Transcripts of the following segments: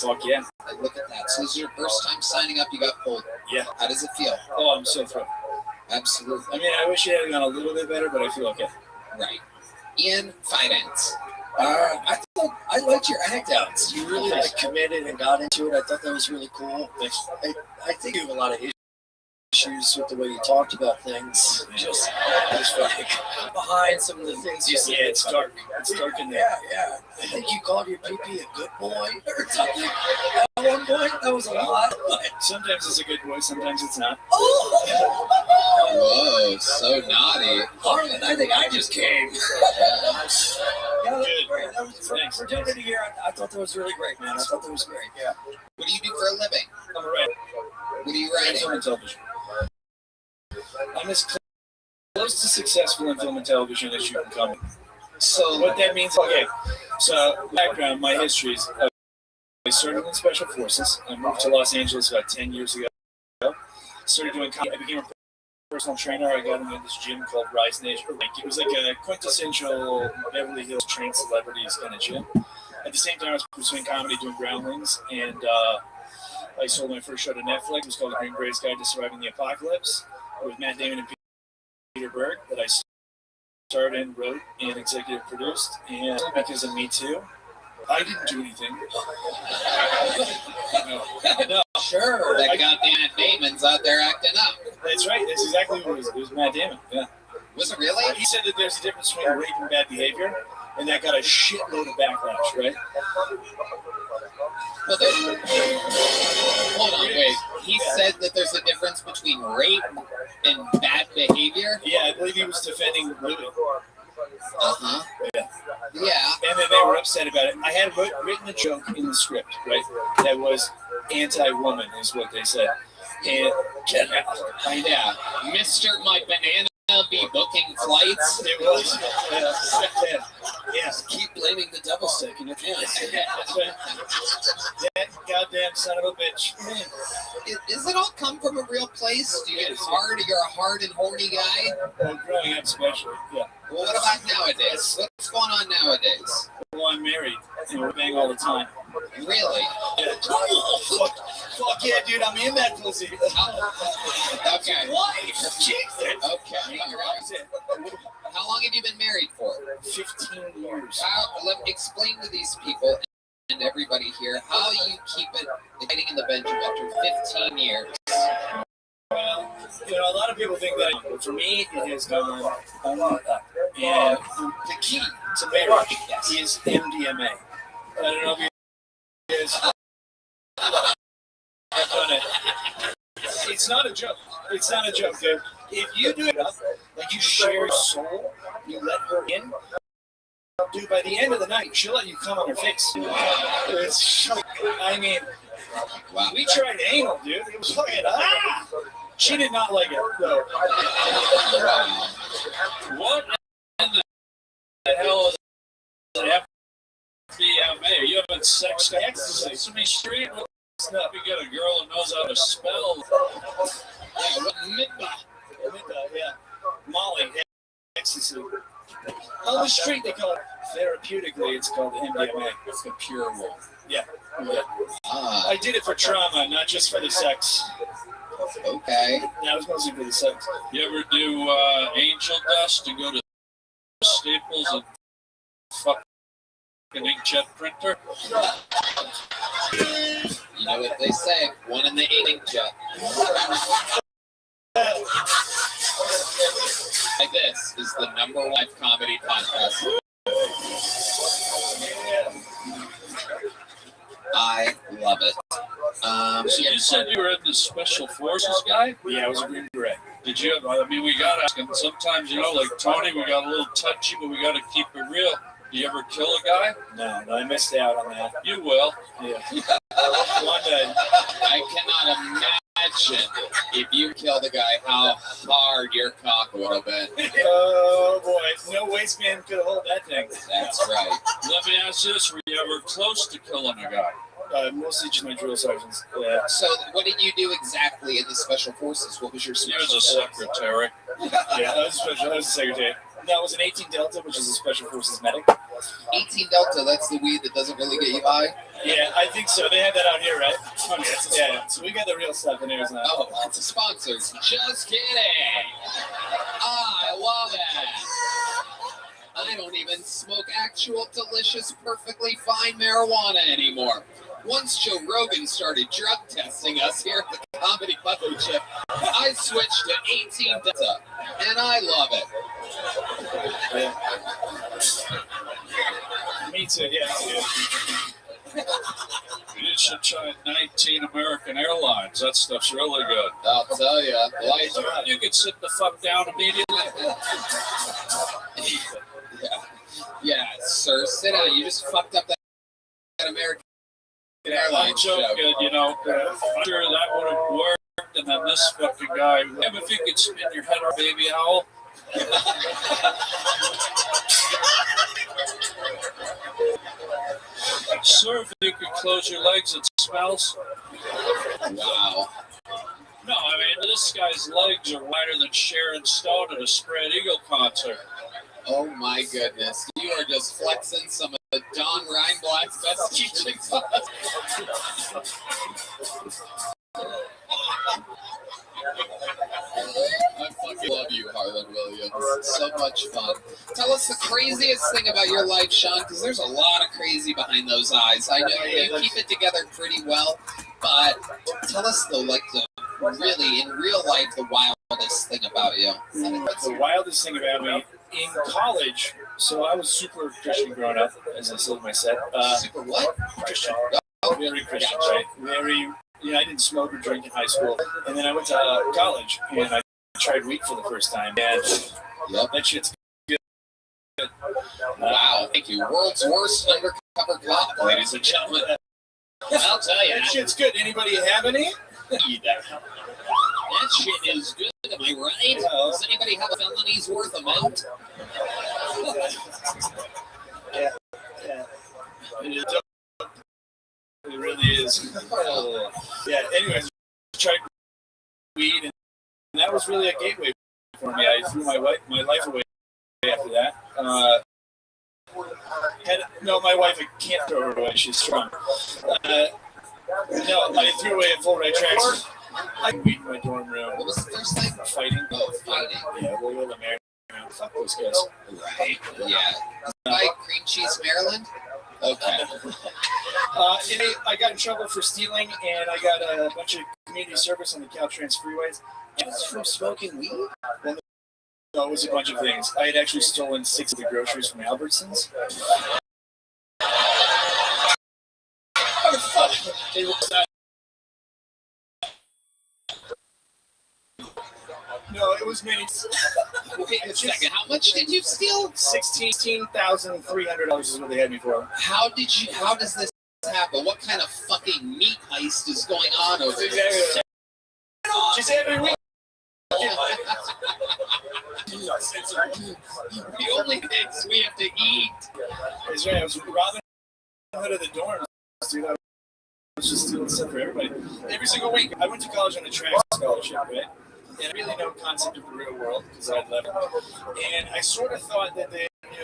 Fuck yeah. Look at that. So this is your first time signing up. You got pulled. Yeah. How does it feel? Oh, I'm so thrilled. Absolutely. I mean, I wish it had gone a little bit better, but I feel okay. Right. Ian, finance. I thought I liked your anecdotes. You really committed and got into it. I thought that was really cool. I think you have a lot of issues with the way you talked about things. Just like behind some of the things you said. Yeah, it's dark. It's dark in there. Yeah. I think you called your PP a good boy or something at one point. That was a lot. Sometimes it's a good boy, sometimes it's not. Oh! Whoa, so naughty. Harlan, I think I just came. Yeah, that was great. That was, for doing it a year, I thought that was really great, man. I thought that was great. Yeah. What do you do for a living? I'm a writer. What are you writing? Film and television. I'm as close to successful in film and television as you can come. So what that means, okay, so background, my history is, I started in Special Forces. I moved to Los Angeles about 10 years ago. Started doing comedy. I became a personal trainer. I got into this gym called Rise Nation. It was like a quintessential Beverly Hills trained celebrities kind of gym. At the same time, I was pursuing comedy, doing groundlings, and I sold my first show to Netflix. It was called The Green Berets Guide to Surviving the Apocalypse with Matt Damon and Peter Berg that I started and wrote and executive produced. And because of Me Too, I didn't do anything. No. Sure. That goddamn Damon's out there acting up. That's right. That's exactly what it was. It was Matt Damon. Yeah. Was it really? He said that there's a difference between rape and bad behavior, and that got a shitload of backlash, right? Well, hold on, wait. He said that there's a difference between rape and bad behavior? Yeah, I believe he was defending Louis. Uh-huh. Yeah. And then they were upset about it. I had written a joke in the script, right? That was anti-woman, is what they said. And yeah, Mr. My Banana be booking flights. It was. Yes. Keep blaming the devil stick in your pants. That goddamn son of a bitch. Does it all come from a real place? Do you get hard? You're a hard and horny guy? Well, growing up especially, yeah. Well, what about nowadays? What's going on nowadays? Well, I'm married, and we're bang all the time. Really? Yeah. Fuck yeah, dude, I'm in that pussy. Okay. Wife, Jesus. Okay. How long have you been married for? 15 years. Let me explain to these people and everybody here how you keep it hiding in the bedroom after 15 years. Well, a lot of people think that, but for me, it has gone only up. And the key to marriage is MDMA. I don't know if you guys have done it. It's not a joke. It's not a joke, dude. If you do it up, like you share your soul, you let her in, dude, by the end of the night, she'll let you come on her face. I mean, wow. We tried anal, dude. It was fucking, She did not like it, though. What in the hell is it? FDMA? Are you having sex ecstasy? Sesame Street? What's that? We got a girl who knows how to spell. Midba, yeah. Molly, ecstasy. On the street, they call it therapeutically. It's called MDMA. It's the pure one. Yeah. I did it for trauma, not just for the sex. Okay. That was mostly for the sex. You ever do angel dust and go to Staples and fucking inkjet printer? You know what they say, one in the inkjet. Like this is the #1 live comedy podcast. I love it. So you said you were in the Special Forces guy? Yeah, I was a Green Beret. Did you? We got to ask him. Sometimes, like Tony, we got a little touchy, but we got to keep it real. Do you ever kill a guy? No, I missed out on that. You will. Yeah. One day. I cannot imagine if you killed a guy how hard your cock would have been. Oh boy, no waistband could hold that thing. That's right. Let me ask this: were you ever close to killing a guy? Mostly just my drill sergeants. So, what did you do exactly in the Special Forces? What was your special? You was a secretary. Yeah, I was a secretary. That was an 18 Delta, which is a Special Forces medic. 18 Delta, that's the weed that doesn't really get you high? Yeah, I think so. They have that out here, right? Okay, yeah. So we got the real stuff in Arizona. Oh, it's a sponsor. Just kidding. I love it. I don't even smoke actual delicious, perfectly fine marijuana anymore. Once Joe Rogan started drug testing us here at the Comedy Mothership, I switched to 18 Delta, and I love it. Yeah. Me too, yeah. You should try 19 American Airlines. That stuff's really good. I'll tell you. You could sit the fuck down immediately. Yeah, sir, sit down. You just fucked up that American I'm Airlines joke. joking, you know. I'm sure that would have worked, and then this fucking guy. If you could spin your head on baby owl. Sir, if you could close your legs, it smells. Wow. No, I mean, this guy's legs are wider than Sharon Stone at a Spread Eagle concert. Oh my goodness. You are just flexing some of Don Reinblatt's best teachings on us. I fucking love you, Harlan Williams. So much fun. Tell us the craziest thing about your life, Sean, because there's a lot of crazy behind those eyes. I know you keep it together pretty well, but tell us really, in real life, the wildest thing about you. The wildest thing about me in college, so I was super Christian growing up, as I said in my set. Super what? Christian. Very Christian, right? Very. Yeah, I didn't smoke or drink in high school, and then I went to college and I tried weed for the first time, and that shit's good. Wow, thank you. World's worst undercover cop, ladies and gentlemen. I'll tell you, That shit's good. Anybody have any? that shit is good. Am I right? Does anybody have a felony's worth amount? Yeah. It really is. Yeah. Anyways, I tried weed, and that was really a gateway for me. I threw my life away after that. My wife, I can't throw her away. She's strong. I threw away a full right tracks. I weed in my dorm room. What was the first thing? Fighting. Oh, fighting. Yeah, we'll go to Maryland. Fuck those guys. Right. Yeah. By Cream Cheese, Maryland? Okay. I got in trouble for stealing, and I got a bunch of community service on the Caltrans freeways. Just from smoking weed? Well, no, it was a bunch of things. I had actually stolen 6 of the groceries from Albertsons. No, it was many. Wait a second. How much did you steal? $16,300 is what they had me for. How does this happen? What kind of fucking meat heist is going on over there? Exactly. Just every week. The only things we have to eat. That's right. I was Robin Hood of the dorms, dude. I was just stealing stuff for everybody. Every single week. I went to college on a track scholarship, right? And really no concept of the real world because I'd left it. And I sort of thought that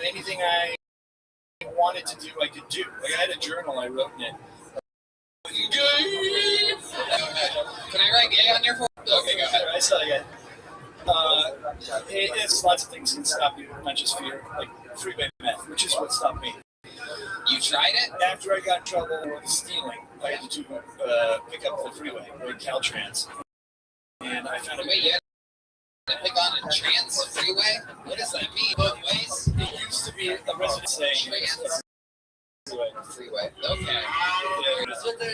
anything I wanted to do, I could do. Like I had a journal I wrote in it. Can I write gay on your phone? Okay, go ahead. I saw it. It's lots of things can stop you, not just fear, like freeway meth, which is what stopped me. You tried it? After I got in trouble with stealing, I had to pick up the freeway with Caltrans. And I found Wait, you had to pick on a trans freeway? What does that mean? Both ways? It used to be a resident saying Trans freeway. Okay. Yeah. It's what the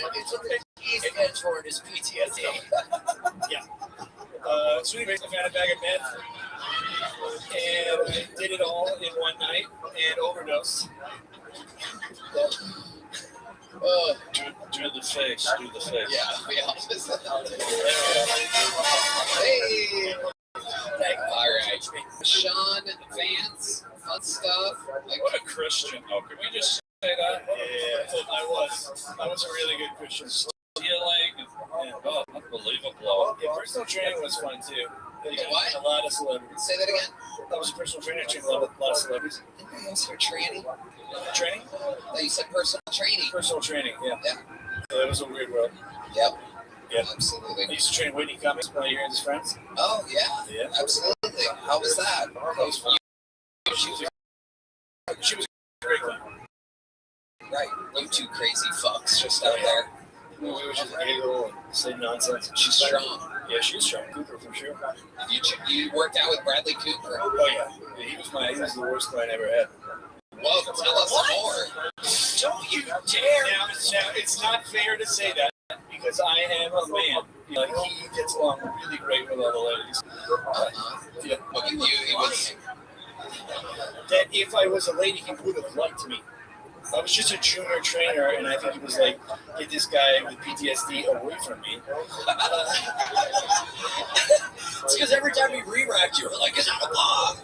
E stands for is PTSD. Yeah. So anyways, I found a bag of meth, and I did it all in one night and overdosed. Oh, Do the face. Do the face. yeah. Hey. All right. Sean Vance, fun stuff. Like, What a Christian. Oh, can we just say that? Yeah, I was a really good Christian. Stealing and unbelievable. Yeah, personal training was fun too. What? A lot of celebrities. say that again. That was a personal trainer. I trained a lot of celebrities. Anybody else here tranny? Training? You said personal training. Personal training, yeah. Yeah. So that was a weird world. Yep. Yeah. Absolutely. I used to train Whitney Cummings, one of your his friends. Oh, yeah. Yeah. Absolutely. How was that? She was a great guy. Right. You two crazy fucks just out there. We were just giggle and say nonsense. She's strong. Yeah, she's strong. Cooper for sure. You worked out with Bradley Cooper? Oh yeah. He was the worst client I ever had. Whoa, tell us more. Don't you dare! Now, it's not fair to say that because I am a man. He gets along really great with all the ladies. Yeah. But with you, he was. That if I was a lady, he would have liked me. I was just a junior trainer, and I think he was like, get this guy with PTSD away from me. It's because every time he re-racked you, were like, it's not a bomb.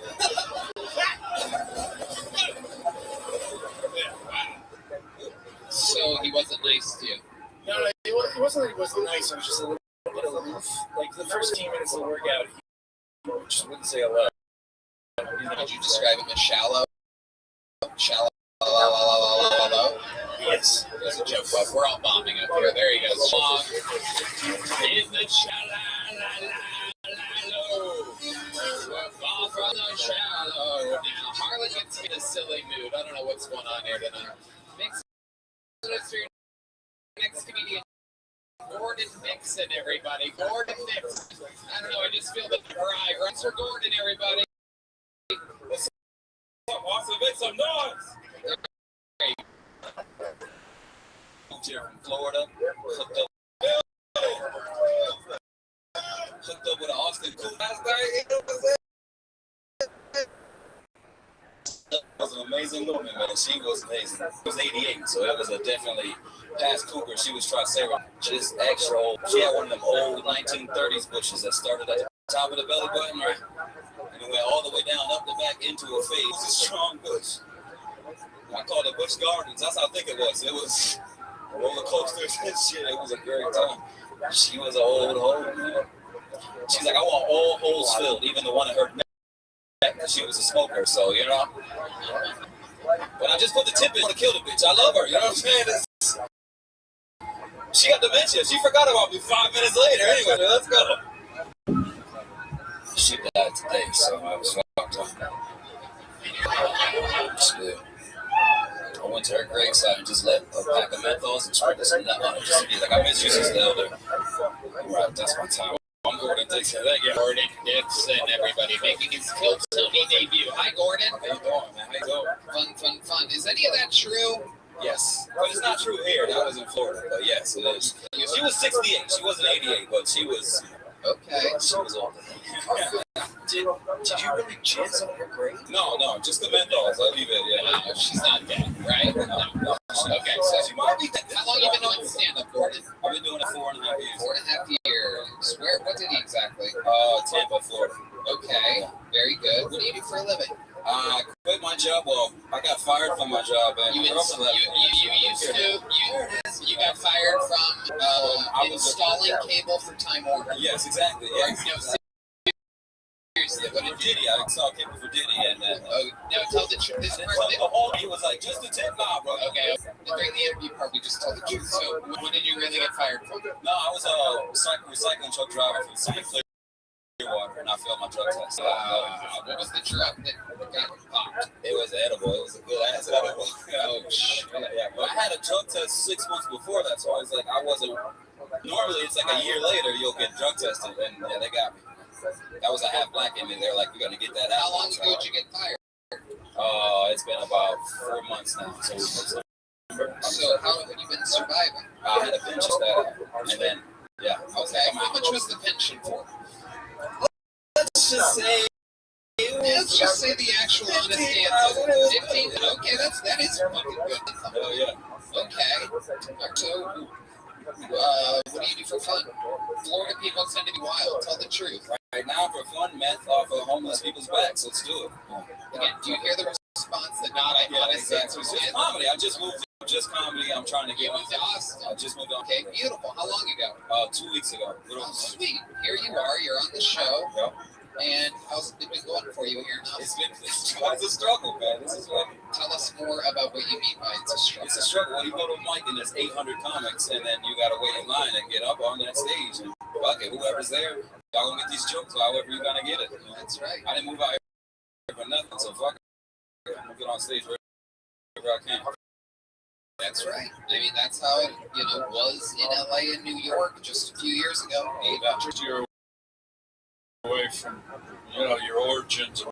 So he wasn't nice to you? No, it wasn't that he wasn't nice. It was just a little bit aloof. Like the first 10 minutes of the workout, he just wouldn't say a lot. Would you describe him as shallow? Shallow? Yes. There's a joke, but we're all bombing up here. There he goes. Long in the shallow. We're far from the shallow. Now, Harlan gets me in a silly mood. I don't know what's going on here tonight. Makes sense for your next comedian. Gordon Nixon, everybody. Gordon Nixon. I don't know. I just feel the cry. Runs for Gordon, everybody. What's up, Austin? Make some noise! Moved here from Florida, hooked up with an Austin cool last night. It was an amazing woman, man. She was amazing. It was 88, so it was a definitely past Cooper. She was Tricera, just extra old. She had one of them old 1930s bushes that started at the top of the belly button, right? And it went all the way down, up the back, into a fade. It was a strong bush. I called it Busch Gardens. That's how thick it was. It was roller coasters and shit. It was a great time. She was an old hoe, man. She's like, I want all holes filled, even the one that hurt neck. She was a smoker, so, you know. But I just put the tip in to kill the bitch. I love her, you know what I'm saying? She got dementia. She forgot about me 5 minutes later. Anyway, let's go. She died today, so I was fucked up. Shit. I went to her graveside and just let a pack of menthols and sprinkled some nut on it just to be like, I miss you, sister elder. Right, that's my time. I'm Gordon Dixon. Thank you. Gordon Nixon, everybody, making his Kill Tony debut. Hi, Gordon. How you doing, man? How you doing? Fun. Is any of that true? Yes. But it's not true here. That was in Florida. But yes, it is. She was 68. She wasn't 88, but she was... Okay. She was old. Did you really jizz on her grave? No, just the menthols. I'll leave it, yeah. No, she's not dead, right? No. Okay, so She might be dead. how long you been doing stand-up, Gordon? I've been doing it 4.5 years. 4.5 years. What did he exactly? Tampa, Florida. Okay, very good. What do you do for a living? I quit my job. Well, I got fired from my job. And You got fired from installing cable for Time Warner. Yes, exactly. Right? Yes. No, seriously, what did you Diddy, I installed cable for Diddy, and then. Oh, no, tell the truth. This part, He was like, just a tip, nah, bro. okay, during the interview part, we just told the truth. So, when did you really get fired from? No, I was a recycling truck driver for the city of Clearwater, and I failed my drug test. What was the drug that got popped? It was edible. It was a good ass edible. Oh, shit. Yeah, but I had a drug test 6 months before that, so I was like, I wasn't. Normally, it's like a year later you'll get drug tested, and yeah, they got me. That was a half black in me. They're like, we got to get that out. How long ago did you get fired? It's been about 4 months now. So How have you been surviving? I had a pension that, and then yeah. Okay, how much was the pension for? Let's just say. Let's just say the actual honest answer. 15. Okay, that is fucking good. Oh yeah. Okay. So, what do you do for fun? Florida people tend to be wild. Tell the truth. Right now, for fun, meth off of homeless people's backs. Let's do it. Again, do you hear the response that not honest answers? It's comedy. I just moved. Just comedy. I'm trying to get You moved to Austin. I just moved on. Okay, beautiful. How long ago? 2 weeks ago. Oh, sweet. Here you are. You're on the show. Yep. And how's it been going for you here now? It's a struggle, man. This is what. Tell us more about what you mean by it's a struggle. It's a struggle. When you go to a mic and there's 800 comics, and then you got to wait in line and get up on that stage, and fuck it, whoever's there, y'all gonna get these jokes however you're gonna get it. You know? That's right. I didn't move out here for nothing, so fuck it. I'm gonna get on stage wherever I can. That's right. I mean, that's how it, was in LA and New York just a few years ago. Just your away from, your origins.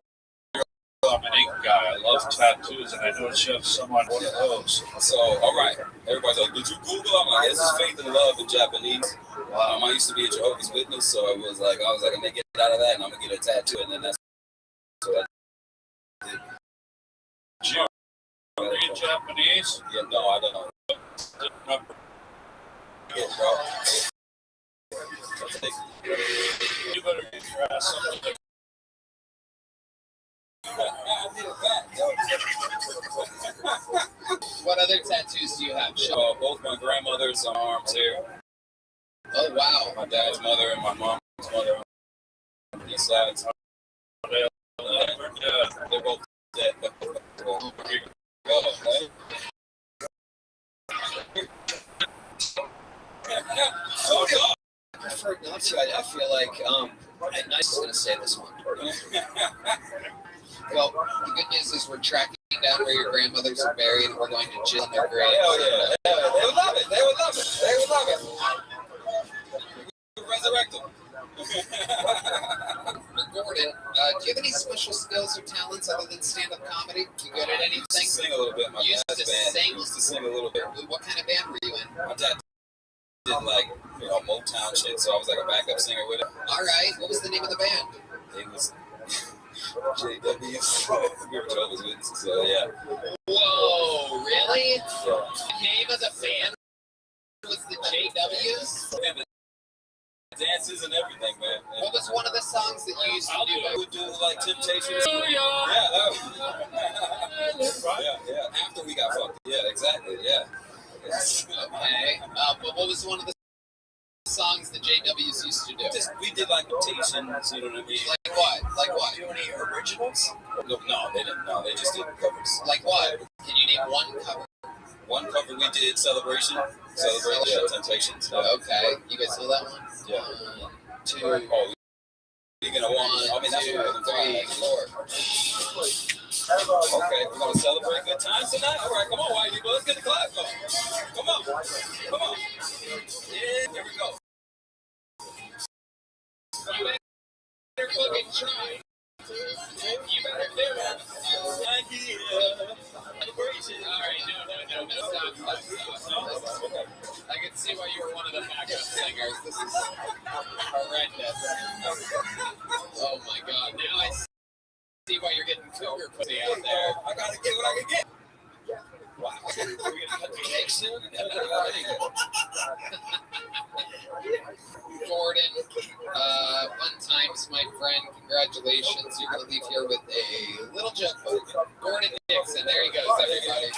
I'm an ink guy. I love tattoos, and I noticed you have some on one of those. So, all right. Everybody's like, did you Google? I'm like, this is faith and love in Japanese. I used to be a Jehovah's Witness, so I was like, I'm gonna get out of that, and I'm gonna get a tattoo, and then that's what I did. Did you read Japanese? Yeah, no, I don't know. Yeah, bro. You better get your ass up. What other tattoos do you have? Both my grandmother's arms here. Oh, wow. My dad's mother and my mom's mother on these sides. They're both dead. I prefer not to. I feel like I'm nice is going to say this one. Well, the good news is we're tracking down where your grandmothers are buried, and we're going to chill in their grave. Hell yeah. They would love it. They would love it. They would love it. We resurrect them. Gordon, do you have any special skills or talents other than stand-up comedy? You good at anything? I used to sing a little bit. My You dad's used to band. sing? Used to sing a little bit. What kind of band were you in? My dad did Motown shit, so I was like a backup singer with him. All right. What was the name of the band? It was JW's. We were Jehovah's Witnesses, so yeah. Whoa, really? Yeah. The name of the band was the JWs? And the dances and everything, man. And What was one of the songs that you used to do? we would do like Temptations. Yeah, yeah. After we got fucked. Yeah, exactly. Yeah. Okay. But what was one of the songs the JWs used to do? We did like Temptations, you know what I mean? Like what? Like what? Do any originals? No, they didn't. No, they just did covers. Like what? Can you name one cover? One cover we did Celebration. Temptations. Okay. You guys know that one? Yeah. 1, 2, Oh, you're gonna want. I mean, that's 2, more than 3, 4. Okay, we're gonna celebrate good times tonight. All right, come on, white people, let's get the clap going. Come on, come on. Yeah, here we go. You better fucking try. You better do it. Celebration. All right, no. Stop. I can see why you were one of the backup singers. This is horrendous. Oh my god. Now I see why you're getting cougar pussy out there. I gotta get what I can get. Wow. We're gonna cut the cake soon. Gordon, fun times, my friend. Congratulations. You're going to leave here with a little joke book. Gordon Dixon. There he goes, everybody.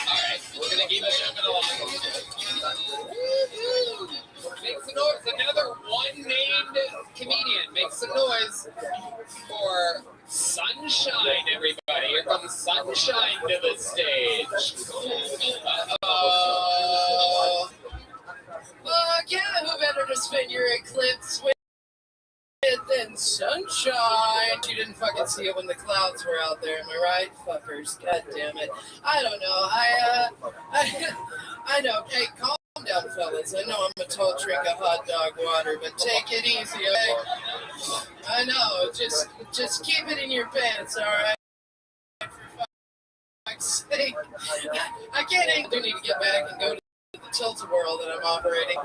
All right, we're going to keep it jumping along. Make some noise. Another one-named comedian. Make some noise for Sunshine, everybody. Here comes Sunshine to the stage. Fuck yeah, who better to spend your eclipse with than Sunshine? You didn't fucking see it when the clouds were out there, am I right, fuckers? God damn it. I don't know. I know. Hey, calm down, fellas. I know I'm a tall drink of hot dog water, but take it easy, okay? I know. Just keep it in your pants, all right? For fuck's sake. I can't. I do need to get back and go to the tilt-a-whirl that I'm operating.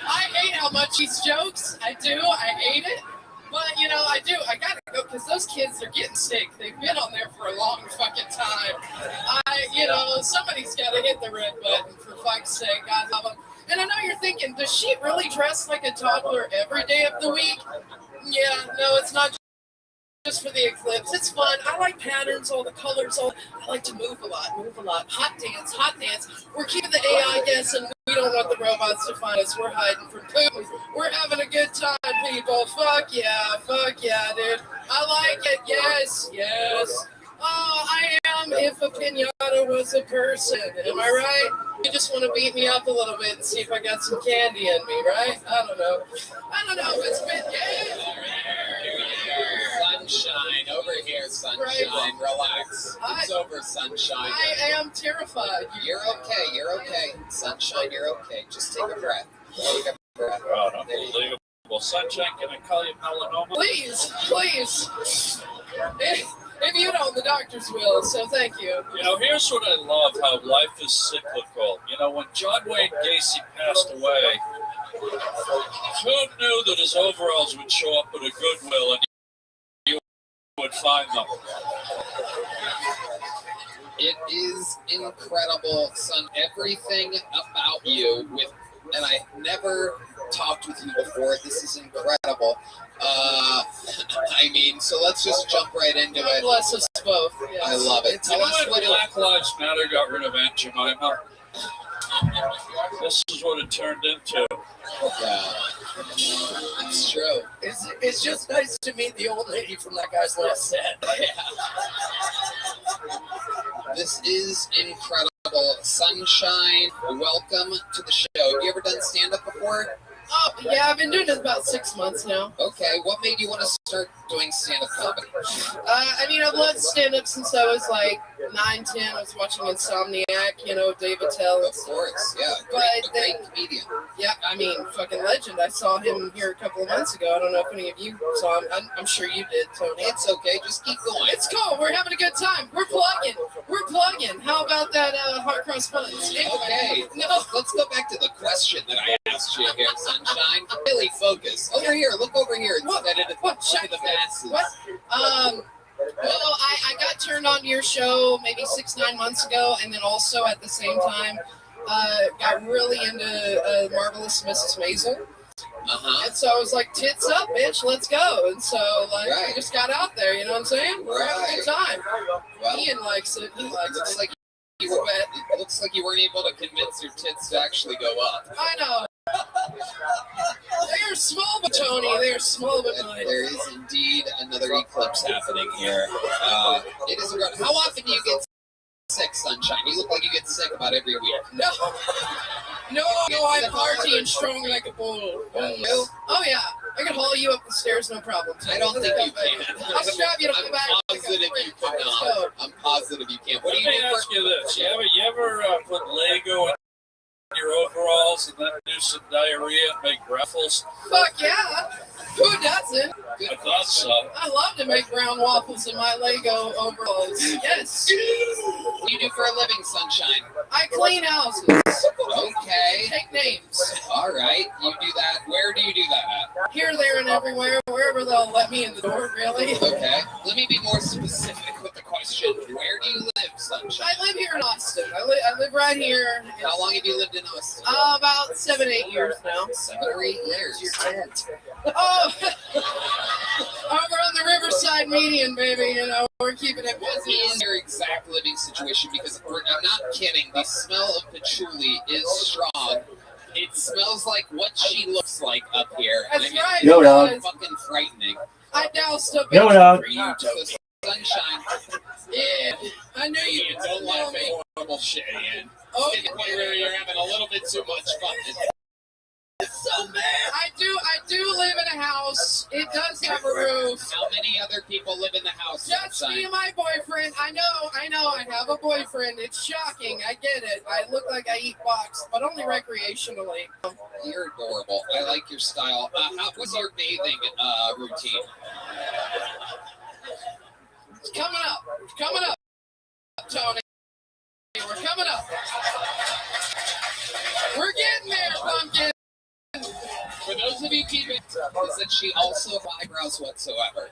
I hate how much these jokes. I do. I hate it. But, I do. I gotta go because those kids are getting sick. They've been on there for a long fucking time. Somebody's gotta hit the red button for fuck's sake. I love them. And I know you're thinking, does she really dress like a toddler every day of the week? Yeah, no, it's not just for the eclipse. It's fun. I like patterns, all the colors. I like to move a lot. Hot dance. We're keeping the AI guessing. We don't want the robots to find us. We're hiding from Putin. We're having a good time, people. Fuck yeah, dude. I like it. Yes. Oh, I am if a pinata was a person. Am I right? You just want to beat me up a little bit and see if I got some candy in me, right? I don't know if it's been... Sunshine, over here, sunshine. Right. Relax. It's over, sunshine. I am terrified. You're okay. Sunshine, you're okay. Just take a breath. Oh, unbelievable. Sunshine, can I call you melanoma? Please. If you don't, the doctors will, so thank you. You know, here's what I love, how life is cyclical. You know, when John Wayne Gacy passed away, who knew that his overalls would show up at a Goodwill and you would find them? It is incredible, son. Everything about you and I never talked with you before. This is incredible. So let's just jump right into God it. bless us both. Yes. I love it. You know when Black Lives Matter got rid of Aunt Jemima? This is what it turned into. Yeah, it's true. It's just nice to meet the old lady from that guy's last set. This is incredible. Sunshine, welcome to the show. Have you ever done stand-up before? Oh, yeah, I've been doing it about 6 months now. Okay, what made you want to start doing stand-up comedy? I've loved stand-up since I was like 9, 10. I was watching Insomniac, Dave Attell. Of course, yeah. Great comedian. Yeah, fucking legend. I saw him here a couple of months ago. I don't know if any of you saw him. I'm sure you did, Tony. It's okay, just keep going. It's cool. We're having a good time. We're plugging. How about that hot cross buns? Okay, let's go back to the question that I asked you here, Sunshine. Really focus. Over here, look over here instead of the masses. What? Well, I got turned on to your show maybe 6, 9 months ago, and then also at the same time got really into Marvelous Mrs. Maisel. And so I was like, tits up, bitch, let's go. And so, I just got out there, you know what I'm saying? We're having a good time. Well, Ian likes it. He likes it. It looks like you weren't able to convince your tits to actually go up. I know. They are small but Tony. They are small but nice. There is indeed another eclipse happening here. It is around. How often do you get sick, Sunshine? You look like you get sick about every week. No, I party and strong like a bull. Oh yeah, I can haul you up the stairs, no problem. I don't think you can. I'll strap you to come back. I'm positive you cannot. I'm positive you can't. What do you do? Let me ask you this: you ever put Lego in your overalls and then do some diarrhea and make ruffles? Fuck yeah! Who doesn't? I thought so. I love to make brown waffles in my Lego overalls. Yes. What do you do for a living, Sunshine? I clean houses. Okay. Take names. All right. You do that. Where do you do that at? Here, there, and everywhere. Wherever they'll let me in the door, really. Okay. Let me be more specific with the question. Where do you live, Sunshine? I live here in Austin. I live right here. How long have you lived in Austin? About 7, 8 years now. 7 or 8 years. Your tent. Oh, over on the Riverside Median, baby. We're keeping it What busy. is your exact living situation? Because I'm not kidding. The smell of patchouli is strong. It smells like what she looks like up here. That's right. Yo, dog. It's fucking frightening. I doused up Yo, dog. for you, Tony. So, Sunshine. Yeah, I knew you. Don't laugh at horrible shit, Ian. Oh, It's to the point where you're having a little bit too much fun. it's so bad. I do live in a house. It does have a roof. How many other people live in the house? Just me and my boyfriend. I know. I have a boyfriend. It's shocking. I get it. I look like I eat box, but only recreationally. You're adorable. I like your style. What's your bathing routine? It's coming up. Tony. We're coming up. We're getting there, pumpkin. For those of you keeping, is that she also has eyebrows whatsoever?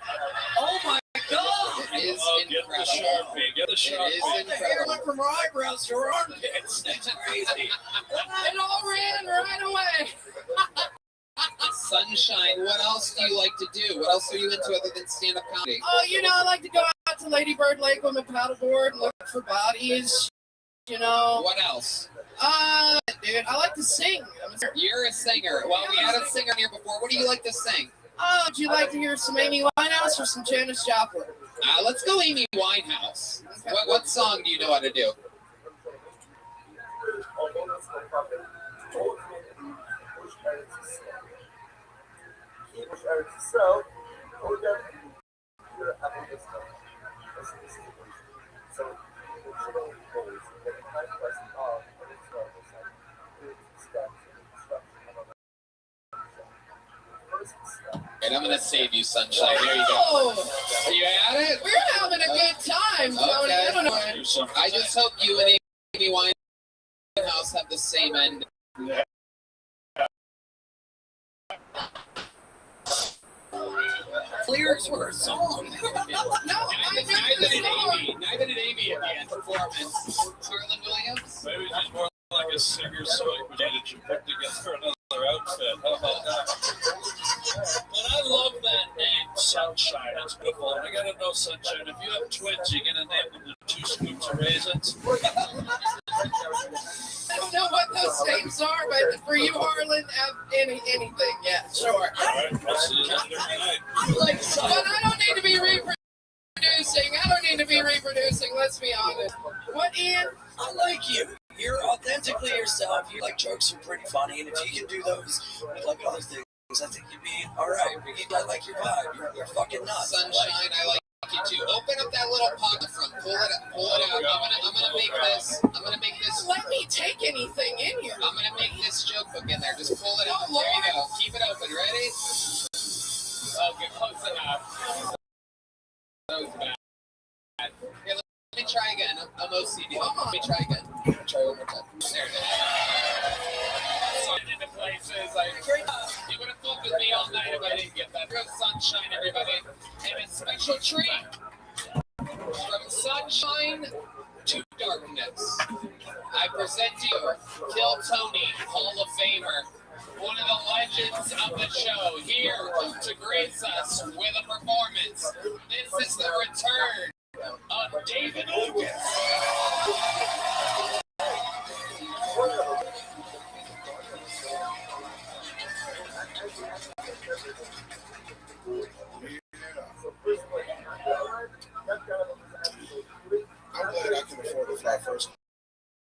Oh my God! It is Get the incredible. Sharpie. Get the It Sharpie. is The hair went from her eyebrows to her armpits. That's crazy. It all ran right away. Sunshine, what else do you like to do? What else are you into other than stand-up comedy? Oh, I like to go out to Lady Bird Lake with my paddleboard and look for bodies, What else? Dude, I like to sing. You're a singer. Well, we had a singer here before. What do you like to sing? Would you like to hear some Amy Winehouse or some Janis Joplin? Let's go Amy Winehouse. Okay. What song do you know how to do? And I'm gonna save you, Sunshine. There you go. Are you at it? We're having a good time, Tony. Okay. I don't know. I just hope you and Amy Winehouse have the same end. Lyrics were a song. Neither did Amy at the end performance. Harlan Williams? Maybe she's more like a singer, so we needed to put together another outfit. How about that? But I love that name, Sunshine. It's beautiful. And I gotta know, Sunshine, if you have twins, you're gonna name them the 2 scoops of raisins. I don't know what those names are, but for you, Harlan, anything. Yeah, sure. All right, we'll see you later tonight. But I don't need to be reproducing. Let's be honest. What, Ian? I like you. You're authentically yourself. Your jokes are pretty funny, and if you can do those with other things, I think you'd be all right. I like your vibe. You're fucking nuts. Sunshine, I like you too. Open up that little pocket front. Pull it out. I'm gonna make this. Let me take anything in here. I'm gonna make this joke book in there. Just pull it out. There you go. Keep it open. Ready? Okay, close enough. That was bad. Here, let me try again. I'm OCD. Let me try again. Try one more time. There it is. Signed into places. You would have fought with me all night if I didn't get that. Go Sunshine, everybody. And a special treat. From sunshine to darkness, I present to you Kill Tony, Hall of Famer, one of the legends of the show, here to grace us with a performance. This is the return of David Lucas. I'm glad I can afford to fly first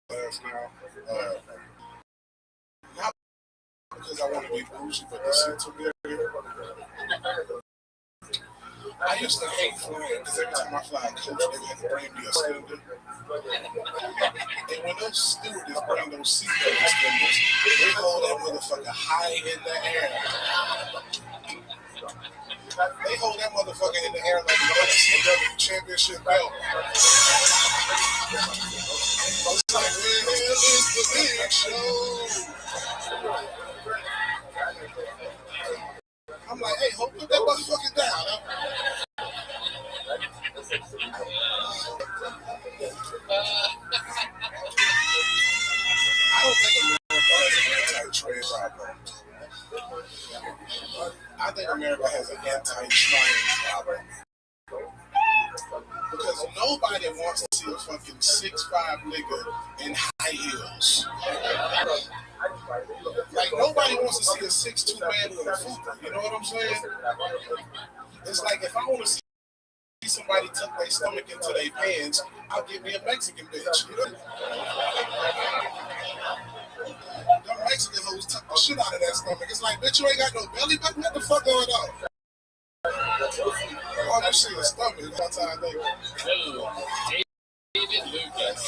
class now. Not because I want to be bougie, but the seats are good. I used to hate flying because every time I fly a coach, they would have to bring me a steward. And when those stewardess bring those seatbelt extenders, they hold that motherfucker high in the air. They hold that motherfucker in the air like the championship belt. It's like, where is the big show? I'm like, hey, put that motherfucker down. I don't think America has an anti-trade problem. I think America has an anti-trying problem. Because nobody wants to see a fucking 6'5" nigga in high heels. Like, nobody wants to see a 6'2" man with a fupa. You know what I'm saying? It's like, if I want to see somebody tuck their stomach into their pants, I'll give me a Mexican bitch. You know? Them Mexican hoes tuck the shit out of that stomach. It's like, bitch, you ain't got no belly button. What the fuck going on? Oh, that shit is stomach. That's how I think. David Lucas.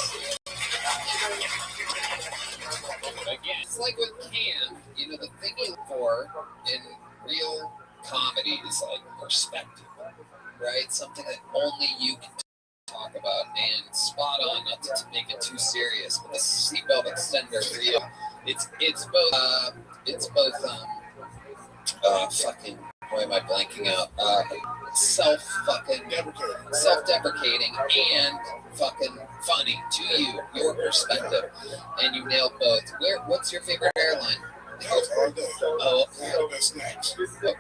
Again, it's like with Cam, the thing you look for in real comedy is like perspective, right? Something that only you can talk about, and spot on, not to make it too serious, but the seatbelt extender for you, it's both fucking, why am I blanking out? Self-deprecating and fucking funny to you, your perspective, and you nailed both. What's your favorite airline? That's all day. Oh, They have the best snacks. I bet.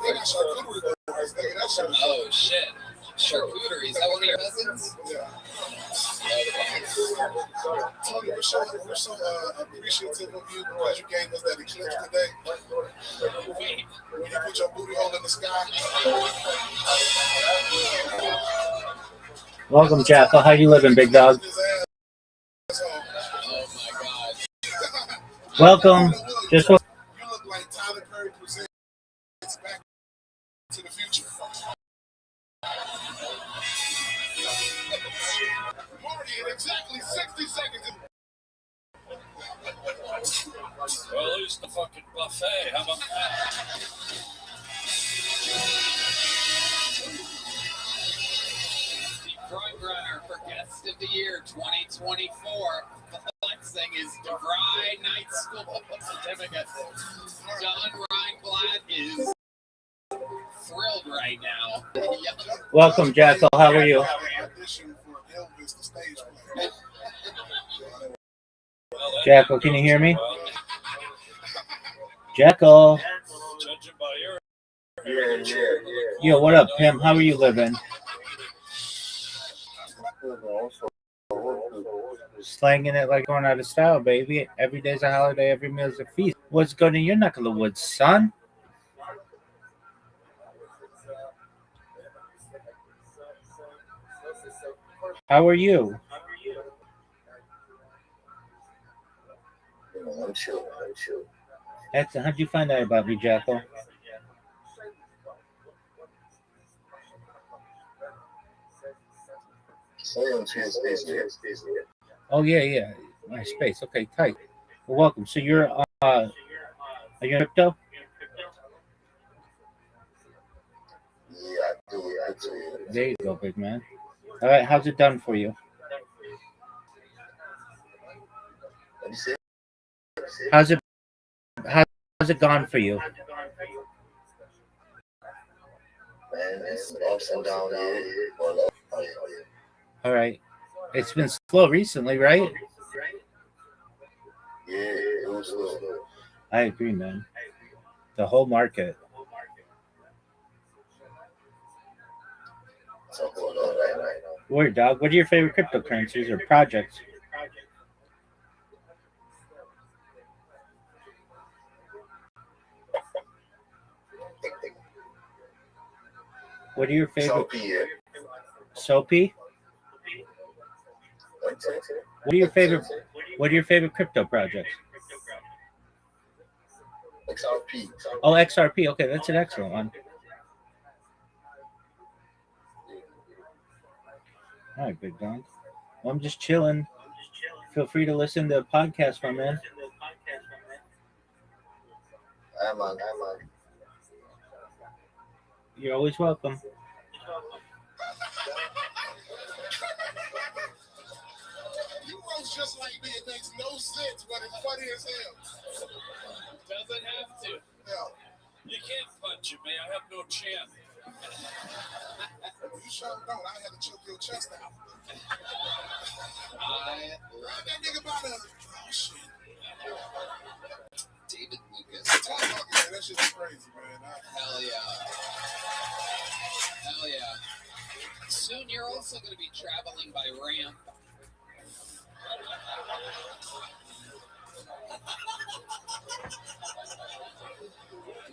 They got charcuterie boards, nigga. That shit is Oh shit. Charcuterie. Is that one of your cousins? yeah. Okay. Tony, we're so appreciative of you because you gave us that eclipse today. Wait. When you put your booty hole in the sky. Welcome, Jackal. How you living, big dog? Oh my god. Welcome. Just You look like Tyler Perry presents Back to the Future. Marty, in exactly 60 seconds. Well, who's the fucking buffet? How about that? The front runner for Guest of the Year 2024. The next thing is DeVry Night School certificate. Don Reinblatt is thrilled right now. welcome, Jackal. How are you? Audition for Elvis, the stage play. Jackal, can you hear me? Jackal. Judging by your Yo, what up, Pim? How are you living? Slanging it like going out of style, baby. Every day's a holiday, every meal's a feast. What's good in your neck of the woods, son? How are you? I'm chill. Excellent. How'd you find out about me, Jackal? Oh, yeah. MySpace. Okay, tight. Well, welcome. So you're are you in crypto? Yeah, I do. There you go, big man. All right, how's it done for you? Let me see. How's it gone for you? Man, it's ups and downs here. All right. It's been slow recently, right? Yeah, it was slow. I agree, man. The whole market. So hold on right now. Word, dog. What are your favorite cryptocurrencies or projects? What are your favorite? Soapy? What are your favorite crypto projects? XRP. Oh, XRP. Okay, that's an excellent one. All right, big dog. Well, I'm just chilling. Feel free to listen to the podcast, my man. I'm on. You're always welcome. You roast just like me. It makes no sense, but it's funny as hell. Doesn't have to. Yeah. You can't punch me. I have no chin. You sure don't. I had to choke your chest out. Grab that nigga by the. Oh, shit. David Lucas. Talk about that. That shit is crazy, man. Hell yeah. Hell yeah. Soon you're also going to be traveling by ramp.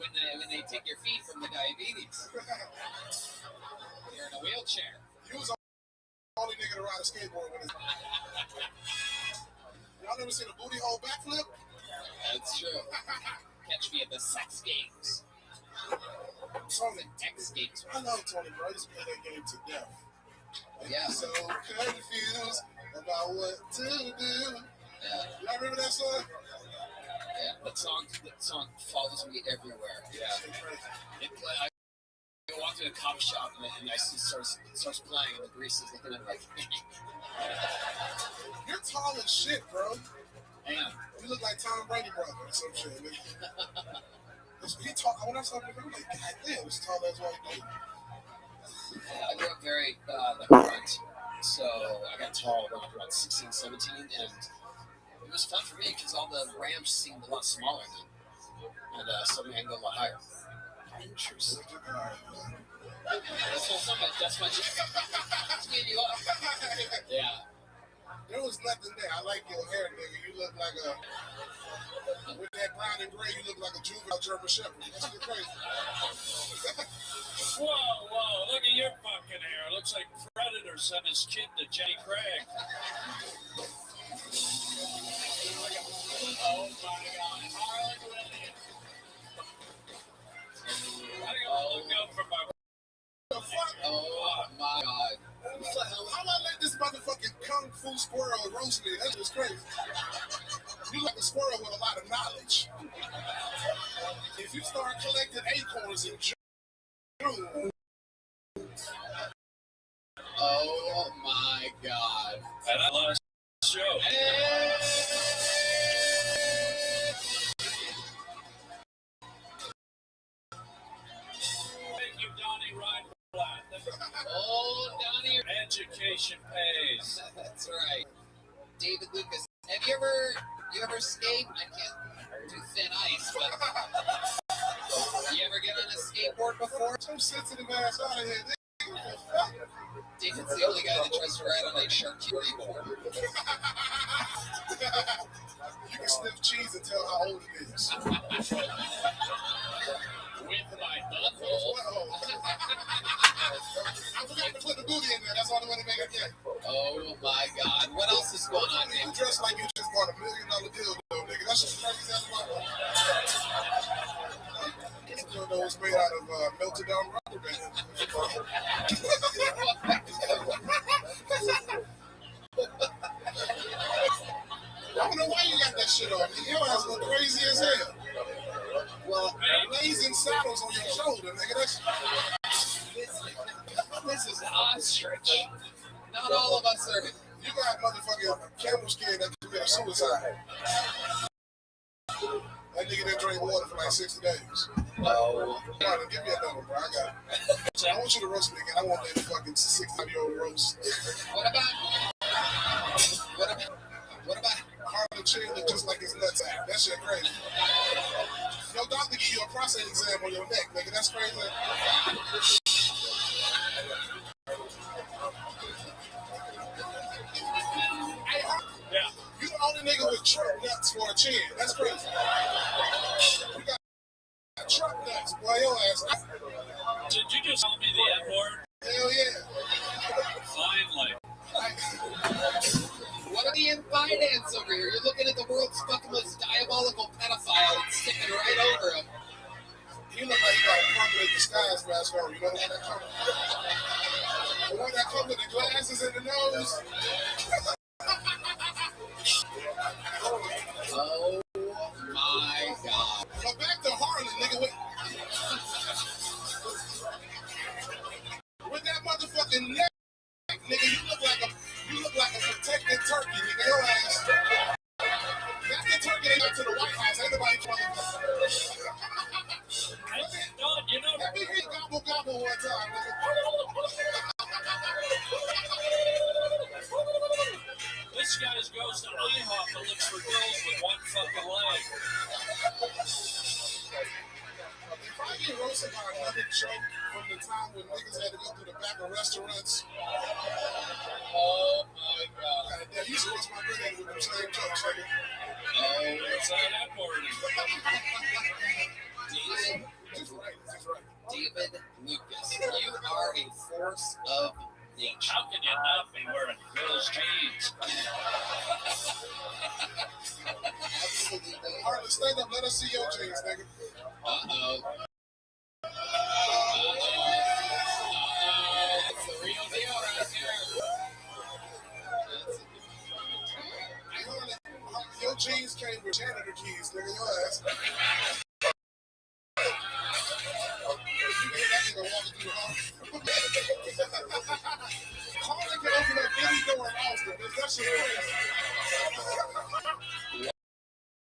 When they take your feet from the diabetes. You're in a wheelchair. You was the only nigga to ride a skateboard with his. Y'all never seen a booty hole backflip? That's true. Catch me at the sex games. Tony. X games. I love Tony, bro. I used to play that game to death. Yeah. So confused about what to do. Yeah. Y'all remember that song? Yeah. That song follows me everywhere. Yeah. I walked in a cop shop and I see starts playing and the grease is looking at me like, You're tall as shit, bro. damn. You look like Tom Brady brother or some shit. He tall. When I saw him, I'm like, God damn, he's tall as white dude. I grew up very the front. So I got tall when I was around 16, 17, and it was fun for me because all the ramps seemed a lot smaller then. And suddenly I can go a lot higher. Interesting. That's my teeing you up. Yeah. There was nothing there. I like your hair, nigga. You look like a... With that brown and gray, you look like a juvenile German Shepherd. That's crazy. Whoa, look at your fucking hair. It looks like Predator sent his kid to Jenny Craig. Oh my God. Harlan Williams. I gotta look out for my... The fuck? Oh my God. How I let this motherfucking kung fu squirrel roast me? That's just crazy. You like a squirrel with a lot of knowledge. If you start collecting acorns in June... Oh my God. And I lost the show. Hey! Thank you, Donnie Reinblatt. Oh, Donnie. Education pays. That's right. David Lucas. Have you ever skate? I can't do thin ice, but you ever get on a skateboard before? Some sensitive ass out of here. David's the only guy that tries to ride on a charcuterie board. You can sniff cheese and tell how old it is. With my butthole. I forgot to put the booty in there. That's the only way to make it gay. Oh my God. What else is going on, You man? dress like you just bought $1 million deal, nigga. That's just crazy as fuck. This dildo was made out of melted down rubber band. I don't know why you got that shit on. Your ass look crazy as hell. Well, blazing saddles on your shoulder, nigga. this is ostrich. Not all of us are. You got motherfucking camel skin that committed suicide. That nigga didn't drink water for like 60 days. Oh. Come on, give me a number, bro. I got it. I want you to roast me again. I want that fucking 60-year-old roast. What about Harlan Chin look just like his nuts out. That shit crazy. Your doctor give you a prostate exam on your neck, nigga. That's crazy. Hey, Yeah. you the only nigga with truck nuts for a chin. That's crazy. You got truck nuts, boy. Your ass. Did you just call me the N-word? Hell yeah. Finally. what are you in finance over here? You're looking at the world's fucking most diabolical pedophile and sticking right over him. You look like you got a permanent disguise mask on. You know what that comes? The one that comes with the glasses and the nose. Oh my God. But back to Harlan, nigga. With that motherfucking neck, nigga, you look like a protected turkey, nigga. Your ass. That's the turkey they got to the White House. Ain't nobody trying to. Don, you know, Let me hear gobble gobble one time, nigga. this guy goes to IHOP and looks for girls with one fucking leg. If I get roasted by another joke from the time when niggas had to go through the back of restaurants, Oh my God. yeah, you should roast my granddaddy with them same jokes, nigga. Oh, What's that N-word? Just right, just right. David Lucas, you are a force of nature. How can you not be wearing those jeans? Absolutely. Harlan, stand up, let us see your jeans, nigga. Uh-oh. It's the real deal right here. Hey, Harlan, your jeans came with janitor keys, nigga, your ass. You can hear that nigga walking through the hall. Harlan can open up any door in Austin, bitch. That shit crazy.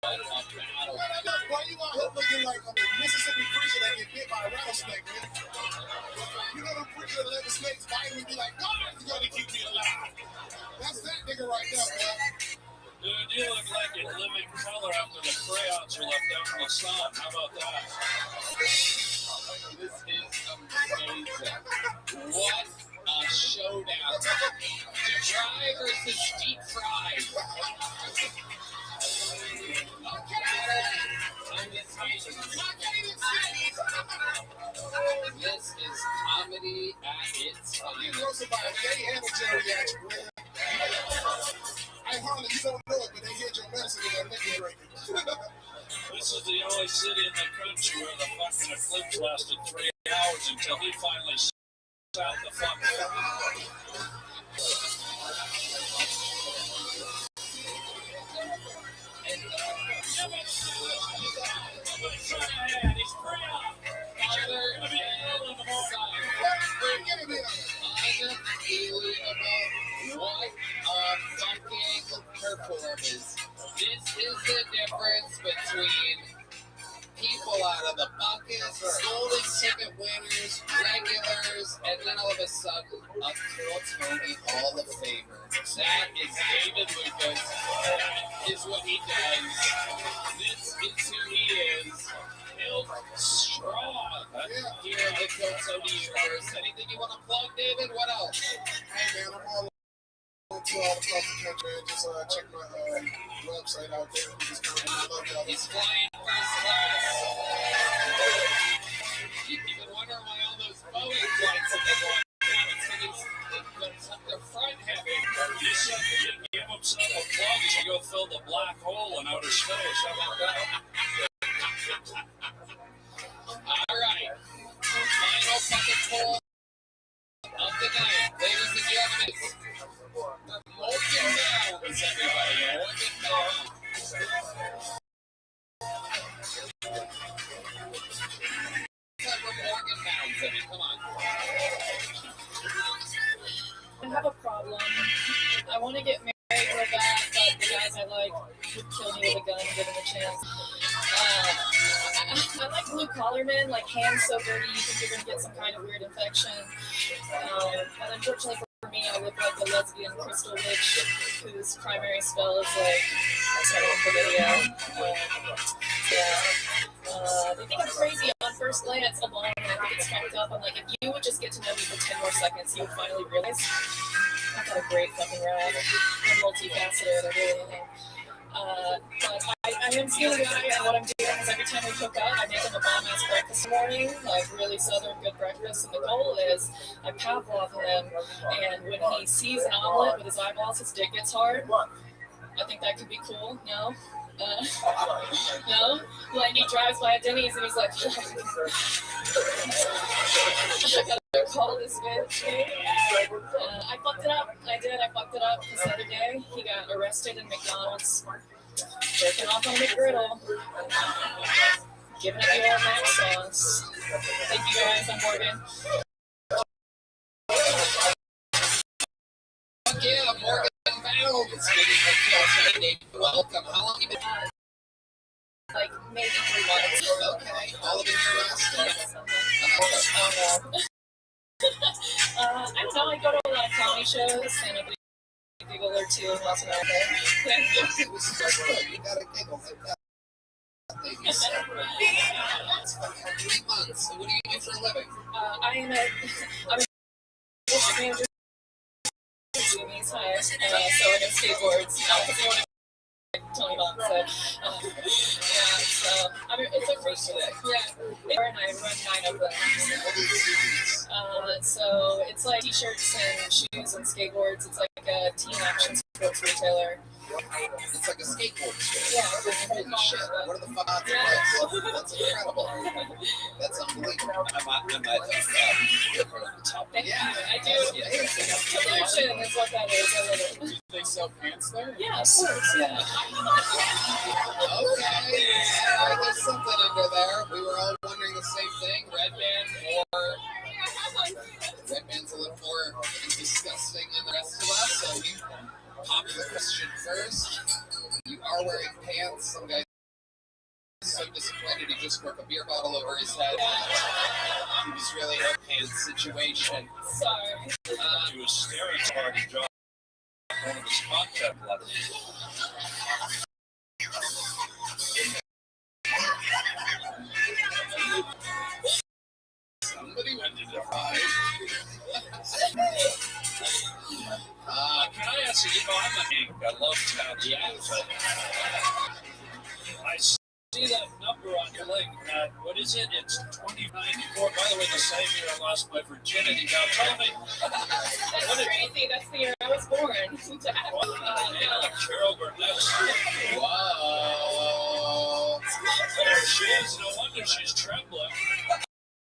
What a battle. Why you out here looking like a Mississippi preacher that get bit by a rattlesnake, man? You know them preachers that let the snakes bite and be like, God, you gotta keep me alive. That's that nigga right there, man. Dude, you look like in living color after the crayons are left out in the sun. How about that? This is amazing. What a showdown. Dry versus deep fried. This is comedy at its You finest. know somebody, they had a geriatric, man. Hey, Harley, you don't know it, but they hid your medicine in that liquor drinking. This is the only city in the country where the fucking eclipse lasted 3 hours until he finally out the fucking. What a fucking performance. This is the difference between people out of the buckets, golden ticket winners, regulars, and then all of a sudden, a Tony Hall of Famer. That is David Lucas. That is what he does. This is who he is. Built strong here at the Tony Universe. Anything you want to plug, David? What else? Hey, man, I'm all on tour all across the country, man. Just check my website out there. Just kind of love y'all. He's flying first class. You've been wondering why all those Boeing flights have been going down. It's because they're front heavy. You should give himself a plug. You should go fill the black hole in outer space. How about that? All right. Final fucking call of the night, ladies and gentlemen. We're molten downs, everybody. Molten downs. Come on. I have a problem. I want to get married real bad, but the guys I like would kill me with a gun given the chance. I like blue collar men, like hands so dirty you think you're going to get some kind of weird infection. And unfortunately for me, I look like the lesbian crystal witch whose primary spell is like, I said on the video. They think I'm crazy on first glance alone, and I think it's fucked up. I'm like, if you would just get to know me for 10 more seconds, you would finally realize I've got a great fucking ride. I'm multifaceted, I really am. But I am seeing a guy, and what I'm doing is every time we cook up, I make him a bomb-ass breakfast in the morning, like really southern good breakfast, and the goal is I Pavlov him, and when he sees an omelet with his eyeballs, his dick gets hard. I think that could be cool, no? No? Like he drives by a Denny's and he's like, I gotta call this bitch. I fucked it up. I fucked it up because the other day he got arrested in McDonald's, jerking off on a McGriddle, giving it the old Mac sauce. Thank you guys, I'm Morgan. Yeah, Morgan Bounds. Welcome. How long have you been? Like maybe 3 months. Okay. All of your arrested. I don't know. I go to a lot of comedy shows and I giggle or two once in a while. You gotta giggle like that. It's 3 months. So what do you do for a living? I'm a district manager. He's high, so I know skateboards. Because they want to Tony Hawk, so it's a free today. Yeah, and I run 9 of them. So it's like t-shirts and shoes and skateboards. It's like a teen action sports retailer. It's like a skateboard store. Yeah. Holy shit. What are the fuck odds of this? That's incredible. That's unbelievable. I'm at the top. Yeah, I do. Evolution is what that is. I love it. Do they sell pants there? Yeah, of course. Yeah. Okay. There's something under there. We were all wondering the same thing. Redman's a little more disgusting than the rest of us, so you pop the question first. You are wearing pants. Some guys so disappointed he just broke a beer bottle over his head. He was really in a pants situation. Sorry. He was staring hard and dropped one of his contact lenses. Somebody went to the ride. Can I ask you, I'm a geek. I love tattoos. Yeah. I see that number on your leg. What is it? It's 2094. By the way, the same year I lost my virginity. Now tell me. That's crazy. That's the year I was born. Carol Burnett's. Whoa. There she is. No wonder she's trembling.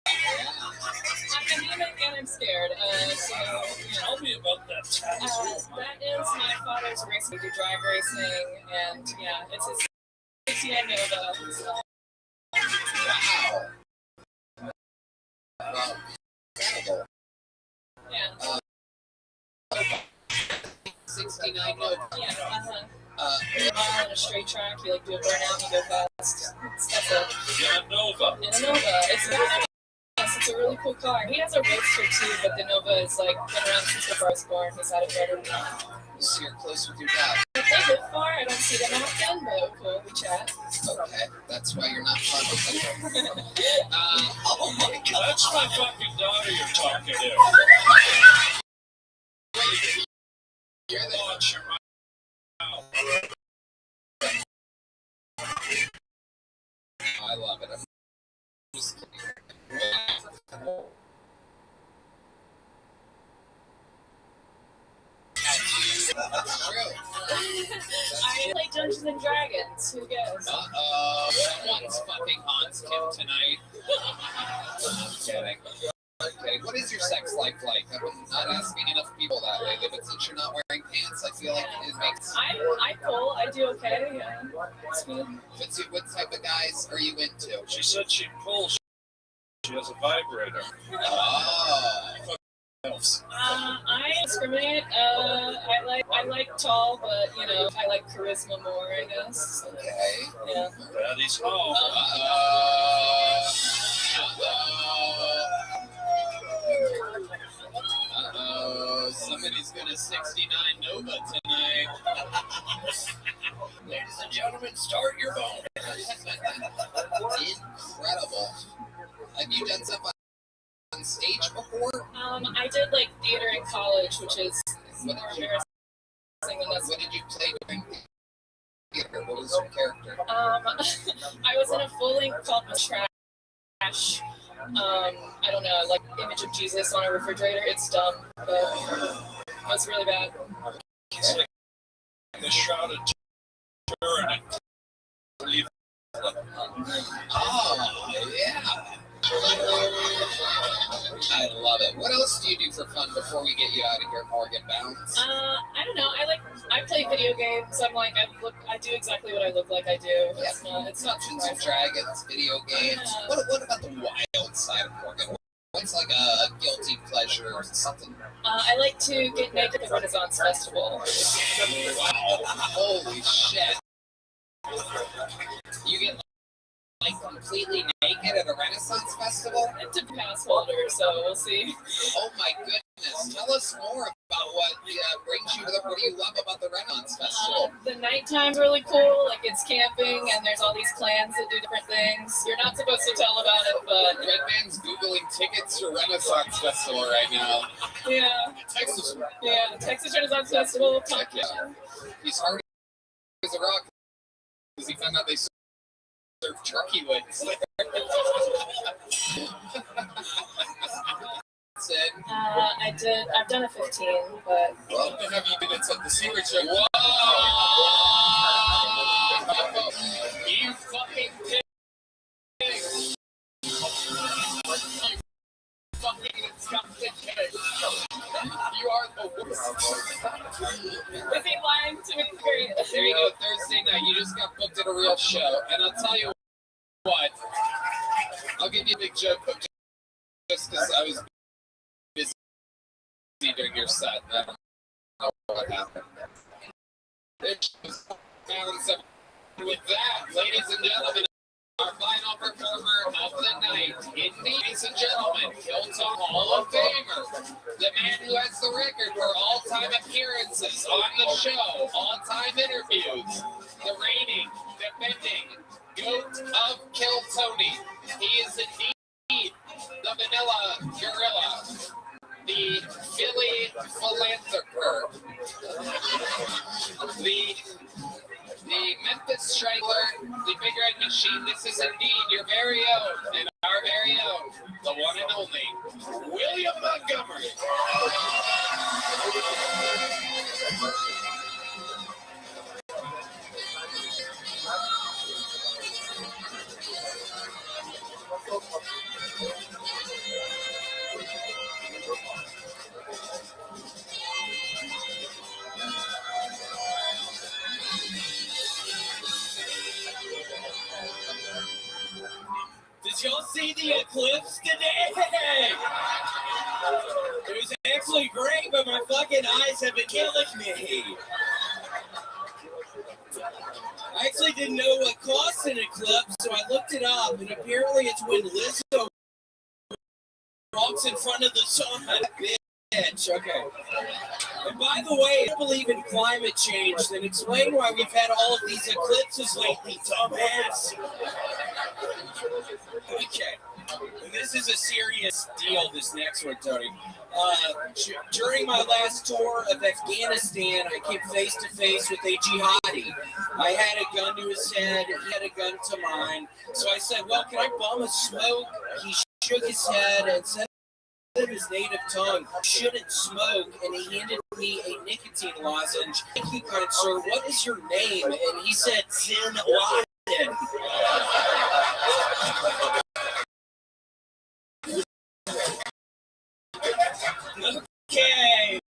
I'm anemic and I'm scared. Tell me about that tattoo. That is my father's racing. We do drag racing, and yeah, it's his 69 Nova. So. Wow. Yeah. 69 Nova. Yeah. On a straight track, you like do a burnout, you go fast. That's it. Yeah, Nova. In a Nova. It's a really cool car. He has a Roadster too, but the Nova is like been around since before I was born. He's had it better. So you're close with your dad. They live far. I don't see them often, but cool. We chat. Okay, that's why you're not fun with them. Oh my God. That's my fucking daughter you're talking to. You're the Watch your mouth. I love it. I'm just kidding. I play Dungeons and Dragons. Who goes? Someone's fucking Hans Kim tonight. I'm kidding. I'm kidding. What is your sex life like? I've been not asking enough people that lately, but since you're not wearing pants, I feel like it makes... I pull. I do okay. Yeah. It's good. What type of guys are you into? She said she pulls. She has a vibrator. Oh. I discriminate. I like tall, but you know, I like charisma more, I guess. Okay. Yeah. Daddy's home. Somebody's gonna 69 Nova tonight. Ladies and gentlemen, start your bone. Incredible. Have you done stuff on stage before? I did like theater in college, which is more embarrassing than this. What did you play during theater? What was your character? I was in a full length called Trash. I don't know, like image of Jesus on a refrigerator. It's dumb, but it was really bad. It's like the shrouded turn and leave. Oh, yeah. I love it. What else do you do for fun before we get you out of here, Morgan Bounce? I don't know. I play video games. I do exactly what I look like I do. Yeah. It's not Dungeons and Dragons, video games. Yeah. What about the wild side of Morgan? What's like a guilty pleasure or something? I like to get naked at the Renaissance Festival. Wow. Holy shit. You get like completely naked at a Renaissance festival? It's a pass holder, so we'll see. Oh my goodness. Tell us more about what brings you to what do you love about the Renaissance Festival? The nighttime's really cool. Like it's camping and there's all these clans that do different things. You're not supposed to tell about it, but Redman's Googling tickets to Renaissance Festival right now. Yeah. Texas. Yeah, Texas Renaissance Festival. Heck yeah. He's hard as a rock because he found out they serve turkey wings. I've done a 15, but Love to have you been at the secret show. Whoa! You fucking pig! You fucking disgusting pig! You are the worst. is he lying to me? Great. There you go, Thursday night. You just got booked at a real show. And I'll tell you what, I'll give you a big joke, but just because I was busy during your set, I don't know what happened. With that, ladies and gentlemen, Our final performer of the night, ladies and gentlemen, Hilltop Hall of Famer, the man who has the record for all-time appearances on the show, all-time interviews, the reigning, defending GOAT of Kill Tony. He is indeed the Vanilla Gorilla, the Philly Philanthropist, the Memphis Strangler, the Big Red Machine. This is indeed your very own and our very own, the one and only, William Montgomery. Did y'all see the eclipse today? It was actually great, but my fucking eyes have been killing me. I actually didn't know what caused an eclipse, so I looked it up, and apparently it's when Lizzo walks in front of the sun. Bitch, okay. And by the way, I don't believe in climate change, then explain why we've had all of these eclipses lately, dumbass. Okay. And this is a serious deal, this next one, Tony. During my last tour of Afghanistan, I came face to face with a jihadi. I had a gun to his head, he had a gun to mine. So I said, well, can I bum a smoke? He shook his head and said in his native tongue, shouldn't smoke, and he handed me a nicotine lozenge. Thank you, kind sir, what is your name? And he said, Zin Laden. Okay.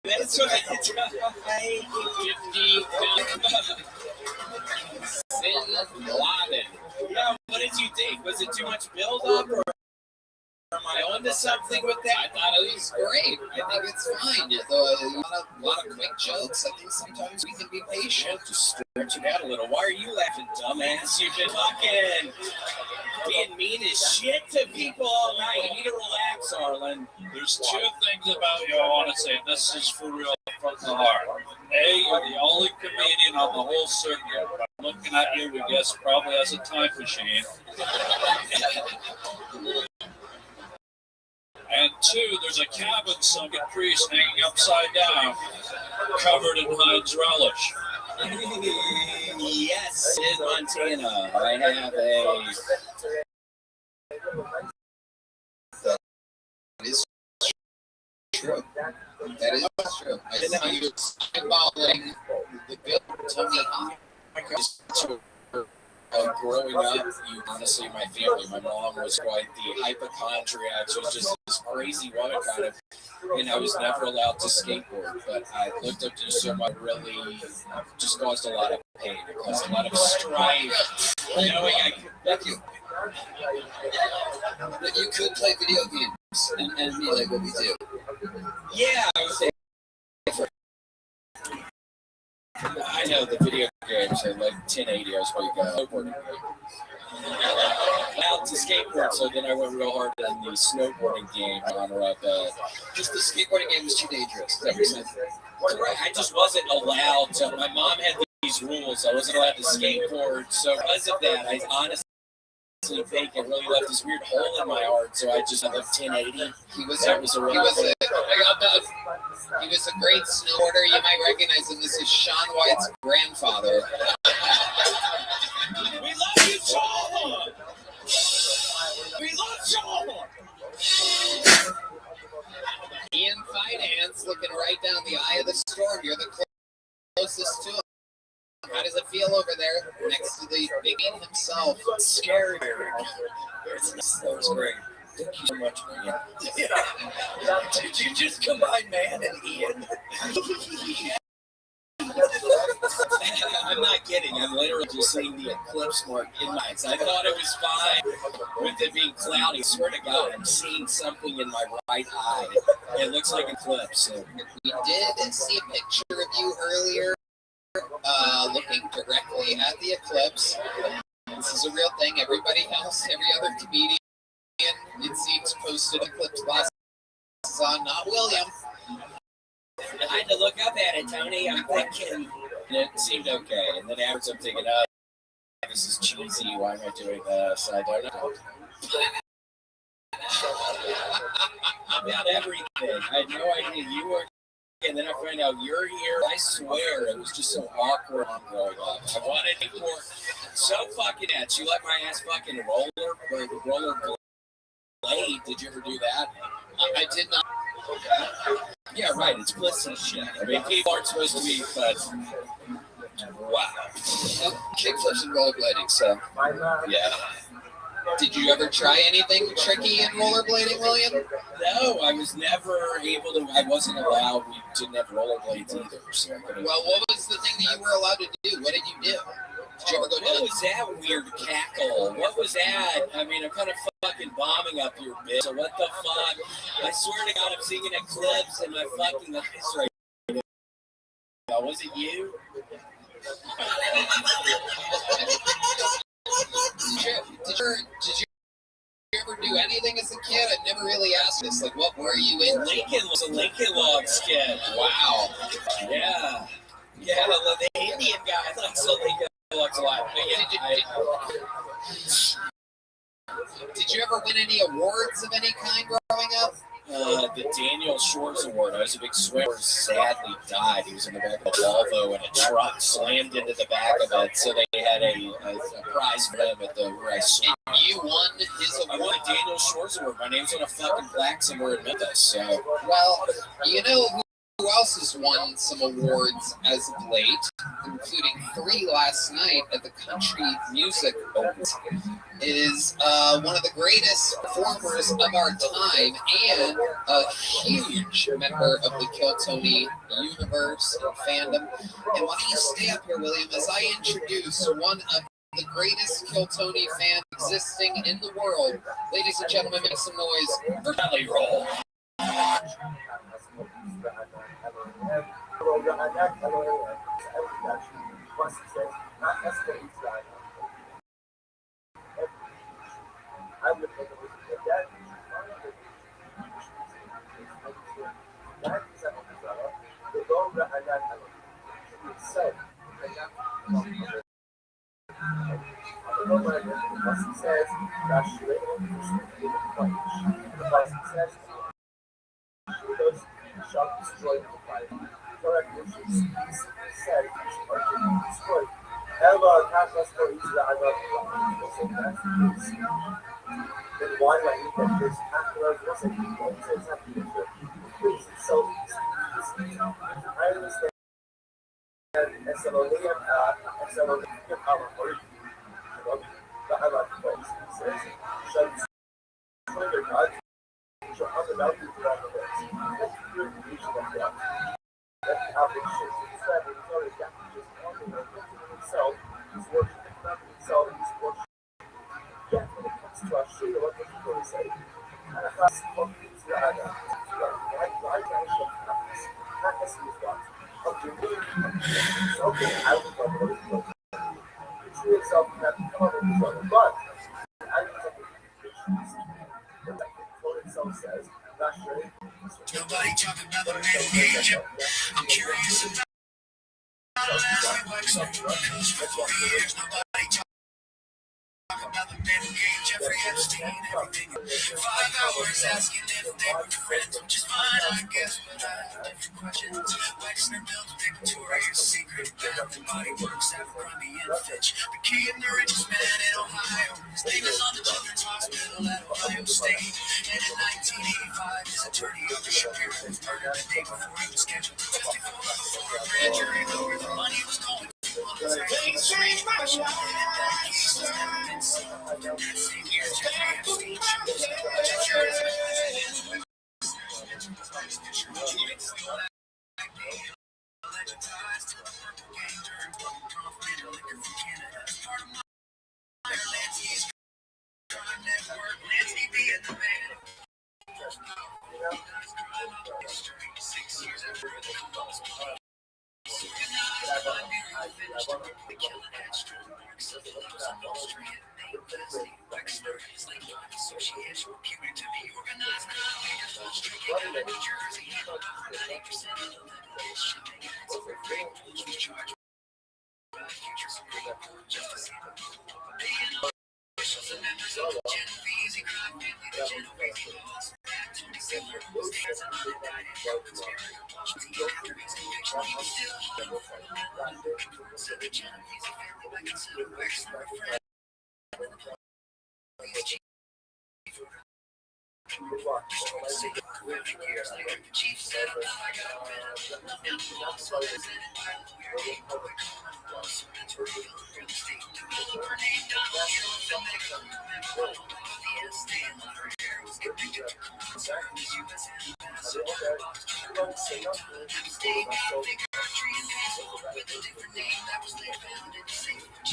That's right. 50 Zin Laden. Yeah, what did you think? Was it too much build-up, or am I onto something with that? I thought it was great. I think it's fine. A lot of quick jokes. I think sometimes we can be patient. Just stretch it out a little. Why are you laughing, dumbass? You've been fucking being mean as shit to people all night. You need to relax, Arlen. There's two things about you I want to say. This is for real from the heart. A, you're the only comedian on the whole circuit. I'm looking at you, we guess, probably has a time machine. And two, there's a cabin sunken priest hanging upside down, covered in Heinz relish. Yes, in Montana, I have a... That is true. That is true. I see you eyeballing the good Tony Hawk. Growing up, honestly, my family, my mom was quite the hypochondriac. She was just this crazy woman, kind of, and I was never allowed to skateboard. But I looked up to you so much, really just caused a lot of pain. It caused a lot of strife. Knowing I could, Thank you. That you could play video games and be like what we do. Yeah, I was I know the video games are like 1080. I was supposed to go snowboarding game. Out to skateboard, so then I went real hard in the snowboarding game on Just the skateboarding game was too dangerous. That makes sense. Correct. I just wasn't allowed to. My mom had these rules. I wasn't allowed to skateboard, so because of that, I honestly think it really left this weird hole in my heart. So I just had like 1080. He was a great snowboarder. You might recognize him. This is Shaun White's grandfather. We love you, Shaun! We love Shaun! Ian Finance looking right down the eye of the storm. You're the closest to him. How does it feel over there next to the big man himself? It's scary. That was great. Thank you so much, man. Did you just combine man and Ian? I'm not kidding. I'm literally just seeing the eclipse mark in my eyes. I thought it was fine with it being cloudy. I swear to God, I'm seeing something in my right eye. It looks like an eclipse. So. We did see a picture of you earlier, looking directly at the eclipse. This is a real thing. Everybody else, every other comedian, it seems, posted Eclipse glasses on, not William. I had to look up at it, Tony. I'm thinking, and it seemed okay. And then afterwards, I'm thinking, oh, this is cheesy. Why am I doing this? I don't know. About everything. I had no idea you were. And then I find out you're here. I swear, it was just so awkward growing up. I wanted to more so fucking at you let my ass fucking roller blade. Did you ever do that? I did not. Yeah, right. It's pussy shit. I mean, people aren't supposed to be, but wow. Kickflips and rollerblading, so Yeah. did you ever try anything tricky in rollerblading, William? No, I was never able to. I wasn't allowed. We didn't have rollerblades either. So I couldn't. Well, what was the thing that you were allowed to do? What did you do? Did you ever go What down? was that weird cackle? What was that? I mean, I'm kind of fucking bombing up your bitch. So what the fuck? I swear to God, I'm seeing an eclipse in my fucking eyes right now. Was it you? Did you ever do anything as a kid? I never really asked this. Like, what were you in? Lincoln was a Lincoln Log skit. Wow. Yeah. Yeah, the Indian guy likes the Lincoln Logs a lot. But yeah, Did you ever win any awards of any kind growing up? the Daniel Shores Award. I was a big swimmer. Sadly died. He was in the back of a Volvo and a truck slammed into the back of it. So they had a prize for him at the where I swam. And you won his I award. won a Daniel Shores Award. My name's on a fucking plaque somewhere in Memphis. So Well, you know who else has won some awards as of late, including 3 last night at the Country Music Awards, is one of the greatest performers of our time and a huge member of the Kill Tony universe and fandom. And why don't you stay up here, William, as I introduce one of the greatest Kill Tony fans existing in the world. Ladies and gentlemen, make some noise for Belly Roll. Nobody talking about the man who made you. I'm curious about because for 4 years nobody talking about the man who gave Jeffrey Epstein everything. 5 hours asking if they were friends, which is fine, I guess, but I have different questions. Wexner built Victoria's Secret, Bath and Body Works, Abercrombie and Fitch, became the richest man in Ohio. His name is on the Children's Hospital at Ohio State. And in 1985, his attorney, Arthur Shapiro, was murdered the day before he was scheduled to testify before a grand jury about where the money was going. Things change my life. That case has never been solved. And that same year, Jeffrey Epstein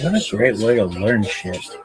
What a great way to learn shit.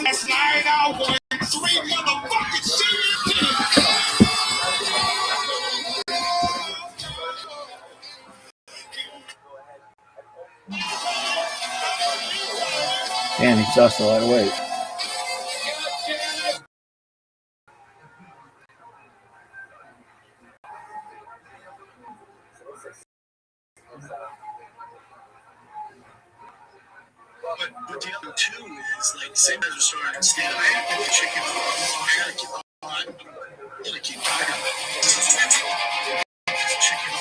Last night I won 3 motherfucking series. Damn, he's lost a lot of weight. But the other two is like same as a starting stand. I had the chicken. I had to keep on. I'm gonna keep fighting. Chicken.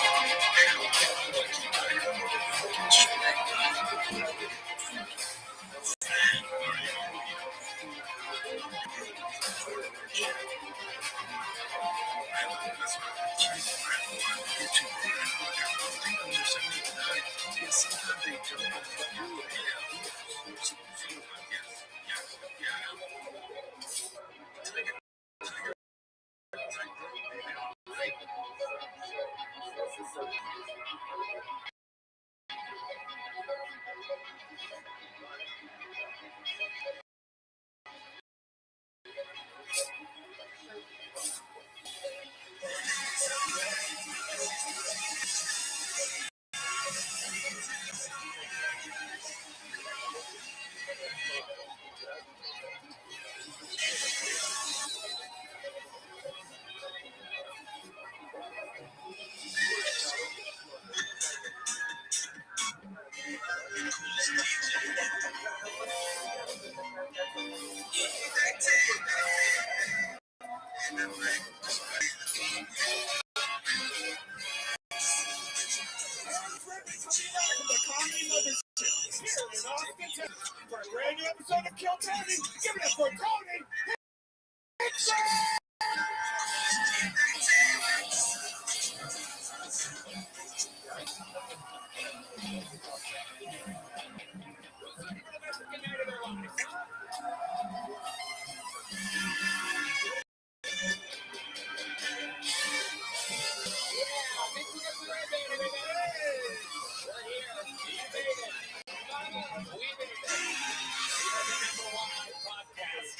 For a brand new episode of Kill Tony, give it up for Tony.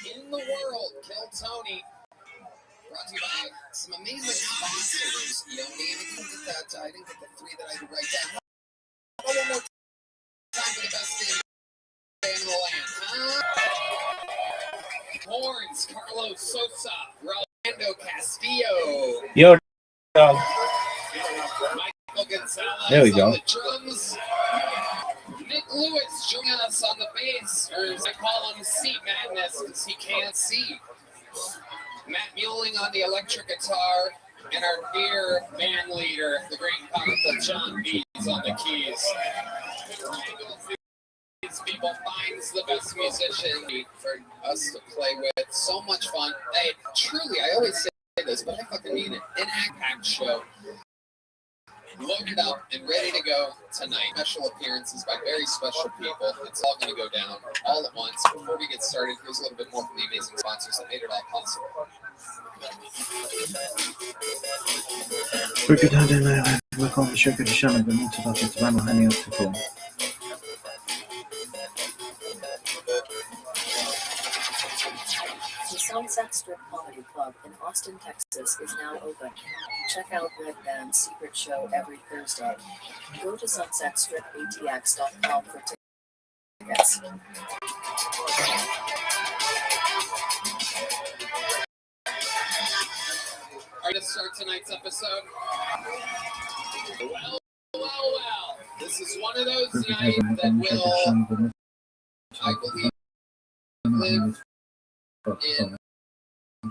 In the world, Kill Tony. Brought to you by some amazing sponsors. You don't need anything to that. I didn't get the 3 that I could write down. How about one more time for the best in the land? Huh? Horns, Carlos Sosa, Rolando Castillo. Yo, dog. Michael Gonzalez There we go. on the drums. Nick Lewis joining us on the bass, or as I call him, C Madness, because he can't see. Matt Muelling on the electric guitar, and our dear band leader, the great powerful John Bees on the keys. These people finds the best musician for us to play with. So much fun. Hey, truly, I always say this, but I fucking mean it. An act-packed show. Loaded up and ready to go tonight. Special appearances by very special people. It's all going to go down all at once. Before we get started, here's a little bit more from the amazing sponsors that made it all possible. Willkommen, försöker känna den inte för att det var någon här nere på. The Sunset Strip Comedy Club in Austin, Texas is now open. Check out Red Band's secret show every Thursday. Go to sunsetstripatx.com for tickets. All right, let's start tonight's episode. Well. This is one of those nights that will, I believe, live in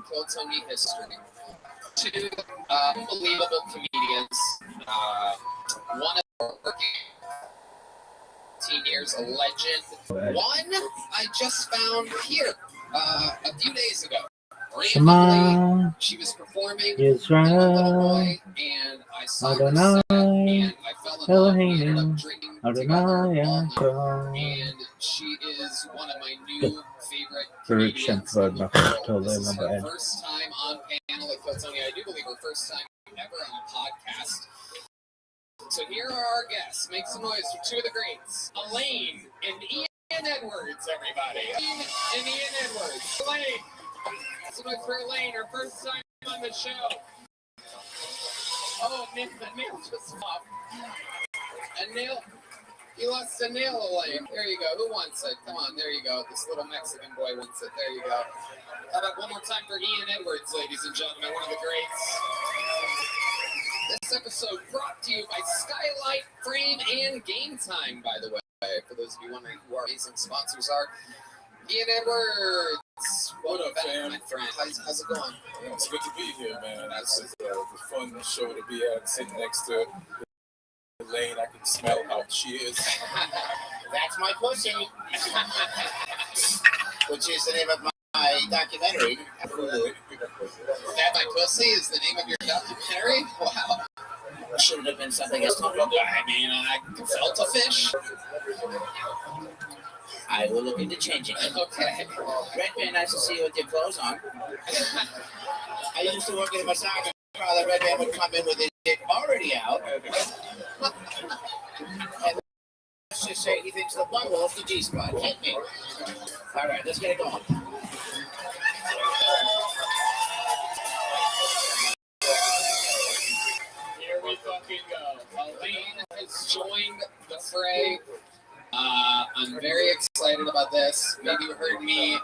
Kill Tony history. 2 unbelievable comedians. One of them working 15 years, a legend. One I just found here a few days ago. Randomly, she was performing Little Boy, and I saw her set, and I fell in love. We ended up drinking together all night, and she is one of my new favorite comedians in the world. This is her first time on panel at Kiltony. I do believe her first time ever on a podcast. So here are our guests. Make some noise for two of the greats, Elaine and Ian Edwards, everybody. Elaine and Ian Edwards. Elaine. Some noise for Elaine, her first time on the show. Oh, the nail just popped. A nail. You lost a nail, Elaine. There you go. Who wants it? Come on, there you go. This little Mexican boy wants it. There you go. How about one more time for Ian Edwards, ladies and gentlemen, one of the greats. This episode brought to you by Skylight Frame and Game Time, by the way. For those of you wondering who our amazing sponsors are, Ian Edwards. What up, fam? My friend. How's it going? It's good to be here, man. This is a fun show to be at. Sitting next to Elaine, I can smell how she is. That's my pussy, which is the name of my documentary. That My Pussy is the name of your documentary? Wow. Should have been something else. I mean, I felt a fish. I will look into changing it. Okay. Redman, nice to see you with your clothes on. I used to work in a massage parlor. Redman would come in with his dick already out. And let's just say he thinks the butthole is the G-spot. Hit me. All right, let's get it going. Here we fucking go. Elaine has joined the fray. I'm very excited about this. Maybe you heard me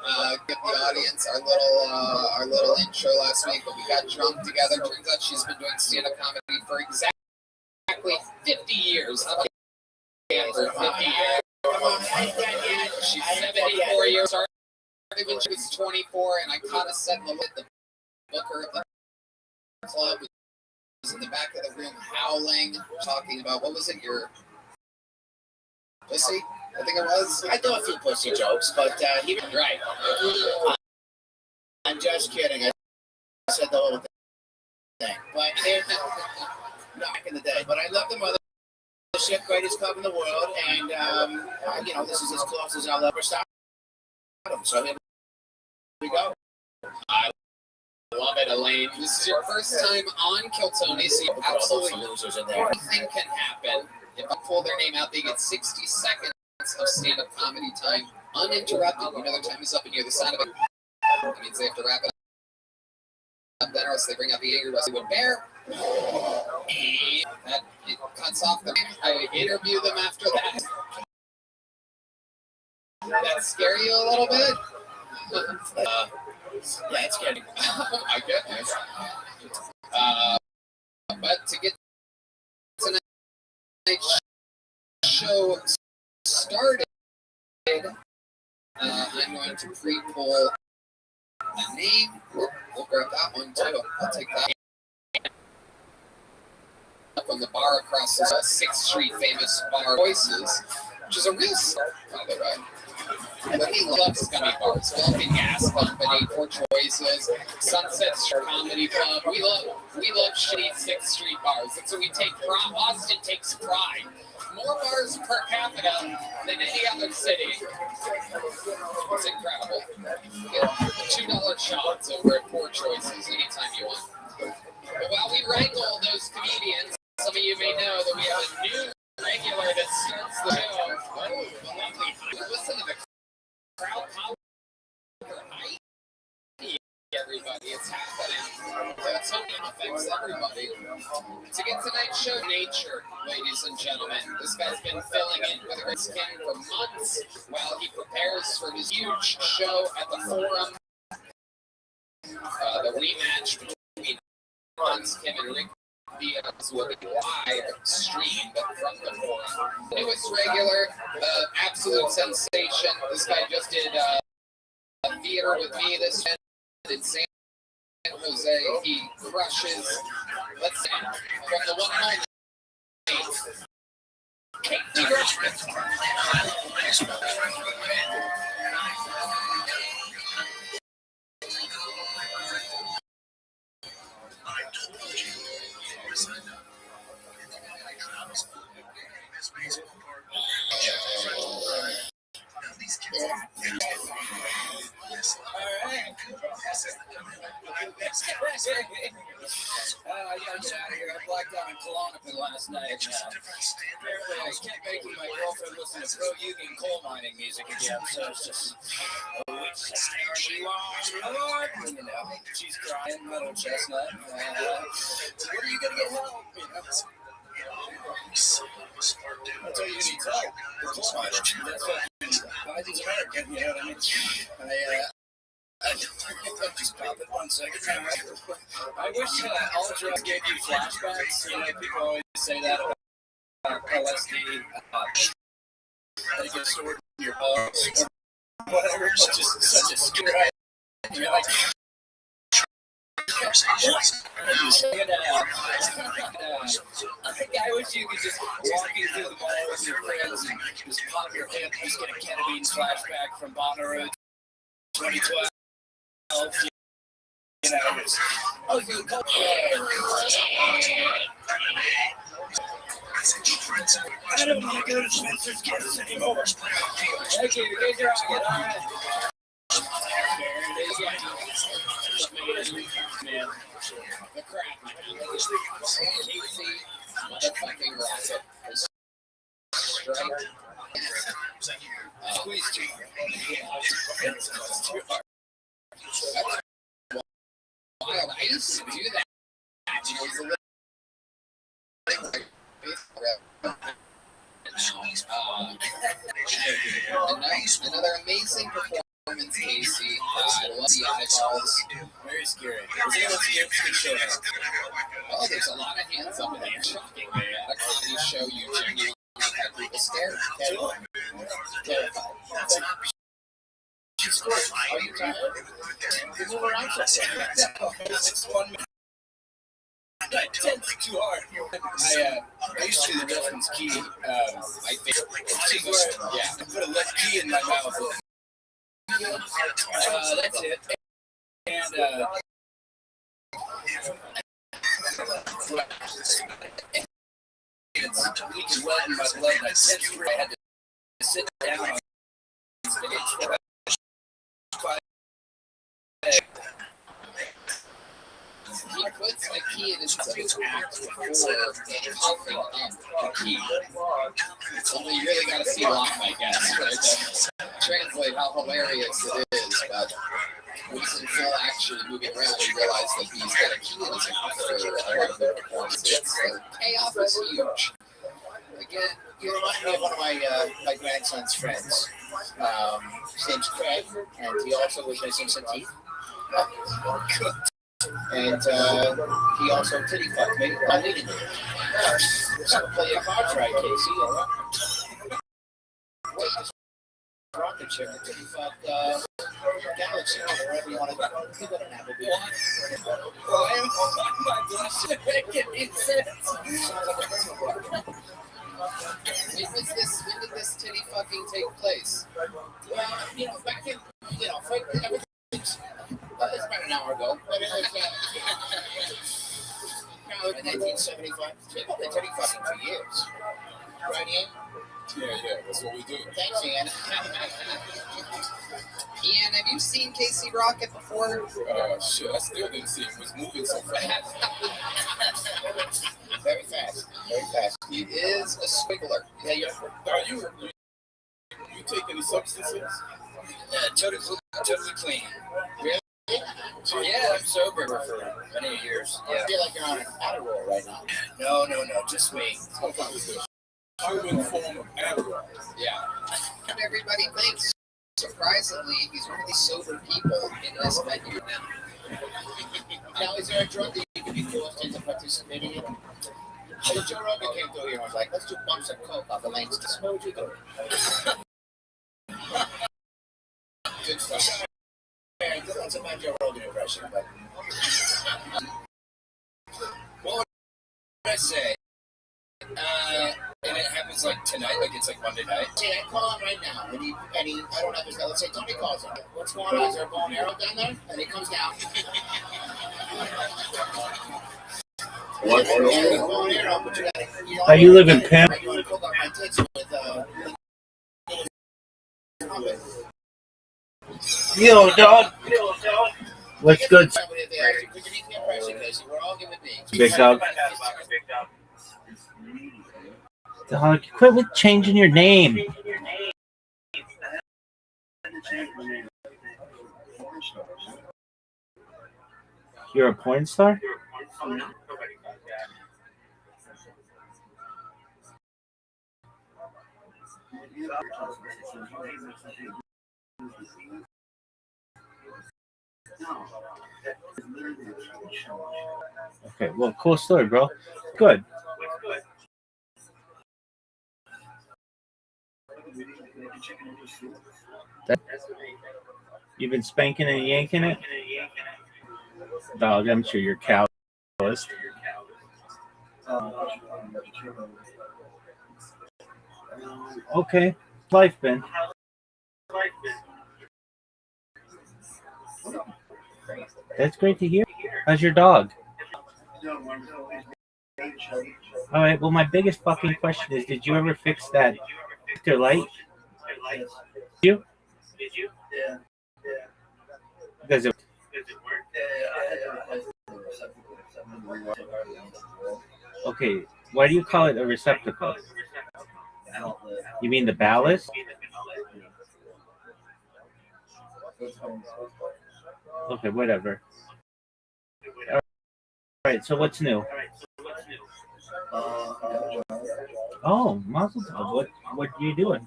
give the audience our little intro last week, but we got drunk together. Turns out she's been doing stand-up comedy for exactly 50 years. How about for 50 years? Come on, I ain't done yet. She's 74 years. Started when she was 24, and I caught a set in the booker of the club. Was in the back of the room howling, talking about, what was it, your pussy? I think it was. I do a few pussy jokes, but he was right. I'm just kidding. I said the whole thing. But back in the day. But I love the mothership, greatest club in the world, and this is as close as I'll ever stop them. So here we go. I love it, Elaine. This is your first time on Kiltony, so you absolutely losers in there. Anything can happen. If I pull their name out, they get 60 seconds of stand-up comedy time uninterrupted. You know their time is up, and you hear the sound of it. That means they have to wrap it up. Then, or else they bring out the angry Hollywood bear, and that it cuts off the. I interview them after that. That scare you a little bit? Yeah, it's getting. Oh my goodness. But to get tonight's show started, I'm going to pre-pull a name. We'll grab that one too. I'll take that. From the bar across the 6th Street famous bar Voices, which is a real star, by the way. But he loves gummy bars. Vulcan Gas Company, Four Choices, Sunset Strip Comedy Club. We love shitty 6th Street bars. That's what we take pride. Austin takes pride. More bars per capita than any other city. It's incredible. Get $2 shots over at Four Choices anytime you want. But while we wrangle those comedians, some of you may know that we have a new regular that starts the show. Oh, the lovely. Listen to the crowd power. Everybody, it's happening. That's how it affects everybody. To get tonight's show, nature, ladies and gentlemen. This guy's been filling in with Rick Skin for months while he prepares for his huge show at the Forum. The rematch between Hans Kim and Rick Diaz will be live streamed from the Forum. Newest regular, absolute sensation. This guy just did a theater with me this weekend in San Jose. He crushes. Let's see, from the one and only I gotta get out of here. I blacked out in Klonopin last night. Apparently, I can't make my girlfriend listen to pro Yugi coal mining music again. So it's just, which star she wants, Lord? You know, she's crying, little chestnut. Where are you gonna get help? You know? I'll tell you, you need help. The coal miner. That's why he's American. You know what I mean? I just pop it 1 second. I wish all drugs gave you flashbacks. You know, people always say that about LSD. They get stored in your bones. Whatever. It's just such a scary idea. You're like, I wish you could just walking through the mall with your friends and just pop your hip, just get a ketamine flashback from Bonnaroo 2012. You know, oh, you go. I don't want to go to Spencer's Gifts anymore. Thank you. You guys are all right. There it is. Man, the crap. Casey, motherfucking rocket. Strike. Squeeze too hard. Wild. I used to do that. Another amazing performance, Casey. I love the eyeballs. Very scary. Oh, there's a lot of hands up in there. Shocking. A comedy show you genuinely had people scared. Terrified. She's good. Are you tired? You move around so it's 1 minute. It's too hard. I used to do the Dutchman's key. My favorite. Yeah. I put a left key in my mouth. That's it. And it's leaking blood in my blood. And I sensed where I had to sit down on stage. He puts the key in his two acts before puffing up the key. Only you really got to see live, I guess, right? To translate how hilarious it is, but when he's in full action moving around, you realize that he's got a key in his mouth for a lot of the performances. The payoff is huge. Again, you remind me of one of my grandson's friends. His name's Craig, and he also was missing some teeth. Good. And he also titty fucked me while eating it. So play your cards right, Casey. Wait, just rocket ship or titty fuck Galaxy or wherever you want to go. You go to Applebee's. Well, I'm my blessed to make it make sense. When did this titty fucking take place? Well, you know, back in, you know, everything's. It's about an hour ago. But it was, in 1975. People have been titty fucking for years. Right, Ian? Yeah, that's what we do. Thanks, Ian. Ian, have you seen Casey Rocket before? Shit, I still didn't see him. He was moving so fast. Very fast. Very fast. He is a squiggler. Yeah, You take any substances? Totally clean. Really? Yeah, I'm sober for many years. Yeah. I feel like you're on an Adderall right now. No, just me. Human form of Adderall. Yeah. Everybody thinks, surprisingly, he's one of these sober people in this venue now. Now, is there a drug that you could be forced into participating in? So Joe Rogan came through here and was like, let's do bumps of coke off the lanes. What would you do? Good stuff. That's a bad Joe Rogan impression, but what would I say? And it happens like tonight, like it's like Monday night. See, I call him right now, and he, I don't have his. Let's say Tony calls him. What's going on? Is there a bow and arrow down there? And he comes down. How you living, pimp? Yo, dog. What's good? Big dog. Dog, quit with changing your name. You're a porn star? Okay, well, cool story, bro. Good. You've been spanking and yanking it? Dog, I'm sure you're calloused. Okay, life been. That's great to hear. How's your dog? All right, well, my biggest fucking question is, did you ever fix that light? Did you? Yeah. Does it? Okay, why do you call it a receptacle? You mean the ballast? Okay, whatever. All right, so what's new? Oh, mazel tov. What are you doing?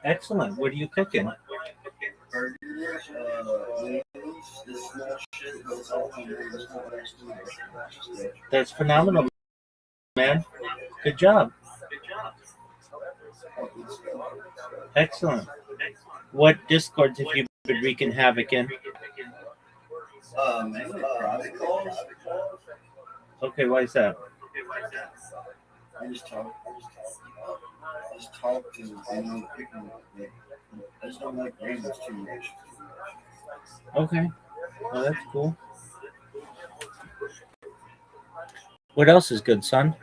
Excellent. What are you cooking? That's phenomenal, man. Good job. Excellent. What discords have you been wreaking havoc in? Okay, why is that? I just talk to I just don't like randoms too much. Okay. Well, that's cool. What else is good, son?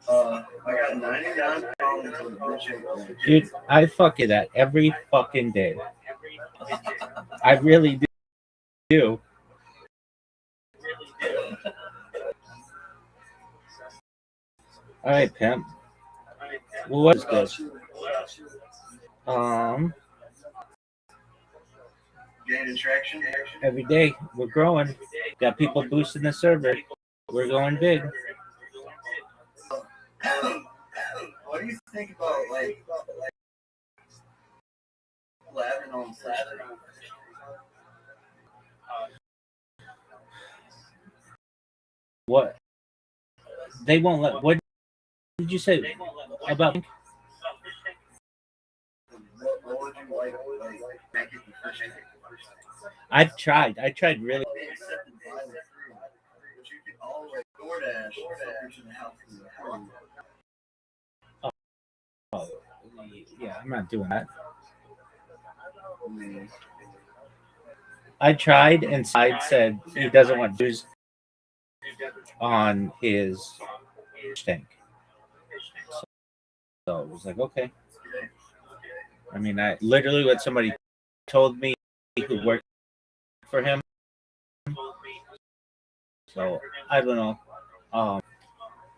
I got 99 pounds. Dude, I fuck you that every fucking day. I really do. All right, pimp. Well, what is good? Gaining traction. Every day we're growing. Got people boosting the server. We're going big. What do you think about like laughing on Saturday? What? They won't let. What did you say about? What would you like make it I've tried. I tried really. Oh, yeah, I'm not doing that. I tried, and Side said he doesn't want booze on his tank. So it was like, okay. I mean, I literally what somebody told me who worked for him. So I don't know.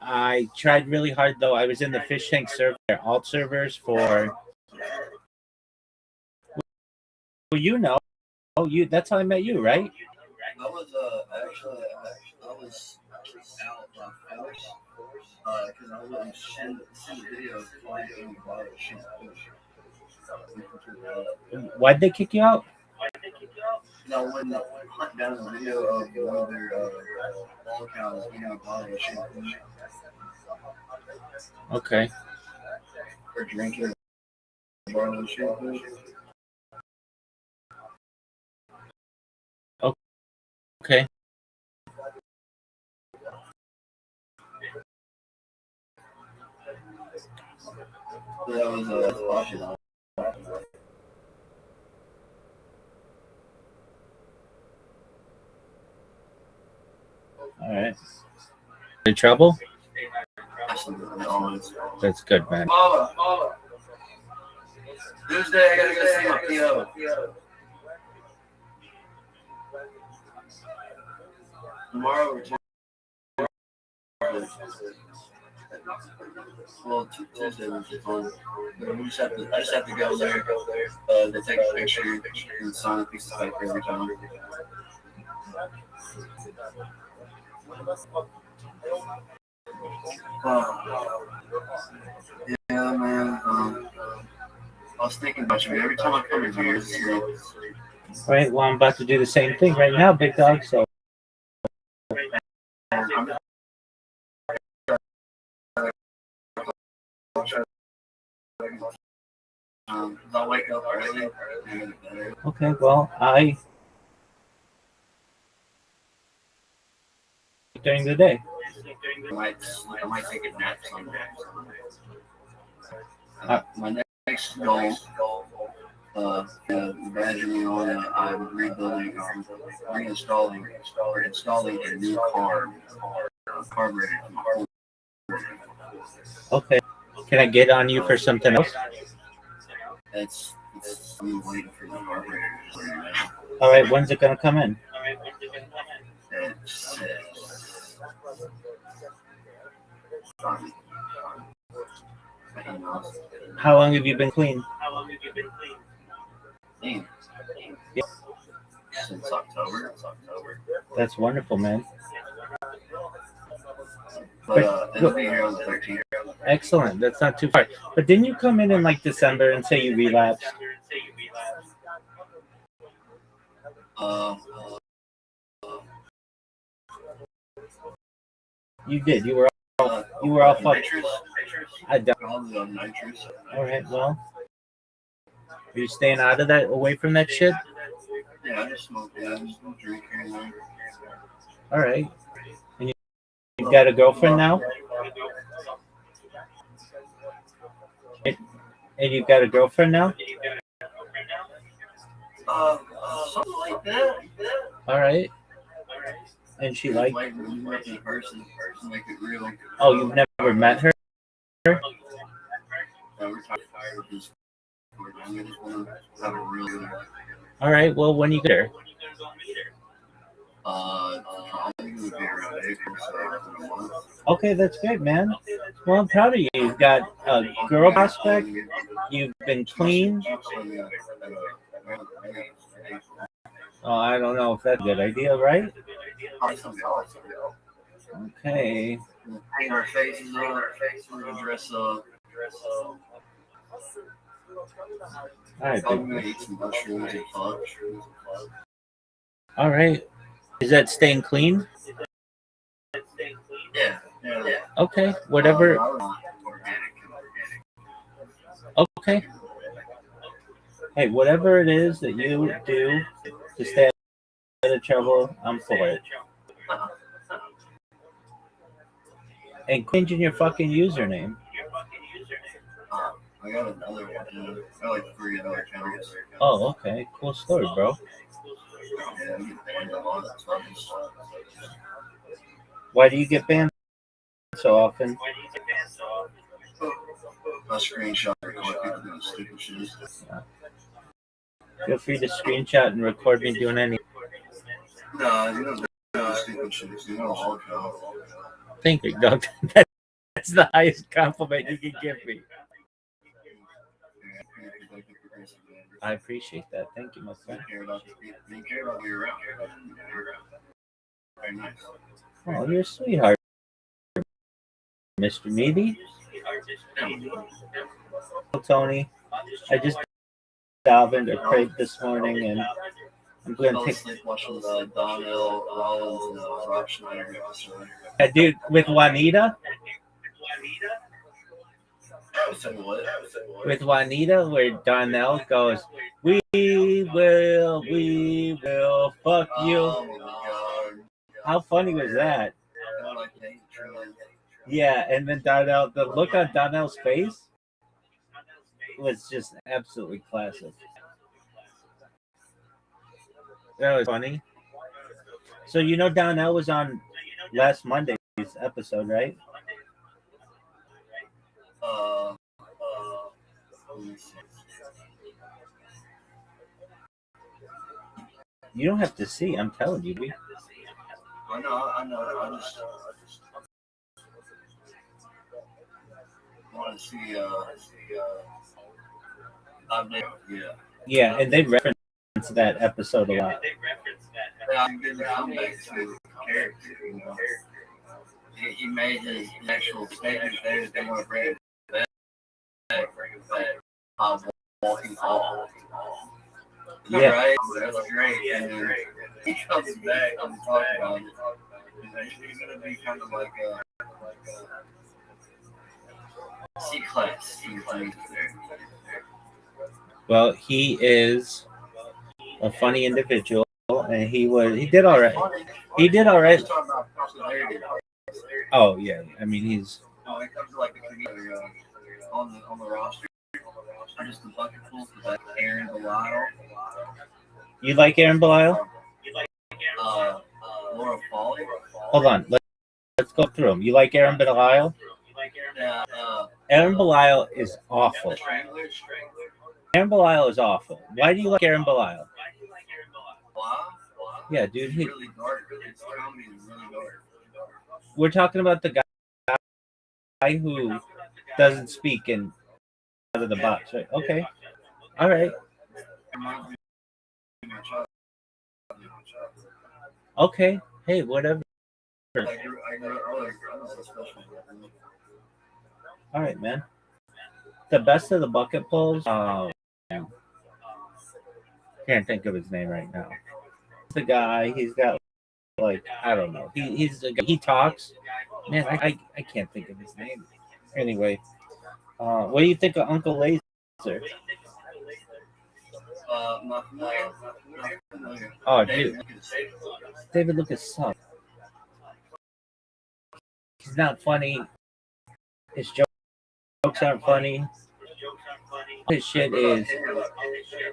I tried really hard though. I was in the fish tank server, alt servers for. Well, you know, that's how I met you, right? I was actually I was out because I was send videos flying Why'd they kick you out? No, when the hunt down the video of one of their ball cows being a bottle of champagne. Okay. Or drinking a bottle of champagne. Okay. That was popular. All right. In trouble? That's good, man. Tuesday, I gotta go see my PO. Tomorrow we're well, Tuesday was fun. I just have to go there. They take a picture and sign a piece of paper every time. Yeah, man. I was thinking about you every time I come in here. All right. Well, I'm about to do the same thing right now, big dog. So. I'll wake up early. Okay. Well, during the day. I might take a nap someday. My next goal, imagine me on I'm rebuilding, reinstalling, or installing a new carburetor. Okay. Can I get on you for something else? I'm waiting for the carburetor. All right. When's it gonna come in? How long have you been clean? Yeah. Since October. That's wonderful, man. But it'll be here on the 13th. Excellent. That's not too far. But didn't you come in like December and say you relapsed? You did. You were all fucked. I don't. All right. Well, are you staying out of that, away from that shit? Yeah, I just smoke. Yeah, I just don't drink here and there. All right. And you've got a girlfriend now? And you've got a girlfriend now? Something like that. All right. And she like? Make it real. Oh, you've never met her? Yeah, we're tired of this. I just want to have a real. All right. Well, when you get her? Okay, that's great, man. Well, I'm proud of you. You've got a girl prospect. You've been clean. Oh, I don't know if that's a good idea, right? Okay. Paint our faces up, dress up. All right, I'm gonna eat some mushrooms and fudge. All right. Is that staying clean? Yeah. Okay. Whatever. Okay. Hey, whatever it is that you do to stay out of trouble, I'm for it. And changing your fucking username. I got another one. I like 3 other accounts. Oh, okay. Cool story, bro. Why do you get banned so often? A screenshot record people doing stupid shit. Feel free to screenshot and record me doing any. No, you don't do stupid shit. You know all account. Thank you, Doug. That's the highest compliment you can give me. I appreciate that. Thank you, my friend. You care about your around. Very nice. Oh, you're a sweetheart, Mr. Meaty. Tony, I just davened or prayed this morning, and I'm going to take. Watching the Donnell Rollins and Rob Schneider episode. Dude, with Juanita. With Juanita, where Darnell goes, we will fuck you. Oh, how funny was that? Yeah, and then Darnell, the look on Darnell's face, was just absolutely classic. That was funny. So Donnell was on last Monday's episode, right? You don't have to see. I'm telling you. I know. I just want to see. Update. Yeah. Yeah, and they reference that episode a lot. I'm good to come back to character. You know, he made his actual statement there that they want to bring it back. Walking off. Yeah. Right. That's great. And then he comes back and talks about it. He's gonna be kind of like a C-class. Well, he is a funny individual, and he did all right. He did all right. Oh yeah, I mean he's. When it comes to like the community on the roster, just the bucket pulls like Aaron Belial. You like Aaron Belial? Laura Foley. Hold on, let's go through them. You like Aaron Belial? Yeah. Aaron Belial is awful. Aaron Belial is awful. Why do you like Aaron Belial? Yeah, dude. Really dark. It's comedy is really dark. We're talking about the guy who doesn't speak and out of the box, right? Okay. All right. Okay. Hey, whatever. All right, man. The best of the bucket pulls. Can't think of his name right now. The guy. He's got like I don't know. He talks. Man, I can't think of his name. Anyway, what do you think of Uncle Laser? Oh, dude. David Lucas sucks. He's not funny. His jokes aren't funny. His shit is.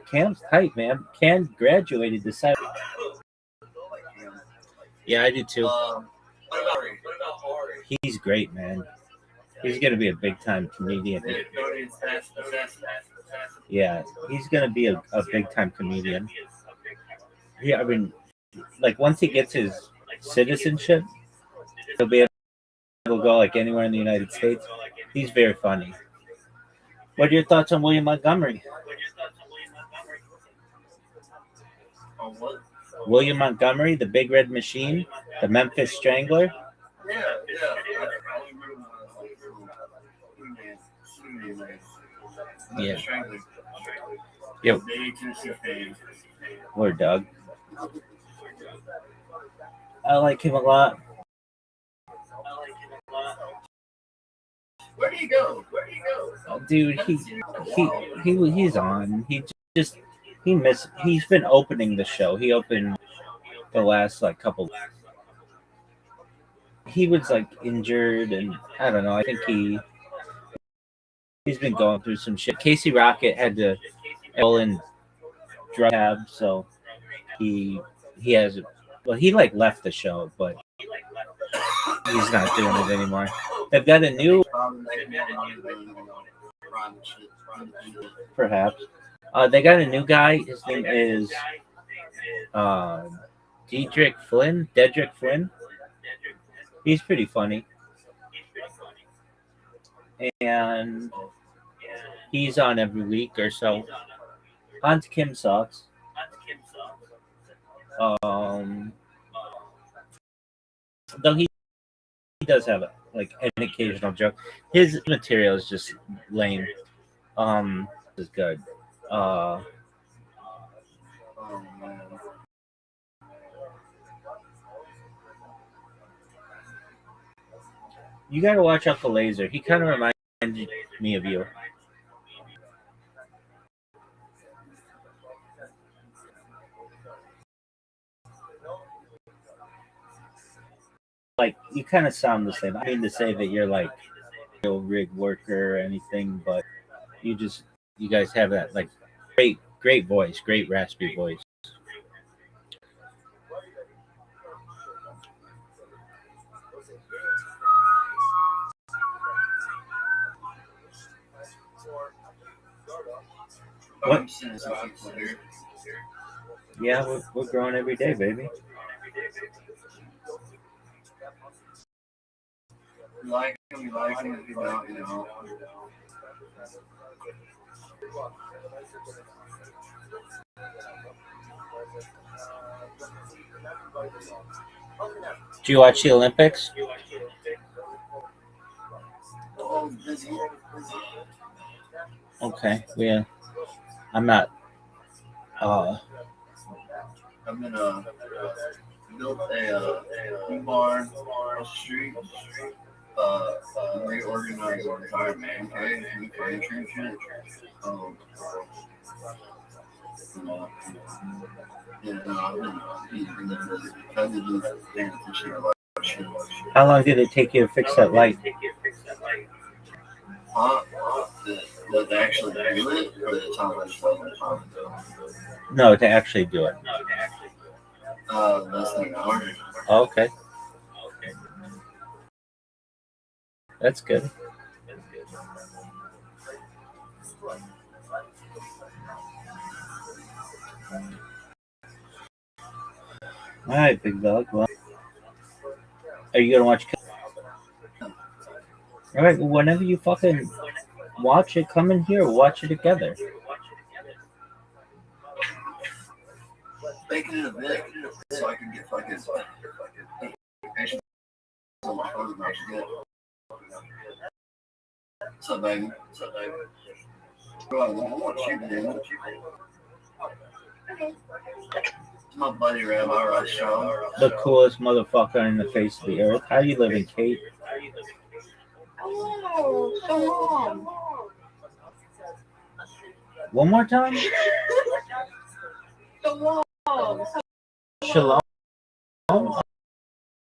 Cam's tight, man. Cam graduated this side. Yeah, I do too. He's great, man. He's gonna be a big time comedian. Yeah, he's gonna be a big time comedian. Yeah, I mean, like once he gets his citizenship, he'll be able to go like anywhere in the United States. He's very funny. What are your thoughts on William Montgomery? William Montgomery, the Big Red Machine, the Memphis Strangler. Yeah. Yep. Word, Doug. I like him a lot. Where do you go? Dude, he's on. He's been opening the show. He opened the last like couple. He was like injured, and I don't know. I think he's been going through some shit. Casey Rocket had to roll in drug tab, so he has. Well, he like left the show, but he's not doing it anymore. They've got a new. Perhaps. They got a new guy. His name is Dedrick Flynn. He's pretty funny. And he's on every week or so. Hans Kim sucks. Though he does have like an occasional joke. His material is just lame. Is good. You gotta watch Uncle Laser. He kind of reminds me of you. Like you kind of sound the same. I mean to say that you're like a rig worker or anything, but you just you guys have that like great voice, great raspy voice. What? Yeah, we're growing every day, baby. You like him, you like him. If you don't, you don't. Do you watch the Olympics? Oh, busy. Okay, yeah. I'm not. I'm in built a barn across the street. Reorganized our entire man cave, new furniture and shit. I've been paying attention to a lot of shit. How long did it take you to fix that light? To actually do it, or the time I just like No, to actually do it. Less than an hour. Okay. That's good. All right, big dog. Well, are you gonna watch? All right. Well, whenever you fucking watch it, come in here. We'll watch it together. Make it a bit so I can get fucking actually on my phone and actually get. What's up, baby? What's up, baby? Bro, I want you, man. It's my buddy Rabbi Rothschild. The coolest motherfucker in the face of the earth. How you living, Kate? Oh, shalom. One more time. Shalom. Shalom.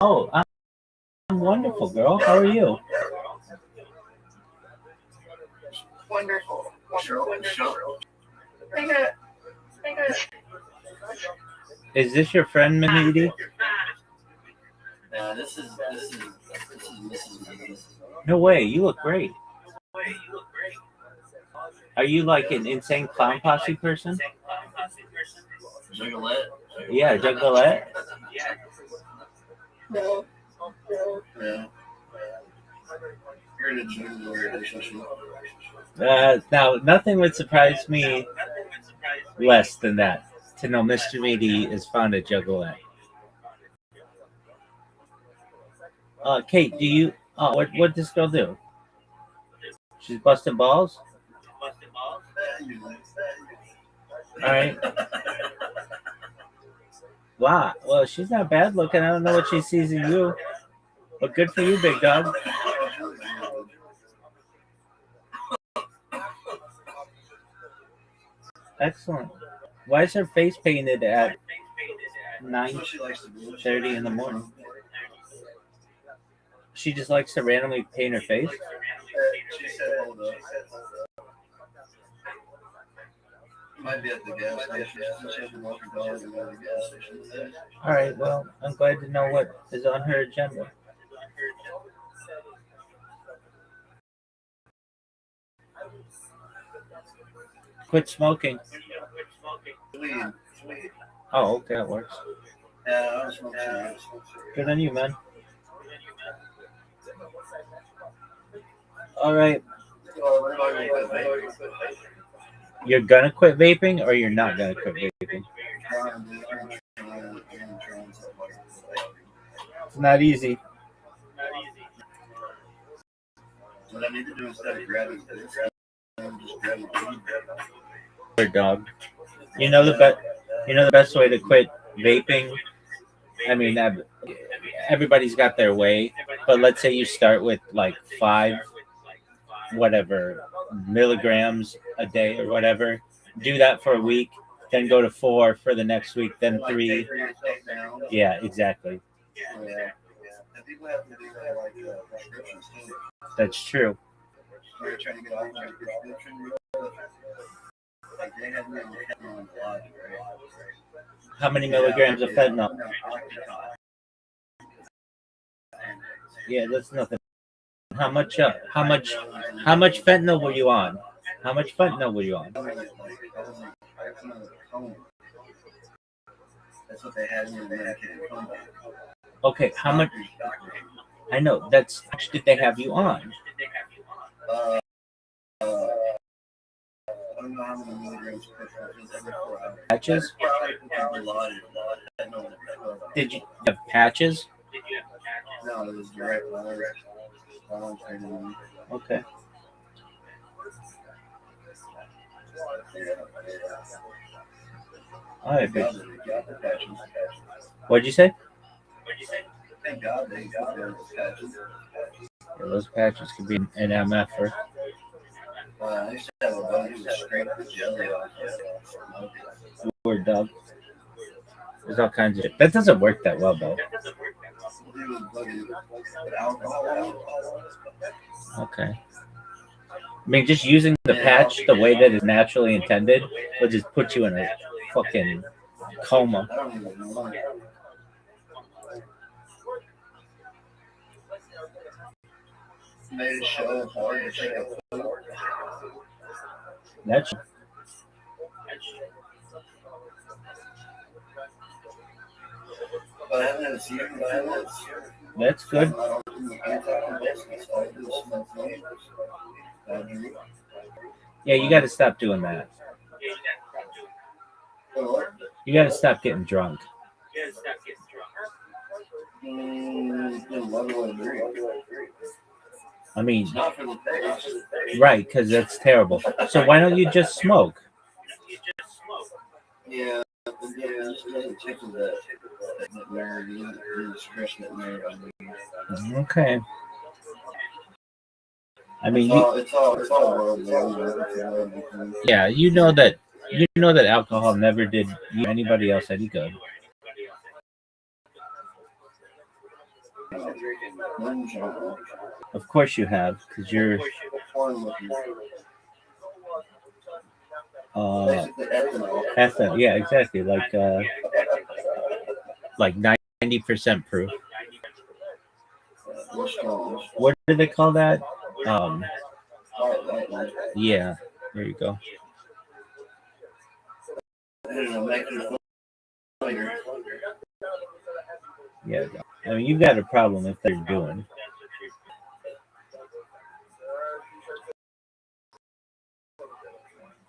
Oh, I'm wonderful, girl. How are you? Wonderful. Sure. Is this your friend, Mahidi? Yeah, this is Mrs. No way. You look great. Are you like an insane clown posse person? Juggalette? Yeah, Juggalette. No. Yeah. You're in a juggalo relationship. Now, nothing would surprise me less than that. To know Mr. Meaty is found at Juggalette. Kate, do you? Oh, what does this girl do? She's busting balls. All right. Wow. Well, she's not bad looking. I don't know what she sees in you, but good for you, big dog. Excellent. Why is her face painted at 9:30 in the morning? She just likes to randomly paint her face. She said, hold up. Might be at the gas station. She has to walk her dog and go to the gas station. All right. Well, I'm glad to know what is on her agenda. Quit smoking. Oh, okay, that works. Yeah, I don't smoke cigarettes. Good on you, man. All right. You're gonna quit vaping, or you're not gonna quit vaping? It's not easy. What I need to do instead of grabbing this, I'm just grabbing Dog. You know the best way to quit vaping. I mean, everybody's got their way, but let's say you start with like 5 milligrams a day or whatever. Do that for a week, then go to 4 for the next week, then 3. Yeah, exactly. People have to do that like prescriptions too. That's true. You're trying to get off my prescription. they had me on fentanyl a lot, right? How many milligrams of fentanyl? Yeah, that's nothing. How much fentanyl were you on? How much fentanyl were you on? That's what they had me medicated. Okay, how much? I know. That's how much did they have you on? I don't know how many milligrams per every 4 hours. Patches? A lot. Did you have patches? No, it was direct. Okay. All right, big. What'd you say? Thank God they got those patches. Yeah, those patches could be an MF or. I used to have a buddy who was scraping the jelly off. Word dog. There's all kinds of shit. That doesn't work that well though. Okay. I mean, just using the patch the way that it's naturally intended will just put you in a fucking coma. Made it show hard to take a photo. That's good. Yeah, you got to stop doing that. You got to stop getting drunk. I mean, right, because that's terrible. So why don't you just smoke? Yeah, Okay. I mean, it's all yeah, you know that alcohol never did anybody else any good. Of course you have, because you're ethanol. Yeah, exactly. Like 90% proof. What do they call that? Yeah, there you go. Yeah, I mean, you've got a problem if they're doing.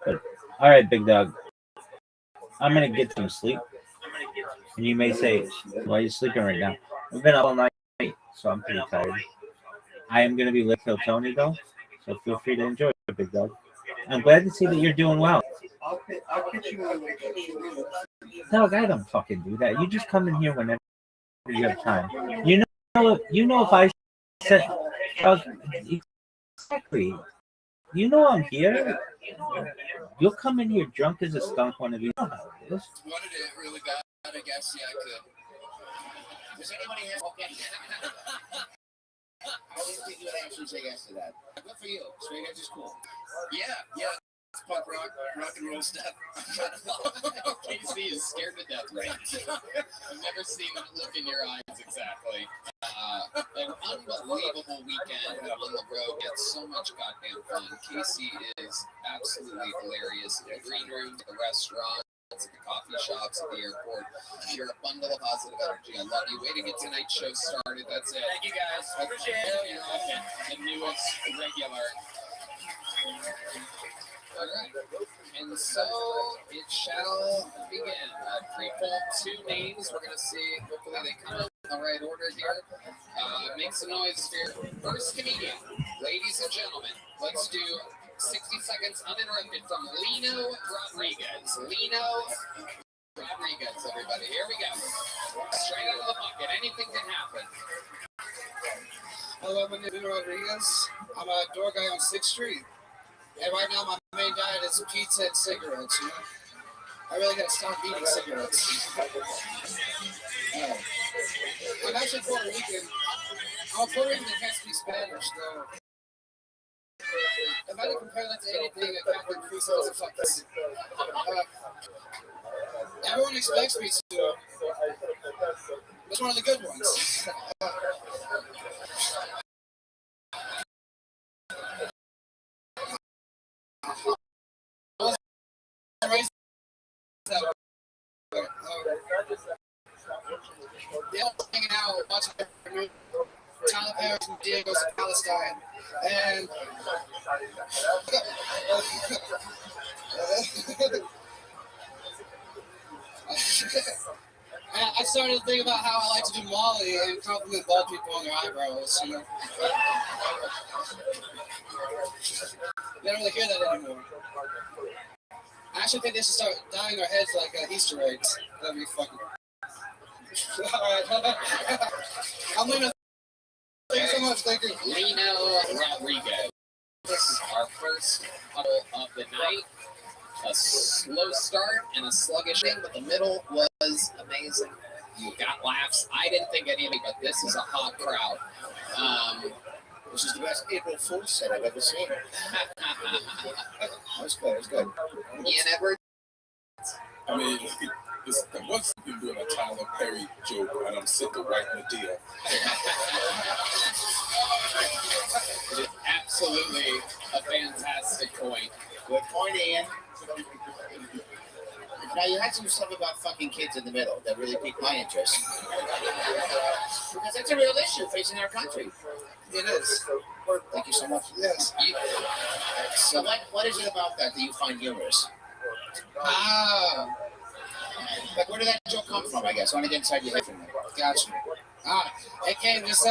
But, all right, big dog. I'm gonna get some sleep. And you may say, "Why are you sleeping right now?" I've been up all night, so I'm pretty tired. I am gonna be lit till Tony though, so feel free to enjoy it, big dog. I'm glad to see that you're doing well. I'll catch you when we wake up. Dog, I don't fucking do that. You just come in here whenever you have time. You know if I said, exactly. You know I'm here. You'll come in here drunk as a skunk one of these. Wanted it really bad, I guess. Yeah, I could. Does anybody have? Okay. I didn't think you would actually say yes to that. Good for you. Straight edge is cool. Yeah. It's punk rock and roll stuff. Casey is scared to death right now. I've never seen that look in your eyes exactly. An unbelievable weekend at Little Grove. It's so much goddamn fun. Casey is absolutely hilarious. The green room, the restaurant, at the coffee shops, at the airport. You're a bundle of positive energy. I love you. Way to get tonight's show started. That's it. Thank you guys. Appreciate it. You're welcome. The newest regular. All right. And so it shall begin. Pre-poll 2 names. We're going to see. Hopefully they come out in the right order here. Make some noise here. First comedian. Ladies and gentlemen, let's do 60 seconds uninterrupted from Lino Rodriguez. Lino Rodriguez, everybody. Here we go. Straight out of the bucket. Anything can happen. Hello, my name is Rabbi Rothschild. I'm a door guy on 6th Street. And right now, my main diet is pizza and cigarettes, you know? I really gotta stop eating cigarettes. I'm actually Puerto Rican. I'm a Puerto Rican that can't speak Spanish, though. if I had to compare that to anything, a Catholic priest doesn't fuck this. Everyone expects me to. It's one of the good ones. Yeah, hanging out, watching Tyler Perry from Diego's Palestine, and I started to think about how I like to do Molly and compliment bald people on their eyebrows. You know, they don't really hear that anymore. I actually think they should start dyeing their heads like Easter eggs. That'd be fucking. Alright. I'm leaving. Thank you so much. Thank you. Lino Rodriguez. This is our first huddle of the night. A slow start and a sluggish thing, but the middle was amazing. You got laughs. I didn't think any of it, but this is a hot crowd. This is the best April Fool's set I've ever seen. That was good. It was good. Ian Edwards. I mean, it's the once you've been doing a Tyler Perry joke, and I'm sitting right in the deal. It is absolutely a fantastic point. Good point, Ian. Now, you had some stuff about fucking kids in the middle that really piqued my interest. Because that's a real issue facing our country. It is. Thank you so much. Yes. So what is it about that you find humorous? Like, where did that joke come from, I guess? I want to get inside your head from there. Gotcha. It came just,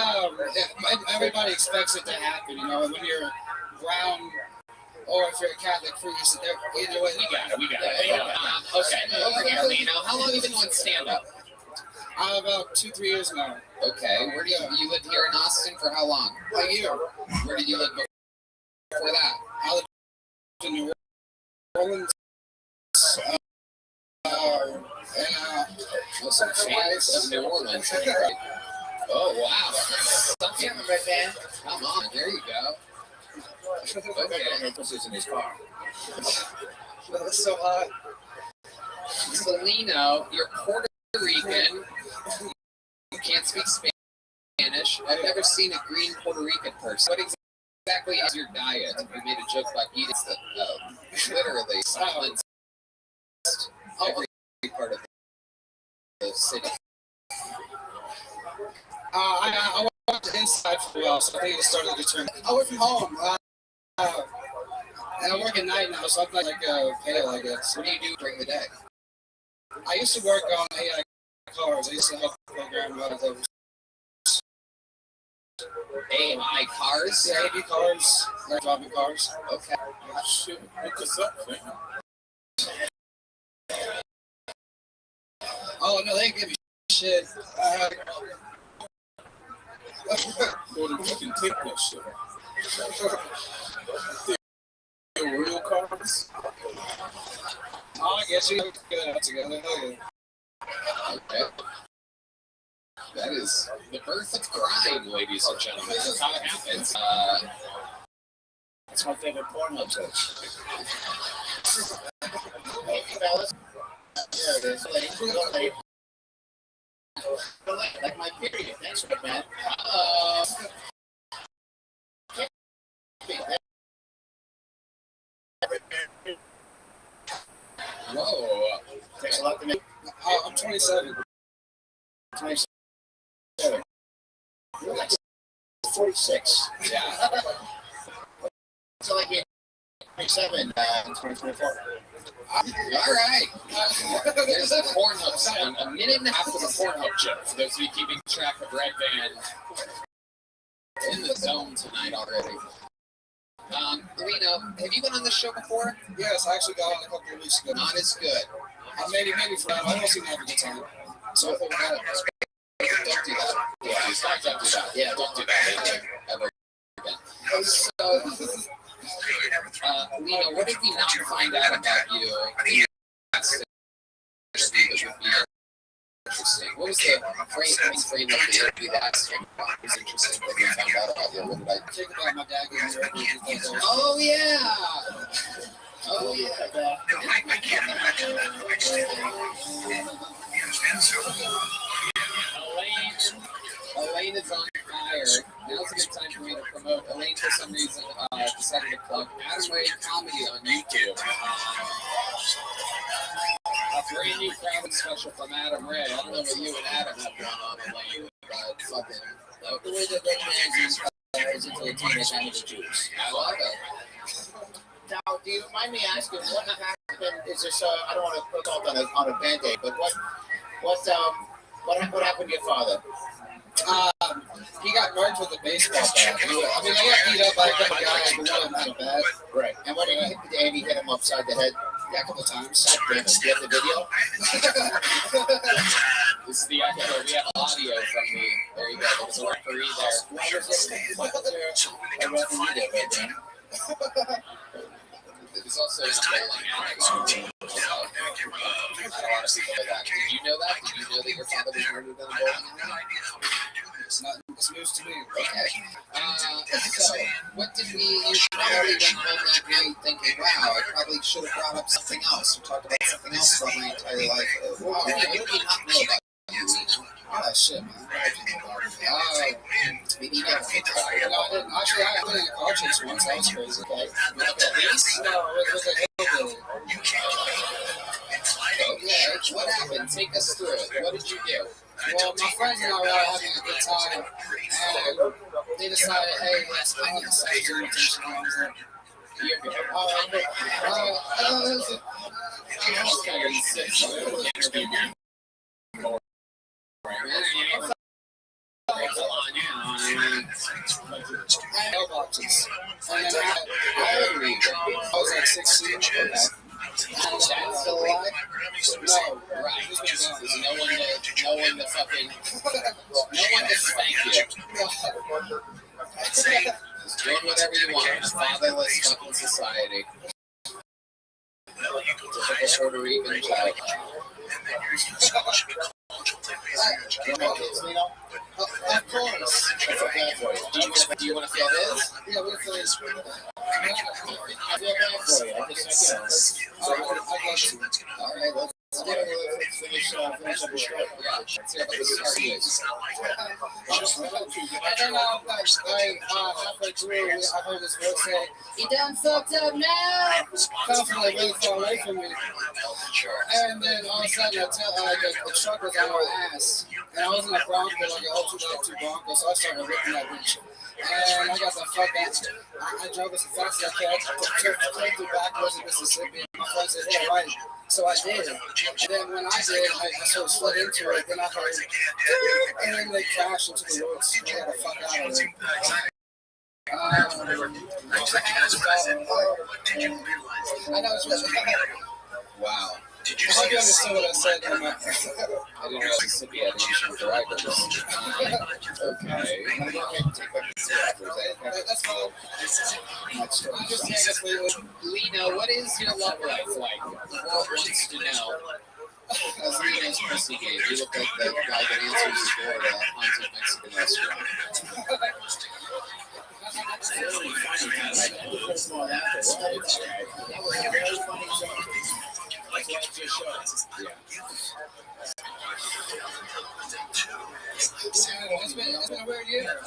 everybody expects it to happen, you know, when you're brown or if you're a Catholic priest, either way. We got it. Okay, over here, Lino. How long have you been doing stand-up? About 2-3 years now. Okay, where do you lived here in Austin for how long? A year. Where did you live before that? I lived in New Orleans. Some fans of New Orleans. Oh, wow. Something, Red Band. Come on, there you go. Okay. This is in his car. That's so hot. Seleno, you're Puerto Rican. You can't speak Spanish. I've never seen a green Puerto Rican person. What exactly is your diet? You made a joke about eating that literally silenced every part of the city. I worked inside for a while, so I think it started to turn. I work from home. And I work at night now, so I'm like pale, I guess. What do you do during the day? I used to work on AI cars. I used to help program those. AI cars? Yeah, AV cars. Like driving cars. Okay. Shit, look us up, man. Oh, no, they ain't give me shit. Puerto Rican take that shit. They're real cars? Oh, I guess you have to get that together. Hell yeah. Okay. That is the birth of crime, ladies and gentlemen. That's how it happens. That's my favorite Pornhub joke. Hey, fellas. There it is. Lady. Like my period. Thanks, Red Man. Whoa. Thanks a lot to me. I'm 27. 27. You're like 46. Yeah. So like you're 27 in 2024. All right. There's a Pornhub, a minute and a half of a Pornhub joke. For those of you keeping track of Red Band in the zone tonight already. Lino, have you been on this show before? Yes, I actually got on a couple of weeks ago. Not as good. Maybe for that. I don't seem to have a good time. So don't do that. Don't do that. Yeah, don't do that. Ever again. So, Lino, what did we not find out about you? That would be interesting. What was the frame of the interview that was interesting that we found out about you? What did I think about my dad getting married? Oh, yeah. Oh, yeah. Elaine is on fire. Now's a good time for me to promote. Elaine, for some reason, decided to plug Adam Ray Comedy on YouTube. A brand new crowd special from Adam Ray. I don't know what you and Adam have going on, Elaine, but fucking the way that man is into the teenage amateur Jews. I love it. Now, do you mind me asking what happened? Is this? I don't want to put off on a band-aid, but what happened to your father? He got murked with a baseball bat. I mean, I got beat up by a couple guys, but one of them had a bat. Right. And what did he hit him upside the head? Yeah, a couple times. God damn it. Do you have the video? This is the echo. We have audio from the. There you go. There's a referee there. A referee there, right there. There's also a bowling alley. I had a lot of people know that. Did you know that? Did you know that your father was murdered in a bowling alley? It's news to me. Okay. So, what did you probably went home that night thinking, wow, I probably should have brought up something else. We talked about something else about my entire life. Wow, what do you not know about you? Oh, shit, man. Maybe you got fit. No, I didn't. Actually, I went in a car chase once. That was crazy. Okay. With the police? No, it was a hillbilly. Okay. What happened? Take us through it. What did you do? Well, my friends and I were out having a good time, and they decided, hey, I need to start doing attention. You're good. Mailboxes. And then I was like 16. Okay. Still alive? No. Right. There's no one to fucking, no one to spank you. Just doing whatever you want in a fatherless fucking society. Typical Puerto Rican child. Of course. Do you want to feel this? Yeah, we'll feel this. I feel bad for you. I just, I'd love to. All right, let's finish up the show. Yeah, let's see how this start is. And then halfway through, I heard this voice say, "You done fucked up now." Come from like really far away from me. And then all of a sudden, the truck was on our ass. And I was in a Bronco, like an old 2002 Bronco, so I started ripping that bitch. And I got the fuck out. I drove as fast as I could. I turned through backwards in Mississippi. And my friend said, "Hey, right." So I did. And then when I did, I sort of slid into it. Then I heard, and then they crashed into the woods. I got the fuck out of there. I know it's really wow. I hope you understood what I said. I didn't realize Mississippi had insurance drivers. Okay. That's fine. I'm just saying this Lena, what is your love life like? The world wants to know. As Lena's pussy game, you look like the guy that answers the door at a haunted Mexican restaurant. It's been a weird year. I got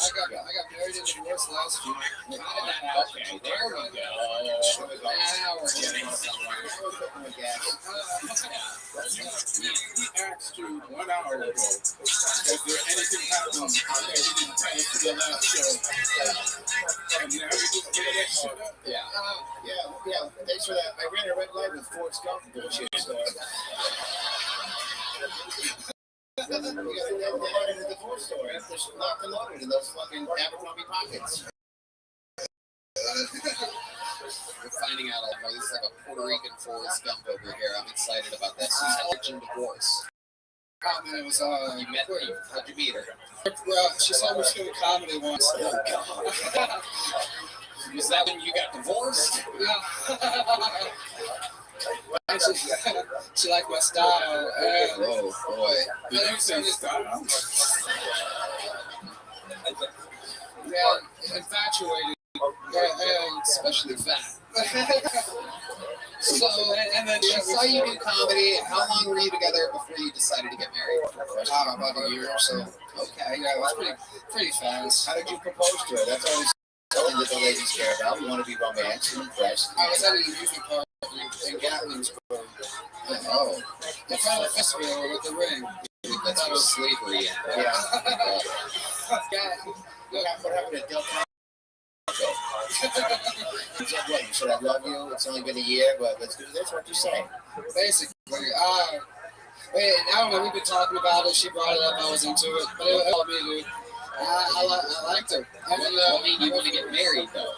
married and divorced last year. Okay, there we go. Now we're getting somewhere. He asked you 1 hour ago if there anything happened that you didn't tell us to the last show. And now you just get that shit up. Yeah. Thanks for that. I ran a red light with Forrest Gump bullshit. So. You got to get in the divorce store. They're locked and loaded in those fucking Abercrombie pockets. We're finding out all more. This is like a Puerto Rican Forrest Gump over here. I'm excited about this. Intelligent divorce. Oh man, it was You met her. How'd you meet her? Well, she saw me doing comedy once. Was that when you got divorced? Yeah. And she liked my style. And, Oh boy. Did you say style? Yeah, infatuated. And especially fat. So, and then she saw you do comedy. How long were you together before you decided to get married? About a year or so. Okay. Yeah, it was pretty fast. How did you propose to her? That's always something that the ladies care about. We want to be romantic and impressed. I was at an amusement park in Gatlinburg. Oh. In front of the festival with the ring. That's what slavery. Yeah. Look, What happened to Del He said, what, you said I love you? It's only been a year, but let's do this. What'd you say? Basically, wait, I don't know, we've been talking about it, she brought it up, I was into it, but it helped me, dude. I liked her. I mean, you want to get married, though?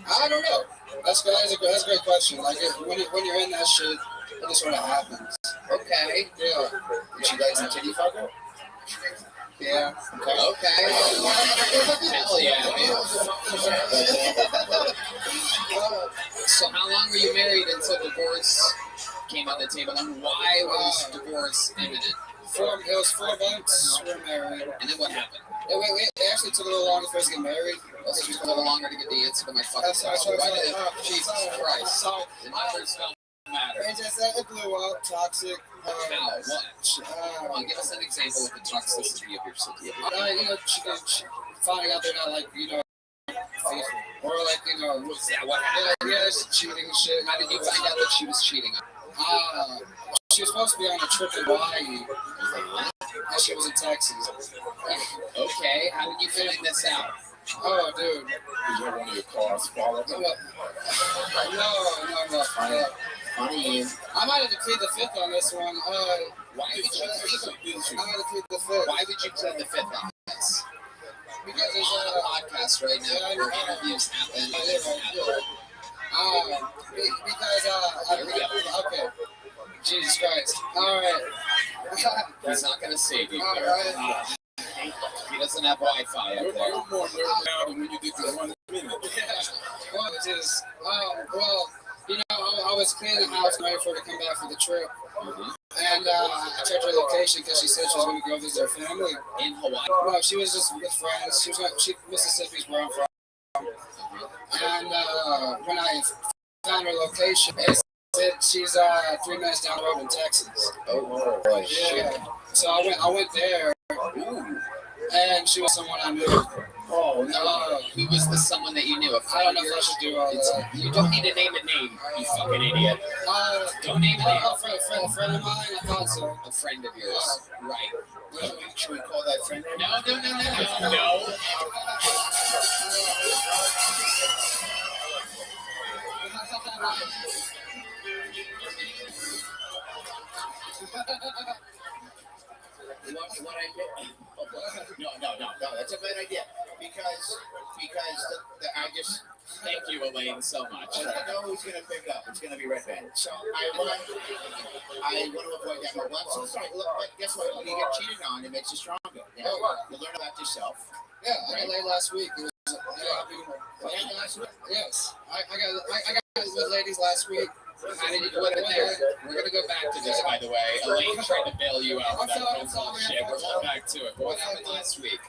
I don't know. That's a great question. Like, when you're in that shit, it just sort of happens. Okay. Yeah. Did she like some titty fucker? Yeah. Okay. Hell yeah, man. So how long were you married until divorce came on the table, and why was divorce imminent? It was 4 months we were married. And then what happened? It actually took a little longer for us to get married. Also, it took a little longer to get the answer to my fucking question. Why did it? Jesus Christ. The numbers don't matter. It blew up, toxic. How? What? Come on, give us an example of the toxicity of your situation. She finding out they're not like, faithful. Or like, Was that what happened? Yeah, cheating and shit. How did you find out that she was cheating? She was supposed to be on a trip in Hawaii. And she was in Texas. Okay, how did you find this out? Oh, dude. Is that one of your cars followed? No. Funny. I might have to plead the fifth on this one. Why would you I might have to plead the fifth. Why would you plead the fifth on this? Because there's on a podcast right now where interviews happen. Okay. Jesus Christ. All right. He's not going to save you. All right. He doesn't have Wi-Fi up there. More nervous now than when you did the 1 minute. Well, it is. I was cleaning the house waiting for her to come back for the trip. And I checked her location because she said she was going to go visit her family in Hawaii. No, she was just with friends. Mississippi's where I'm from. And when I found her location, it said she's 3 minutes down the road in Texas. Oh boy, yeah. So I went there. Ooh. And she was someone I knew. Oh no! Who was the someone that you knew? I don't know if I should do all that. You don't need to name a name, you fucking idiot. Don't name a name. A friend of mine, I thought so. A friend of yours, right? Should we call that friend? No. What I did? No, that's a bad idea. Because I just. Thank you, Elaine, so much. I know who's going to pick up. It's going to be Red Band. So I want to avoid that. But guess what? When you get cheated on, it makes you stronger. You learn about yourself. Yeah, I got laid last week. Yes, I got with ladies last week. How did you do it there? We're going to go back to this, by the way. Elaine tried to bail you out with that phone shit. We're going back to it. But what happened last week?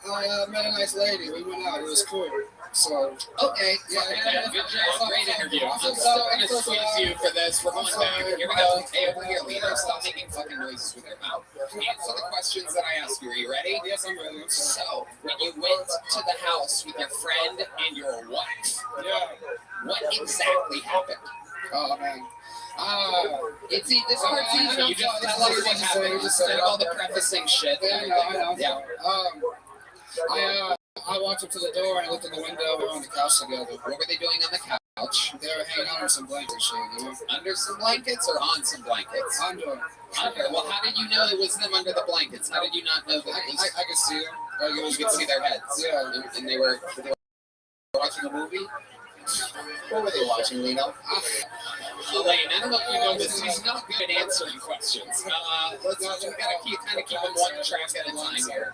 I met a nice lady. We went out. It was cool. So, okay. Yeah. Good job. Great interview. I'm still going to squeeze you for this. We're going back. Here we go. Hey, over here, leader. Stop making fucking noises with your mouth. Answer the questions that I ask you. Are you ready? Yes, I'm ready. So, when you went to the house with your friend and your wife, what exactly happened? Oh, man. This part's easy. You just tell us what happened. Instead of all the prefacing shit. I know. I walked up to the door and I looked in the window. We were on the couch together. What were they doing on the couch? They were hanging under some blankets and shit. Under some blankets or on some blankets? Under. Well, how did you know it was them under the blankets? How did you not know that? I could see them. You could see their heads. Yeah. And they were watching a movie? What were they watching, Lino? Elaine, I don't know if you know this. He's not good at answering questions. We gotta keep them one track at a time here.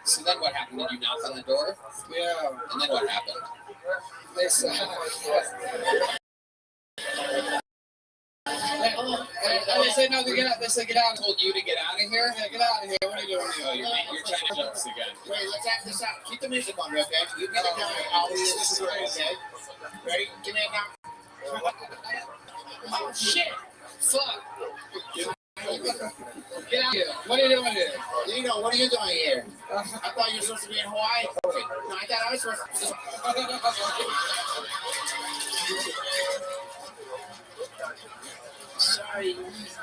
So then what happened? Did you knock on the door? Yeah. And then what happened? They said. They say no to get out. They say get out. I told you to get out of here. Hey, get out of here. What are you doing here? You're trying to jokes again. Wait, let's act this out. Keep the music on, okay? You get it down. This is great, okay? Ready? Give me a knock. Oh shit! Fuck! Get out here. What are you doing here? Lino, what are you doing here? I thought you were supposed to be in Hawaii. No, I thought I was supposed to.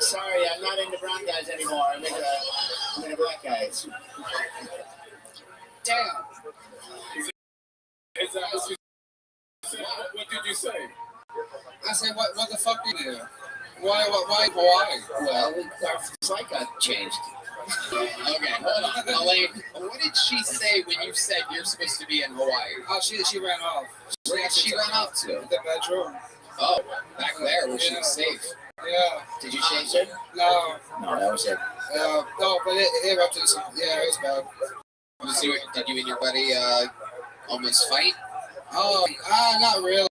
Sorry, I'm not into brown guys anymore. I'm into black guys. Damn. Is that what you said? What did you say? I said, what the fuck are you doing? Why Hawaii? Well, our flight got changed. Okay, hold on. Elaine, what did she say when you said you're supposed to be in Hawaii? Oh, she ran off. Where did she run off to? The bedroom. Oh, back there where she was safe. Yeah. Did you change it? No. No, that was it. No, but it erupted. Yeah, it was bad. Did you and your buddy almost fight? Oh, not really.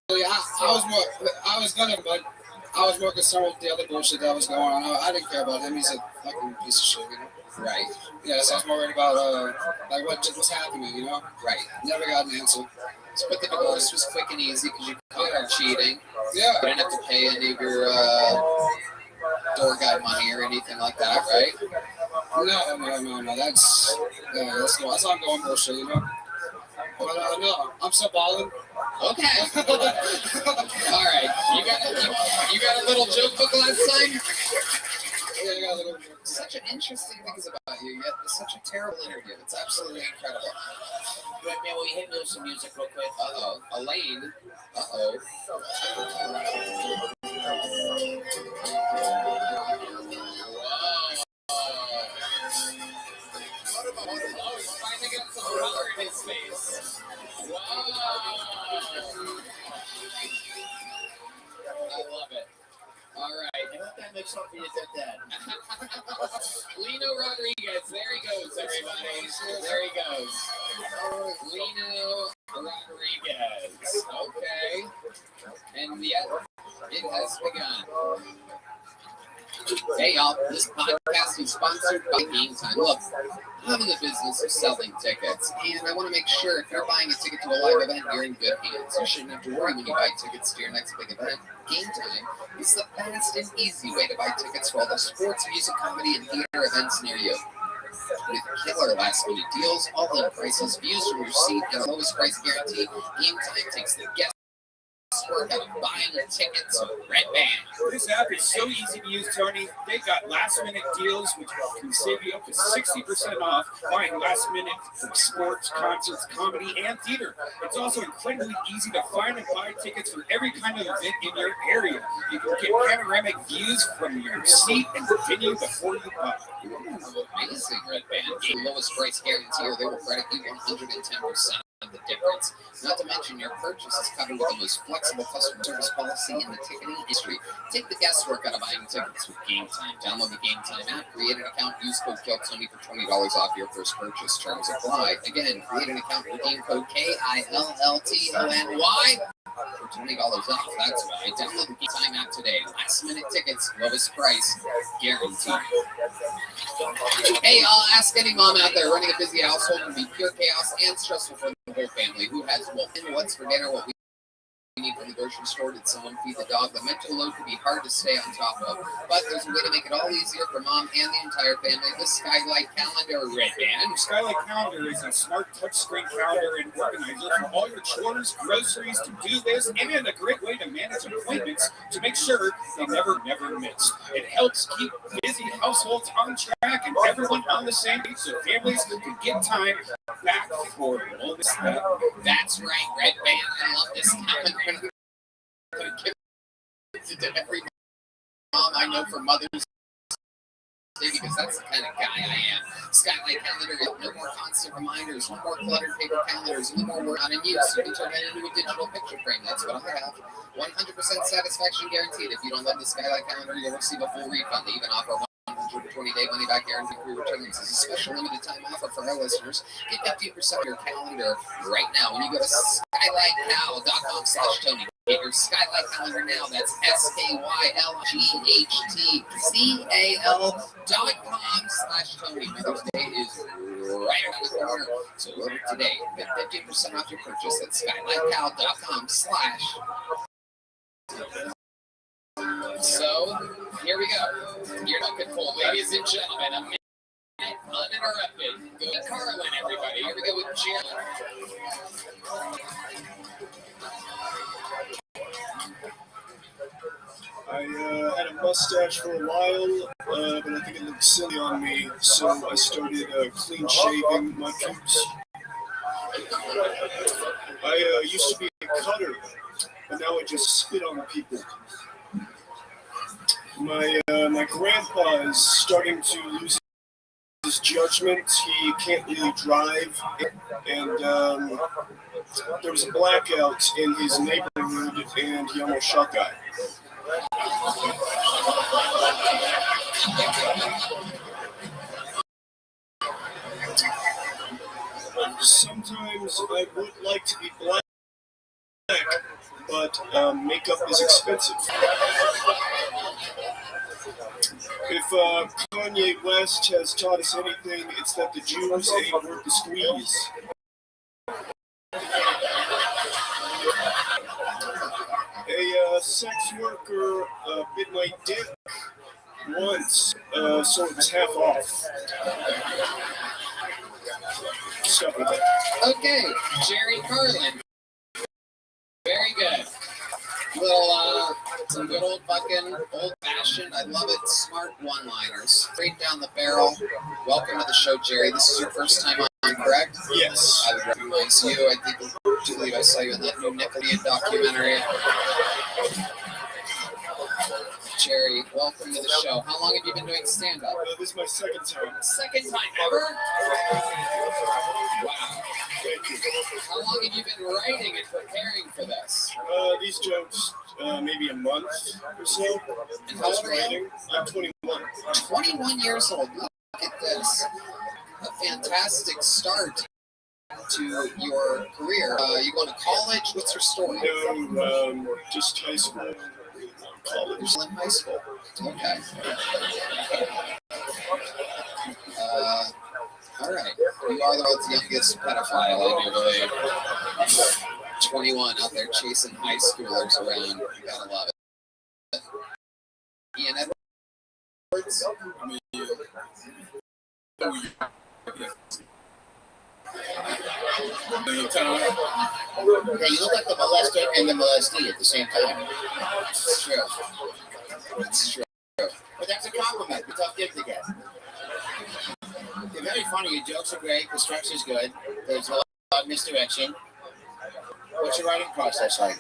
I was more concerned with the other bullshit that was going on. I didn't care about him. He's a fucking piece of shit, you know? Right. Yeah, so I was more worried about what's happening, you know? Right. Never got an answer. But the divorce was quick and easy because you caught her cheating. Yeah. You didn't have to pay any of your door guy money or anything like that, right? No. That's ongoing bullshit, you know? But no, I'm still balling. Okay. All right. You got a little joke book last time? Yeah, I got a little joke. Such an interesting things about you, yet it's such a terrible interview. It's absolutely incredible. Wait, man, will you hit me with some music real quick? Uh-oh. Elaine. Uh-oh. Oh, he's finally got some color in his face. Wow. I love it. All right. I hope that makes up for your dead dad. Lino Rodriguez. There he goes, everybody. There he goes. Lino Rodriguez. Okay. And yet, it has begun. Hey, y'all. This podcast is sponsored by Game Time. Look, I'm in the business of selling tickets, and I want to make sure if you're buying a ticket to a live event, you're in good hands. You shouldn't have to worry when you buy tickets to your next big event. Game Time is the fast and easy way to buy tickets for all the sports, music, comedy, and theater events near you. With killer last-minute deals, all-in prices, views from your seat, and the lowest price guarantee, Game Time takes the guesswork out of buying tickets with Red Band. This app is so easy to use, Tony. They got last-minute deals, which can save you up to 60% off buying last-minute for sports, concerts, comedy, and theater. It's also incredibly easy to find and buy tickets for every kind of event in your area. You can get panoramic views from your seat and venue before you buy. Amazing, Red Band. The lowest price guarantee, or they will credit you 110% of the difference. Not to mention, your purchase is covered with the most flexible customer service policy in the ticketing industry. Take the guesswork out of buying tickets with Game Time. Download the Game Time app, create an account, use code KILLTONY for $20 off your first purchase. Terms apply. Again, create an account, redeem code KILLTONY for $20 off. That's right. Download the Game Time app today. Last minute tickets, lowest price, guaranteed. Hey, I'll ask any mom out there running a busy household can be pure chaos and stressful for the whole family. Who has what's for dinner, what we need from the grocery store, did someone feed the dog? The mental load can be hard to stay on top of, but there's a way to make it all easier for mom and the entire family. The Skylight Calendar Red Band. The Skylight Calendar is a smart touchscreen calendar and organizer for all your chores, groceries, to-do lists, and a great way to manage appointments to make sure they never miss. It helps keep busy households on track and everyone on the same page so families can get time back for wellness. That's right, Red Band. I love this calendar. I'm going to give it to every mom I know for Mother's Day because that's the kind of guy I am. Skylight Calendar, no more constant reminders, no more cluttered paper calendars, no more work on in use. You can turn it into a digital picture frame. That's what I have. 100% satisfaction guaranteed. If you don't love the Skylight Calendar, you'll receive a full refund. They even offer 120-day money-back guarantee for returns. This is a special limited-time offer for our listeners. Get 15% of your calendar right now when you go to skylightcal.com/Tony. Get your Skylight calendar now. That's skylghtcal.com/Tony. Mother's Day is right around the corner, so order today. Get 15% off your purchase at skylightcal.com/. So, here we go. You're looking for, ladies and gentlemen, a minute uninterrupted. Go to Carlin, everybody. Here we go with Jim. I had a mustache for a while, but I think it looked silly on me, so I started clean shaving my pubes. I used to be a cutter, but now I just spit on people. My grandpa is starting to lose his judgment. He can't really drive, and there was a blackout in his neighborhood, and he almost shot a guy. Sometimes I would like to be black, but makeup is expensive. If Kanye West has taught us anything, it's that the Jews ain't worth the squeeze. A sex worker bit my dick once, so it was half off. Stuff with that. Okay, Jerry Carlin. Very good. Little, some good old fucking old-fashioned, I love it, smart one-liners. Straight down the barrel. Welcome to the show, Jerry. This is your first time on, correct? Yes. I would recognize you. I believe I saw you in that new Nickelodeon documentary. Jerry, welcome to the show. How long have you been doing stand-up? This is my second time. Second time ever? Wow. Thank you. How long have you been writing and preparing for this? These jokes, maybe a month or so. And how old are you? I'm 21. 21 years old. Look at this. A fantastic start to your career. You going to college? What's your story? No, just high school. College. In high school. Okay. All right. You are the world's youngest pedophile, I do believe. 21 out there chasing high schoolers around. You gotta love it. Ian Edwards? I mean, Yeah, you look like the molester and the molestee at the same time. It's true. It's true. But that's a compliment. It's a tough gift to get. You're very funny. Your jokes are great. The structure's good. There's a lot of misdirection. What's your writing process like?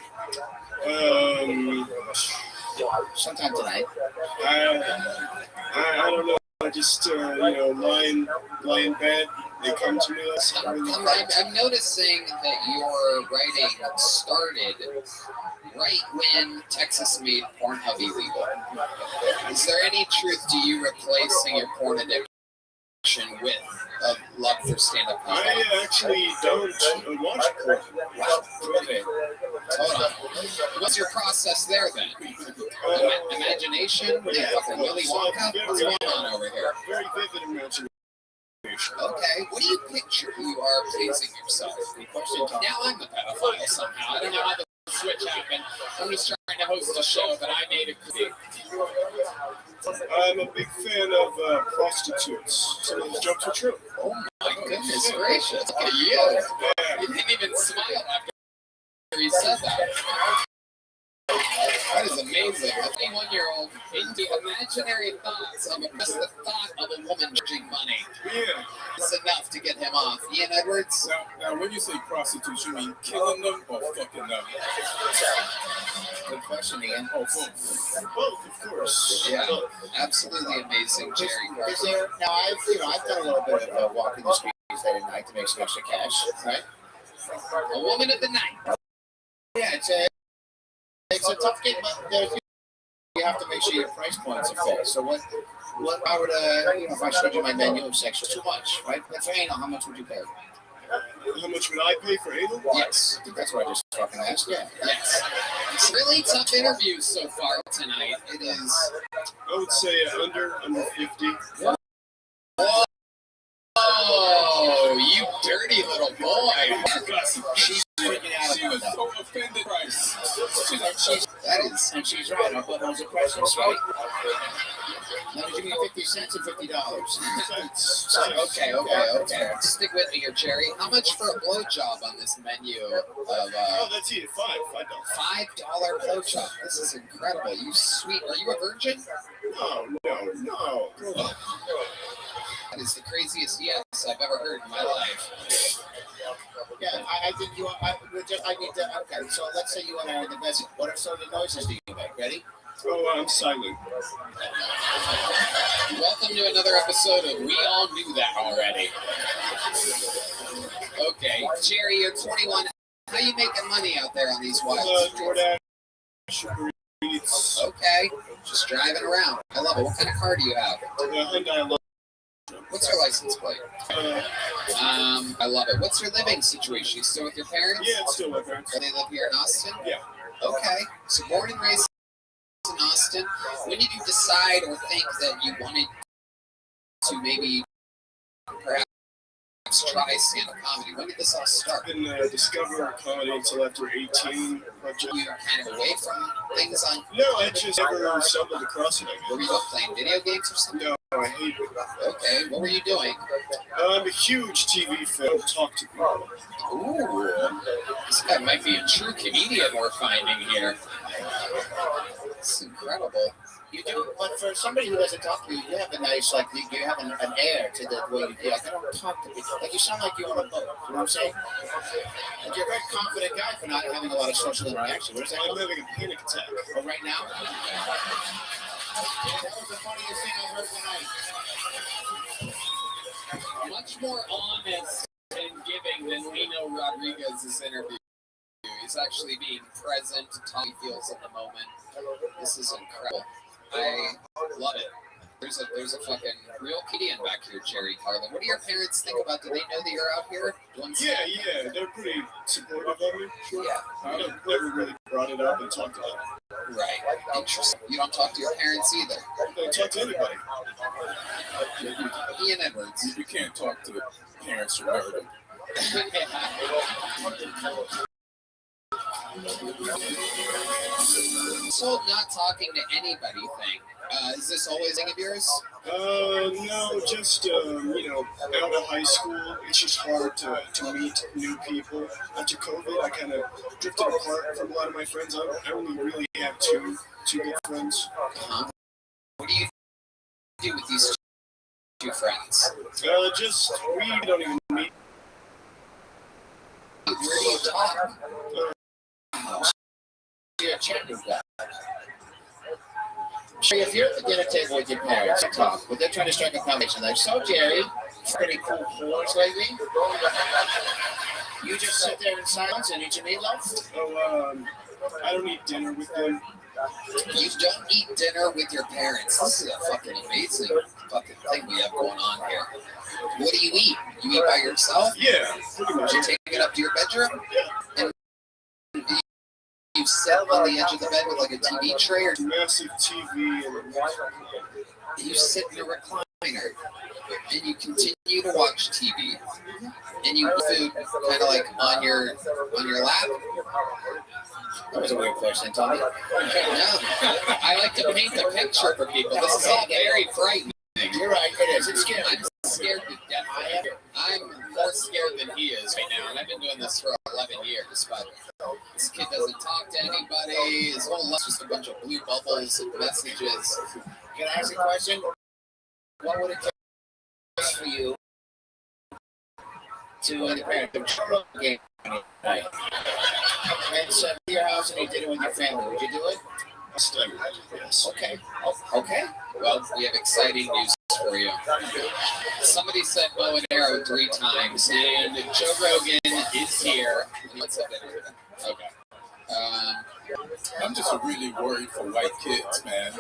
Sometime tonight. I don't know. I just, lie in bed. They come to me. I'm noticing that your writing started right when Texas made Pornhub illegal. Is there any truth to you replacing your porn addiction with a love for stand-up comedy? I actually don't watch porn. Okay. Hold on. What's your process there then? Imagination? Yeah, fucking Willy Wonka? What's going on over here? Very vivid imagination. Okay. What do you picture who you are pleasing yourself? Now I'm the pedophile somehow. I don't know how the switch happened. I'm just trying to host a show, but I made it clear. I'm a big fan of prostitutes. Some of the jokes are true. Oh my goodness gracious. Look at you. Yeah. You didn't even smile after he said that. That is amazing. A 21-year-old into imaginary thoughts of just the thought of a woman charging money. Yeah. It's enough to get him off. Ian Edwards? Now, when you say prostitutes, you mean killing them or fucking them? Good question, Ian. Oh, both, of course. Yeah, absolutely amazing, Jerry. Is there, now, I've done a little bit of walking the streets at night to make some extra cash, right? A woman of the night. Yeah, it's a tough game, but you have to make sure your price points are fair. So what I would, if I showed you my menu of sex, too much, right? Let's say, how much would you pay? How much would I pay for anal? Yes, I think that's what I just fucking asked. Yeah. Yes. It's really tough interviews so far tonight. It is. I would say under 50. Oh, you dirty little boy. She's freaking out. She was so offended. Price. She's like, that is, and she's right. Our buttholes are precious, right? Now, did you mean 50 cents or $50? Okay. Stick with me here, Jerry. How much for a blowjob on this menu of, that's either $5 blowjob. This is incredible. You sweet. Are you a virgin? No. That is the craziest yes I've ever heard in my life. Yeah, I think you. I need to. Okay, so let's say you want to the best. What are some of the noises do you make? Ready? Oh, I'm silent. Welcome to another episode of We All Knew That Already. Okay, Jerry, you're 21. How you making money out there on these wild DoorDash, Eats. Okay, just driving around. I love it. What kind of car do you have? Hyundai. What's your license plate? I love it. What's your living situation? You still with your parents? Yeah, I'm still with my parents. Do they live here in Austin? Yeah. Okay. So born and raised in Austin. When did you decide or think that you wanted to maybe perhaps try stand-up comedy? When did this all start? I didn't discover comedy until after 18. You were kind of away from things on... No, I just never stumbled across it. Were you playing video games or something? No, I hate it. Okay, what were you doing? I'm a huge TV fan. Talk to people. Ooh, this guy might be a true comedian we're finding here. It's incredible. You do, but for somebody who doesn't talk to you, you have a nice, like, you have an air to the way you feel. Like, I don't talk to people. Like, you sound like you're on a boat. You know what I'm saying? Like, you're a very confident guy for not having a lot of social interaction. What is that? I'm having a panic attack. Oh, right now? That was the funniest thing I've heard tonight. Much more honest and giving than Lino Rodriguez's interview. He's actually being present to how he feels in the moment. This is incredible. I love it. There's a fucking real comedian back here, Jerry Carlin. What do your parents think about? Do they know that you're out here doing stuff? Yeah, they're pretty supportive of me. Yeah. I've never really brought it up and talked about it. Right. Interesting. You don't talk to your parents either. I don't talk to anybody. Ian Edwards. You can't talk to parents or murder. This whole not talking to anybody thing, is this always a thing of yours? No, just, out of high school, it's just hard to meet new people. After COVID, I kind of drifted apart from a lot of my friends. I only really have two good friends. Uh-huh. What do you do with these two friends? We don't even meet. Where do you talk? You're a chatting guy. If you're at the dinner table with your parents, you talk, but they're trying to strike a conversation. Like, so Jerry, pretty cool floors lately. You just sit there in silence and eat your meatloaf? Oh, I don't eat dinner with them. You don't eat dinner with your parents. This is a fucking amazing fucking thing we have going on here. What do you eat? You eat by yourself? Yeah, pretty much. You take it up to your bedroom? And you sit on the edge of the bed with like a TV tray or massive TV and you sit in a recliner and you continue to watch TV and you eat food kind of like on your lap. That was a weird question, Tommy. No, I like to paint the picture for people. This is all very frightening. You're right, it is. It's scary. I'm scared to death. I'm more scared than he is right now, and I've been doing this for 11 years, but this kid doesn't talk to anybody. His whole life's just a bunch of blue bubbles and messages. Can I ask a question? What would it take for you to a game night? And so your house and you did it with your family. Would you do it? Yes. Okay. Okay. Well, we have exciting news for you. Somebody said bow and arrow 3 times, and Joe Rogan is here. Let's have dinner with him. Okay. I'm just really worried for white kids, man.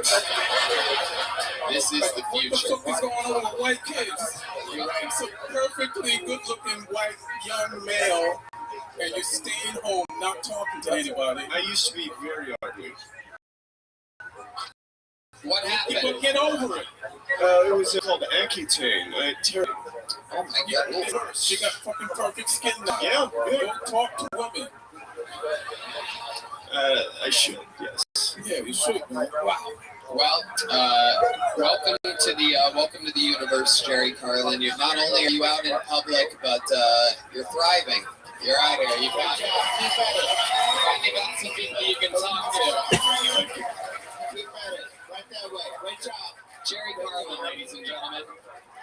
This is the future. What's going on with white kids? You're right. Some perfectly good-looking white young male and you're staying home, not talking to anybody. I used to be very ugly. What happened? But get over it. It was called Accutane. Oh my God. She got fucking perfect skin now. Yeah. Don't talk to women. I should, yes. Yeah, you should. Wow. Well, welcome to the universe, Jerry Carlin. You're not only are you out in public, but you're thriving. You're out here. You got some people you can talk to. Keep at it. Right that way. Great job, Jerry Carlin, ladies and gentlemen.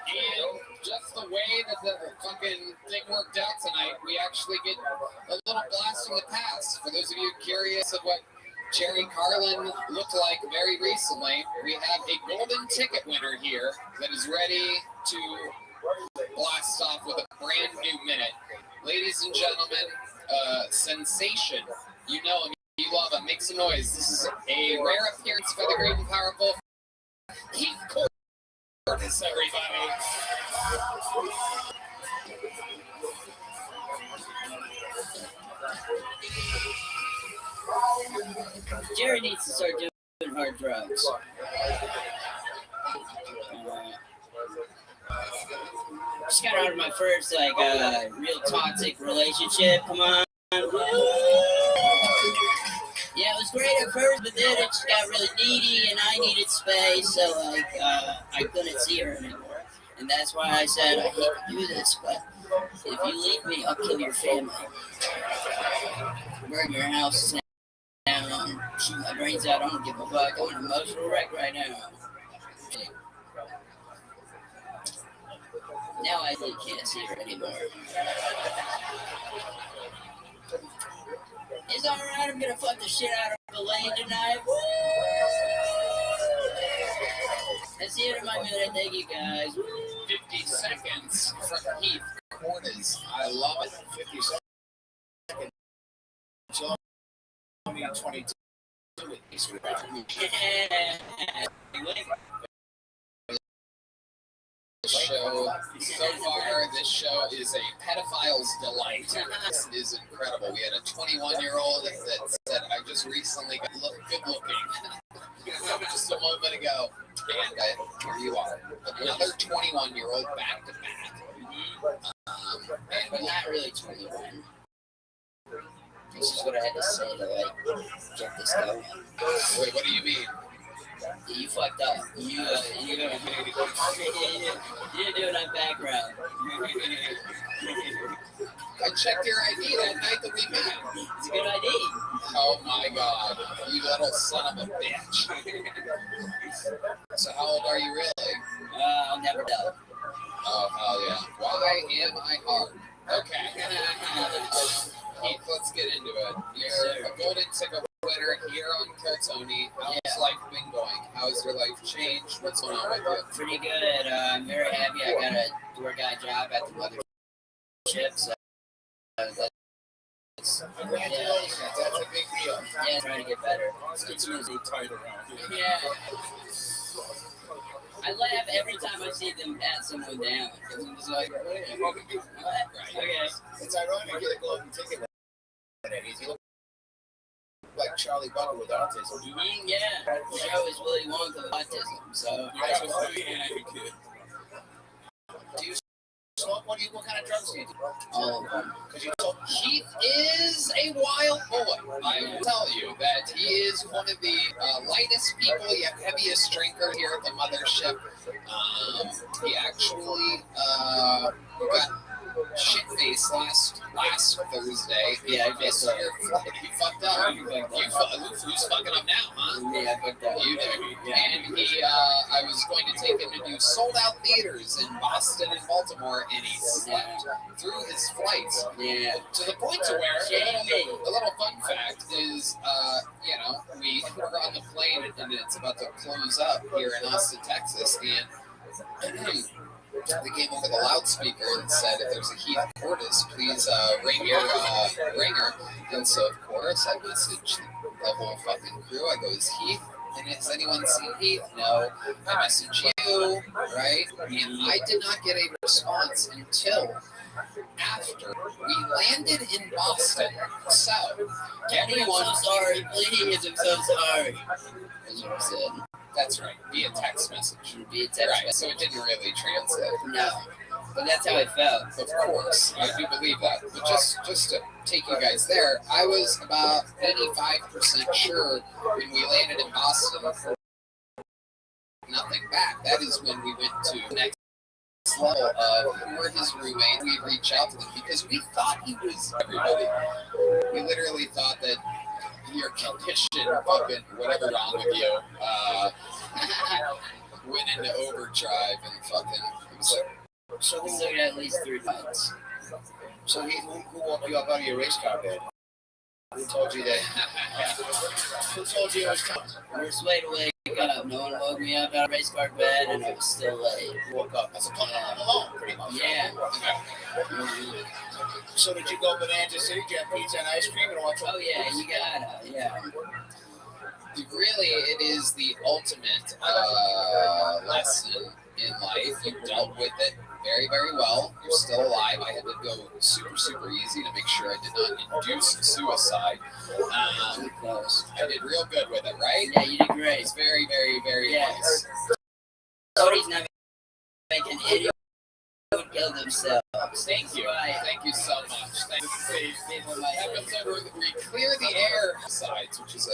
And just the way that the fucking thing worked out tonight, we actually get a little blast from the past. For those of you curious of what Jerry Carlin looked like very recently, we have a golden ticket winner here that is ready to blast off with a brand new minute. Ladies and gentlemen, sensation. You know him, you love him, make some noise. This is a rare appearance for the great and powerful Heath Curtis, everybody. Jerry needs to start doing hard drugs. Just got out of my first real toxic relationship. Come on. Yeah, it was great at first, but then it just got really needy, and I needed space, so I couldn't see her anymore. And that's why I said I hate to do this, but if you leave me, I'll kill your family. Burn your house down, shoot my brains out. I don't give a fuck. I'm an emotional wreck right now. Now I really can't see her anymore. It's alright, I'm gonna fuck the shit out of Elaine tonight. Woo! That's the end of my minute. Thank you guys. 50 seconds from Heath Curtis. I love it. 50 seconds. So, 22 at least. This show is a pedophile's delight. This is incredible. We had a 21-year-old that said, I just recently got good looking. Just a moment ago. And here you are. Another 21-year-old back to back. But not really 21. This is what I had to say to get this going. Wait, what do you mean? You fucked up. You didn't do it on background. I checked your ID that night that we met. It's a good ID. Oh my God, you little son of a bitch. So how old are you really? I'll never know. Oh hell yeah. Why am I hard? Okay. Heath, let's get into it. You're a golden ticket winner here on Kiltony. How's life been going? How's your life changed? What's going on with you? Pretty good. I'm very happy. I got a tour guide job at the mothership. So Congratulations. That's a big deal. Yeah, trying to get better. It's a good tight around here. Yeah. I laugh every time I see them pat someone down. Because I'm just like, what? Okay. It's ironic you're the golden ticket winner. You look like Charlie Bucker with autism. Yeah. The show is Willy Wonka with autism. So do you smoke? What kind of drugs do you do? All of them. Heath is a wild boy. I will tell you that he is one of the lightest people, yet heaviest drinker here at the mothership. He actually got shit-faced last Thursday. Yeah, I guess so. You fucked up. Who's fucking up now, huh? Yeah, I fucked up. You did. Yeah. And I was going to take him to do sold-out theaters in Boston and Baltimore, and he slept through his flights. Yeah. To the point to where a little fun fact is, we were on the plane and it's about to close up here in Austin, Texas, and they came over the loudspeaker and said, if there's a Heath Curtis, please ring your ringer. And so, of course, I messaged the whole fucking crew. I go, is Heath And has anyone seen Heath? No. I messaged you, right? And I did not get a response until after we landed in Boston. So, anyone, I'm sorry, please, I'm so sorry. as you said, that's right, via text message. Via text Right, message. so it didn't really translate. No, but that's how I felt. Of course, I do believe that. But just to take you guys there, I was about 85% sure when we landed in Boston, nothing back. That is when we went to the next level of who were his roommates. We reached out to them because we thought he was everybody. We literally thought that your condition, fucking whatever wrong with you, went into overdrive and fucking. It was like, So we took at least 3 nights. So who woke you up out of your race car bed? Who told you that? Who told you it was coming? Worst way to wake up. No one woke me up out of race car bed, and I was still late. Woke up. That's a couple alone, pretty much. Yeah. So did you go Bonanza City, get pizza and ice cream, and watch? Oh yeah, you gotta. Yeah. Really, it is the ultimate lesson in life. You dealt with it very, very well. You're still alive. I had to go super, super easy to make sure I did not induce suicide. I did real good with it, right? Yeah, you did great. It's very, very, very nice. Cody's not making anyone kill themselves. Thank you. Thank you so much. Thank you. Episode where we clear the air sides, which is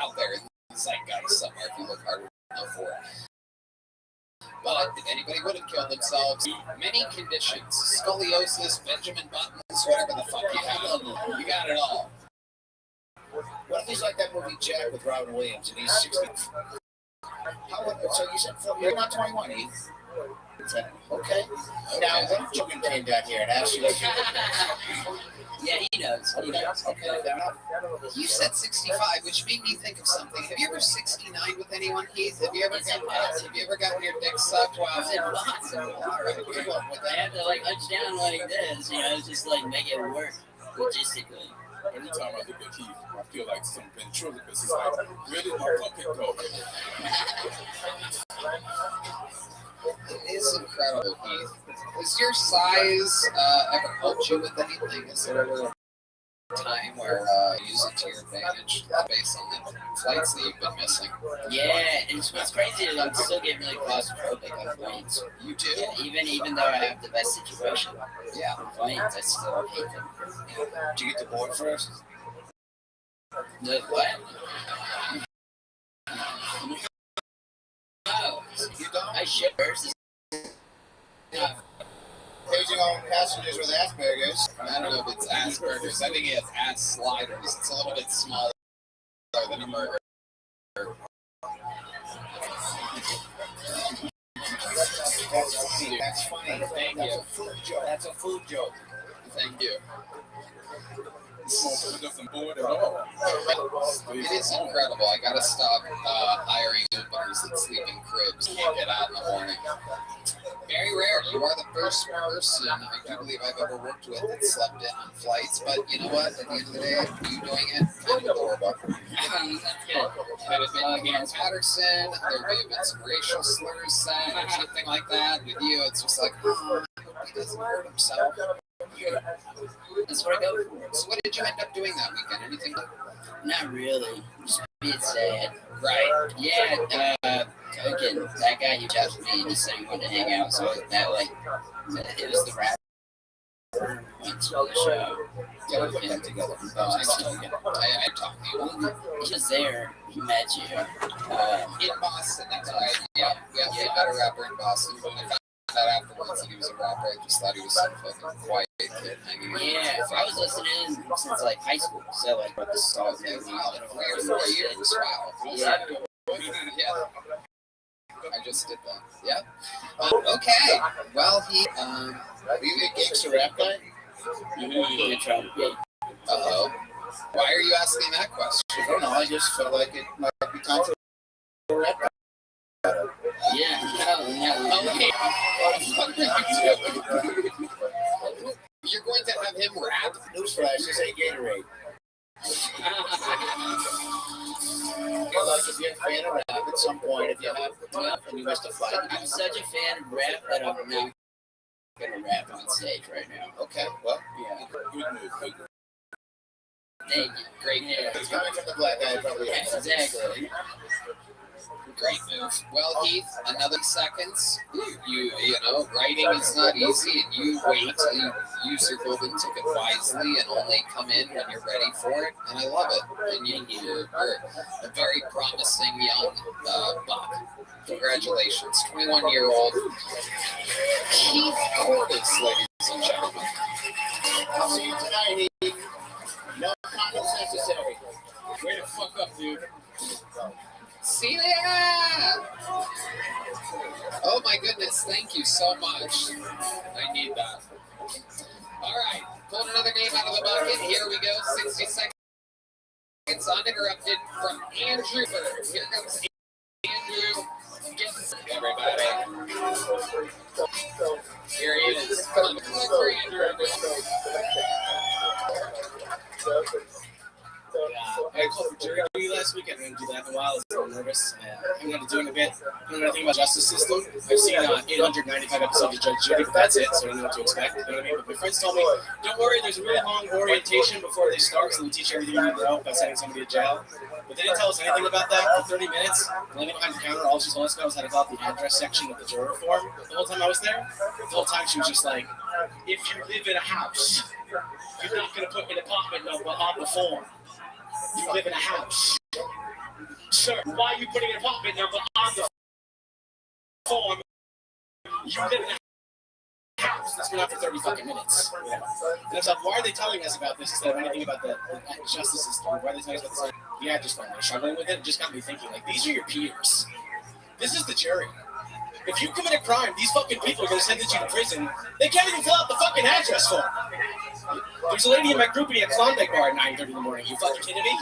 out there in the zeitgeist somewhere if you look hard enough for it. But if anybody would have killed themselves, many conditions, scoliosis, Benjamin Buttons, whatever the fuck you have, you got it all. What if he's like that movie Jack with Robin Williams and he's 60? So you said you're not 21, Heath. Okay. Now, what if Jogan came down here and asked you? Yeah, he knows. He knows. Okay, fair enough. You said 65, which made me think of something. Have you ever 69 with anyone, Heath? Have you ever gotten your dick sucked while It's impossible. All right, we're going with I have that. to like hunch down like this, just like make it work logistically. Every time I look at Heath, I feel like some ventriloquist is like, where did my puppet go? It is incredible, Heath. Has your size ever helped you with anything? Is there ever a time where you use it to your advantage based on the flights that you've been missing? Yeah, and what's crazy is I'm still getting really claustrophobic on planes. You do? Yeah, even though I have the best situation. Yeah. On planes, I still hate them. Did you get the board first? The what? No, You don't? I shit first. Paging on passengers with Asperger's. I don't know if it's Asperger's. I think it has ass sliders. It's a little bit smaller than a burger. That's funny. Thank That's you. a food joke. That's a food joke. Thank you. It doesn't board at all. It is incredible. I gotta stop hiring Ubers that sleep in cribs. Can't get out in the morning. Very rare. You are the first person I do believe I've ever worked with that slept in on flights. But you know what? At the end of the day, you doing it, kind of adorable. Had it been Gary Patterson, there may have been some racial slurs said or something like that. With you, it's just like, oh, I hope he doesn't hurt himself. That's what I go for. So what did you end up doing that weekend? Anything? Not really. Just being sad. Right. Yeah, Token, that guy who just me, he said he wanted to hang out, so that, like, it was the rapper went to the show. Yeah, we put that together. I talked to you. He was there, he met you. In Boston, that's right. Yeah, we met a rapper in Boston. When I found out afterwards that he was a rapper, I just thought he was some fucking quiet kid hanging out. Yeah, I was listening since, like, high school, so, like, the song Okay, wow, 3 or 4 years. Wow. Yeah. Yeah. I just did that. Yeah. Okay. Well, are you a gangster rap guy? You're trying to be. Uh-oh. Why are you asking that question? I don't know. I just felt like it might be time for a rap guy. Yeah, You're going to have him rap? Newsflash, this ain't Gatorade. Like if mouth and you wish to fight. I'm such a fan of rap that I'm not gonna rap on stage right now. Okay, well, Yeah. Good move, good move. Thank you. Great move. it's coming from the black guy, probably. Yeah, exactly. Great move. Well, Heath, another seconds. You know, writing is not easy, and you wait. You use your golden ticket wisely and only come in when you're ready for it, and I love it. And you're a very promising young buck. Congratulations, 21-year-old Keith Cordes, ladies and gentlemen. I'll see you tonight, Heath. No comments necessary. Way to fuck up, dude. See ya! Oh my goodness, thank you so much. I need that. All right, pulling another name out of the bucket. Here we go, 60 seconds uninterrupted from Andrew Bird. Here comes Andrew. Everybody. Here he is. Come on, for Andrew. I called for jury duty last week. I didn't do that in a while. I was a little nervous. I'm going to do it in a bit. I don't know anything about the justice system. I've seen 895 episodes of Judge Judy, but that's it, so I don't know what to expect. You know what I mean? But my friends told me, don't worry, there's a really long orientation before they start, so we teach you everything you need to know about sending somebody to jail. But they didn't tell us anything about that for 30 minutes. Landing behind the counter, all she told us about was how to fill out the address section of the juror form. The whole time I was there, the whole time she was just like, if you live in a house, you're not going to put an apartment number on the form. You live in a house. Sir, why are you putting an apartment number on the form? You live in a house. That's been on for 30 fucking minutes. Yeah. And I was like, why are they telling us about this instead of anything about the justice system? Why are they telling us about this? Yeah, just when they're struggling with it, it just got me thinking, like, these are your peers. This is the jury. If you commit a crime, these fucking people are going to send you to prison. They can't even fill out the fucking address form. There's a lady in my groupie at Klondike Bar at 9:30 in the morning. You fucking kidding me?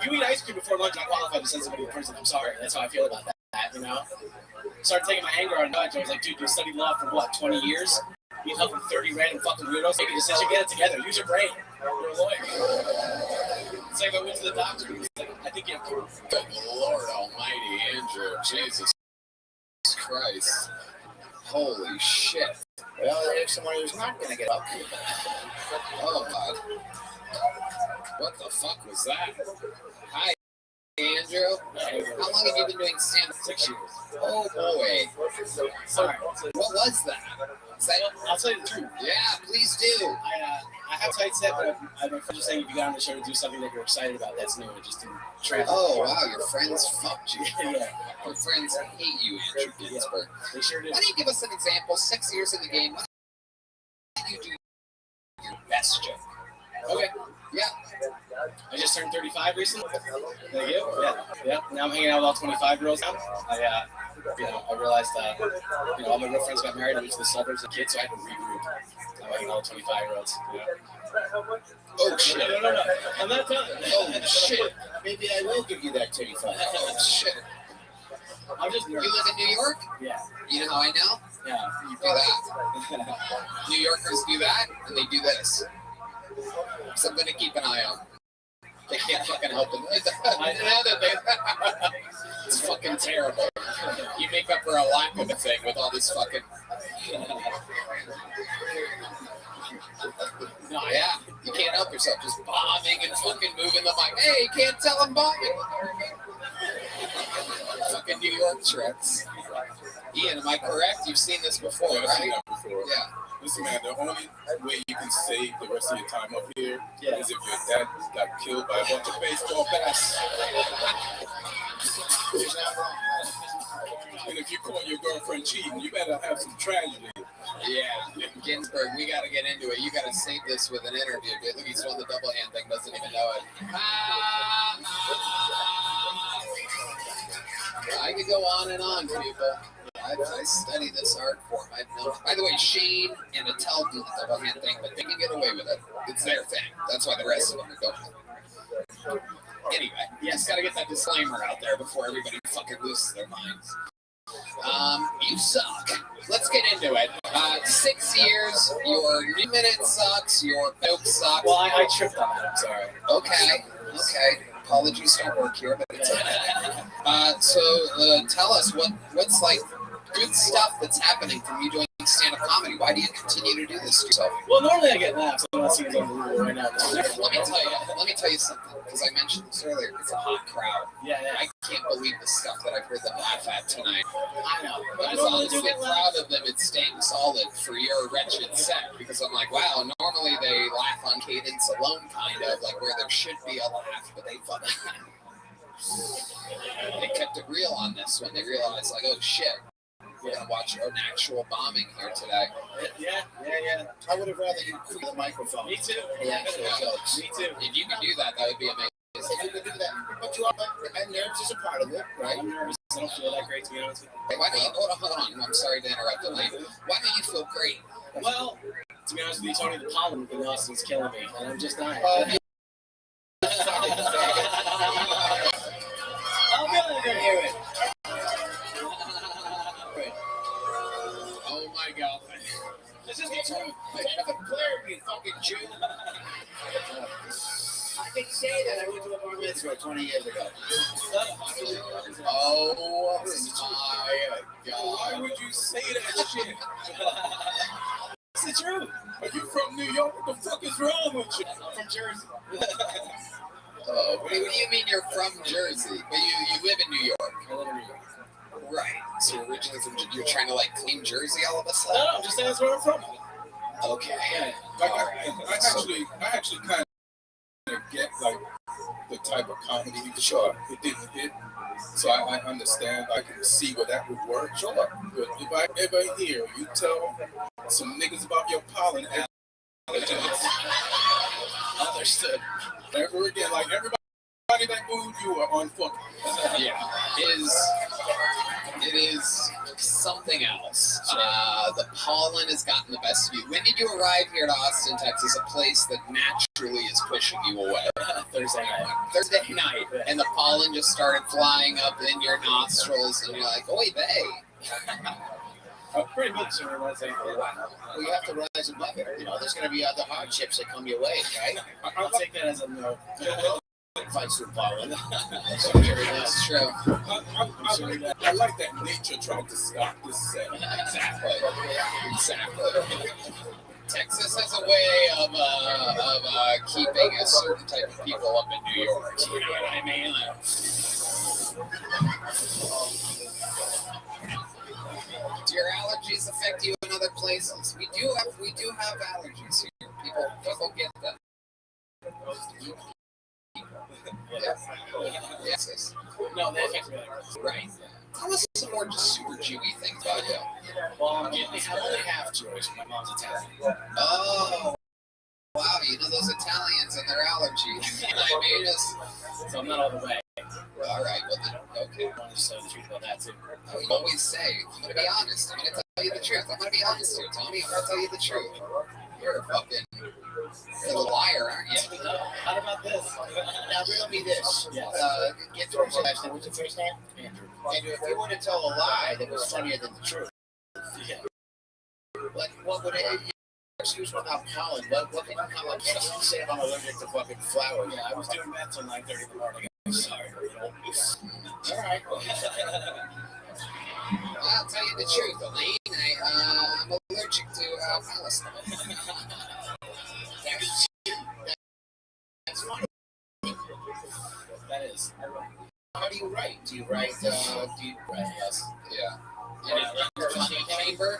You eat ice cream before lunch, I qualified to send somebody to prison. I'm sorry. That's how I feel about that, you know? Started taking my anger on Dodge. I was like, dude, you studied law for what, 20 years? You helping 30 random fucking weirdos make a decision? Get it together. Use your brain. You're a lawyer. It's like if I went to the doctor. I think you have proof. Good Lord Almighty, Andrew. Jesus Christ. Holy shit. Well, there's someone who's not going to get up. Oh, God. What the fuck was that? Hi, Andrew. How long have you been doing stand-up? 6 years. Oh, boy. Sorry. What was that? I'll tell you the truth. Yeah, please do. I have tight set, but I'm just saying if you got on the show to do something that you're excited about, that's new. It just didn't translate. Oh, wow, your friends fucked you. Yeah. Your friends hate you, Andrew Ginsburg. They sure do. Why don't you give us an example? 6 years in the game, why don't you do your best joke? Okay. Yeah. I just turned 35 recently. Thank you. Yeah. Now I'm hanging out with all 25-year-olds now. I realized, all my real friends got married. I went to the suburbs with kids, so I had to regroup. I'm hanging out with 25-year-olds. Yeah. Oh, shit. No. I'm not done. Oh, shit. Maybe I will give you that 35. Oh, shit. I'm just nervous. You live in New York? Yeah. You know how I know? Yeah. You do that. New Yorkers do that, and they do this. So I'm going to keep an eye on them. They can't fucking help it. It's fucking terrible. You make up for a lack of a thing with all this fucking... No, yeah, you can't help yourself. Just bombing and fucking moving the mic. Hey, you can't tell I'm bombing. Fucking New York trips. Ian, am I correct? You've seen this before, I've right? seen that before. Yeah. Listen, man, the only way you can save the rest of your time up here is if your dad got killed by a bunch of baseball bats. And if you caught your girlfriend cheating, you better have some tragedy. Yeah, Ginsburg, we got to get into it. You got to save this with an interview, dude. Look, he's doing the double hand thing, doesn't even know it. I could go on and on, people. I study this art form. I've known. By the way, Shane and Attell do the double hand thing, but they can get away with it. It's their thing. That's why the rest of them are going. Anyway, just got to get that disclaimer out there before everybody fucking loses their minds. You suck. Let's get into it. 6 years, your minute sucks, your joke sucks. Well, I tripped on that, I'm sorry. Okay. apologies don't work here, but it's so tell us what's like good stuff that's happening from you doing stand-up comedy. Why do you continue to do this to yourself? Well, normally I get laughs. I'm not seeing over right now. Let me tell you something, because I mentioned this earlier. It's a hot crowd. Yeah. I can't believe the stuff that I've heard them laugh at tonight. I know. But I was honestly proud of them. It's staying solid for your wretched set, because I'm like, wow, normally they laugh on cadence alone, kind of, like where there should be a laugh, but they kept it real on this one. They realized, like, oh shit, we're gonna watch an actual bombing here today. Yeah. I would have rather you clear the microphone. Me too. The actual jokes. Me too. If you could do that, that would be amazing. If you could do that, but you are, and nerves is a part of it, right? I'm nervous. I don't feel that great, to be honest with you. Why don't you, hold on. I'm sorry to interrupt the lady. Why don't you feel great? Well, to be honest with you, Tony, the pollen with the Austin's killing me, and I'm just dying. I'm gonna hear it. Oh my God. This is the truth. Take the clear, you fucking Jew. I can say that I went to a bar mitzvah 20 years ago. Oh my God. Why would you say that shit? It's the truth. Are you from New York? What the fuck is wrong with you? I'm from Jersey. What do you mean you're from Jersey? But you live in New York. I live in New York. Right. So you're originally from, you're trying to like claim Jersey all of a sudden? No, I'm just saying that's where I'm from. Okay. Yeah. Like, I actually kind of get like the type of comedy you sure it didn't hit. So I understand. I can see where that would work. Sure. But if I ever hear you tell some niggas about your pollen allergies, Understood. Never again. Like everybody that booed you are on fuck. Yeah. It is something else. The pollen has gotten the best of you. When did you arrive here to Austin, Texas, a place that naturally is pushing you away? Thursday night. And the pollen just started flying up in your nostrils, and you're like, "Oy vey." Pretty much, sir. Well, you have to rise above it. You know, there's going to be other hardships that come your way, right? I'll take that as a no. Fights through pollen. That's true. I like that nature tried to stop this set. Exactly. Texas has a way of keeping a certain type of people up in New York. You know what I mean? Do your allergies affect you in other places? We do have allergies here. People get them. Yes. No, they affect me. Right. Tell us some more just super Jewy things about you. Well, I'm only half Jewish. My mom's Italian. Oh, wow. You know those Italians and their allergies. I mean, so I'm not all the way. All right. Well, then, okay. I want to say the truth about that, too. You always say, I'm going to be honest. I'm going to tell you the truth. I'm going to be honest here, Tommy. I'm going to tell you the truth. You're a liar, aren't you? How about this? Now, riddle me this. Yes. Get towards your last name. What's your first name? Andrew. Andrew, if you were to tell a lie that was funnier than the truth, what would it? Excuse me about pollen. What can you come up with? You say if I'm allergic to fucking flowers. Yeah, I was doing that till 9:30 in the morning. I'm sorry. All right. I'll tell you the truth, Elaine. I'm allergic to Palestine. That's funny. That is. How do you write? Do you write? Yes. Yeah. Chamber.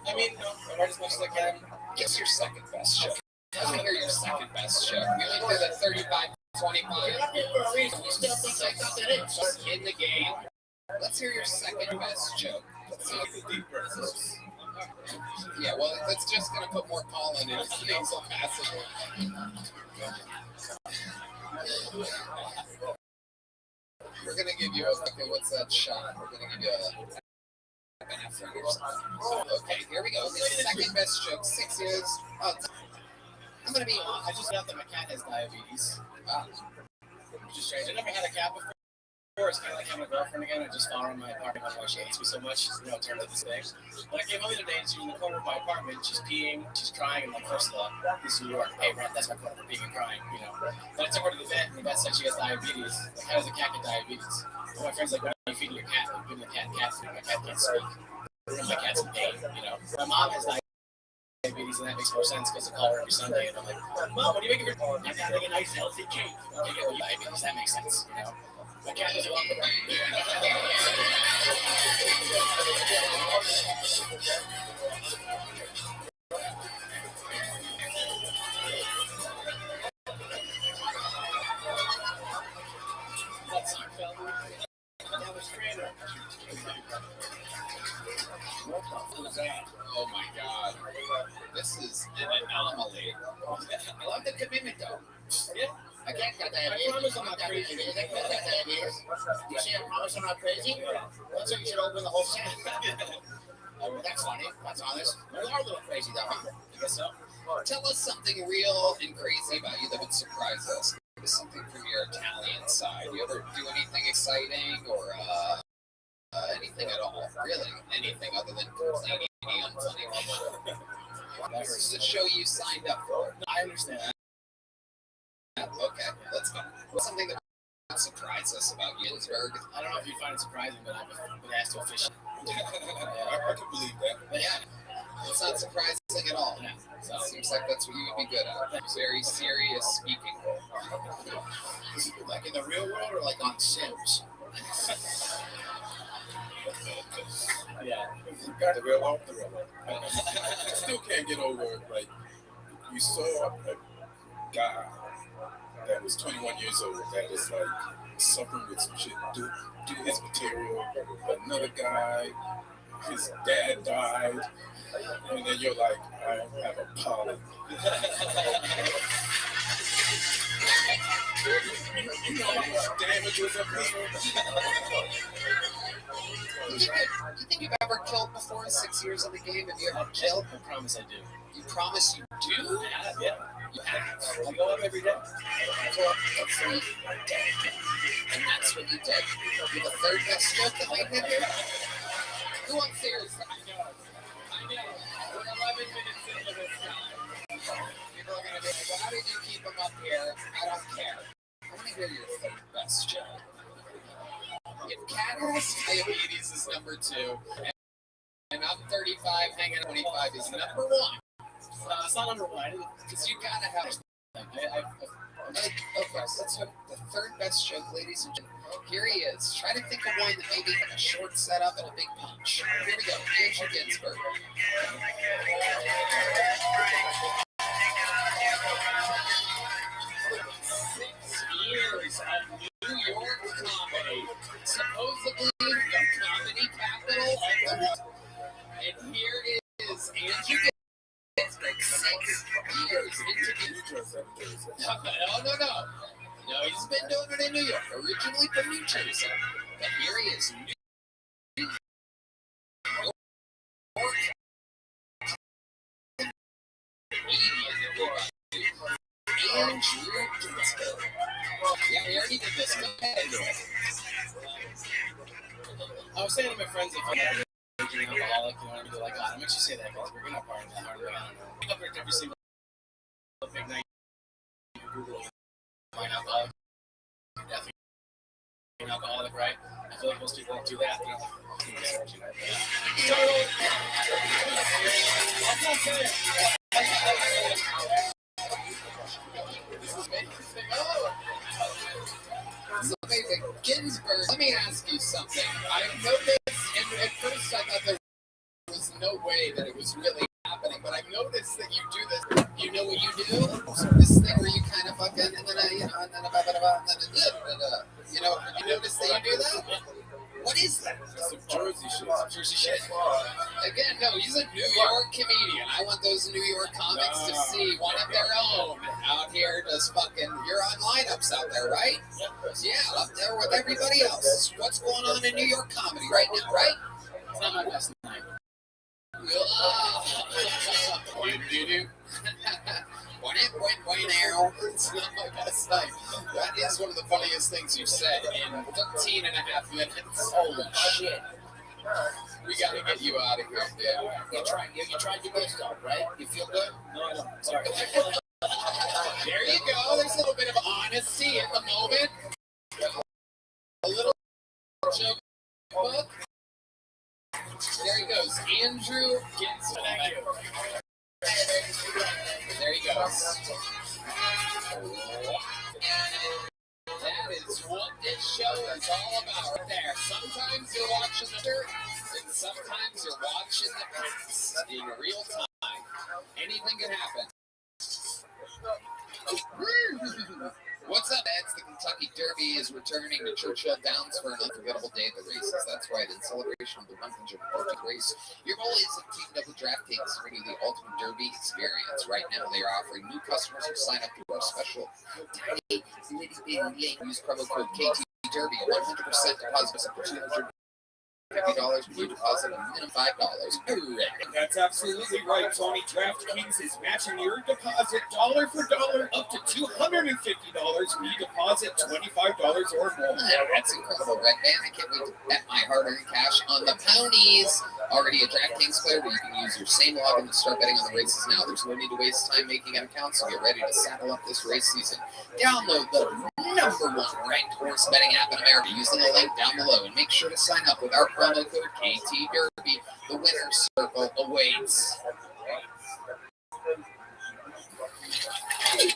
I mean, no, I write as much as I can. Guess your second best joke. Let me hear your second best joke. You only did a 35, 25. You still think I got that in? In the game. Let's hear your second best joke. Yeah, well, that's just going to put more pollen in his nasal passage. We're going to give you a, what's that shot? We're going to give you a epinephrine or something. Okay, here we go. The second best joke, 6 years. Oh, I'm going to be I just found that my cat has diabetes. Ah. Which is strange. I never had a cat before. It's kind of like having a girlfriend again. I just found her in my apartment why she hates me so much. You know, it turned out this thing. But I came home the other day and she's in the corner of my apartment. She's peeing, she's crying. And like, first of all, this is New York. Hey, right, that's my corner for peeing and crying, you know. But I took her to the vet and the vet said she has diabetes. Like, how does a cat get diabetes? And my friend's like, what are you feeding your cat? Like, giving the cat food. My cat can't speak. My cat's in pain, you know. My mom has diabetes, and that makes more sense because I call her every Sunday, and I'm like, Mom, what are you making for? I'm having a nice healthy cake. Okay, get diabetes. That makes sense, you know. My cat doesn't want Oh my God. This is an anomaly. I love the commitment, though. Yeah. I can't got diabetes. I promise I'm not crazy. You say I promise I'm not crazy? Looks like you should open the whole set. That's funny. That's honest. You are a little crazy, though, huh? I guess so. Tell us something real and crazy about you that would surprise us. Give us something from your Italian side. You ever do anything exciting or anything at all? Really? Anything other than completely unfunny? This is the show you signed up for. I understand. Okay, let's go. What's something that would surprise us about Ginsburg? I don't know if you find it surprising, but I've been asked to officiate. I can believe that. But yeah, it's not surprising at all. Yeah. So it seems like that's what you would be good at. Very serious speaking. Like in the real world or like on Sims? Yeah. The real world. I still can't get over it. Like, you saw a guy that was 21 years old that was like suffering with some shit due to his material. Another guy, his dad died, and then you're like, I have a pollen. You know how much damage was up here? You think you've ever killed before? 6 years in the game? Have you ever killed? I promise I do. You promise you do? Yeah. You have. I go up every day. Pull up every day. And that's what you did. You're the third best joke that I did here? Go on, seriously. I know. We're 11 minutes into this time. People are going to be like, well, how did you keep them up here? I don't care. I want to hear your third best joke. If Cat has diabetes is number 2, and I'm 35, hanging at 25 is number 1. It's not number 1. Because you gotta have. Okay, let's have the third best joke, ladies and gentlemen. Here he is. Try to think of one that maybe had a short setup and a big punch. Here we go. Andrew Ginsburg. 6 years of New York comedy. Supposedly the comedy capital of the world. And here is Andrew Ginsburg. 6 years into No. No, he's been doing it in New York. Originally from New Jersey. But here he is. New York. Andrew Ginsburg. Yeah, we already did this. Go ahead. I was saying to my friends, if I'm an alcoholic, you want to be like, God, I'm actually say that because we're going to party that hard. I don't know. I pick up every single big night. Google find alcoholic. You're definitely an alcoholic, right? I feel like most people don't do that. They don't do research, you know. This is amazing. Ginsburg, let me ask you something. I've noticed, and at first I thought there was no way that it was really happening, but I've noticed that you do this. You know what you do? This thing where you kind of fucking, and then you notice that you do that? What is that? Some Jersey shit. Jersey shit. Again, no, he's a New York comedian. I want those New York comics to see one of their own out here just fucking, you're on lineups out there, right? Yeah, up there with everybody else. What's going on in New York comedy right now, right? It's not my best night. right now, it's not my best night. That is one of the funniest things you've said in 13 and a half minutes. Holy shit. We gotta get you out of here, dude. You tried your best though, right? You feel good? No, I don't. Sorry. There you go. There's a little bit of honesty at the moment. A little joke book. There he goes. Andrew gets it. There he goes. That is what this show is all about right there. Sometimes you're watching the dirt, and sometimes you're watching the past in real time. Anything can happen. What's up, Eds? The Kentucky Derby is returning to Churchill Downs for an unforgettable day of the races. That's right, in celebration of the 150th race, your goalies have teamed up with DraftKings to bring you the ultimate Derby experience. Right now, they are offering new customers who sign up to our special tiny link. Use promo code KT Derby, 100% deposit up to $250 when you deposit a minimum $5. That's absolutely right, Tony. DraftKings is matching your deposit dollar for dollar up to $250 when you deposit $25 or more. That's incredible, Red Man. I can't wait to bet my hard-earned cash on the ponies. Already a DraftKings player, but you can use your same login to start betting on the races now. There's no need to waste time making an account, so get ready to saddle up this race season. Download the #1 ranked horse betting app in America using the link down below, and make sure to sign up with our promo code KT Derby. The winner's circle awaits.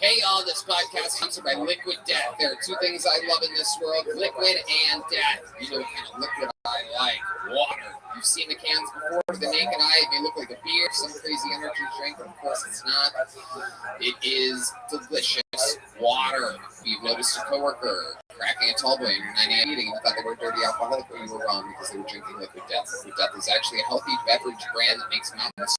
Hey y'all, this podcast is sponsored by Liquid Death. There are two things I love in this world, liquid and death. You know what kind of liquid I like? Water. You've seen the cans before. To the naked eye, it may look like a beer, some crazy energy drink, but of course it's not. It is delicious water. You've noticed a coworker cracking a tall boy in your 9 a.m. meeting and thought they were dirty alcoholic, but you were wrong because they were drinking Liquid Death. Liquid Death is actually a healthy beverage brand that makes mountains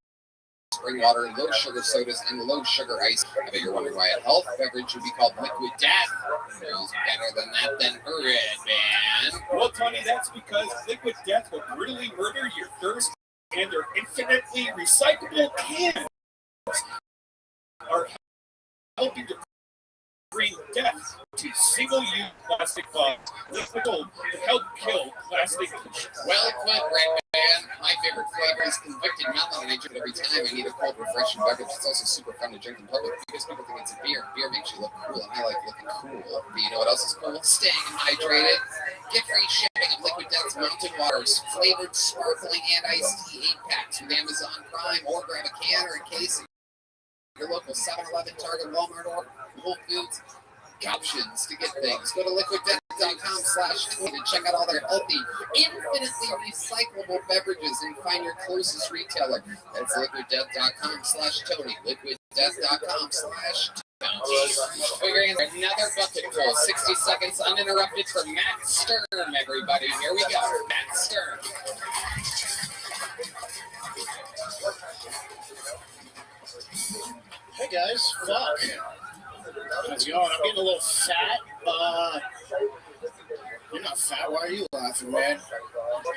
spring water, low sugar sodas, and low sugar ice. I bet you're wondering why a health beverage would be called Liquid Death. Knows better than that than Red Man. Well, Tony, that's because Liquid Death will brutally murder your thirst, and their infinitely recyclable cans are helping to bring death to single-use plastic bottles. Liquid Gold to help kill plastic pollution. Well put, Red Man. My favorite flavor is convicted melon, and I drink it every time. I need a cold, refreshing beverage. It's also super fun to drink in public because people think it's a beer. Beer makes you look cool, and I like looking cool. But you know what else is cool? Staying hydrated. Get free shipping of Liquid Death's Mountain Waters, flavored, sparkling, and iced tea 8-packs with Amazon Prime, or grab a can or a case at your local 7-Eleven, Target, Walmart, or Whole Foods. Options to get things. Go to liquiddeath.com/tweet and check out all their healthy, infinitely recyclable beverages and find your closest retailer. That's liquiddeath.com/Tony. Liquiddeath.com/Tony. Figuring another bucket full. 60 seconds uninterrupted for Matt Sturm, everybody. Here we go. Matt Sturm. Hey guys, fuck. How's it going? I'm getting a little fat. You're not fat. Why are you laughing, man?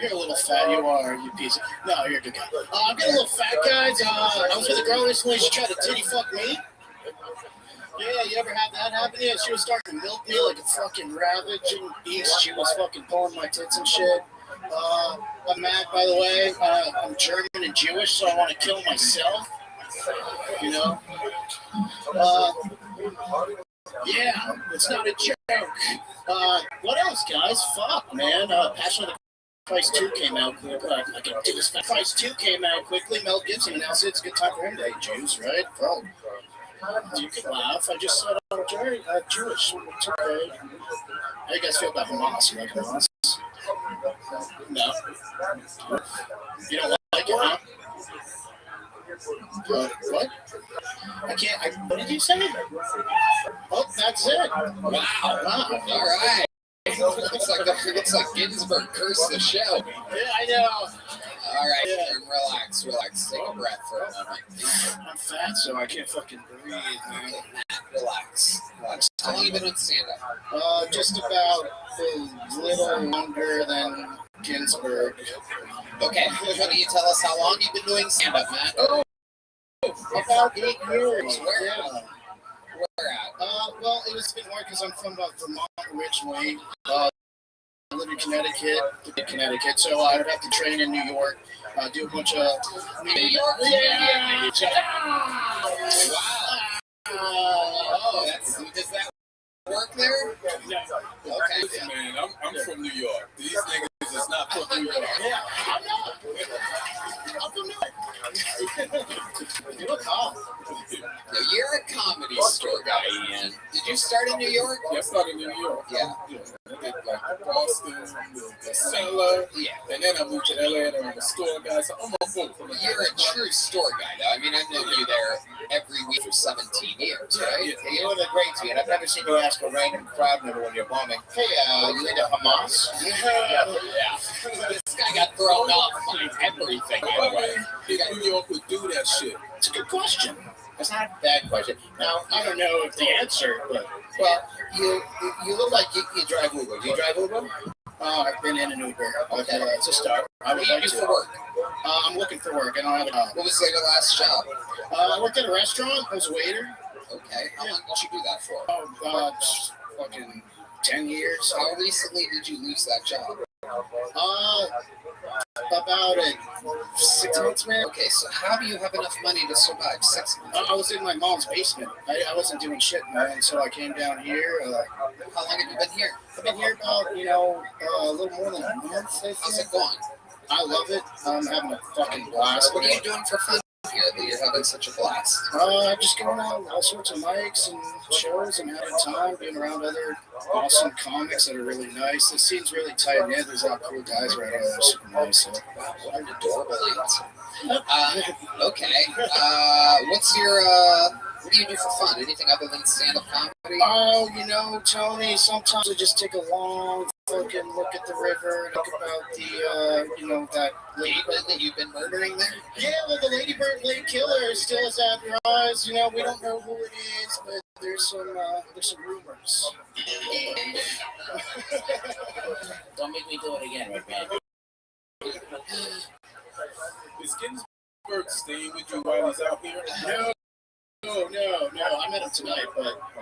You're a little fat. You are, you piece of... No, you're a good guy. I'm getting a little fat, guys. I was with a girl recently. She tried to titty fuck me. Yeah, you ever had that happen? Yeah, she was starting to milk me like a fucking ravaging beast. She was fucking pulling my tits and shit. I'm mad, by the way. I'm German and Jewish, so I want to kill myself. You know? Yeah, it's not a joke. What else, guys? Fuck, man. Passion of the Christ 2 came out quickly. I can do this. Christ 2 came out quickly. Mel Gibson announced it's a good time for him to hate Jews, right? Bro, you can laugh. I just said I'm Jewish. It's okay. How do you guys feel about Hamas? You like Hamas? No. You don't like it, huh? What? What did you say? Oh, that's it. Wow. All right. Looks like Ginsburg cursed the show. Yeah, I know. All right, yeah. Relax. Take a breath for a moment. I'm fat, so I can't fucking breathe, man. Relax. How long have you been with stand-up? Just about a little longer than Ginsburg. Okay, why don't you tell us how long you've been doing stand-up, Matt? Oh, about 8 years. Where? Yeah. Well, it's been hard because I'm from Vermont originally. I live in Connecticut, so I would have to train in New York, do a bunch of New York. Yeah. Wow. Oh, does that work there? No. Okay. Listen, man, I'm from New York. These niggas is not from New York. Yeah, I'm not. I'm from New York. You look hot. Now, you're a comedy store guy, Ian. Did you start in New York? Yeah, I started in New York. Yeah. I did like Boston, the cellar. Yeah. And then I moved to LA and I'm a store guy. So I'm a fool. You're a true store guy, though. I mean, I've known you there every week for 17 years, right? Yeah, you're the great Ian. I've never seen you ask a random crowd member when you're bombing, hey, you into Hamas? Yeah. This guy got thrown off by everything. Why New York would do that shit? It's a good question. It's not a bad question. Now, I don't know if the answer, but Well, you look like you drive Uber. Do you drive Uber? I've been in an Uber. Okay, it's a start. I would What do you like do to. for work? I'm looking for work. I don't have a job. What was your last job? I worked at a restaurant. I was a waiter. Okay. How long did you do that for? Fucking 10 years. How recently did you lose that job? About 6 months, man. Okay, so how do you have enough money to survive 6 months? I was in my mom's basement. I wasn't doing shit, man. So I came down here. How long have you been here? I've been here about, a little more than a month. How's it going? I love it. I'm having a fucking blast. What are you doing for fun here that you're having such a blast? Just going on all sorts of mics and shows and having time, being around other awesome comics that are really nice. The scene's really tight knit. There's a lot of cool guys right here. They're super nice. So. Wow, what an adorable aunt. Okay. What's your what do you do for fun? Anything other than stand-up comedy? Oh, Tony, sometimes I just take a long fucking look at the river and look about the, that ladybird that you've been murdering there? Yeah, well, the ladybird lady killer still is at your eyes. We don't know who it is, but there's some rumors. Don't make me do it again, right, man? Is Ginsburg staying with you while he's out here? No. I met him tonight, but I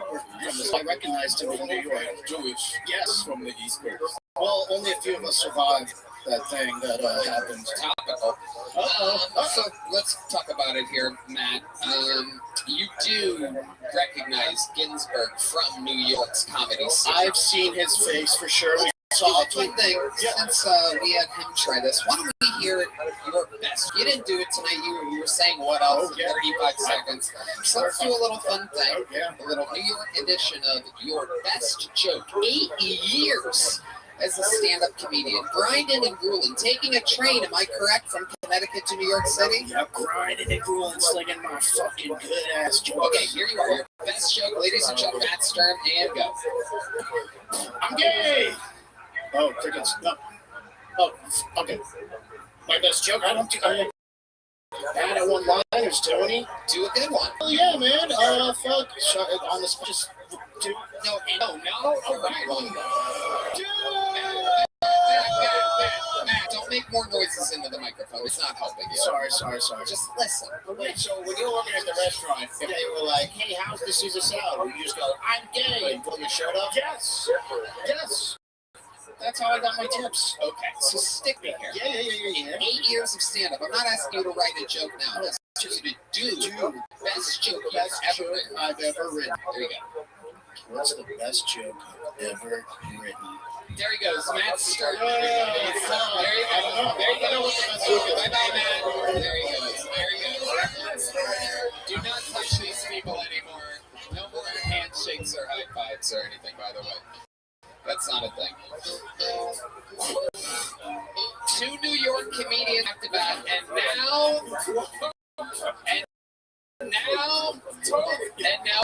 recognized him from New York. Jewish. Yes. From the East Coast. Well, only a few of us survived that thing that happened. Topical. So let's talk about it here, Matt. You do recognize Ginsburg from New York's comedy scene. I've seen his face for sure. One thing, since we had him try this, why don't we hear your best? You didn't do it tonight. You were saying what else in 35 seconds. So let's do a little fun thing. A little New York edition of your best joke. 8 years as a stand-up comedian, grinding and grueling, taking a train, am I correct, from Connecticut to New York City? Yep, grinding and grueling, slinging my fucking good-ass jokes. Okay, here you are, your best joke, ladies and gentlemen, Matt Stern, and go. I'm gay! Oh, crickets. No. Oh, okay. My best joke? I bad at one-liners, Tony. Do a good one. Oh, yeah, man. Fuck. On the spot, just do. No. All right. Matt, don't make more noises into the microphone. It's not helping you. Sorry. Just listen. Wait, so when you're working at the restaurant, if they were like, hey, how's the Caesar salad? You just go, I'm gay, and pull your shirt up? Yes. That's how I got my tips. Okay, so stick me here. Yeah. In 8 years of stand-up, I'm not asking you to write a joke now. I'm asking you to do best joke I've ever written. There you go. What's the best joke I've ever written? There he goes, Matt Stern. There you go. Bye-bye, Matt. There he goes. Do not touch these people anymore. No more handshakes or high fives or anything, by the way. That's not a thing. 2 New York comedians back to back, and now,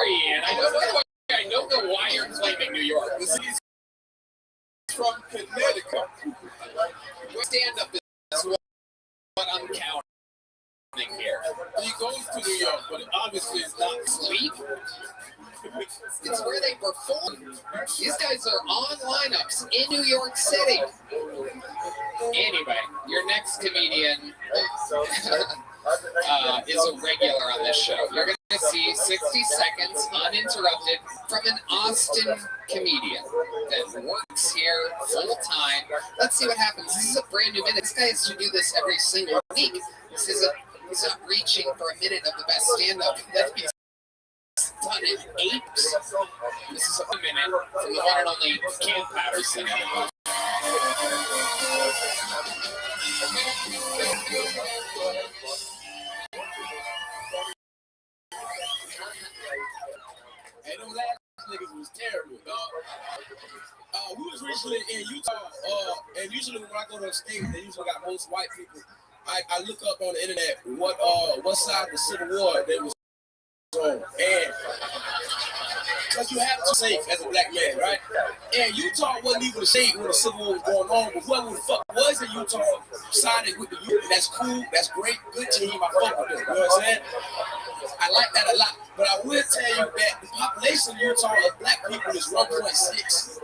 Ian. I don't know why you're claiming New York. This is from Connecticut. Stand up is what I'm counting here. He goes to New York, but obviously it's not sleep. It's where they perform. These guys are on lineups in New York City. Anyway, your next comedian is a regular on this show. You're gonna to see 60 seconds uninterrupted from an Austin comedian that works here full time. Let's see what happens. This is a brand new minute. This guy has to do this every single week. He's not reaching for a minute of the best stand-up that he's done in 8. This is a minute from the one and only Cam Patterson. Hey, them last niggas was terrible, dog. We was recently in Utah, and usually when I go to a state, they usually got most white people. I look up on the internet what side of the Civil War they was on, and because you have to safe as a black man, right? And Utah wasn't even a state when the Civil War was going on, but whoever the fuck was in Utah sided with the youth. That's cool, that's great, good team. I fuck with them, you know what I'm saying? I like that a lot, but I will tell you that the population in Utah of black people is 1.6.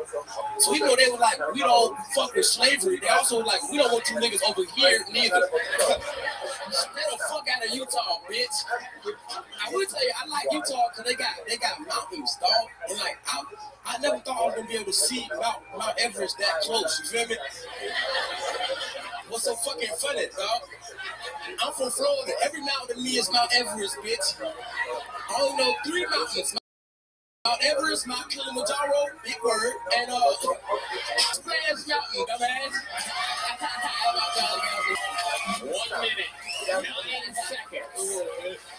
So even though they were like, we don't fuck with slavery, they also like, we don't want you niggas over here neither. Stay the fuck out of Utah, bitch. I will tell you, I like Utah because they got mountains, dog. And like, I never thought I was gonna be able to see Mount Everest that close. You feel me? What's so fucking funny, dog? I'm from Florida. Every mountain to me is Mount Everest, bitch. I only know 3 mountains. Mount Everest, Mount Kilimanjaro, big word, and Splash Mountain, dumbass. 1 minute, 9 seconds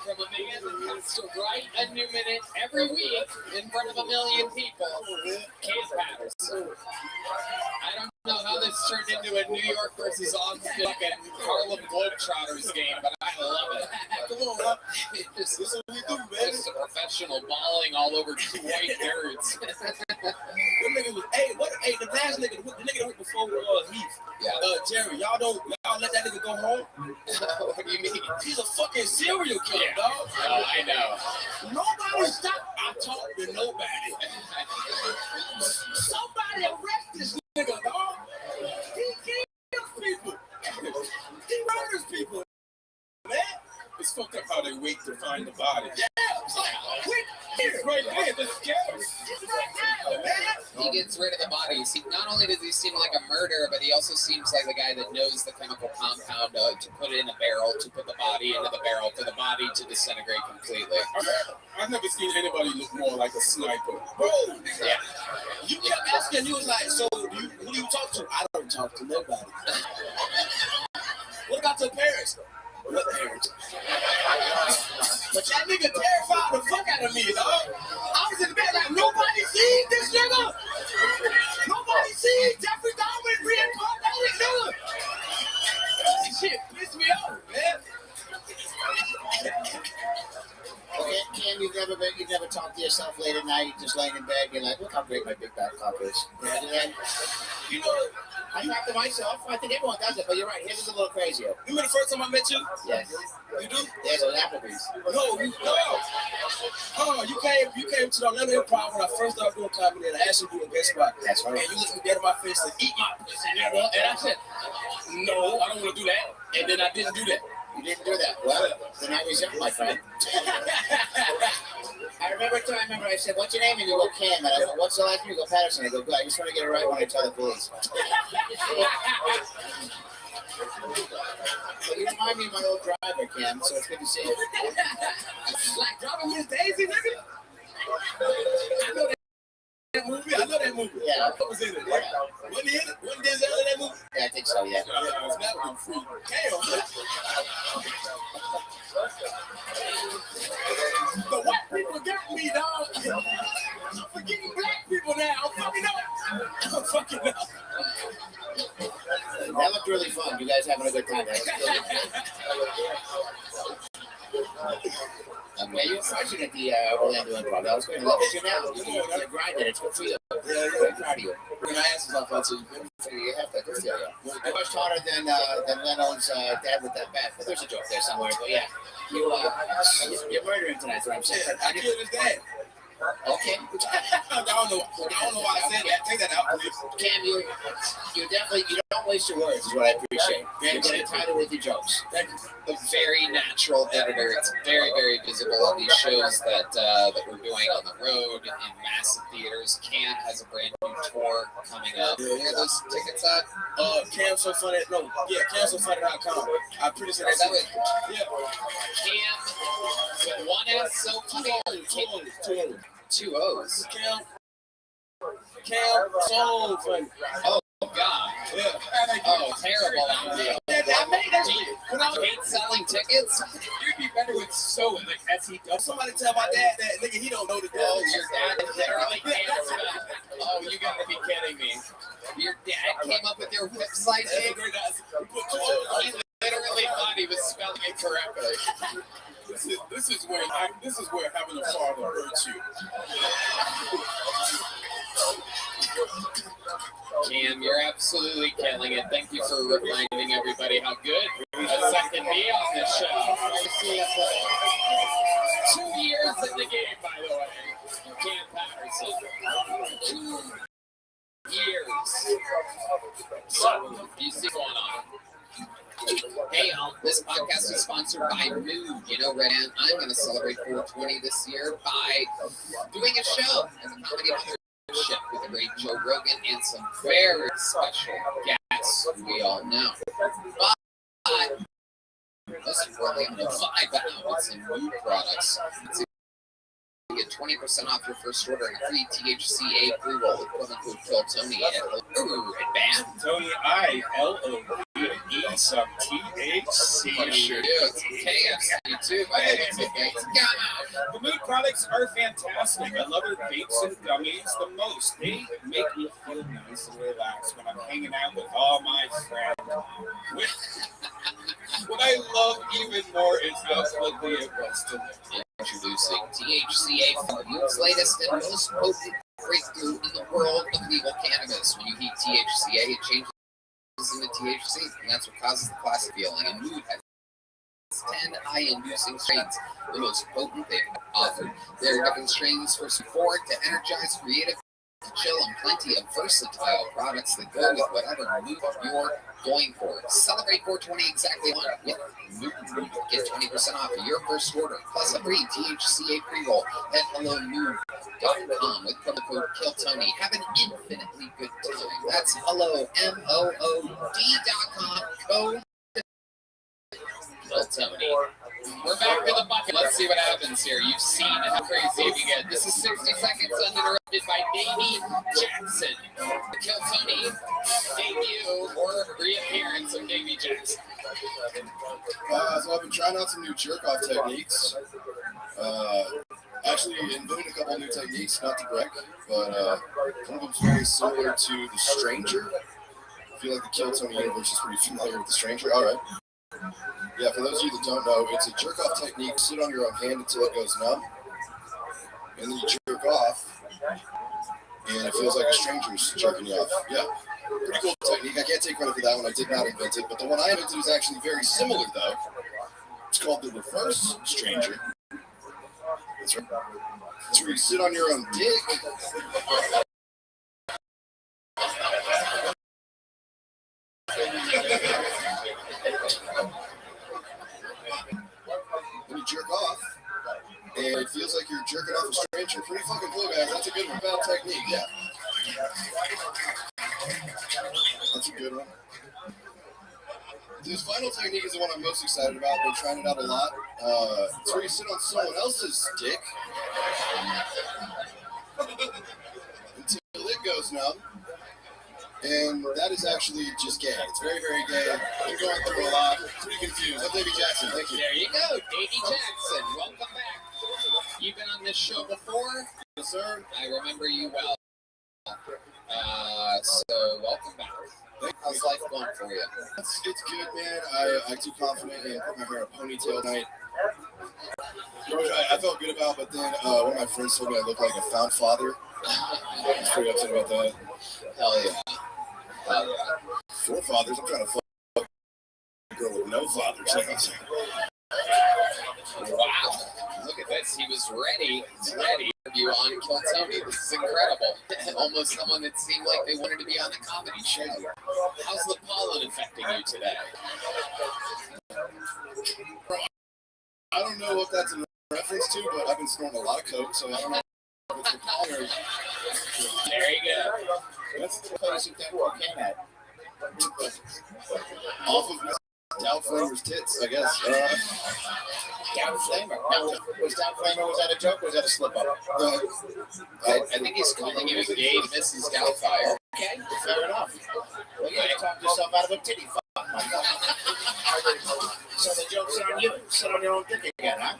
from a man who has to write a new minute every week in front of 1 million people. Cam Patterson. I don't know how this turned into a New York versus Austin fucking Harlem Globetrotters game, but I love it. Come on, huh? This is what we do, man. Just a professional balling all over 2 white nerds. Them niggas was, hey, the last nigga, the nigga that went before Heath, Jerry, y'all let that nigga go home? What do you mean? He's a fucking serial killer, dog. Oh, I know. Nobody stopped. I talked to nobody. Somebody arrest this nigga, dog. He kills people. He murders people, man. It's fucked up how they wait to find the body. Yeah, it's like, wait, it's right there. It's right there, man. He gets rid of the bodies. Not only does he seem like a murderer, but he also seems like the guy that knows the chemical compound to put in a barrel, to put the body into the barrel, for the body to disintegrate completely. I've never seen anybody look more like a sniper. Bro, yeah. You kept asking, you was like, so who do you talk to? I don't talk to nobody. What about your parents? What parents? But that nigga terrified the fuck out of me, dog. I was in the bed like, nobody seen this nigga. Nobody seen Jeffrey Dahmer reincarnated nigga. That shit pissed me off, man. Okay, Cam, you've never talked to yourself late at night, just laying in bed, you're like, look how great my big back cock is. And then, you know, I talk to myself. I think everyone does it, but you're right. His is a little crazier. You remember the first time I met you? Yes. You do? Yes, at Applebee's. No. You came to the Atlanta Improv when I first started doing comedy, and I asked you to do a guest spot. That's right. And you looked me dead in my face and eat my pussy, nigga. And I said, no, I don't want to do that. And then I didn't do that. You didn't do that. Well, then I was young, my friend. I remember I said, what's your name? And you go, Cam. And I go, what's the last name? You go, Patterson. I go, good. I just want to get it right when I tell the police. But you remind me of my old driver, Cam, so it's good to see you. Like driving Miss Daisy, nigga? I know that movie. Yeah. What was in it? Wasn't he in it? Wasn't Denzel in that movie? Yeah, I think so, yeah. That one free. Damn. The white people got me, dog. I'm forgetting black people now. I'm fucking up. That looked really fun. You guys having a good time, right? Yeah, you were crushing at the Orlando Improv. That was great. Look at you now. You're grinding. It's good for you. Yeah, I'm proud of you. When I asked about that, you have to. You're much harder than Leno's dad with that bat. But there's a joke there somewhere. But yeah, you're murdering tonight. That's what I'm saying. I killed his dad. Okay. I don't know why I said that. Take that out, please. Cam, you definitely you don't waste your words. Is what I appreciate. You get entitled with your jokes. A very natural editor. It's very, very visible on these shows that we're doing on the road in massive theaters. Cam has a brand new tour coming up. Where are those tickets at? CamSoFunny.com. I'm pretty sure that's it. Yeah. Cam with one S, so two O's. Cam so funny. Oh God. Yeah. Oh, terrible idea. I made that shit. When I hate selling tickets, You'd be better with so like SEW. Somebody tell my dad that nigga he don't know the deal. oh, your dad literally came up with that. Oh, you gotta be kidding me. Your dad came up with your website name? He literally thought he was spelling it correctly. This is where having a father hurts you. Cam, you're absolutely killing it. Thank you for reminding everybody how good a second me on this show. 2 years in the game, by the way. Cam Patterson. 2 years. So, you see what's going on. Hey y'all, this podcast is sponsored by Mood. You know, Red, I'm going to celebrate 420 this year by doing a show at the Comedy Mothership with the great Joe Rogan and some very special guests we all know. But most importantly, I'm going to vibe out with some Mood products. You get 20% off your first order and a free THCA pre-roll with promo code KILLTONY at Bam. Tony, I-L-O-V-E, some THC. Sure do. It's KFC too. The Mood products are fantastic. I love their vapes and gummies the most. They make me feel nice and relaxed when I'm hanging out with all my friends. What I love even more is how quickly it was to live. Introducing THCA, the Mood's latest and most potent breakthrough in the world of legal cannabis. When you heat THCA, it changes into THC, and that's what causes the classic feeling. And Mood has 10 eye-inducing strains, the most potent they've offered. There are different strains for support, to energize, creative, to chill, and plenty of versatile products that go with whatever mood you're going for. Celebrate 420 exactly one with Mood. Get 20% off of your first order, plus a free THCA pre-roll at HelloMood.com with promo code KILLTONY. Have an infinitely good time. That's Hello, MOOD.com, code KILLTONY. We're back to the bucket. Let's see what happens here. You've seen how crazy it can get. This is 60 seconds uninterrupted by Davey Jackson. The Kill Tony debut or reappearance of Davey Jackson. So I've been trying out some new jerk-off techniques. Actually invented a couple new techniques, not to brag, but one of them's very similar to The Stranger. I feel like the Kill Tony universe is pretty familiar with The Stranger. All right. Yeah, for those of you that don't know, it's a jerk-off technique. Sit on your own hand until it goes numb, and then you jerk off, and it feels like a stranger's jerking you off. Yeah, pretty cool technique. I can't take credit for that one. I did not invent it, but the one I invented is actually very similar, though. It's called the reverse stranger. That's right. It's where you sit on your own dick. Then you jerk off, and it feels like you're jerking off a stranger. Pretty fucking cool, guys. That's a good one. Bad technique, yeah. That's a good one. This final technique is the one I'm most excited about. I've been trying it out a lot. It's where you sit on someone else's dick until it goes numb. And that is actually just gay. It's very, very gay. Been going through a lot. Pretty confused. I'm Davey Jackson. Thank you. There you go, Davey Jackson. Welcome back. You've been on this show before? Yes, sir. I remember you well. So welcome back. How's life going for you? It's good, man. I'm too confident and put my hair in a ponytail tonight. I felt good about, but then one of my friends told me I look like a found father. I was pretty upset about that. Hell yeah. Hell yeah. 4 fathers? I'm trying to fuck a girl with no fathers. Wow. Look at this. He was ready. He's ready. You on Kill Tony. This is incredible. Almost someone that seemed like they wanted to be on a comedy show. How's the pollen affecting you today? I don't know what that's in reference to, but I've been snorting a lot of coke, so I don't know if it's the pollen or... There you go. That's the place you think cocaine at. Off of Dow Flamer's tits, I guess. Down Flamer. Was Down Flamer, was that a joke or was that a slip up? I think he's calling you a gay Mrs. Doubtfire. Okay, fair enough. Well, you talked yourself out of a titty fuck. So the joke's on you. Sit on your own dick again, huh?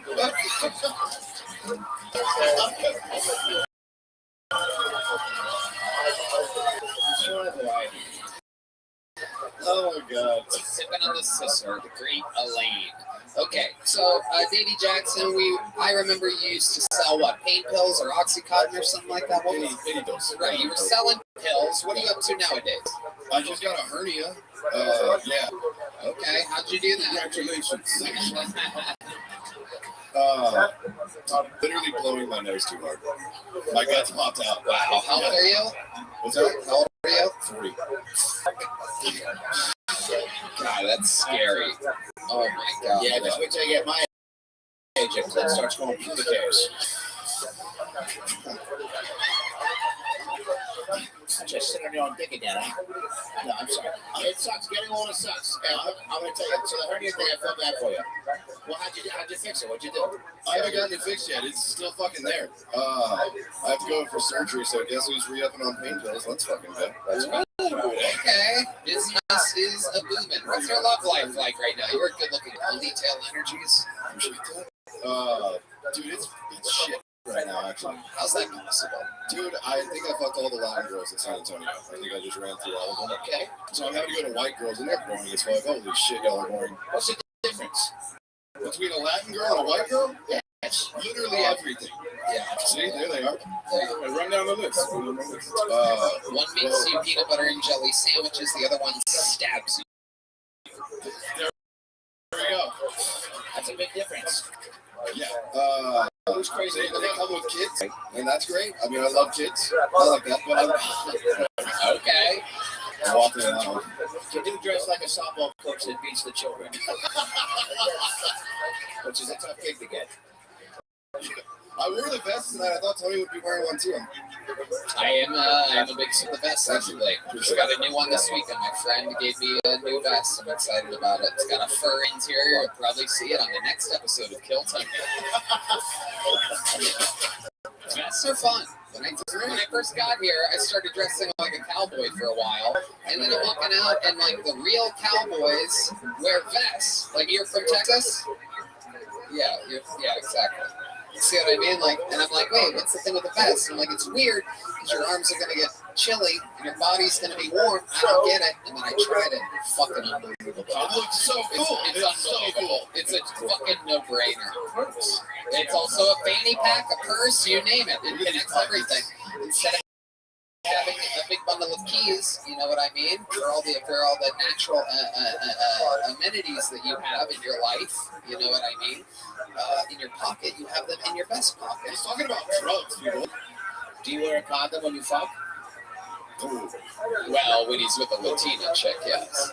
Oh my God. Sipping on the sister, the great Elaine. Okay, so Davey Jackson, I remember you used to sell what, pain pills or Oxycontin or something like that? Any pills. Right, you were selling pills. What are you up to nowadays? I just got a hernia. Yeah. Okay, how'd you do that? Congratulations. I'm literally blowing my nose too hard. My guts popped out. Wow, how old are you? What's that? How old are you? 40. God, that's scary. Oh my God. Yeah, just wait till you get my age and it starts going pubic hairs. Just sit on your own dick again, huh? No, I'm sorry. It sucks. Getting older sucks. I'm going to tell you. So the hernia thing, I felt bad for you. Well, how'd you fix it? What'd you do? I haven't gotten it fixed yet. It's still fucking there. I have to go for surgery, so guess who's re-upping on pain pills? Let's fucking go. That's good. Okay. Business is a booming. What's your love life like right now? You're good looking. Detail energies. Dude, it's shit right now, actually. How's that possible? Dude, I think I fucked all the Latin girls in San Antonio. I think I just ran through all of them. Okay. So I'm having to go to white girls, and they're boring as fuck. Holy shit, y'all are boring. What's the difference? Between a Latin girl and a white girl? Yes. Literally everything. Yeah. See, there they are. Run down the list. One makes you peanut butter and jelly sandwiches, the other one stabs you. There we go. That's a big difference. Yeah. It's crazy. They come with kids, and that's great. I mean, I love kids. I like that, but okay. I walked in that one. You do dress like a softball coach that beats the children. Which is a tough gig to get. I wore the vest tonight. I thought Tony would be wearing one too. I am a big fan of the vest, actually. Just got a new one this weekend. My friend gave me a new vest. I'm excited about it. It's got a fur interior. You'll probably see it on the next episode of Kill Tony. Vests are fun. When I first got here, I started dressing like a cowboy for a while, and then I'm walking out, and like the real cowboys wear vests. Like, you're from Texas? Yeah, exactly. See what I mean? Like, and I'm like, wait, what's the thing with the vest? And I'm like, it's weird because your arms are gonna get chilly and your body's gonna be warm. I don't get it. And then I tried it. Fucking unbelievable. It looks so cool. It's unbelievable. It's a fucking no-brainer. It's also a fanny pack, a purse, you name it. It connects everything. Instead of having a big bundle of keys, you know what I mean? For all the natural amenities that you have in your life, you know what I mean? In your pocket, you have them in your vest pocket. He's talking about drugs, people. Do you wear a condom when you fuck? Ooh. Well, when he's with a Latina chick, yes.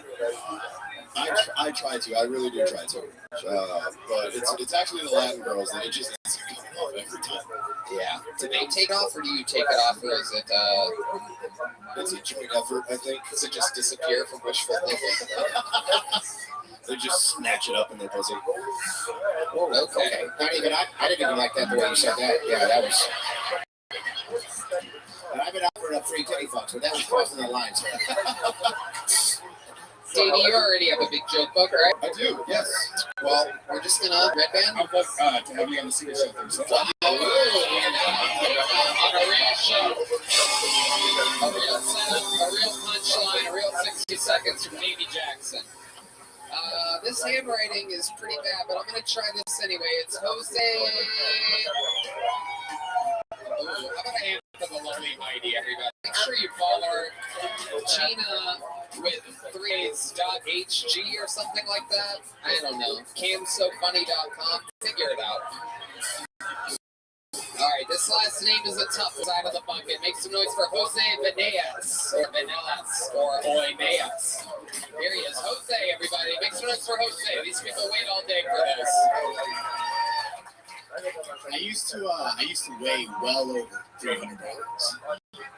I try to. I really do try to. But it's actually the Latin girls that it just isn't coming off every time. Yeah. Do they take off, or do you take it off, or is it? It's a joint effort, I think. Does it just disappear from wishful thinking? They just snatch it up in their pussy. Okay. I didn't even like that the way you said that. Yeah, that was. I've been offering up free titty fucks, but that was crossing the lines. Davey, you already have a big joke book, right? I do, yes. Well, we're just gonna red band. I'd love to have you on the secret show thing. So. On a real show. A real setup, a real punchline, a real 60 seconds from Davey Jackson. This handwriting is pretty bad, but I'm going to try this anyway. It's Jose. Ooh, how about a hand for the lovely Heidi, everybody? Make sure you follow her. Gina with 3A's.hg or something like that. I don't know. Camsofunny.com. Figure it out. right, this last name is a tough one out of the bucket. Make some noise for Jose Veneas, or Venelas, or Oineas. Here he is, Jose, everybody. Make some noise for Jose. These people wait all day for this. I used to weigh well over 300 pounds.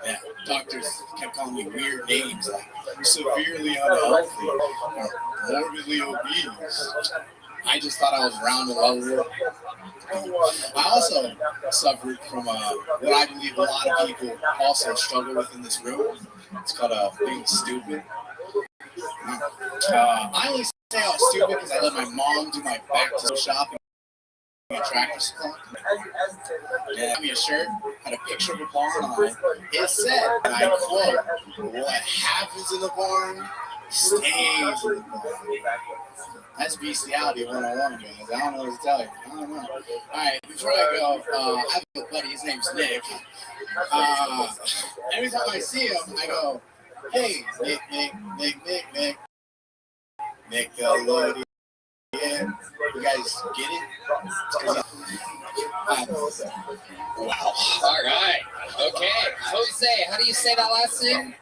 Yeah, doctors kept calling me weird names like severely unhealthy or morbidly obese. I just thought I was round and lovable. I also suffered from what I believe a lot of people also struggle with in this room. It's called being stupid. I only say I was stupid because I let my mom do my back to shopping at Tractor Supply. Yeah, got me a shirt, had a picture of a barn on it. It said, and I quote, "What happens in the barn stays in the barn." That's bestiality 101, guys. I don't know what to tell you. I don't know. All right, before I go, I have a buddy. His name's Nick. Every time I see him, I go, "Hey, Nick, Nickelodeon." You guys get it? Wow. All right. Okay. Jose, how do you say that last name?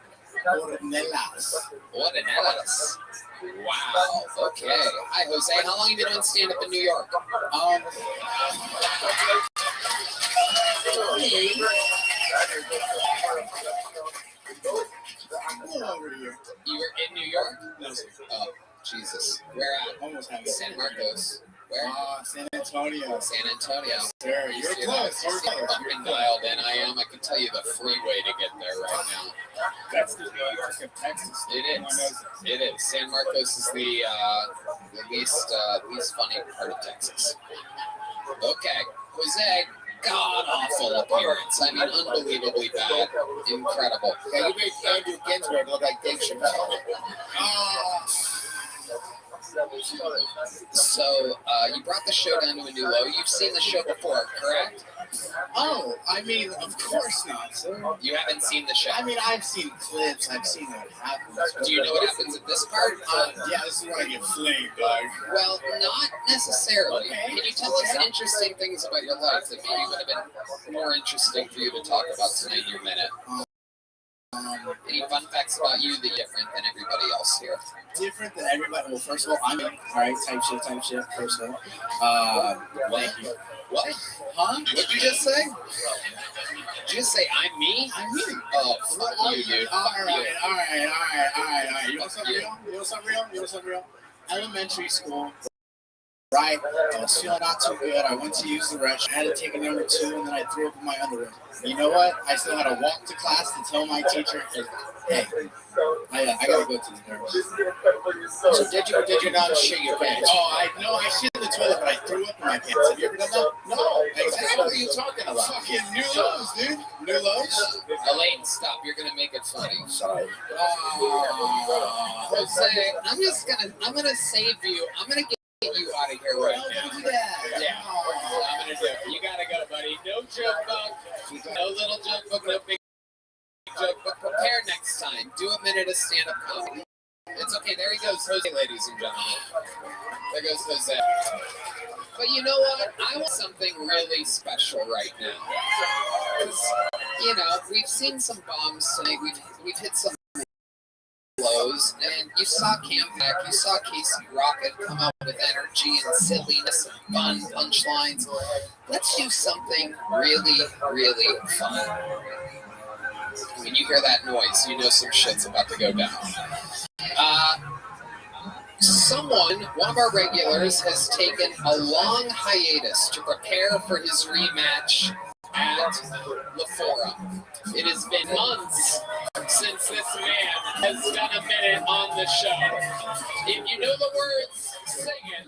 Ornelas. Ornelas. Wow. Okay. Hi, Jose. How long have you been doing stand-up in New York? Over here. You were in New York? No, sir. Oh, Jesus. Where at? Almost having San Marcos. Where? San Antonio. San Antonio. Sir, you're close. You're close. Fucking dialed in. I am. I can tell you the freeway to get there right now. That's the New York of Texas. It is. It is. San Marcos is the least funny part of Texas. Okay, Jose. God awful appearance. I mean, unbelievably bad. Incredible. Yeah, you made Andrew Ginsberg look like Dave Chappelle. So, you brought the show down to a new low. You've seen the show before, correct? Oh, I mean, of course not, sir. You haven't seen the show? I mean, I've seen clips. I've seen what happens. Do you know what happens at this part? Yeah, this is where I get flamed, dog. Well, not necessarily. Okay. Can you tell us interesting things about your life that maybe would have been more interesting for you to talk about tonight in your minute? Any fun facts about you that are different than everybody else here? Different than everybody? Well, first of all, I'm alright, type shit, first of all. Thank you. What? Huh? What'd you just say? Did you just say I'm me? I'm me. Oh, fuck you, dude. Alright. You want something real? Elementary school. Right, I was feeling not too good. I went to use the restroom. I had to take a number 2, and then I threw up in my underwear. You know what? I still had to walk to class to tell my teacher, "Hey, I gotta go to the nurse." So did you or did you not shit your pants? Oh, I shit in the toilet, but I threw up in my pants. Have you ever done that? No. Exactly. What are you talking about? Fucking new lows, dude. New lows. Elaine, stop. You're gonna make it funny. Sorry. Jose, I'm gonna save you. I'm gonna get you out of here right now. Don't do that. Yeah. I'm gonna do it. You gotta go, buddy. No joke book. No little joke book. No big joke book. Prepare next time. Do a minute of stand-up comedy. It's okay. There he goes, Jose, ladies and gentlemen. There goes Jose. But you know what? I want something really special right now. Because, you know, we've seen some bombs tonight. We've hit some lows, and you saw Campack, you saw Casey Rocket come out with energy and silliness and fun punchlines. Let's do something really, really fun. When you hear that noise, you know some shit's about to go down. One of our regulars, has taken a long hiatus to prepare for his rematch at the Forum. It has been months since this man has done a minute on the show. If you know the words, sing it.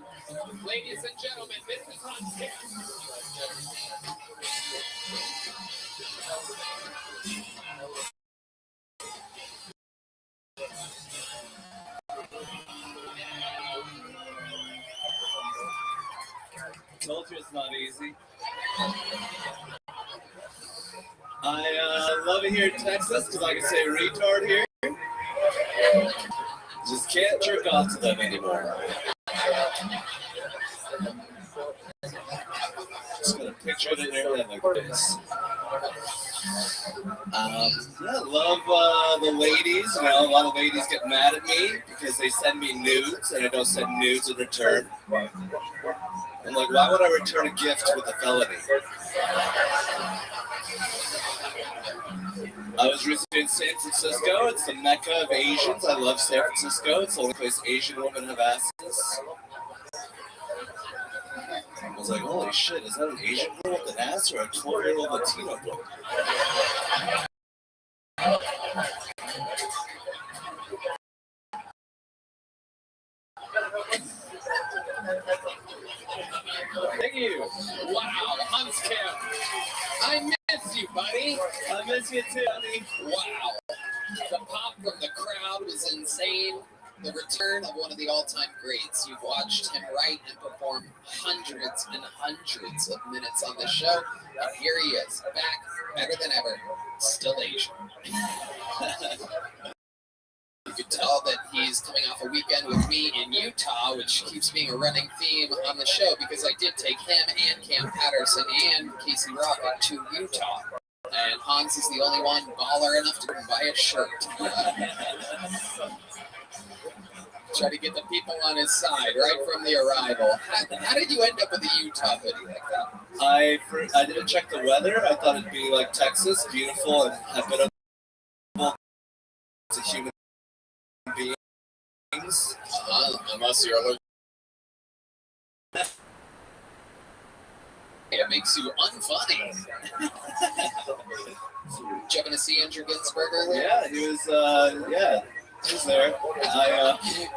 Ladies and gentlemen, this is on stage. Culture is not easy. I love it here in Texas because I can say retard here. Just can't jerk off to them anymore. Just gonna picture it in your head like this. Yeah, love the ladies. You know, a lot of ladies get mad at me because they send me nudes and I don't send nudes in return. I'm like, why would I return a gift with a felony? I was recently in San Francisco. It's the mecca of Asians. I love San Francisco. It's the only place Asian women have asses. I was like, holy shit, is that an Asian girl with an ass or a 12-year-old Latino girl? Thank you. Wow, Hans Camp. I miss you, buddy. I miss you too, honey. Wow. The pop from the crowd was insane. The return of one of the all-time greats. You've watched him write and perform hundreds and hundreds of minutes on the show, and here he is, back, better than ever, still Asian. You could tell that he's coming off a weekend with me in Utah, which keeps being a running theme on the show because I did take him and Cam Patterson and Casey Rocket to Utah. And Hans is the only one baller enough to buy a shirt. Try to get the people on his side right from the arrival. How did you end up with a Utah hoodie like that? I didn't check the weather. I thought it'd be like Texas, beautiful and habitable to human beings. Unless you're allergic. It makes you unfunny. Did you happen to see Andrew Ginsberger? Yeah, he was, he was there.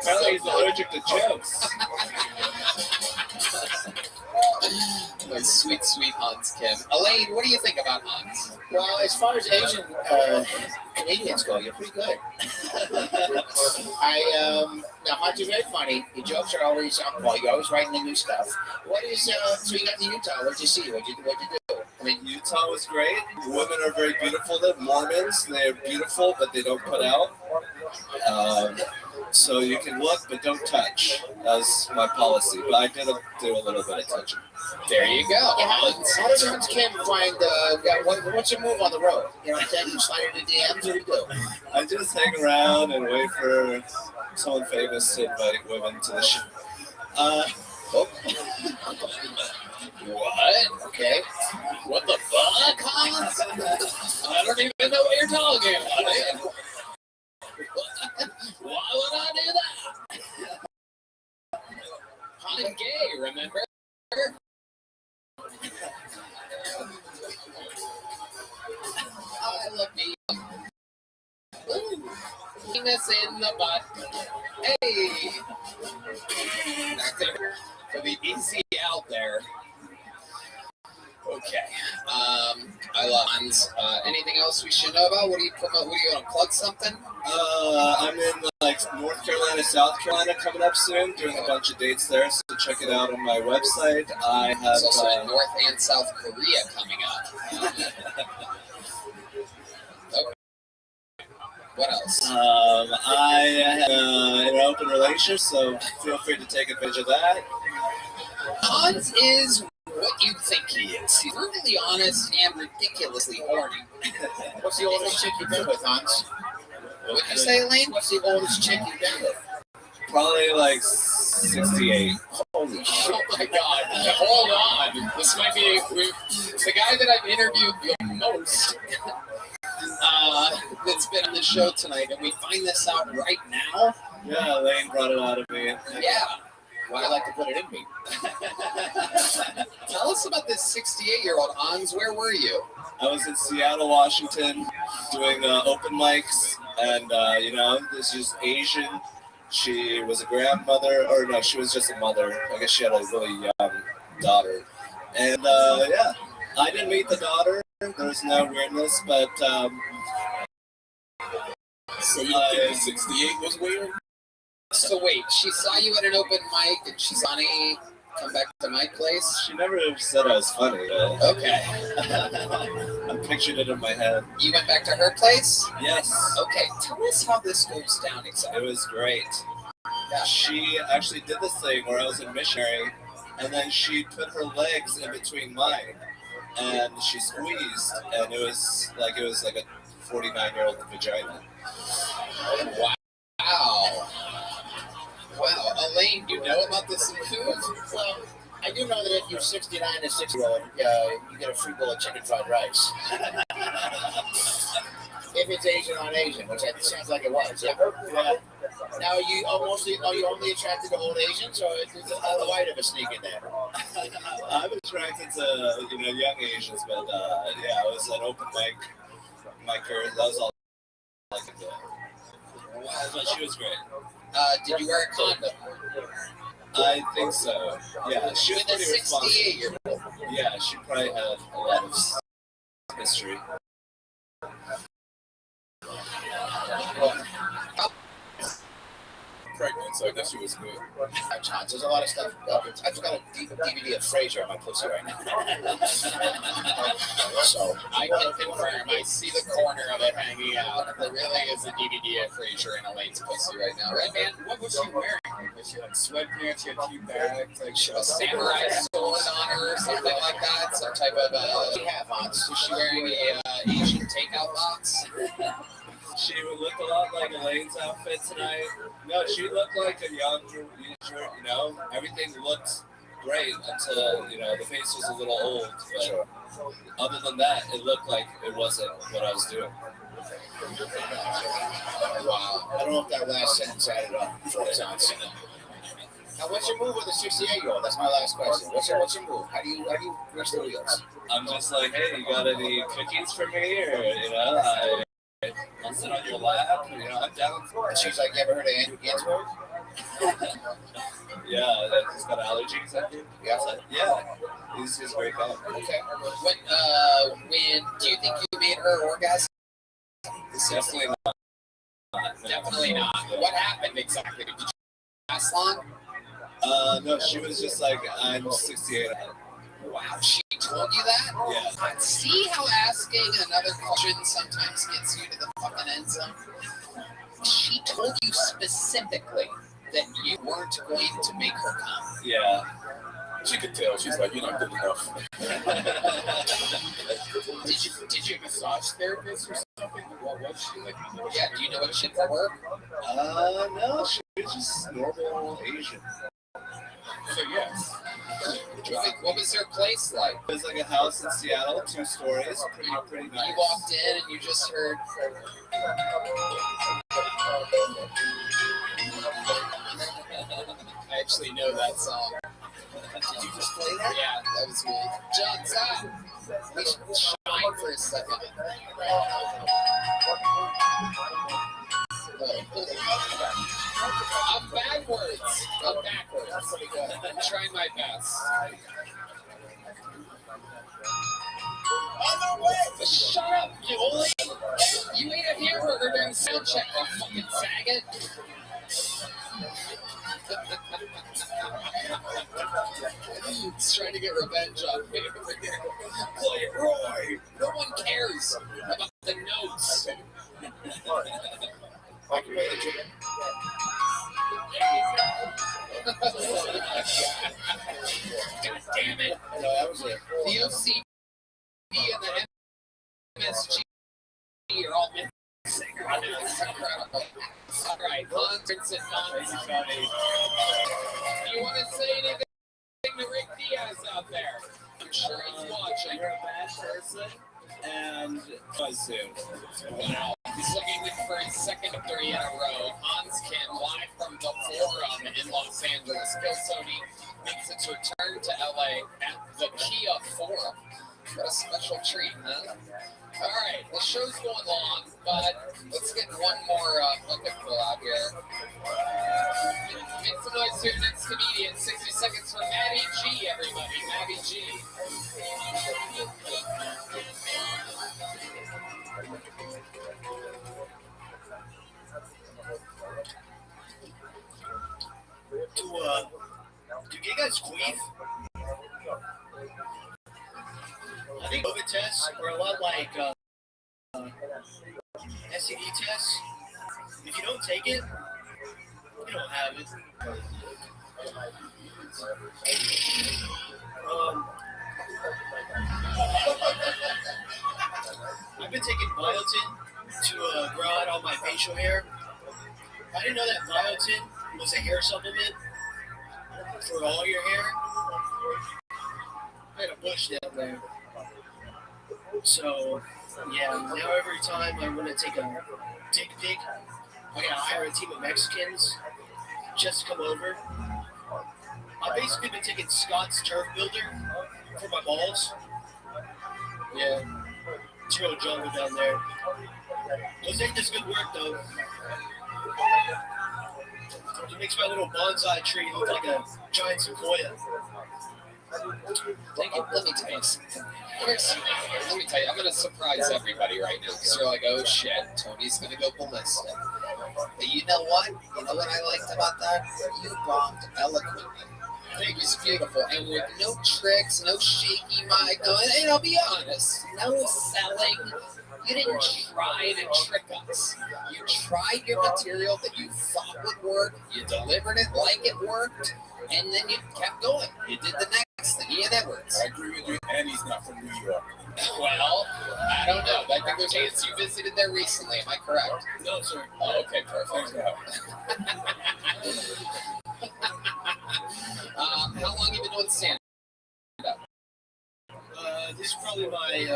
Apparently he's allergic to jokes. My sweet, sweet Hans Kim. Elaine, what do you think about Hans? Well, as far as Asian comedians go, you're pretty good. Now Hans is very funny. Your jokes are always on point. You're always writing the new stuff. What is, so you got to Utah. What'd you see? What'd you do? I mean, Utah was great. The women are very beautiful. They're Mormons. They're beautiful, but they don't put out. So you can look, but don't touch. That's my policy. But I did do a little bit of touching. There you go. Yeah, how does Hans Kim find, what's your move on the road? You know what I'm saying? You slide into DMs, what do you do? I just hang around and wait for someone famous to invite women to the show. What? Okay. What the fuck, Hans? I don't even know what you're talking about. Why would I do that? I'm gay, remember? I love me. Ooh. Penis in the butt. Hey! Back there for the easy out there. Okay. I love Hans. Anything else we should know about? What do you promote? What do you want to plug something? I'm in North Carolina, South Carolina coming up soon, doing a bunch of dates there, so check it out on my website. I have There's also in North and South Korea coming up. Okay. What else? I have an open relationship, so feel free to take advantage of that. Hans is what you think he is. He's brutally honest and ridiculously horny. What's the oldest chick you've been with, Hans? What did you say, Elaine? What's the oldest chick you've been with? Probably like 68. Holy shit. Oh my god. Hold on. This might be the guy that I've interviewed the most that's been on the show tonight, and we find this out right now. Yeah, Elaine brought it out of me. Yeah. Well, I like to put it in me. Tell us about this 68-year-old Hans. Where were you? I was in Seattle, Washington, doing open mics, and this is Asian. She was a grandmother, or no, she was just a mother. I guess she had a really young daughter. And I didn't meet the daughter. There was no weirdness, but so you think 68 was weird? So wait, she saw you at an open mic and she's funny. Come back to my place. She never said I was funny though. Okay. I pictured it in my head. You went back to her place? Yes. Okay, tell us how this goes down exactly. It was great. She actually did this thing where I was a missionary and then she put her legs in between mine, and she squeezed, and it was like a 49-year-old vagina. Wow. Wow, Elaine, you know about this move? Well, I do know that if you're 69 to 60-year-old, you get a free bowl of chicken fried rice. If it's Asian on Asian, which it sounds like it was. Yeah. Now, are you only attracted to old Asians, or is the white of a sneak in there? I'm attracted to young Asians, but yeah, it was an open micer. That was all I could do. Wow, but she was great. Did you wear a condom? I think so. Yeah, she was With a pretty responsible. 68-year-old. Yeah, she probably had a lot of history. Pregnant, so I guess she was good. There's a lot of stuff. I've got a DVD of Frasier on my pussy right now. So I can confirm, I see the corner of it hanging out. There really is a DVD of Frasier in Elaine's pussy right now. Right, man? What was she wearing? Was she like sweatpants? She had cute bags? Like she was a samurai sword on her or something like that? Some type of hat-ons. Was she wearing a Asian takeout box? She looked a lot like Elaine's outfit tonight. No, she looked like a young, everything looked great until, the face was a little old. But other than that, it looked like it wasn't what I was doing. Wow. I don't know if that last sentence added up for his answer. Now, what's your move with a 68-year-old? That's my last question. What's your move? How do you reach the wheels? I'm just like, hey, you got any cookies for me? Or, I'll sit on your lap. I'm down for it. And she's like, you ever heard of Andrew Ginsberg? Yeah, he's got allergies, I think. Yeah. He's just very calm. Okay. When do you think you made her orgasm? Definitely not. Definitely not. What happened exactly? Did you last long? No, she was just like, I'm 68. Wow, she told you that? Yeah. See how asking another question sometimes gets you to the fucking end zone? She told you specifically that you weren't going to make her come. Yeah. She could tell. She's like, you're not good enough. Did you massage therapist or something? What was she like? Yeah, do you know what she did for work? No, she was just normal Asian. So yes. What was her place like? It was like a house in Seattle, 2 stories, pretty nice. You walked in and you just heard. I actually know that song. Did you just play that? Yeah, that was me. John's out. We should shine for a second. I'm backwards. I'm trying my best. Shut up, Julie! You ate a hamburger during sound check, you fucking faggot! He's trying to get revenge on me. Play it, Roy! No one cares about the notes. God damn it! That was it. The OCD and the MSG are all missing right now. It's incredible. All right, Hans and Hans. Do you want to say anything to Rick Diaz out there? I'm sure he's watching. You're a bad person, and soon. Wow. He's looking for his second victory in a row. Hans Kim, live from the Forum in Los Angeles. Kill Sony makes its return to LA at the Kia Forum. What a special treat, huh? All right, the show's going long, but let's get one more bucket pull out here. Make some noise to your next comedian. 60 seconds for Maddie G, everybody. Maddie G. Do gay guys queef? I think COVID tests are a lot like STD tests. If you don't take it, you don't have it. I've been taking biotin to grow out all my facial hair. I didn't know that biotin was a hair supplement for all your hair. I had a bush down there. So, yeah, now every time I want to take a dick pic, I gotta hire a team of Mexicans just to come over. I've basically been taking Scott's Turf Builder for my balls. Yeah, it's real jungle down there. Jose does good work though. It makes my little bonsai tree look like a giant sequoia. Thank you. Let me tell you something. Let me tell you, I'm going to surprise everybody right now because you're like, oh shit, Tony's going to go ballistic. But you know what? You know what I liked about that? You bombed eloquently. It was beautiful. And with no tricks, no shaky mic, and I'll be honest, no selling. You didn't try to trick us. You tried your material that you thought would work. You delivered it like it worked. And then you kept going. You did the next thing. Ian Edwards. I agree with you, and he's not from New York. Well, I don't know. I think there's a chance you visited there recently. Am I correct? No, sir. Oh, okay, perfect. How long have you been doing stand-up? This is probably my,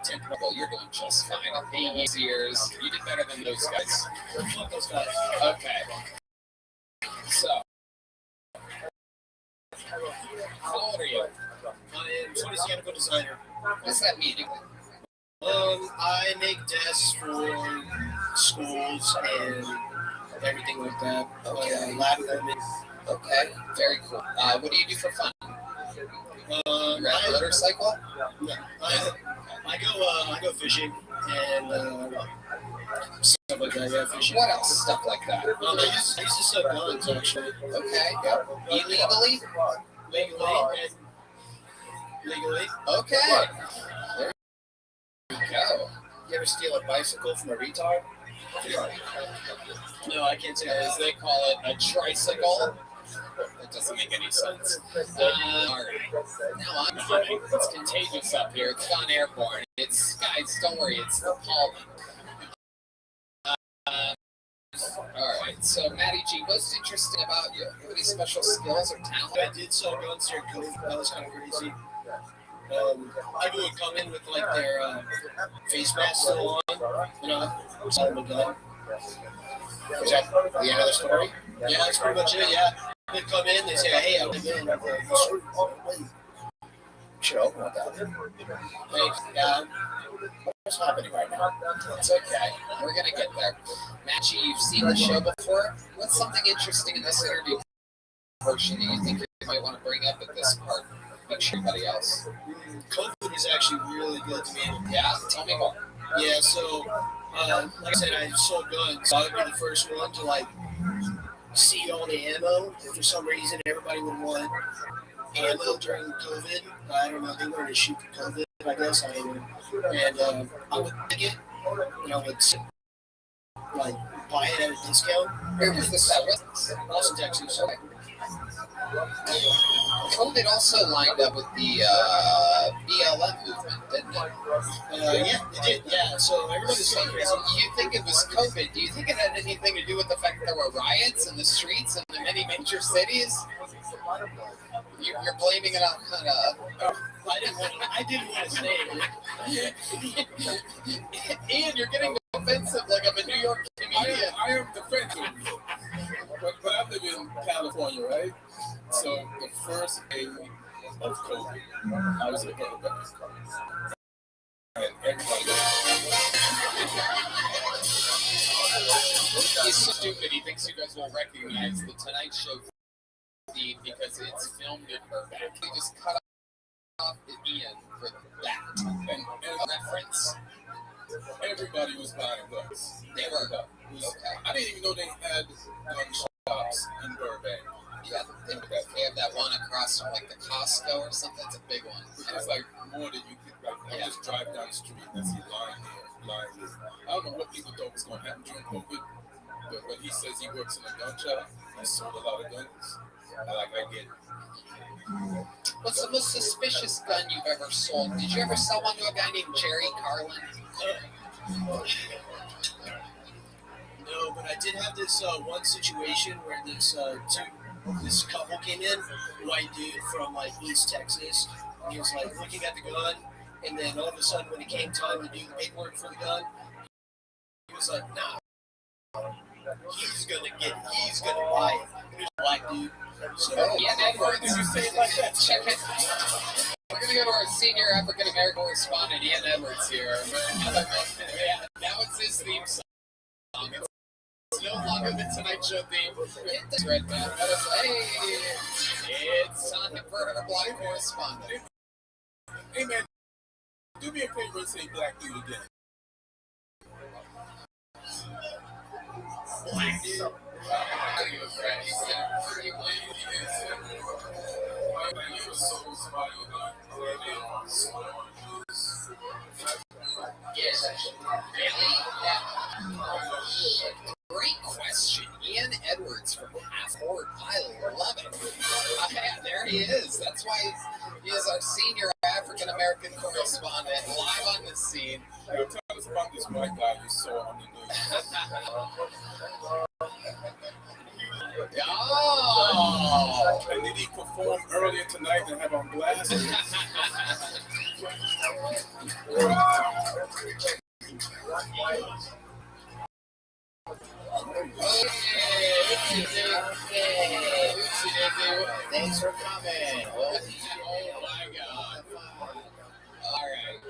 10th. Well, you're doing just fine. 8 years. You did better than those guys. Fuck those guys. Okay. So, how old are you? I am 20 mechanical designer. What does that mean? I make desks for schools and everything like that. Okay. Lab equipment. Okay, very cool. What do you do for fun? You ride a motorcycle? No, I go fishing and stuff like that. Yeah, fishing. What else? Stuff like that. I used to sell guns actually. Okay. Yep. Illegally? Legally. Okay. There you go. You ever steal a bicycle from a retard? No, I can't say that. As they call it, a tricycle. That doesn't make any sense. All right. Now I'm dying. It's contagious up here. It's gone airborne. It's, guys, don't worry. It's the pollen. All right. So, Matty G, what's interesting about you? You have any special skills or talent? I did sell guns here at COVID. That was kind of crazy. People would come in with like their face mask still on, you know, sell them a gun. Is that the end of the story? Yeah, that's pretty much it, yeah. They come in, they say, hey, I'm going to should open with that. Thanks, yeah. What's happening right now? It's okay. We're going to get there. Matchy, you've seen the show before. What's something interesting in this interview portion that you think you might want to bring up at this part? Make sure everybody else. COVID is actually really good to me. Yeah? Tell me more. Yeah, so, like I said, I sold guns. So I would be the first one to, like, see all the ammo. For some reason, everybody would want ammo during COVID. I don't know, they wanted to shoot for COVID, I guess. I don't know. And I would take it, and I would, like, buy it at a discount. Where was this at? Austin, Texas. Okay. COVID also lined up with the BLM movement, didn't it? Yeah, it did. Yeah, so everybody's saying you think it was COVID? Do you think it had anything to do with the fact that there were riots in the streets in the many major cities? You're blaming it on kind of. I didn't want to say it. Ian, you're getting defensive like I'm a New York comedian. I am defensive. But I live in California, right? So the first day of COVID, I was at the and everybody. He's so stupid. He thinks you guys will recognize the Tonight Show feed because it's filmed in Burbank. They just cut off the Ian for that And reference. everybody was buying guns. They were. Okay. I didn't even know they had gun shops in Burbank. Yeah, they have that one across from like the Costco or something. It's a big one. It's like more than you could. Like, I just drive down the street and see line here. I don't know what people thought was going to happen during COVID, but when he says he works in a gun shop, he sold a lot of guns. I get. What's the most suspicious gun you've ever sold? Did you ever sell one to a guy named Jerry Carlin? No, but I did have this one situation where this couple came in, white dude from like East Texas. And he was like looking at the gun, and then all of a sudden, when it came time to do the paperwork for the gun, he was like, "Nah, he's gonna buy it." And it was a black dude. So, Ian Edwards. Did you say it like that? Check it. We're gonna go to our senior African American correspondent, Ian Edwards here. Yeah, now it's his theme song. It's no longer the Tonight Show theme. Hit this red man. Hey, it's time for our black correspondent. Hey man, do me a favor and say black dude again. Black dude. Are you a friend? Yes, really? Yeah. Great question. Ian Edwards from Half Board. I love it. Yeah, there he is. That's why he is our senior African American correspondent live on the scene. Yo, tell us about this white guy you saw on the news. Oh! And did he perform earlier tonight and have on glasses? Thanks for coming. Oh my God. All right.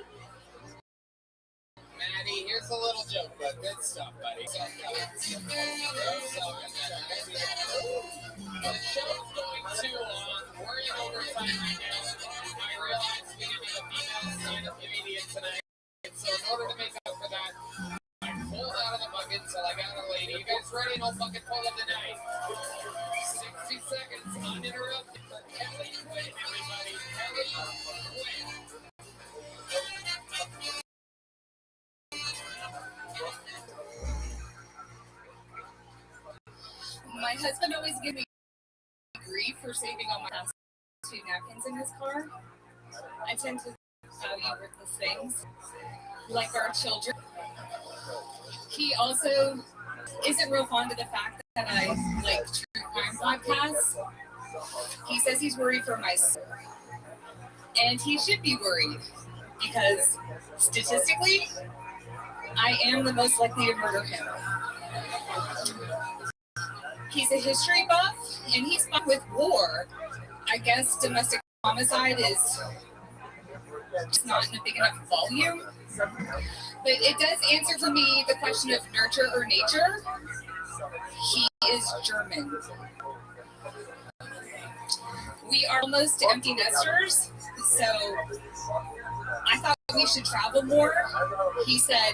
Maddie, here's a little joke, but good stuff, buddy. The show's going too long. We're in overtime right now. I realize we didn't have a female stand-up comedian tonight. So in order to make up for that, I pulled out of the bucket until I got a lady. You guys ready? No bucket full of the night. 60 seconds uninterrupted for Kelly Quinn, everybody. Kelly Quinn. My husband always gives me grief for saving all my last 2 napkins in his car. I tend to value worthless things, like our children. He also isn't real fond of the fact that I like true crime podcasts. He says he's worried for my son. And he should be worried because statistically, I am the most likely to murder him. He's a history buff and he's fine with war. I guess domestic homicide is just not in a big enough volume. But it does answer for me the question of nurture or nature. He is German. We are almost empty nesters, so I thought we should travel more. He said,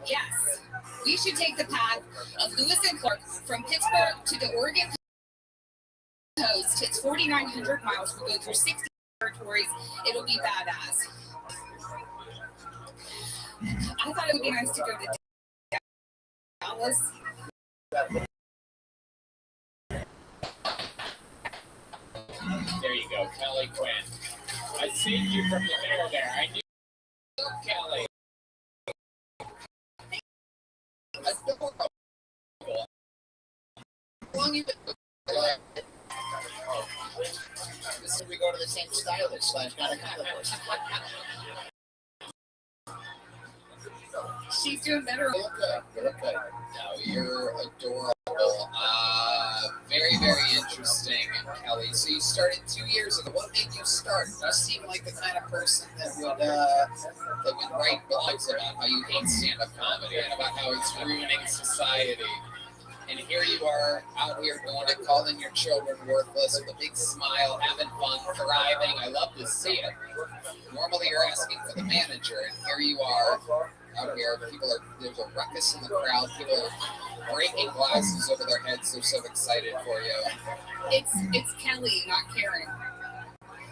yes, we should take the path of Lewis and Clark from Pittsburgh to the Oregon coast. It's 4,900 miles. We'll go through 60 territories. It'll be badass. I thought it would be nice to go to Dallas. There you go, Kelly Quinn. I seen you from the mirror there. I knew you, Kelly. That's the horrible. How long you been? This is we go to the same stylist. I've got a gynecologist. She's doing better. You look good. You look good. No, you're adorable. Very, very interesting, Kelly. So you started 2 years ago. What made you start? You seem like the kind of person that would write blogs about how you hate stand-up comedy and about how it's ruining society. And here you are out here going and calling your children worthless with a big smile, having fun, thriving. I love to see it. Normally you're asking for the manager, and here you are out here. There's a ruckus in the crowd. People are breaking glasses over their heads. They're so excited for you. It's Kelly, not Karen.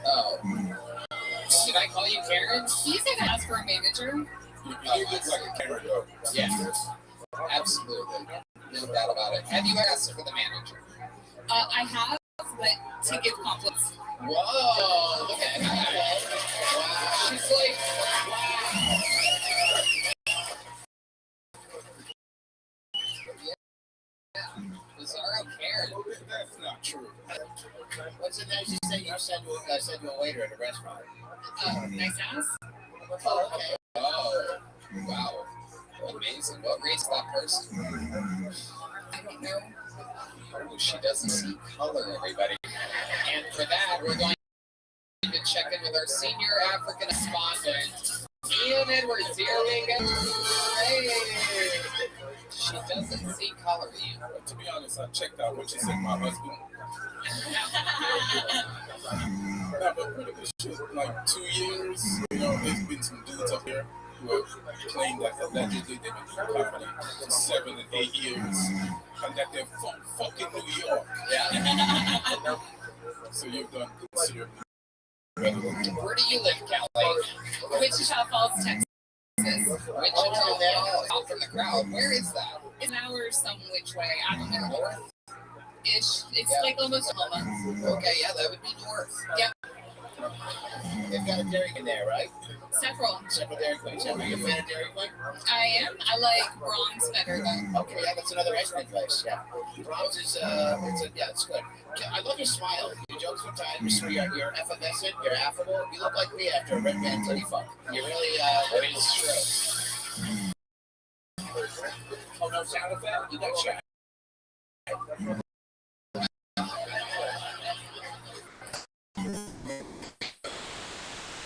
Oh. Did I call you Karen? You said I asked for a manager. You look like a Karen, though. Yeah, absolutely. No doubt about it. Have you asked for the manager? I have but to give compliments. Whoa, look at that. Wow. She's like, yeah. Bizarro Karen. That's not true. What's the next thing you said to a waiter at a restaurant? Nice ass. Oh, okay. Oh, wow. Amazing. What race that person? I don't know. Oh, she doesn't see color, everybody. And for that, we're going to check in with our senior African respondent, Ian Edwards. Here we go. Hey. She doesn't see color, Ian. But to be honest, I checked out when she said my husband. No, but really, this shit, like 2 years, you know, there's been some dudes up here who have claimed that allegedly they've been doing comedy for 7 and 8 years, and that they're from fucking New York. Yeah. So you've done considerably. Where do you live, Callie? Wichita Falls, Texas. Wichita Falls. Out from the crowd. Where is that? It's an hour some which way. I don't know. North-ish. It's like almost Oklahoma. Okay, yeah, that would be north. Yep. They've got a Dairy Queen there, right? Several Dairy Queens. Are you a fan of Dairy Queen? I am. I like Brahms better though. Okay, yeah, that's another ice cream place. Yeah, Brahms is it's good. I love your smile. Your jokes sometimes you're effervescent, you're affable. You look like me after a red man titty fuck. You really that is true. Oh, no sound effect? You got shy.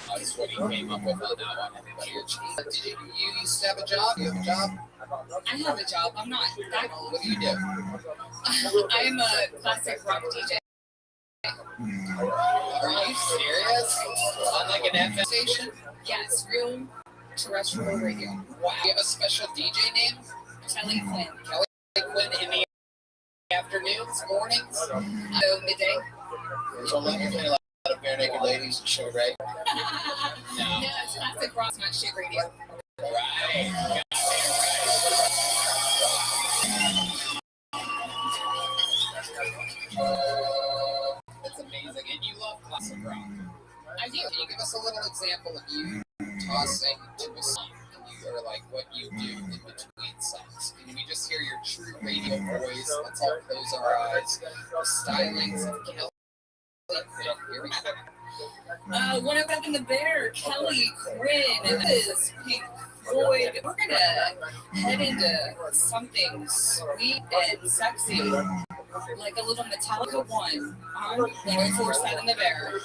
That's what he came up with on that one. Did you used to have a job? You have a job? I have a job. I'm not that old. What do you do? I'm a classic rock DJ. Are you serious? On like an FM station? Yes, real terrestrial radio. Wow. Do you have a special DJ name? Kelly Quinn. Kelly Quinn in the afternoons, mornings? Midday. So let me play a lot of bare naked ladies and show Ray. No, it's classic rock, not shit radio. Right. That's amazing. And you love classic rock. I do. Can you give us a little example of you tossing to a song? Or like what you do in between songs? Can we just hear your true radio voice? Let's all close our eyes. The stylings of Kelly. Here we go. When I'm up in the bear, Kelly Quinn, and this is Pink Floyd. We're gonna head into something sweet and sexy, like a little Metallica one on 104.7 The Bear.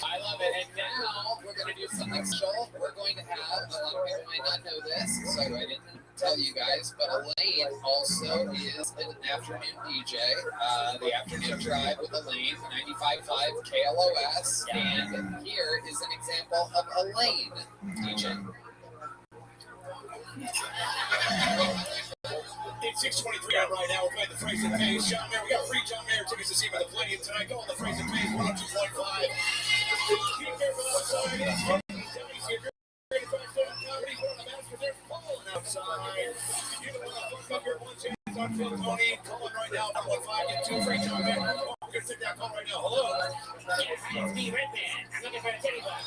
I love it. And now we're going to do something special. We're going to have, a lot of people might not know this, so I didn't tell you guys, but Elaine also is an afternoon DJ. The Afternoon Drive with Elaine, 95.5 KLOS. And here is an example of Elaine DJ. It's 6:23 out right now. We're playing the Phrase and Pays. John Mayer, we got free John Mayer tickets to see him at the Palladium tonight. Go on the Phrase and Pays 102.5. Be careful outside. It's here. Ready for comedy for the Masters. They're falling outside. You don't want to fuck up your one chance on Phil Tony. Calling right now. 915. Get two free John Mayer. We're going to sit down. Call right now. Hello. Yes, it's me, Redman. I'm looking for a titty box.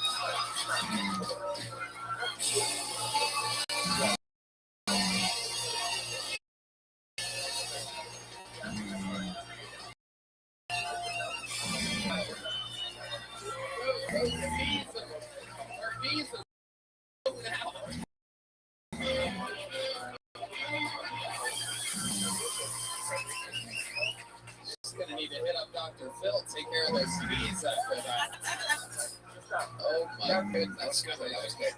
Just gonna need to hit up Dr. Phil, take care of those fees after that. Oh my goodness, that was good.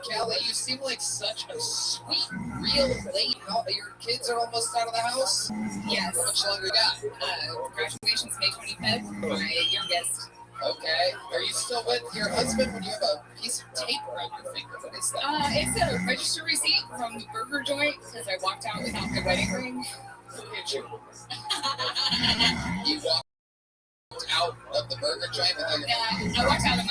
Kelly, you seem like such a sweet, real lady. Your kids are almost out of the house? Yes. How much longer you got? Graduation's May 25th. My youngest. Okay. Are you still with your husband when you have a piece of tape around your finger? What is that? It's a register receipt from the burger joint because I walked out without my wedding ring. Look at you. You walked out of the burger joint without your... I walked out of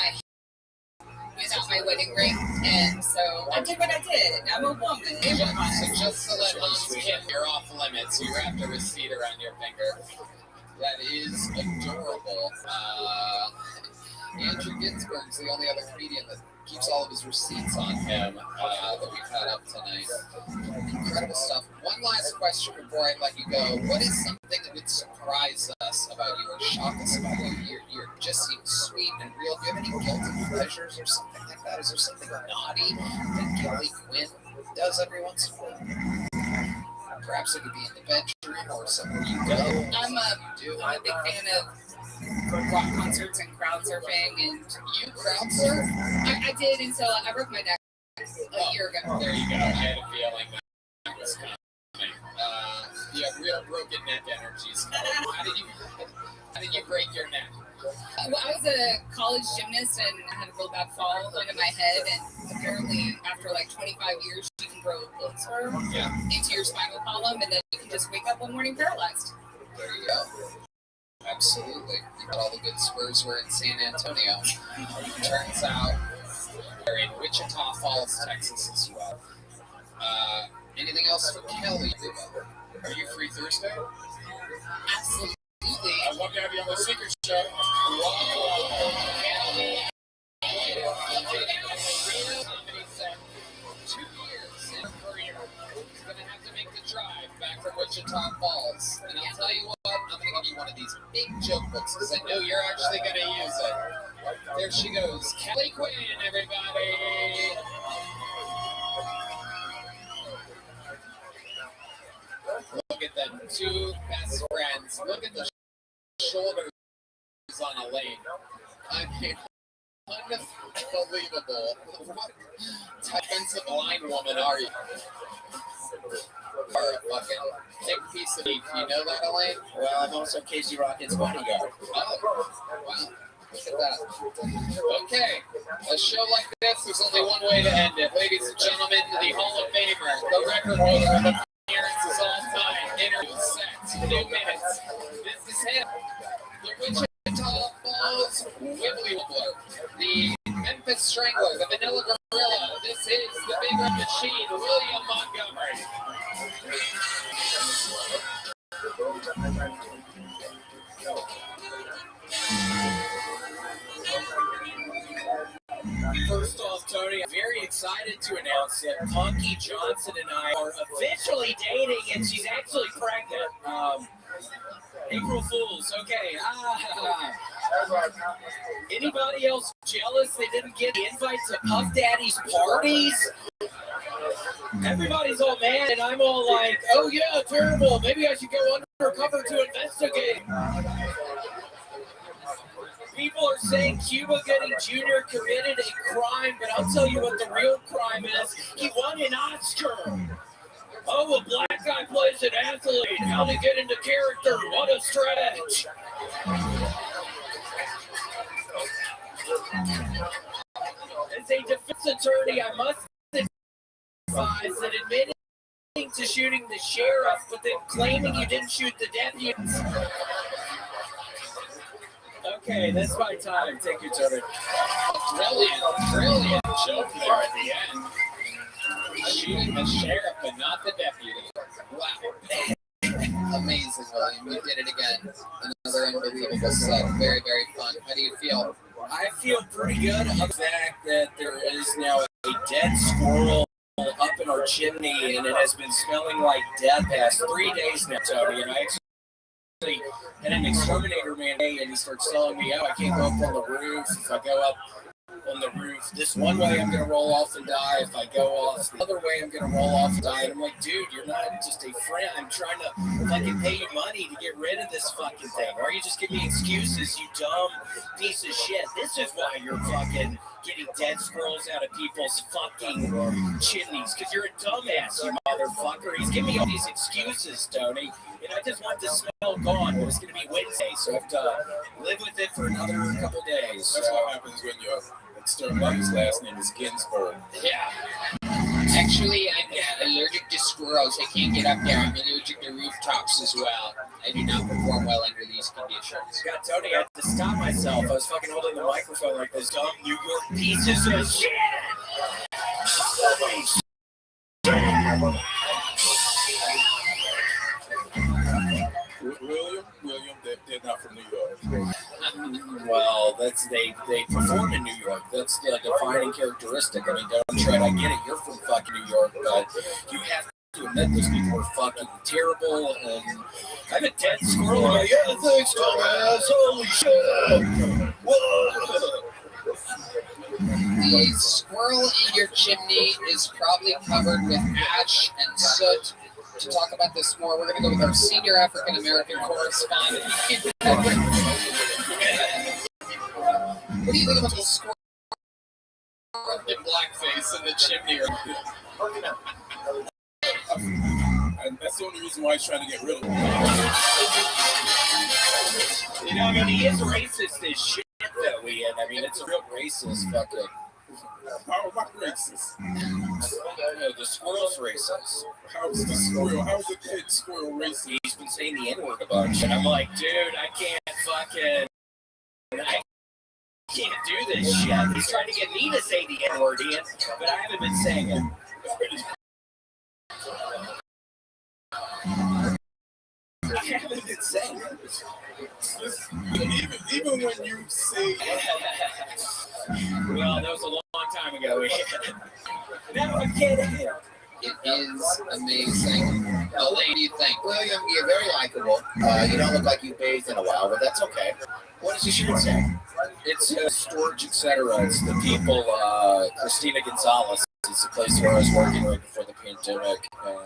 without my wedding ring. And so I did what I did. I'm a woman. So just to let Hans hit, you're off limits. You wrapped a receipt around your finger. That is adorable. Andrew Ginsberg's the only other comedian that keeps all of his receipts on him that we've had up tonight. Incredible stuff. One last question before I let you go. What is something that would surprise us about you or shock us about you? You just seem sweet and real. Do you have any guilty pleasures or something like that? Is there something naughty that Kelly Quinn does every once in a while? Perhaps it could be in the bedroom or somewhere you go. I'm a big fan of rock concerts and crowd surfing. And you crowd surf? I did until I broke my neck a year ago. There you go. I had a feeling that was coming. You have real broken neck energies. How did you break your neck? Well, I was a college gymnast and I had a real bad fall onto my head, and apparently after like 25 years you can grow a bone spur into your spinal column, and then you can just wake up one morning paralyzed. There you go. Absolutely. You got all the good Spurs were in San Antonio. Turns out they're in Wichita Falls, Texas as well. Anything else for Kelly? Are you free Thursday? Absolutely. I'd love to have you on the Secret Show. Kelly. 2 years in her career. She's going to have to make the drive back from Wichita Falls. And I'll tell you what, I'm going to give you one of these big joke books because I know you're actually going to use it. There she goes. Kelly Quinn, everybody. Look at them, two best friends. Look at the shoulders on Elaine. I mean, unbelievable. What defensive line woman are you? Or a fucking thick piece of meat. You know that, Elaine? Well, I'm also Casey Rocket's bodyguard. Oh, wow. Look at that. Okay, a show like this, there's only one way to end it. Ladies and gentlemen, the Hall of Famer, the record holder of appearances all time, interview set, 2 minutes. This is him, the Wichita Falls Wibbly Wobbler, the Memphis Strangler, the Vanilla Gorilla. This is the Big Red Machine, William Montgomery. First off, Tony, I'm very excited to announce that Punky Johnson and I are officially dating, and she's actually pregnant. April Fools, okay. Anybody else jealous they didn't get the invite to Puff Daddy's parties? Everybody's all mad, and I'm all like, oh yeah, terrible. Maybe I should go undercover to investigate. People are saying Cuba Gooding Jr. committed a crime, but I'll tell you what the real crime is. He won an Oscar. Oh, a black guy plays an athlete. How to get into character. What a stretch. As a defense attorney, I must advise that admitting to shooting the sheriff, but then claiming you didn't shoot the deputies. Okay, that's my time. Thank you, Tony. Brilliant joke there at the end. Shooting the sheriff, but not the deputy. Wow. Amazing, William. You did it again. Another unbelievable set. Very, very fun. How do you feel? I feel pretty good about the fact that there is now a dead squirrel up in our chimney, and it has been smelling like death past 3 days now, Tony. And I actually had an exterminator man, and he starts telling me, oh, I can't go up on the roof. If I go up on the roof this one way, I'm going to roll off and die. If I go off the other way, I'm going to roll off and die. And I'm like, dude, you're not just a friend. I'm trying to fucking pay you money to get rid of this fucking thing. Or you just give me excuses, you dumb piece of shit. This is why you're fucking getting dead squirrels out of people's fucking chimneys, because you're a dumbass, you motherfucker. He's giving me all these excuses, Tony, and I just want the smell gone, but it's going to be Wednesday, so I have to live with it for another couple days. That's what happens when your exterminator's last name is Ginsburg. Yeah. Actually, I'm allergic to squirrels. I can't get up there. I'm allergic to rooftops as well. I do not perform well under these conditions. God, Tony, I had to stop myself. I was fucking holding the microphone like this dumb New York pieces of shit. William, they're not from New York. Well, they perform in New York. That's the defining characteristic. I mean, don't try to get it. You're from fucking New York, but you have to admit those people are fucking terrible. And I'm a dead squirrel. Like, yeah, thanks, dumbass. Holy shit! Whoa! The squirrel in your chimney is probably covered with ash and soot. To talk about this more, we're going to go with our senior African American correspondent. What do you think about the squirrel in blackface in the chimney? And that's the only reason why he's trying to get rid of him. You know, I mean, he is racist as shit, though, Ian. I mean, it's a real racist fucking... How about racist? No, the squirrel's racist. How's the squirrel? How's the kid squirrel racist? He's been saying the N-word a bunch, and I'm like, dude, I can't do this shit. He's trying to get me to say the N-word, Ian, but I haven't been saying it. I haven't been saying it. Even when you say... Well, that was a long time ago. Now I'm kidding. It is amazing. What do you think? William, you're very likable. You don't look like you bathed in a while, but that's okay. What does the shirt say? It's Storage, etc. It's the people, Christina Gonzalez. It's the place where I was working right before the pandemic, and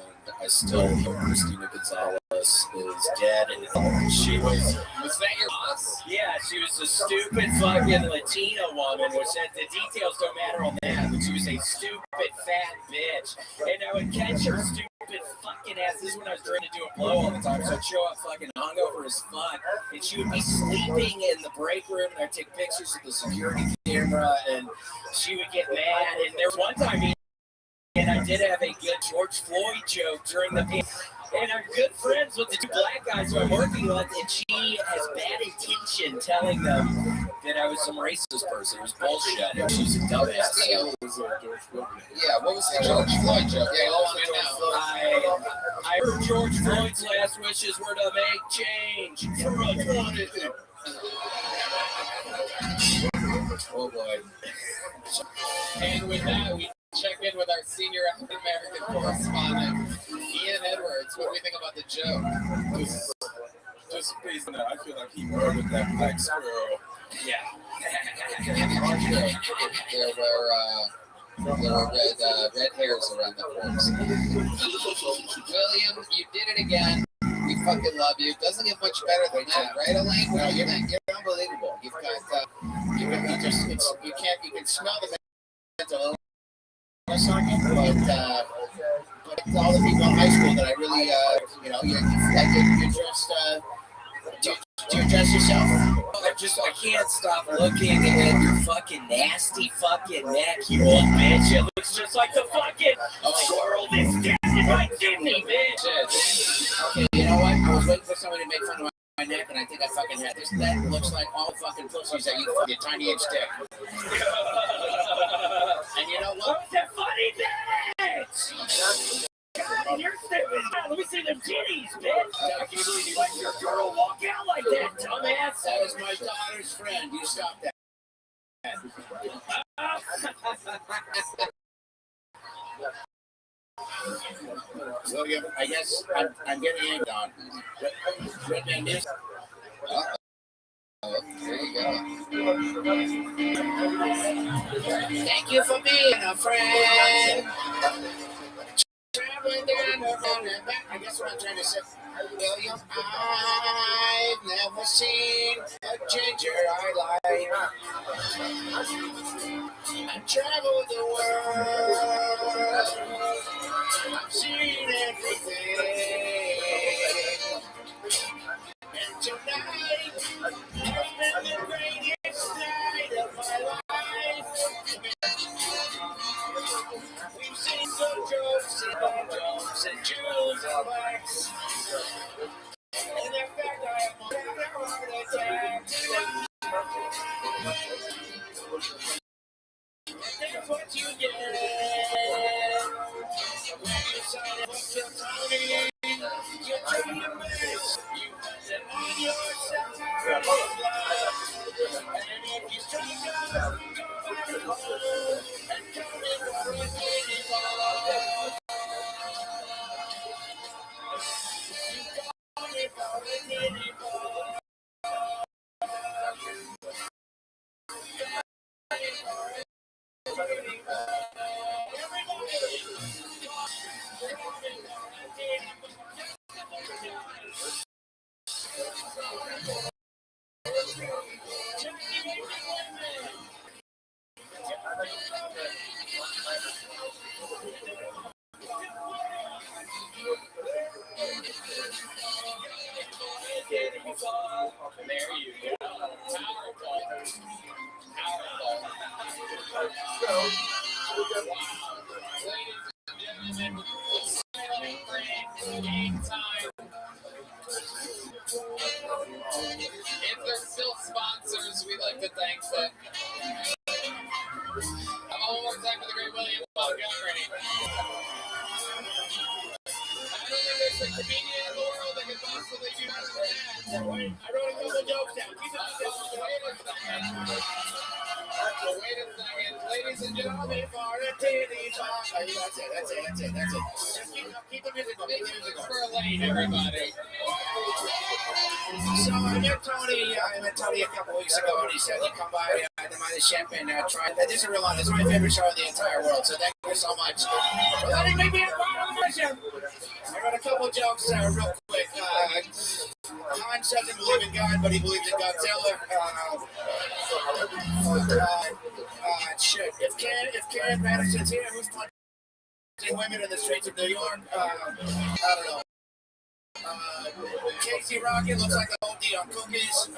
I still know Christina Gonzalez is dead. And she was that your boss? Yeah, she was a stupid fucking Latina woman, which said the details don't matter on that, but she was a stupid fat bitch. And I would catch her stupid fucking ass. This is when I was trying to do a blow all the time, so I'd show up fucking hungover as fuck, and she would be sleeping in the break room, and I'd take pictures of the security camera, and she would get mad. And there was one time, and I did have a good George Floyd joke during the pandemic. And I'm good friends with the two black guys who I'm working with, and she has bad intention telling them that I was some racist person. It was bullshit. She's a dumbass. Yeah, what was the George Floyd joke? Yeah, I heard George Floyd's last wishes were to make change. Oh boy. And with that, we check in with our senior African American correspondent, Ian Edwards. What do we think about the joke? Just based on that, I feel like he murdered that black squirrel. Yeah. There were red hairs around the corpse. William, you did it again. We fucking love you. Doesn't get much better than that, right, Elaine? No, you're unbelievable. You've got, you can smell the mental illness on you, but all the people in high school that I really, you just, do you dress yourself? I can't stop looking at your fucking nasty fucking neck, you old bitch. It looks just like the fucking squirrel that's dead in my chimney, bitch. Okay, you know what? I was waiting for somebody to make fun of my neck, and I think I fucking had this. That looks like all fucking pussies that you fucking tiny inch dick. And you know what? What's that funny bitch? God, you're stupid. Let me see them titties, bitch. I can't believe you let your girl walk out like that, dumbass. That is my daughter's friend. You stop that. William, I guess I'm getting angry on. Red Man News. There you go. Thank you for being a friend. Traveling down the back. I guess what I'm trying to say, William, I've never seen a ginger I like. I've traveled the world. I've seen everything. And tonight has been the greatest night of my life. We've seen the jokes and Jews and blacks. And in fact, I am on a heart attack. is what you get. When you sign up for Tony, you're trying to miss. You put it on yourself. And if you strike up, go back home and come in for a mini ball. You call me for a mini ball. There you go. Game time. If they're still sponsors, we'd like to thank them. Have one more time for the great William Montgomery. I don't think there's a comedian in the world that could possibly do better than that. Wait, I wrote a couple jokes down. Keep it up. Wait a second. Ladies and gentlemen, for a daily talk. That's it. Just keep the music going. For Elaine, everybody. So I met Tony a couple weeks ago, and he said he'd come by the Mothership and try. This is real honest. It's my favorite show in the entire world, so thank you so much for letting me be a part of the Mothership. I got a couple jokes real quick. Hans doesn't believe in God, but he believes in Godzilla. Shit. If Karen Madison's here, who's punching women in the streets of New York? I don't know. Casey Rocket looks like a OD on cookies.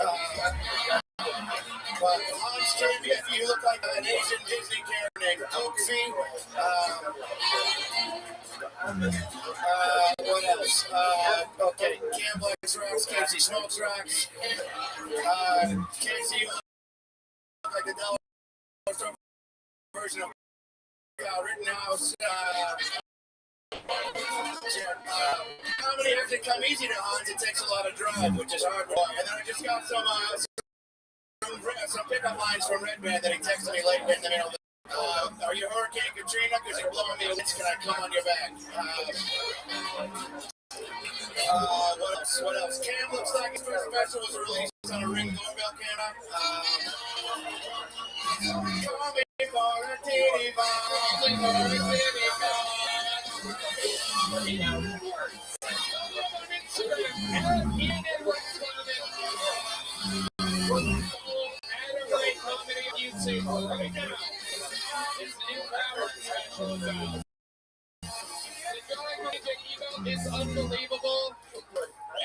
Hans Trivia, you look like an Asian Disney character named Goofy. What else? Okay, Cam likes rocks, Casey smokes rocks. Casey, you look like a dollar store version of Rittenhouse. Comedy hasn't come easy to Hans. It takes a lot of drive, which is hard work. And then I just got some pickup lines from Red Band that he texted me late in the middle of the are you Hurricane Katrina? Because you're blowing me a can I come on your back? What else? Cam looks like his first special was released on a Ring doorbell camera. Call me for a titty bar. YouTube right now. His new power special is unbelievable.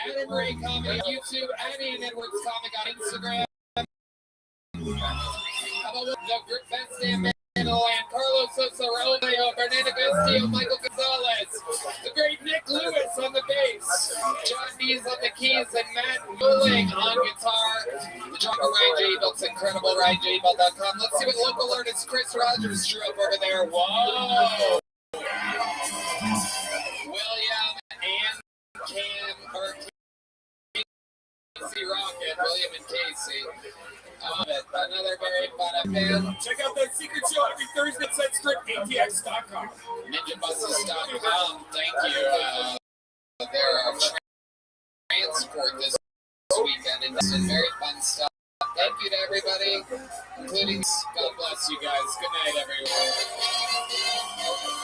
Adam Ray Comedy on YouTube, Annie and Edwards Comic on Instagram. How about the best damn man in the land? Carlos Sosa, Raul Mayo, Fernando Castillo, Michael Gonzalez, the great Nick Lewis on the bass, John Dees on the keys, and Matt Muling on guitar. The drummer Ryan J. Belt's incredible, RyanJBelt.com. Let's see what local artist Chris Rogers drew up over there. Whoa! William and Casey Rocket, William and Casey. Another very fun event. Check out that secret show every Thursday at SetStripATX.com. NinjaBuses.com. Thank you. Their transport this weekend, and this is very fun stuff. Thank you to everybody, including God bless you guys. Good night, everyone.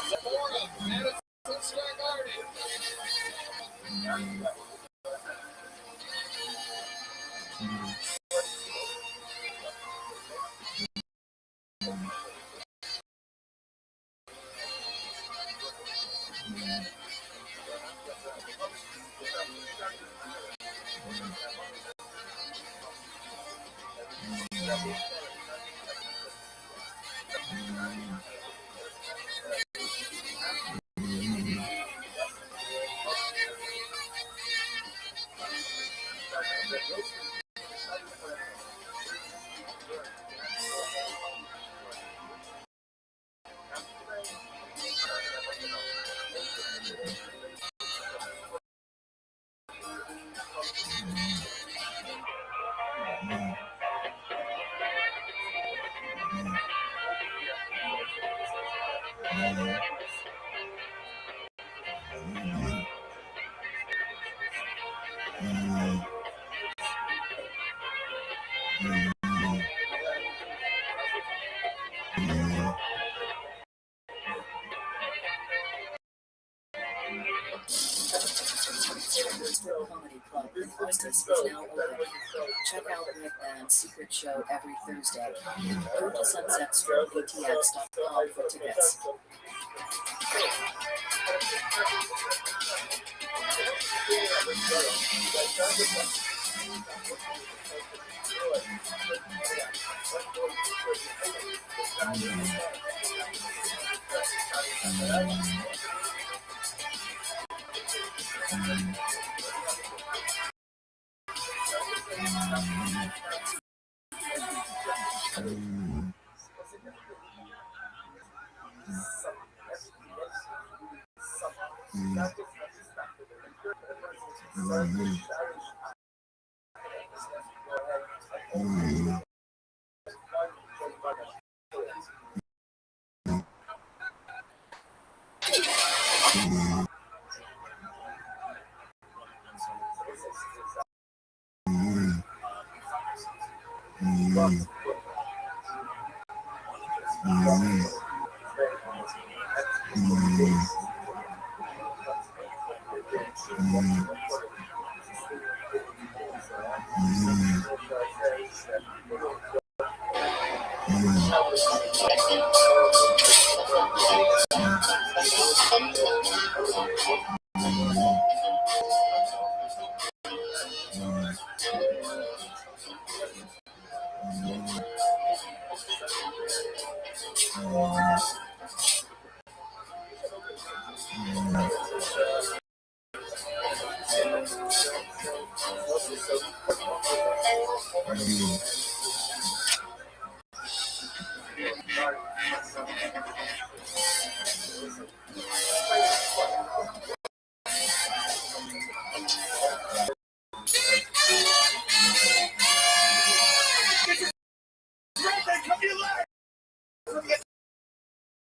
The Forum, Madison Square Garden. Comedy Club in Austin is now open. Check out Red Band's Secret Show every Thursday. Go to sunsetstripatx.com for tickets.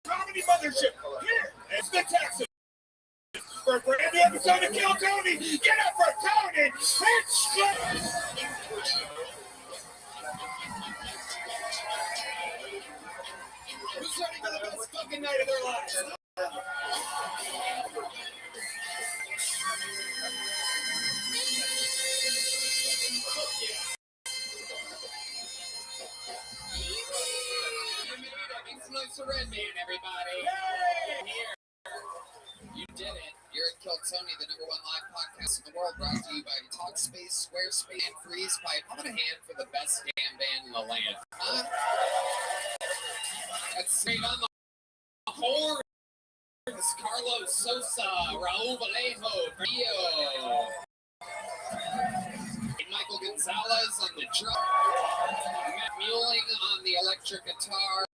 Comedy Mothership here in the Texas for a brand new episode of Kill Tony. Get up for Tony! Who's ready for the best fucking night of their lives? It's the Red Man, everybody. Yay! Here. You did it. You're at Kill Tony, the #1 live podcast in the world, brought to you by Talkspace, Squarespace, and FreezePipe. How about a hand for the best damn band in the land? Huh? That's straight on the horns. Carlos Sosa, Raul Vallejo, Rio. Michael Gonzalez on the drum. Matt Muelling on the electric guitar.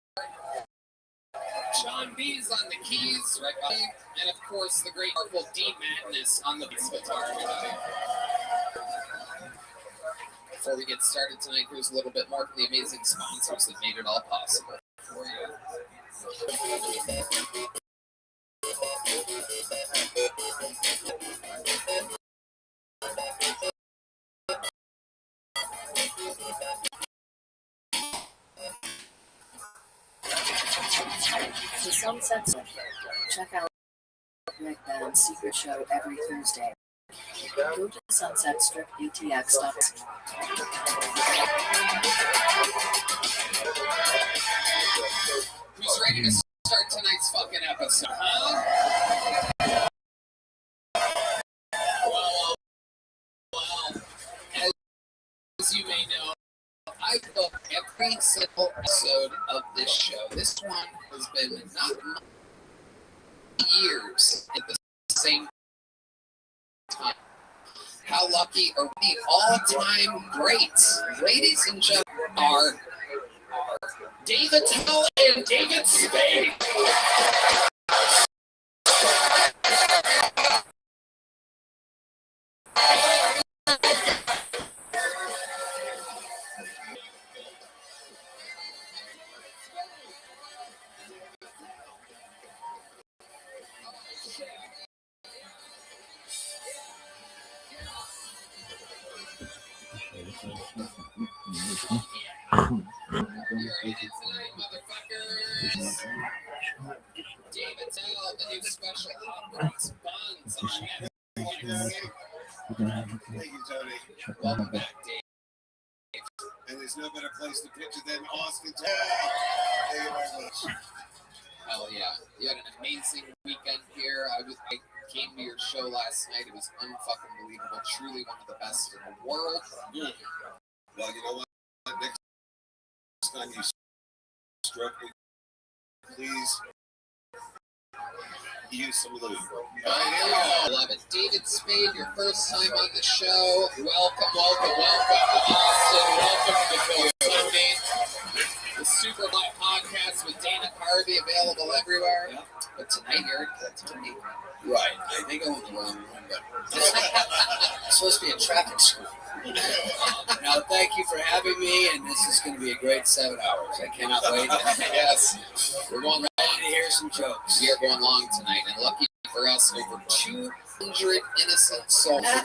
Sean B's on the keys, right by, and of course the great Purple D Madness on the bass guitar. Before we get started tonight, here's a little bit more from the amazing sponsors that made it all possible for you. The Sunset Strip. Check out Red Band's Secret Show every Thursday. Go to sunsetstripatx.com. Who's ready to start tonight's fucking episode, huh? Well, as you may know, I book every single episode of this show. This one has been not years at the same time. How lucky are we? All-time greats, ladies and gentlemen, are David Tell and David Spade. David Tell, the new special hot cross buns on Thank you, Tony. Welcome back, Dave. And there's no better place to picture than Austin. Thank you very much. Hell yeah. You had an amazing weekend here. I came to your show last night. It was unfucking believable. Truly one of the best in the world. Well, you know what? Next time you stroke me, please use some lube. I love it. David Spade, your first time on the show. Welcome, welcome, welcome to Austin. Welcome to the Tony. The Super Hot Podcast with Dana Carvey, available everywhere. Yeah. But tonight you're at Tony. Right. They go in the wrong room, but it's supposed to be a traffic school. Now, thank you for having me, and this is going to be a great 7 hours. I cannot wait. Yes. We're going ready to hear some jokes. We are going long tonight, and lucky for us, over 200 innocent souls signed up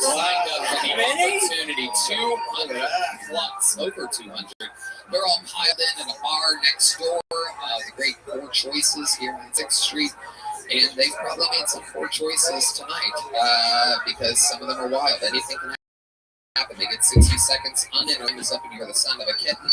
for the opportunity. 200 plus, over 200. They're all piled in at a bar next door. The great Poor Choices here on 6th Street. And they've probably made some poor choices tonight because some of them are wild. Anything can happen. They get 60 seconds uninterrupted up and you hear the sound of a kitten.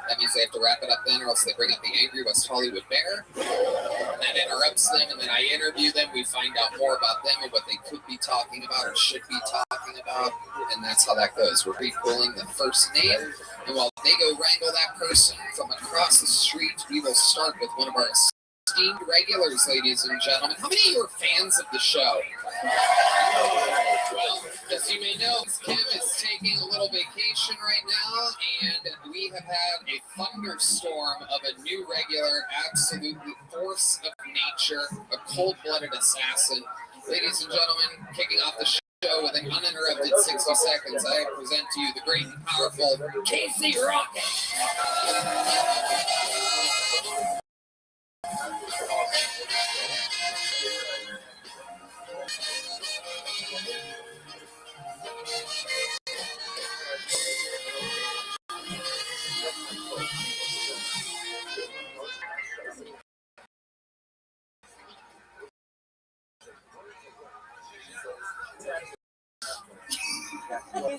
That means they have to wrap it up then, or else they bring up the angry West Hollywood bear. That interrupts them, and then I interview them. We find out more about them and what they could be talking about or should be talking about, and that's how that goes. We're recalling the first name, and while they go wrangle that person from across the street, we will start with one of our esteemed regulars, ladies and gentlemen. How many of you are fans of the show? Well, as you may know, Kim is taking a little vacation right now, and we have had a thunderstorm of a new regular, absolutely force of nature, a cold-blooded assassin. Ladies and gentlemen, kicking off the show with an uninterrupted 60 seconds, I present to you the great and powerful Casey Rocket.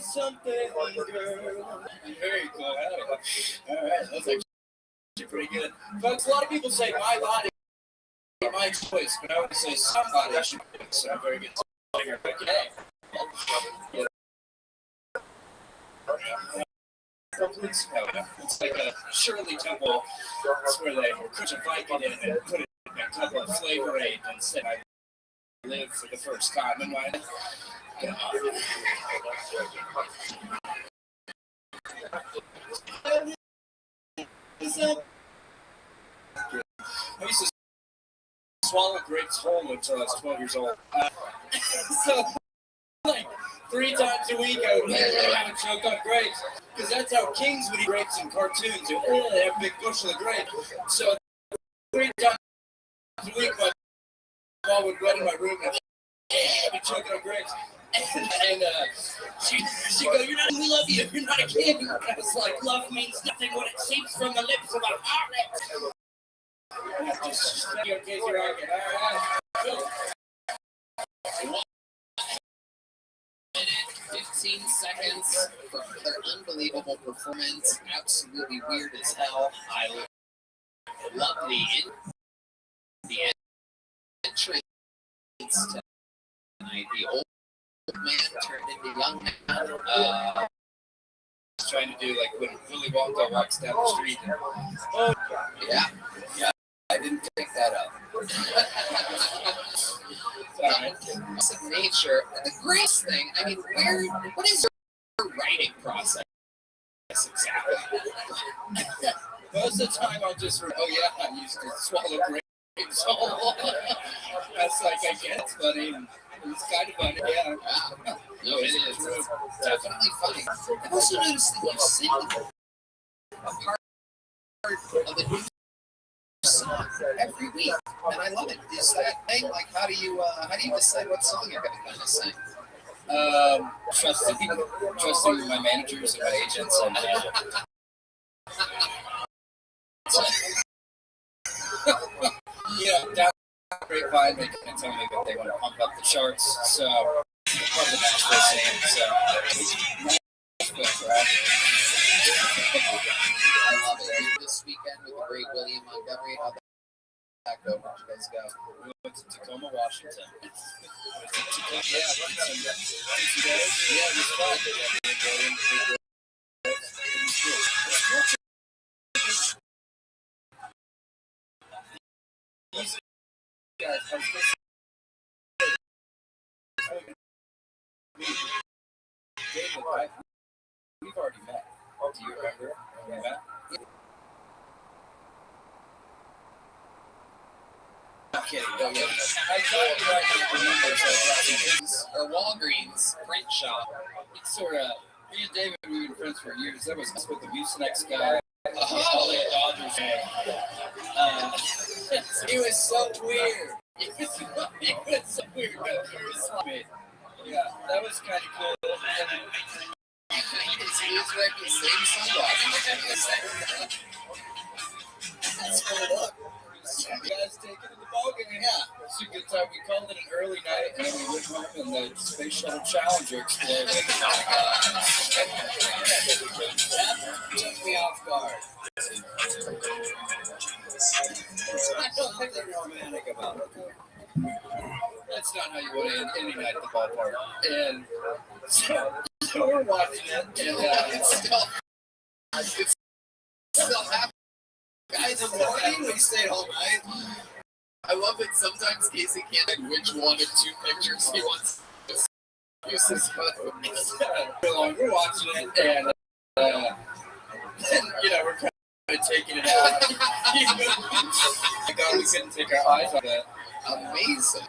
Something, girl. Very cool. All right, that's actually pretty good. Folks, a lot of people say my body, my choice, but I would say somebody should do it. So I'm very good. Okay. It's like a Shirley Temple. It's where they put a Viking in and put it in a couple of Flavor Aid and said I live for the first time in my life. I used to swallow grapes whole until I was 12 years old. So, like, 3 times a week I would have a choke on grapes. Because that's how kings would eat grapes in cartoons. They have a big bushel of grapes. So, 3 times a week my mom would run in my room and I'd be choking on grapes. And she'd go, "You're not, we love you, you're not a kid." And I was like, "Love means nothing when it seeps from the lips of a harlot." Just, okay, you're all right. All right. 15 seconds for their unbelievable performance. Absolutely weird as hell. I love the entrance tonight. The old man turned into young man. Trying to do like when Willy Wonka walks down the street. Oh, yeah. I didn't pick that up. Of nature, and the grace thing. I mean, what is your writing process exactly? Most of the time, I'll just, I used to swallow grapes. That's like, I get it's funny. It's kind of funny, yeah. No, it is. It's definitely funny. I've also noticed that you sing a part of the new song every week, and I love it. Is that thing like how do you decide what song you're going to kind of sing? Trusting my managers and my agents and down the grapevine, they can tell me that they want to pump up the charts. So part of the Nashville scene. So Nashville, right? I love it. This weekend with the great William Montgomery. How'd that go? Where'd you guys go? We went to Tacoma, Washington. Yeah, it was fun. We've already met. Do you remember when we met? I'm kidding. Don't get it. I thought you remember. A Walgreens print shop. It's sort of. Me and David, we've been friends for years. That was with the Mucinex guy. Oh, Dodgers fan. It was so weird. It was so weird. Yeah, that was kind of cool. He was wearing the same sunglasses. That's cool. Look. You guys take it in the ballgame. Yeah, it's a good time. We called it an early night, and then we went home, and the Space Shuttle Challenger exploded. That took me off guard. I don't think they're romantic about it. That's not how you would end any night at the ballpark. And so we're watching it, and it's still happening. Guys, in the morning, we stayed home, right? I love it. Sometimes Casey can't pick which one of two pictures he wants to use his phone. We're watching it, and we're kind of taking it out. Thank God we couldn't take our eyes off that. Amazing.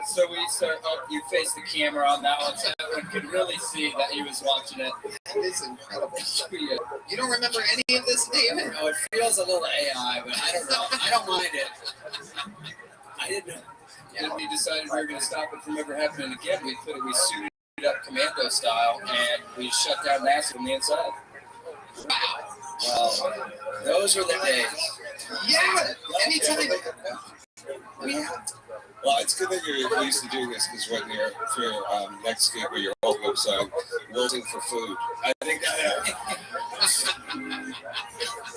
So we start up, you face the camera on that one, so everyone could really see that he was watching it. That is incredible. You don't remember any of this, David? No, it feels a little AI, but I don't know. I don't mind it. I didn't know. Yeah, we decided we were going to stop it from ever happening again. We suited up commando style, and we shut down NASA from the inside. Wow. Well, those were the days. Yeah. Anytime. Yeah. Well, it's good that you're used to doing this because for your next gig or your whole website, wilting for food. I think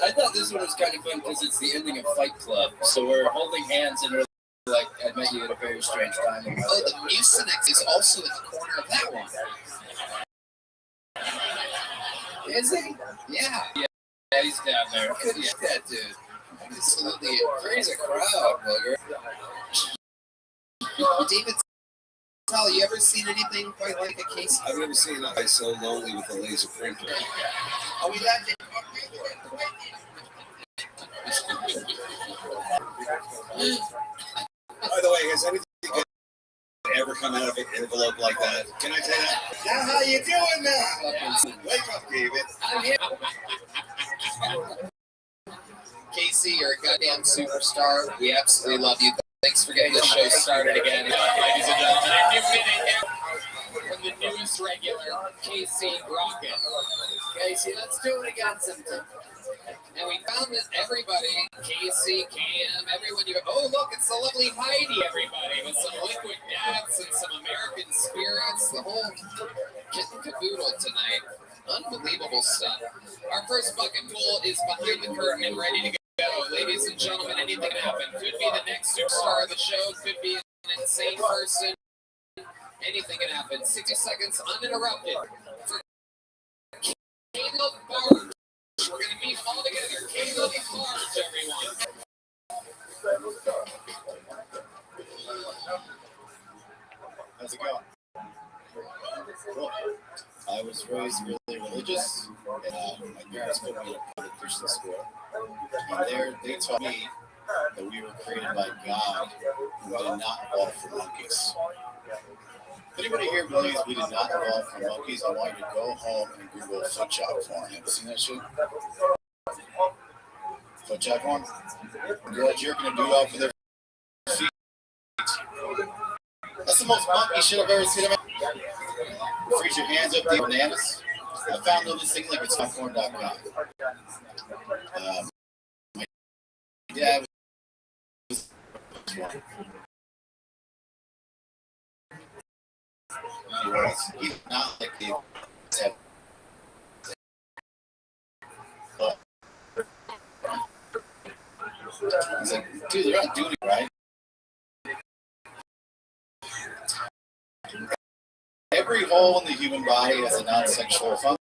I thought this one was kind of fun because it's the ending of Fight Club. So we're holding hands and we're like, I met you at a very strange time. Oh, the Mucinex is also in the corner of that one. Is he? Yeah. Yeah, he's down there. Good at that dude. Absolutely crazy crowd, bugger. David, Tell, you ever seen anything quite like a case? I've never seen a guy so lonely with a laser printer. Are we that? By the way, has anything good ever come out of an envelope like that? Can I tell you that? Now, how you doing now? Wake up, David. I'm here. Casey, you're a goddamn superstar. We absolutely love you. Thanks for getting the show started again. Ladies and gentlemen, a new minute here from the newest regular, Casey Rocket. Casey, let's do it again sometime. And we found that everybody, Casey, Cam, everyone, look, it's the lovely Heidi, everybody, with some liquid deaths and some American spirits, the whole kit and caboodle tonight. Unbelievable stuff. Our first bucket pool is behind the curtain and ready to go. Ladies and gentlemen, anything can happen. Could be the next superstar of the show, could be an insane person. Anything can happen. 60 seconds uninterrupted for Caleb Barge. We're going to meet all together. Caleb Barge, everyone. How's it going? Cool. I was raised really religious, and my parents put me in a public Christian school. And they taught me that we were created by God, and we did not evolve from monkeys. If anybody here believes we did not evolve from monkeys, I want you to go home and Google foot job porn. Have you seen that shit? Foot job porn? Girl jerking a dude off with their feet. That's the most monkey shit I've ever seen. Raise your hands up, the bananas. I found this thing like it's popcorn.com. My dad was he's not like the he's like, dude, they're not doing it right. Every hole in the human body has a non-sexual function,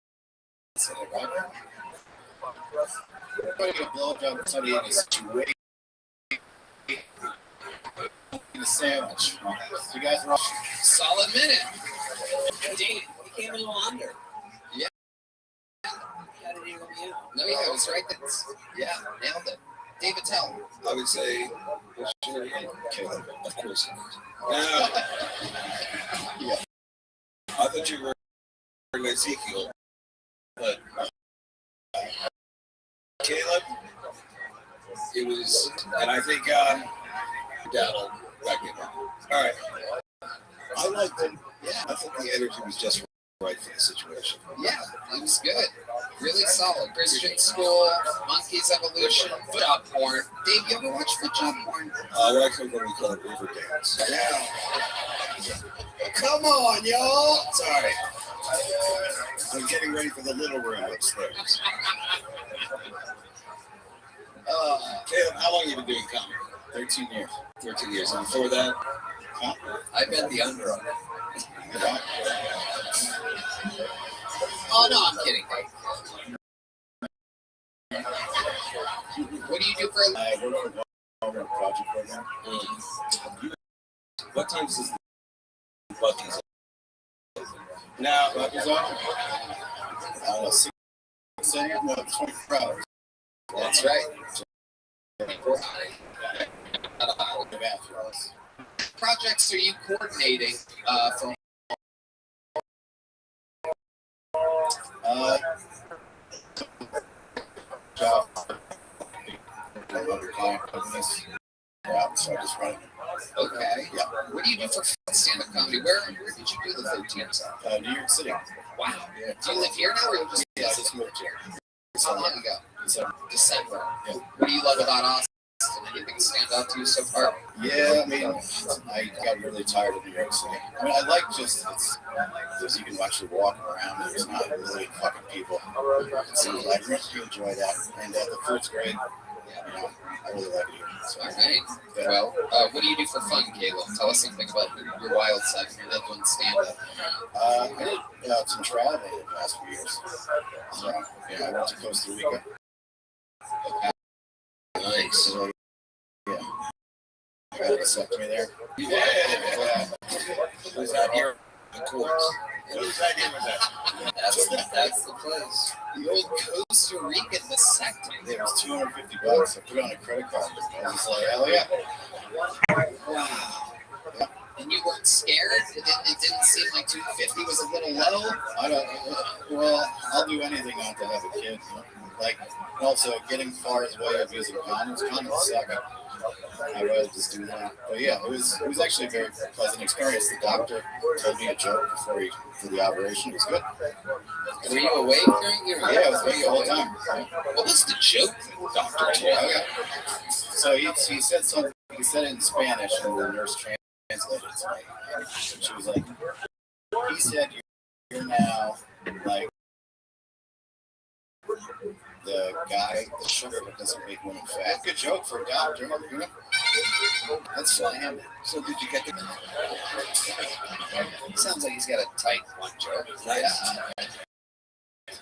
right? Everybody get a blowjob or somebody in a situation. A sandwich. You guys are all solid minute. Dave, you came a little under. Yeah. How did he let me out? No, yeah, it was right there. Yeah, nailed it. David Tell. I would say, Caleb, of course. Yeah. I thought you were Ezekiel, but Caleb, it was, and I think Daddle back in. All right. I liked him. Yeah, I think the energy was just right for the situation. Yeah, it was good. Really solid. Christian school, Monkeys Evolution, foot job porn. Dave, you ever watch foot job porn? Where I come from, we call it river dance. Yeah. Come on, y'all. Sorry. I'm getting ready for the little room upstairs. Caleb, how long have you been doing comedy? 13 years. 13 years. And before that? I bet the under on it. Oh, no, I'm kidding. What do you do for a living? I work for a project program. What times is Bucky's? Now, Bucky's on? 6 a.m. No, 24 hours. That's right. 24 hours. Projects are you coordinating from? Job. Other client companies. Yeah, so I just run it. Okay. Yeah. What do you do for stand-up comedy? Where did you do the 13s? New York City. Wow. Yeah. Do you live here now, or you just? Yeah, I just moved here. How long ago? December. Yeah. What do you love about Austin? Anything stand out to you so far? Yeah, I mean, I got really tired of New York City. I mean, I like just because you can actually walk around. There's not really fucking people. So I really enjoy that, and the food's great. You know, I really like it here. So, all right. Yeah. Well, what do you do for fun, Caleb? Tell us something about your wild side when you're doing stand-up. I did some traveling the past few years. So, yeah, I went to Costa Rica. Okay. Nice. So, yeah. I got a vasectomy there. Yeah. Was that here? Of course. Whose idea was that? That's the place. The old Costa Rican vasectomy. It was $250. I put it on a credit card. I was like, hell yeah. Wow. Yeah. And you weren't scared? It didn't seem like 250 was a little low? I don't. Well, I'll do anything not to have a kid. Like, also getting far as way of using condoms. Condoms suck. I'd rather just do that. But yeah, it was actually a very pleasant experience. The doctor told me a joke before he did the operation. It was good. Were you awake during your? Yeah, I was awake the whole time. What was the joke the doctor told you? Okay. So he said something. He said it in Spanish, and the nurse translated it to me. And she was like, "He said you're now like the guy, the sugar that doesn't make women fat." Good joke for a doctor, you know? That's fine. So did you get the? Sounds like he's got a tight one joke. Nice. Yeah.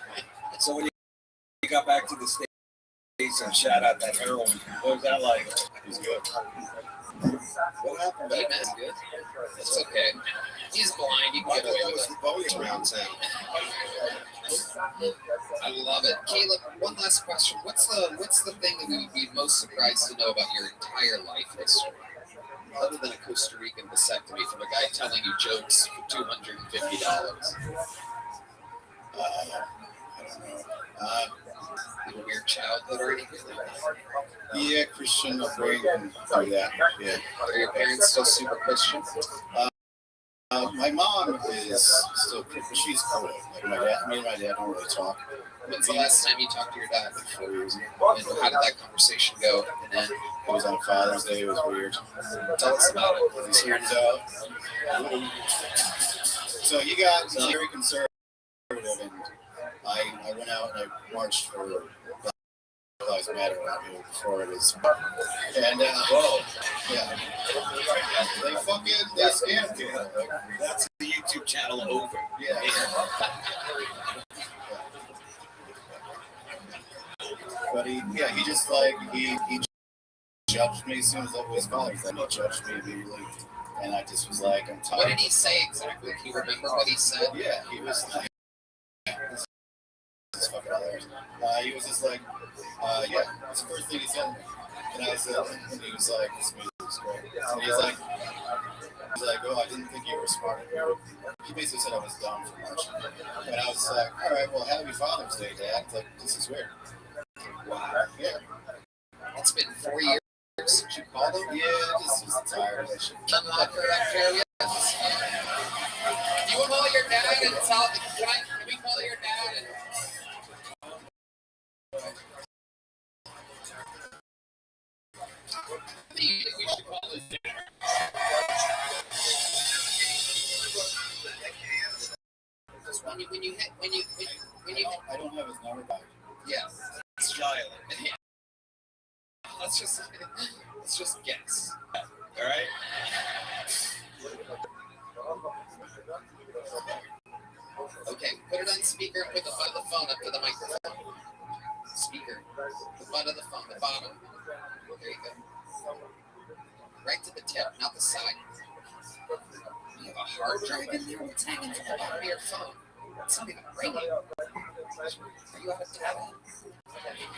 So when you got back to the States and shout out that heroin, what was that like? It was good. What happened? Hey, man, good. It's okay. He's blind. You can get away with it. Always around town. I love it. Caleb, one last question. What's the thing that you'd be most surprised to know about your entire life history? Other than a Costa Rican vasectomy from a guy telling you jokes for $250. I don't know. A weird childhood or anything like that? Yeah, Christian upbringing and do that. Yeah. Are your parents still super Christian? My mom is still, she's cool. Like me and my dad don't really talk. When's the last time you talked to your dad? 4 years ago. And how did that conversation go? And then it was on Father's Day. It was weird. Tell us about it. He turned out. So he's very conservative, and I went out and I marched for Black Lives Matter before it was. And yeah, they scammed me. That's the YouTube channel over. Yeah. But he just he judged me as soon as it was Father's Day. He judged me immediately, and I just was like, I'm tired. What did he say exactly? Can you remember what he said? Yeah, he was like, this is fucking hilarious. He was just like, yeah, that's the first thing he said to me. And I said, and he was like, this music is great. And he's like, oh, I didn't think you were smart. He basically said I was dumb for marching. And I was like, all right, well, happy Father's Day, Dad. It's like, this is weird. Wow. Yeah. It's been 4 years since you called him? Yeah, just tired. I should unlock her up there. You want to call your dad and tell him, can we call your dad and... I think we should call his dad. When you I don't have his number back. Yeah. It's Giant. Yeah. Let's just guess. All right. Okay, put it on speaker and put the butt of the phone up to the microphone. Speaker. The butt of the phone, the bottom. There you go. Right to the tip, not the side. You have a hard drive in there. What's hanging from the bottom of your phone? It's not even ringing. Are you out of data?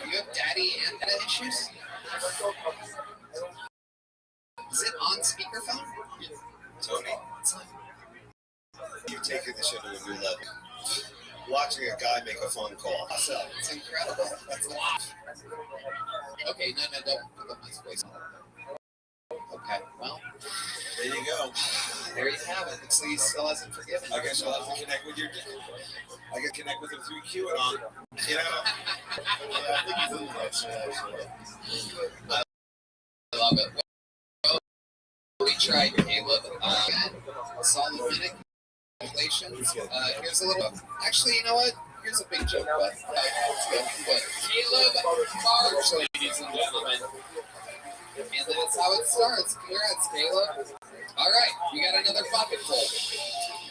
You have daddy and data issues? Is it on speakerphone? Tony, It's on. you've taken this into a new level. Watching a guy make a phone call. It's incredible. That's a lot. Okay, no, don't put my voice on. Okay, well, there you go. There you have it. So he still hasn't forgiven. I guess I'll have to connect with your dad. I can connect with him through QAnon. You know? Yeah, I think he's in that shit, actually. I love it. Well, we tried, Caleb. Solid minute. Congratulations. Here's a little. Actually, you know what? Here's a big joke, but it's good. But Caleb March, ladies and gentlemen. And that's how it starts. Congrats, Caleb. All right, we got another bucket full.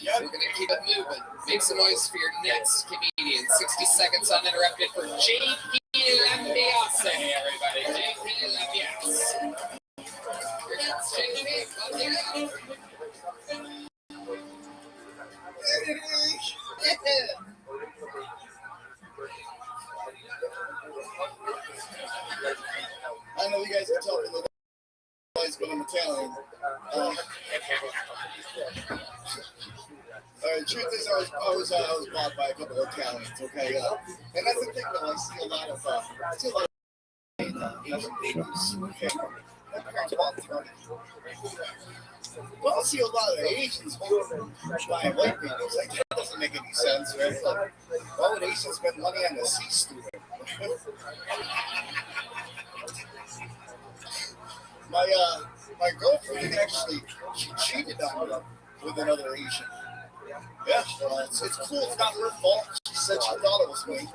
We're going to keep it moving. Make some noise for your next comedian. 60 seconds uninterrupted for J.P. Lambiase, everybody. J.P. Lambiase. Here it is, J.P. I know you guys can tell from the noise, but I'm Italian. The truth is, I was bought by a couple of Italians, okay? And that's the thing, though. I see a lot of Asian babies, okay? My parents bought 30. Well, I see a lot of Asians buying white babies. Like, that doesn't make any sense, right? Like, why would Asians spend money on a C student? My girlfriend actually, she cheated on me with another Asian. Yeah, it's cool. It's not her fault. She said she thought it was me.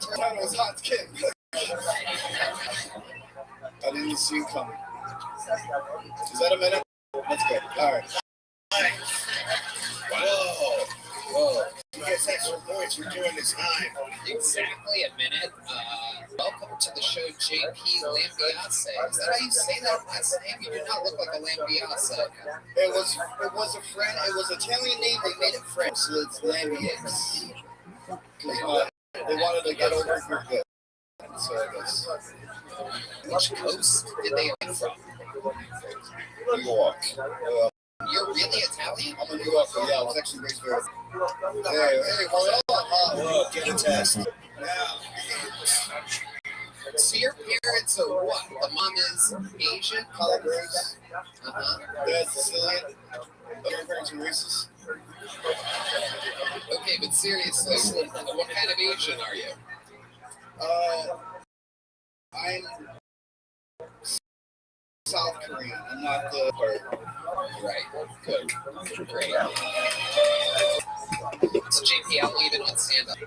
Turned out it was hot kid. I didn't see it coming. Is that a minute? That's good. All right. Whoa. You get extra points for doing this time. Exactly a minute. Welcome to the show, J.P. Lambiase. Is that how you say that last name? You do not look like a Lambiase. It was a friend. It was an Italian name. They made it French, so it's Lambiase. They wanted to get over for good. So I guess. Which coast did they come from? New York. You're really Italian? I'm a New Yorker. Yeah, I was actually raised there. Hey, hold on. Whoa, get a test. Now, So your parents are what? The mom is Asian? Collard greens. Dad's Sicilian. Your parents are racist. Okay, but seriously, what kind of Asian are you? I'm South Korean. I'm not the part. Right. Good. Great. So JP, how long have you been on stand-up?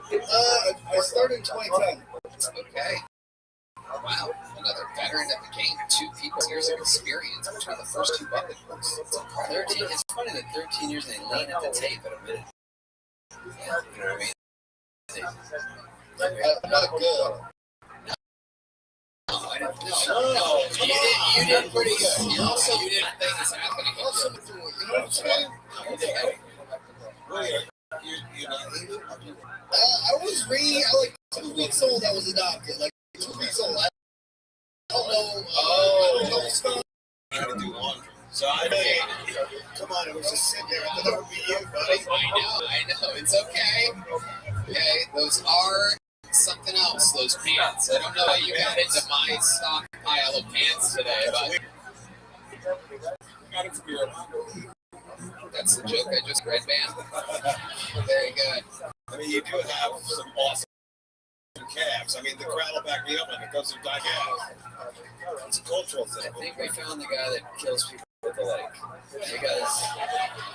I started in 2010. Okay. Wow. Another veteran of the game. 2 people's years of experience between the first 2 bucket books. It's incredible. It's funny that 13 years they lean at the tape at a minute. You know what I mean? I'm not good. No, I didn't. No. You did pretty good. You did things happening. You know what I'm saying? You're not Asian? I was like 2 weeks old. I was adopted. Like 2 weeks old. I don't know. I don't know stuff. I had to do laundry. So I mean, come on, it was just sitting there. I thought that would be you, buddy. I know. It's okay. Okay, those are something else, those pants. I don't know how you got into my stockpile of pants today, but Got it from Europe. that's the joke I just read, man. Very good. I mean, you do have some awesome calves. I mean, the crowd will back me up when it comes to die calves. It's a cultural thing. I think we found the guy that kills people with the leg because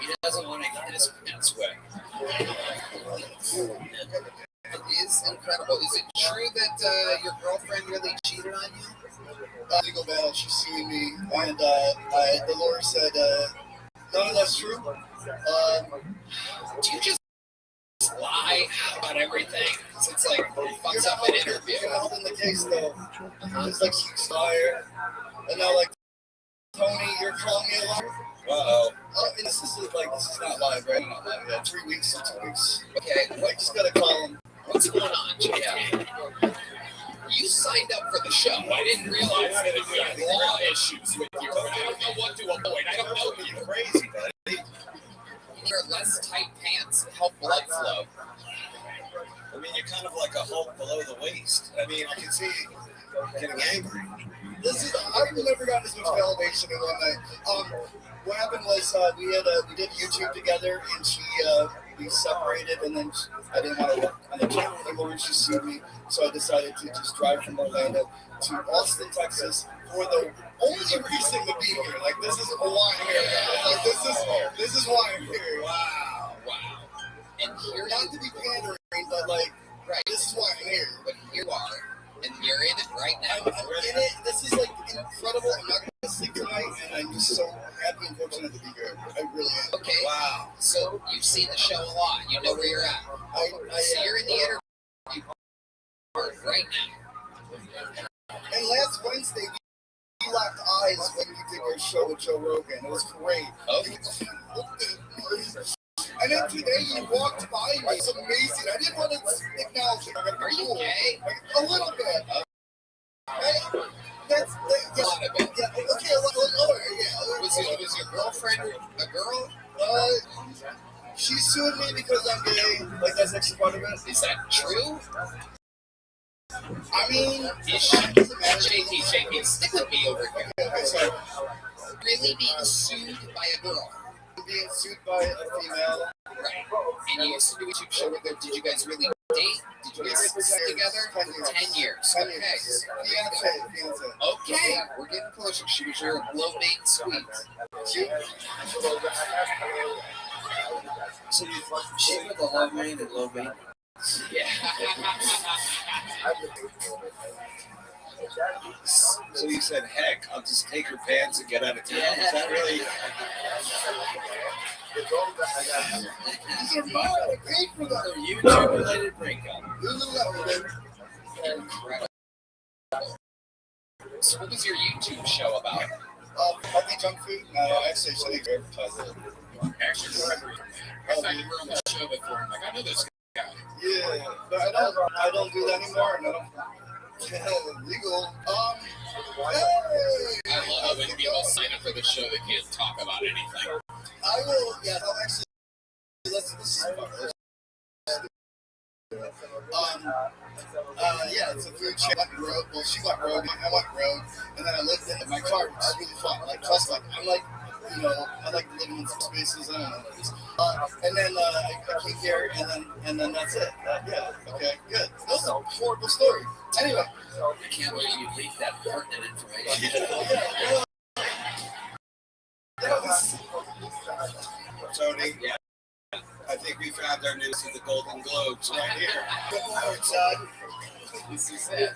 he doesn't want to get his pants wet. It is incredible. Is it true that your girlfriend really cheated on you? Legal battle. She's suing me, and the lawyer said none of that's true. Do you just lie about everything? It's like fucks up an interview. You're not in the case though. It's like she's fired, and now like Tony, you're calling me a liar. Uh-oh. This is not live, right? Not live. Yeah, 3 weeks or 2 weeks. Okay, I just gotta call him. What's going on, JP? You signed up for the show. I didn't realize that you had law issues with you. I don't know what to avoid. I don't know you. You're crazy, buddy. You wear less tight pants and help blood flow. I mean, you're kind of like a Hulk below the waist. I mean, I can see you getting angry. I've never gotten this much validation in one night. What happened was we did YouTube together, and we separated, and then I didn't want to work on the channel anymore, and she sued me. So I decided to just drive from Orlando to Austin, Texas, for the only reason to be here. Like, this is why I'm here. Like, this is why I'm here. Wow. And here, not to be pandering, but like, right. This is why I'm here. But here you are, and you're in it right now. I'm in it. This is like incredible. I'm not going to sleep tonight, and I'm just so happy and fortunate to be here. I really am. Okay. Wow. So you've seen the show a lot. You know where you're at. So you're in the interview part right now. And last Wednesday, we locked eyes when you did your show with Joe Rogan. It was great. Okay. And then today you walked by me. It's amazing. I didn't want to acknowledge it. Are you gay? A little bit. That's a lot of it. Yeah. Okay. A little lower. Yeah. Was your girlfriend a girl? She sued me because I'm gay. Like, that's actually part of it. Is that true? I mean, JP, stick with me over here. Okay, sorry. Really being sued by a girl? Being sued by a female. Right. And you used to do a YouTube show with her. Did you guys really date? Did you guys sit together? 10 years. Okay. Okay. We're getting closer. She was your low-main sweet. So she was the low-main and low-main. Yeah. So you said, heck, I'll just take her pants and get out of town. Yeah. Is that really... These are mine. I paid for them. So YouTube-related breakup. Incredible. So what was your YouTube show about? Healthy junk food. Actually, I shouldn't advertise it. Actually, I thought you were on the show before. I'm like, I know this guy. Yeah, but I don't do that anymore, and I don't. Legal. Hey! I love it when people sign up for the show that can't talk about anything. I will. Yeah, no, actually, this is fun. Yeah, Yeah, it's a food chain. I went rogue. Well, she went rogue, and I went rogue, and then I lived in my car, which is really fun. Like, plus, like, I'm like, you know, I like living in some spaces. I don't know what it is. And then I came here, and then that's it. Yeah. Okay. Good. That was a horrible story. Anyway. I can't believe you leaked that pertinent information. Tony. Yeah. I think we found our news of the Golden Globes right here. Good morning, son. This is it.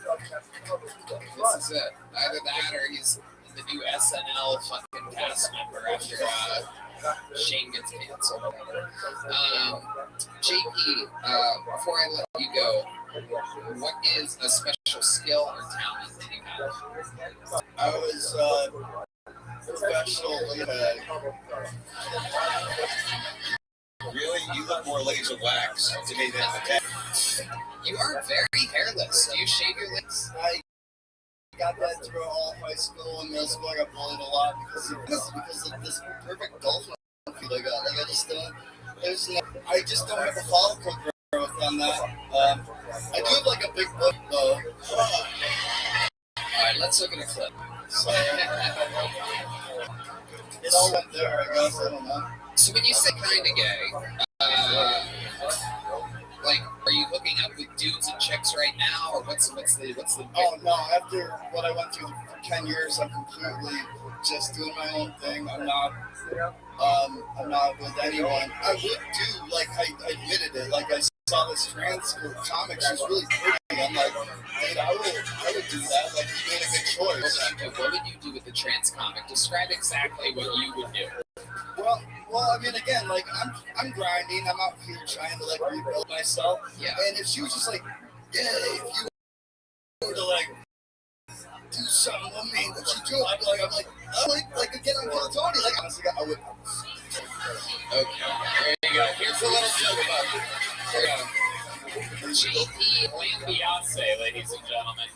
This is it. Either that or he's the new SNL fucking cast member after Shane gets canceled or whatever. JP, before I let you go, what is a special skill or talent that you have? I was professionally Really? You look more laser wax to me than the tech. You are very hairless. Do you shave your legs? I got that through all high school and middle school. I got bullied a lot because of this perfect golf feel I got. Like I just don't have a follicle growth on that. I do have like a big book though. Alright, let's look at a clip. So, it all went there, I guess. I don't know. So when you say kind of gay, like, are you hooking up with dudes and chicks right now, or what's the? Oh no! After what I went through for 10 years, I'm completely just doing my own thing. I'm not with anyone. I would do, like, I admitted it. Like, I saw this trans comic. She's really pretty. I'm like, dude, I would do that. Like, you made a good choice. What would you do with the trans comic? Describe exactly what you would do. Well, I mean, again, like, I'm grinding. I'm out here trying to, like, rebuild myself. Yeah. And if she was just like, yeah, if you were to, like, do something with me, what you do? I'm like, again, I'm Tony. Like, honestly, I would. Okay. There you go. Here's a little joke about it. Here we go. JP playing Beyonce, ladies and gentlemen.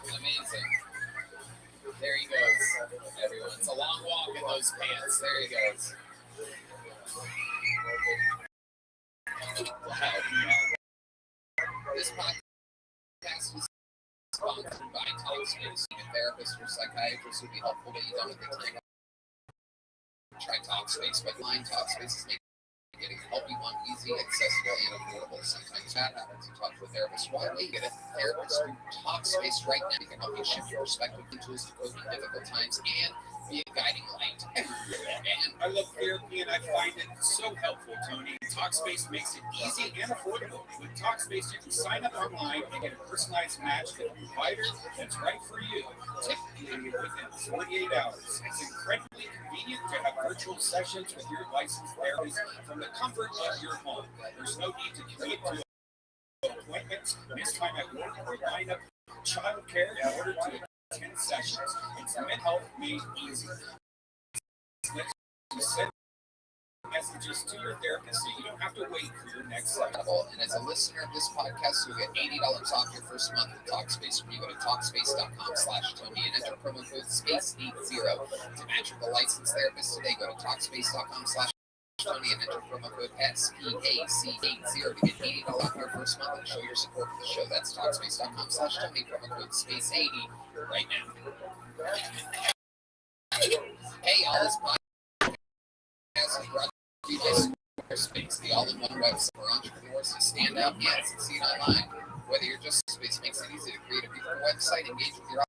Amazing. There he goes, everyone. It's a long walk in those pants. There he goes. Wow. This podcast is sponsored by Talkspace. A therapist or psychiatrist would be helpful, but you don't have the time. Try Talkspace, but line Talkspace is making getting help you want easy, accessible, and affordable. Sometimes that happens. You talk to a therapist. Why don't you get a therapist through Talkspace right now? We can help you shift your perspective and tools to cope in difficult times and be a guiding light. And I love therapy and I find it so helpful, Tony. Talkspace makes it easy and affordable. With Talkspace, you can sign up online and get a personalized match with a provider that's right for you, typically within 48 hours. It's incredibly convenient to have virtual sessions with your licensed therapist from the comfort of your home. There's no need to commute to appointments, miss time at work, or line up childcare in order to attend sessions. It's mental health made easy. You send messages to your therapist so you don't have to wait for your next session. And as a listener of this podcast, you'll get $80 off your first month with Talkspace when you go to Talkspace.com/Tony and enter promo code SPACE80 to match with a licensed therapist today. Go to Talkspace.com/Tony and enter promo code SPAC80 to get $80 off your first month and show your support for the show. That's Talkspace.com/Tony, promo code SPACE80 right now. Hey, y'all, this podcast is brought to you by Squarespace, the all-in-one website for entrepreneurs to stand out and succeed online. Whether you're just Space makes it easy to create a beautiful website, engage with your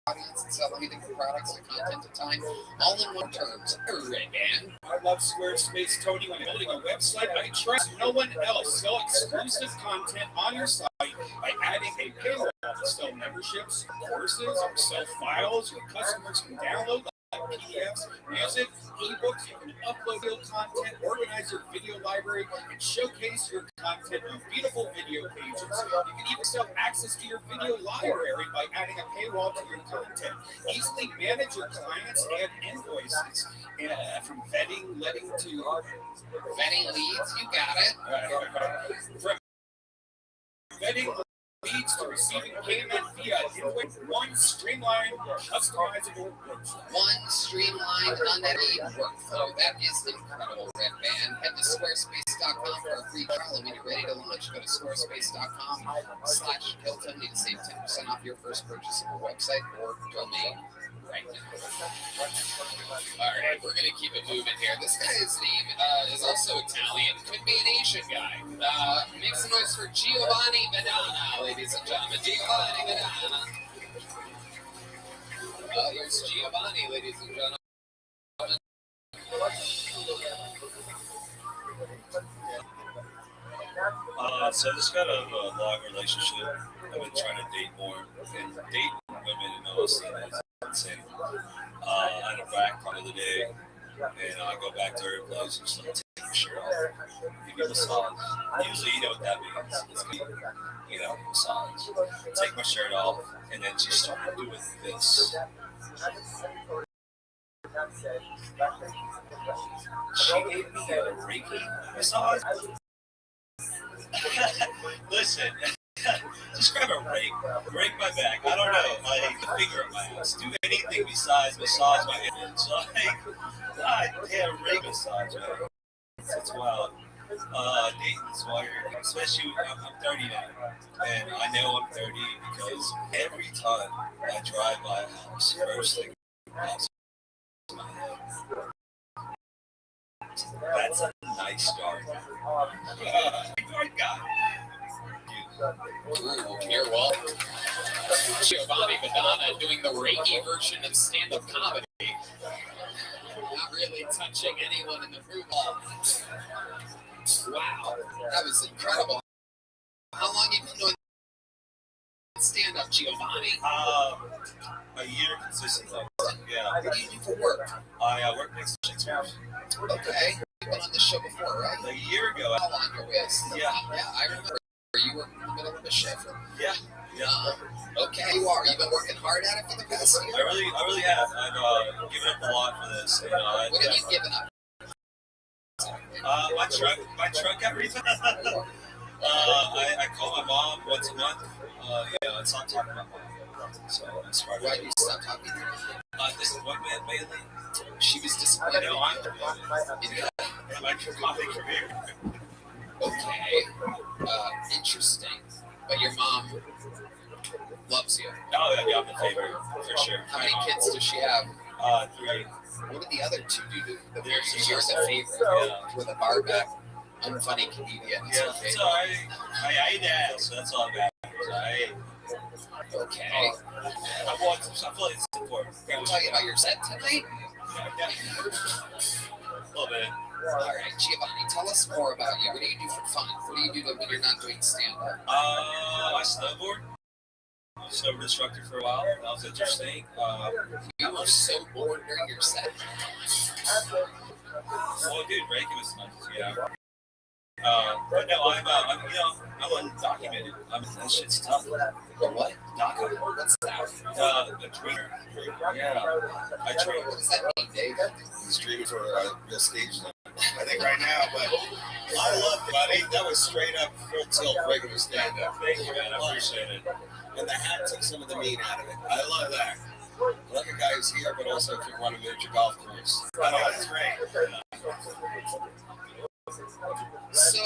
audience, and sell anything from products to content to time, all in one terms. Right, man. I love Squarespace, Tony. When building a website, I trust no one else. Sell exclusive content on your site by adding a paywall to sell memberships, courses, or sell files your customers can download, like PDFs, music, ebooks. You can upload your content, organize your video library, and showcase your content on beautiful video pages. You can even sell access to your video library by adding a paywall to your content. Easily manage your clients and invoices, from vetting, letting to vetting leads. You got it. From vetting leads to receiving payment via invoice. One streamlined, customizable workflow. One streamlined, unedited workflow. That is incredible, Red Band. Head to squarespace.com for a free trial. And when you're ready to launch, go to squarespace.com/Hilton. You can save 10% off your first purchase of a website or domain right now. All right, we're going to keep it moving here. This guy's name is also Italian. Could be an Asian guy. Make some noise for Giovanni Madonna, ladies and gentlemen. Giovanni Madonna. Here's Giovanni, ladies and gentlemen. So this kind of a long relationship. I've been trying to date more, and dating women in OSC is insane. I had a back part of the day, and I go back to her place and just like take your shirt off, give you a massage. Usually, you know what that means. It's massage. Take my shirt off, and then she started doing this. She gave me a Reiki massage. Listen, just grab a rake my back. I don't know, like a finger in my ass. Do anything besides massage my image. Like, God damn, rake massage, man. It's wild. Dating's weird, especially I'm 30 now, and I know I'm 30 because every time I drive by a house, first thing pops in my head. That's a nice garden. Garden guy. Ooh, you're welcome. Giovanni Madonna doing the Reiki version of stand-up comedy. Not really touching anyone in the room. Wow, that was incredible. How long have you been doing stand-up, Giovanni? A year consistently. Yeah. What do you do for work? I work next to Shakespeare. Okay. You've been on this show before, right? A year ago. How long your waist? Yeah. Yeah, I remember. You were in the middle of a shift. Yeah. Okay. You are. You've been working hard at it for the past year? I really have. I've given up a lot for this. What have you given up? My truck got refunded. I call my mom once a month. I stopped talking about mom. So I started. Why did you stop talking to her? Disappointment mainly. She was disappointed. No, I'm in my coffee career. Okay. Interesting. But your mom loves you. Oh, yeah, I'm the favorite, for sure. How many kids does she have? 3. What did the other 2 do? You're the favorite. Yeah. With a bar back, unfunny comedian. Yeah, that's all right. I ate ass, so that's all that matters. Okay. I feel like it's important. Can you tell you about your set tonight? Yeah. A little bit. All right, Giovanni, tell us more about you. What do you do for fun? What do you do when you're not doing stand-up? I snowboard. I was a snowboard instructor for a while. That was interesting. You were so bored during your set. Well, dude, Reiki was nice. Yeah. But no, I'm undocumented. That shit's tough. What? DACA. What's that? The dreamer. Yeah. I dream. What does that mean, Dave? He's dreaming for a real stage now. I think right now, but I love it, buddy. That was straight up full tilt regular stand up. Thank you, man. I appreciate it. And the hat took some of the meat out of it. I love that. I like a guy who's here, but also can run a miniature golf course. Oh, that's great. So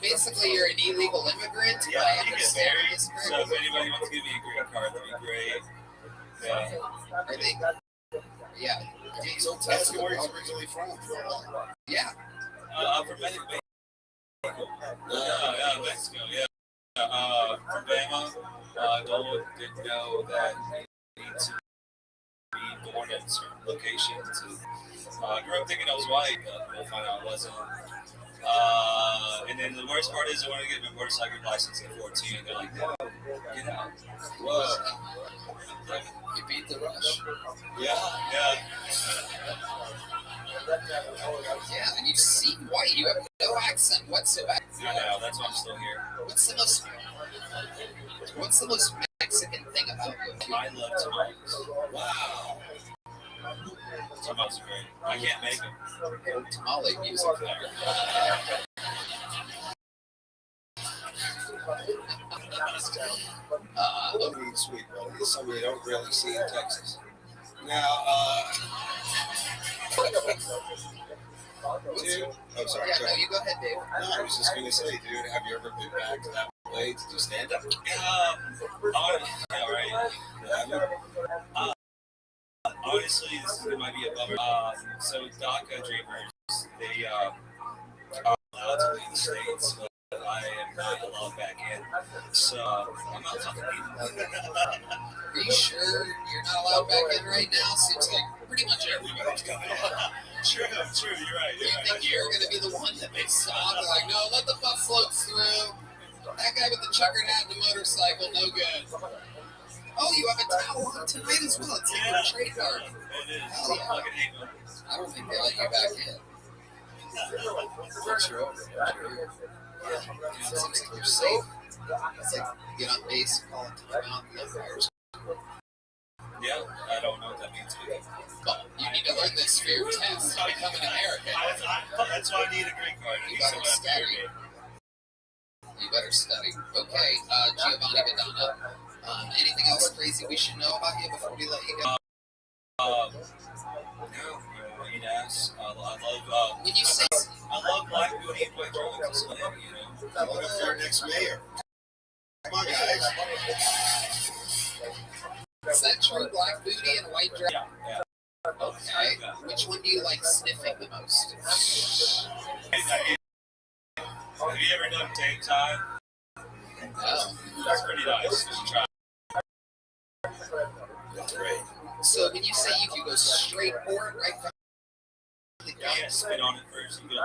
basically you're an illegal immigrant? Yeah, you get married. So if anybody wants to give me a green card, that'd be great. Yeah. Are they? Yeah. So tell us where he's originally from. Yeah. I'm from Mexico. Yeah, Mexico, yeah. From Bama. Didn't know that you need to be born in certain locations. I grew up thinking I was white, but we'll find out I wasn't. And then the worst part is I wanted to get my motorcycle license at 14. They're like, no, get out. Whoa. You beat the rush. Yeah. Yeah, and you seem white. You have no accent whatsoever. I know, that's why I'm still here. What's the most Mexican thing about you? I love tamales. Wow. Tamales are great. I can't make them. Tamale music there. Really sweet, brother. It's something you don't really see in Texas. Now, dude, I'm sorry. Yeah, no, you go ahead, Dave. No, I was just gonna say, dude, have you ever been back to that way to do stand up? Honestly, this might be a bummer. So DACA dreamers, they are allowed to leave the states, but I am not allowed back in. So I'm not talking to people. Are you sure you're not allowed back in right now? Seems like pretty much everybody's coming in. True, you're right. You think you're going to be the one that they stop? They're like, no, let the bus floats through. That guy with the checkered hat and the motorcycle, no good. Oh, you have a towel on tonight as well. It's like a trademark. It is. Hell yeah. I don't think they let you back in. Sure. Seems like you're safe. It's like you get on base and call it to the mountain, the umpires. Yeah, I don't know what that means. Well, you need to learn this for your test to become an American. That's why I need a green card. You better study. You better study. Okay, Giovanni Madonna. Anything else crazy we should know about you before we let you go? Green ass. I love. When you say I love black beauty and white drugs. You know. What if you're next mayor? Come on, guys. Is that true? Black booty and white dress? Yeah. Okay. Which one do you like sniffing the most? Have you ever done tape time? No. That's pretty nice. You should try. That's great. So when you say you can go straight forward, right from the gun? Yeah, spit on it first. You go.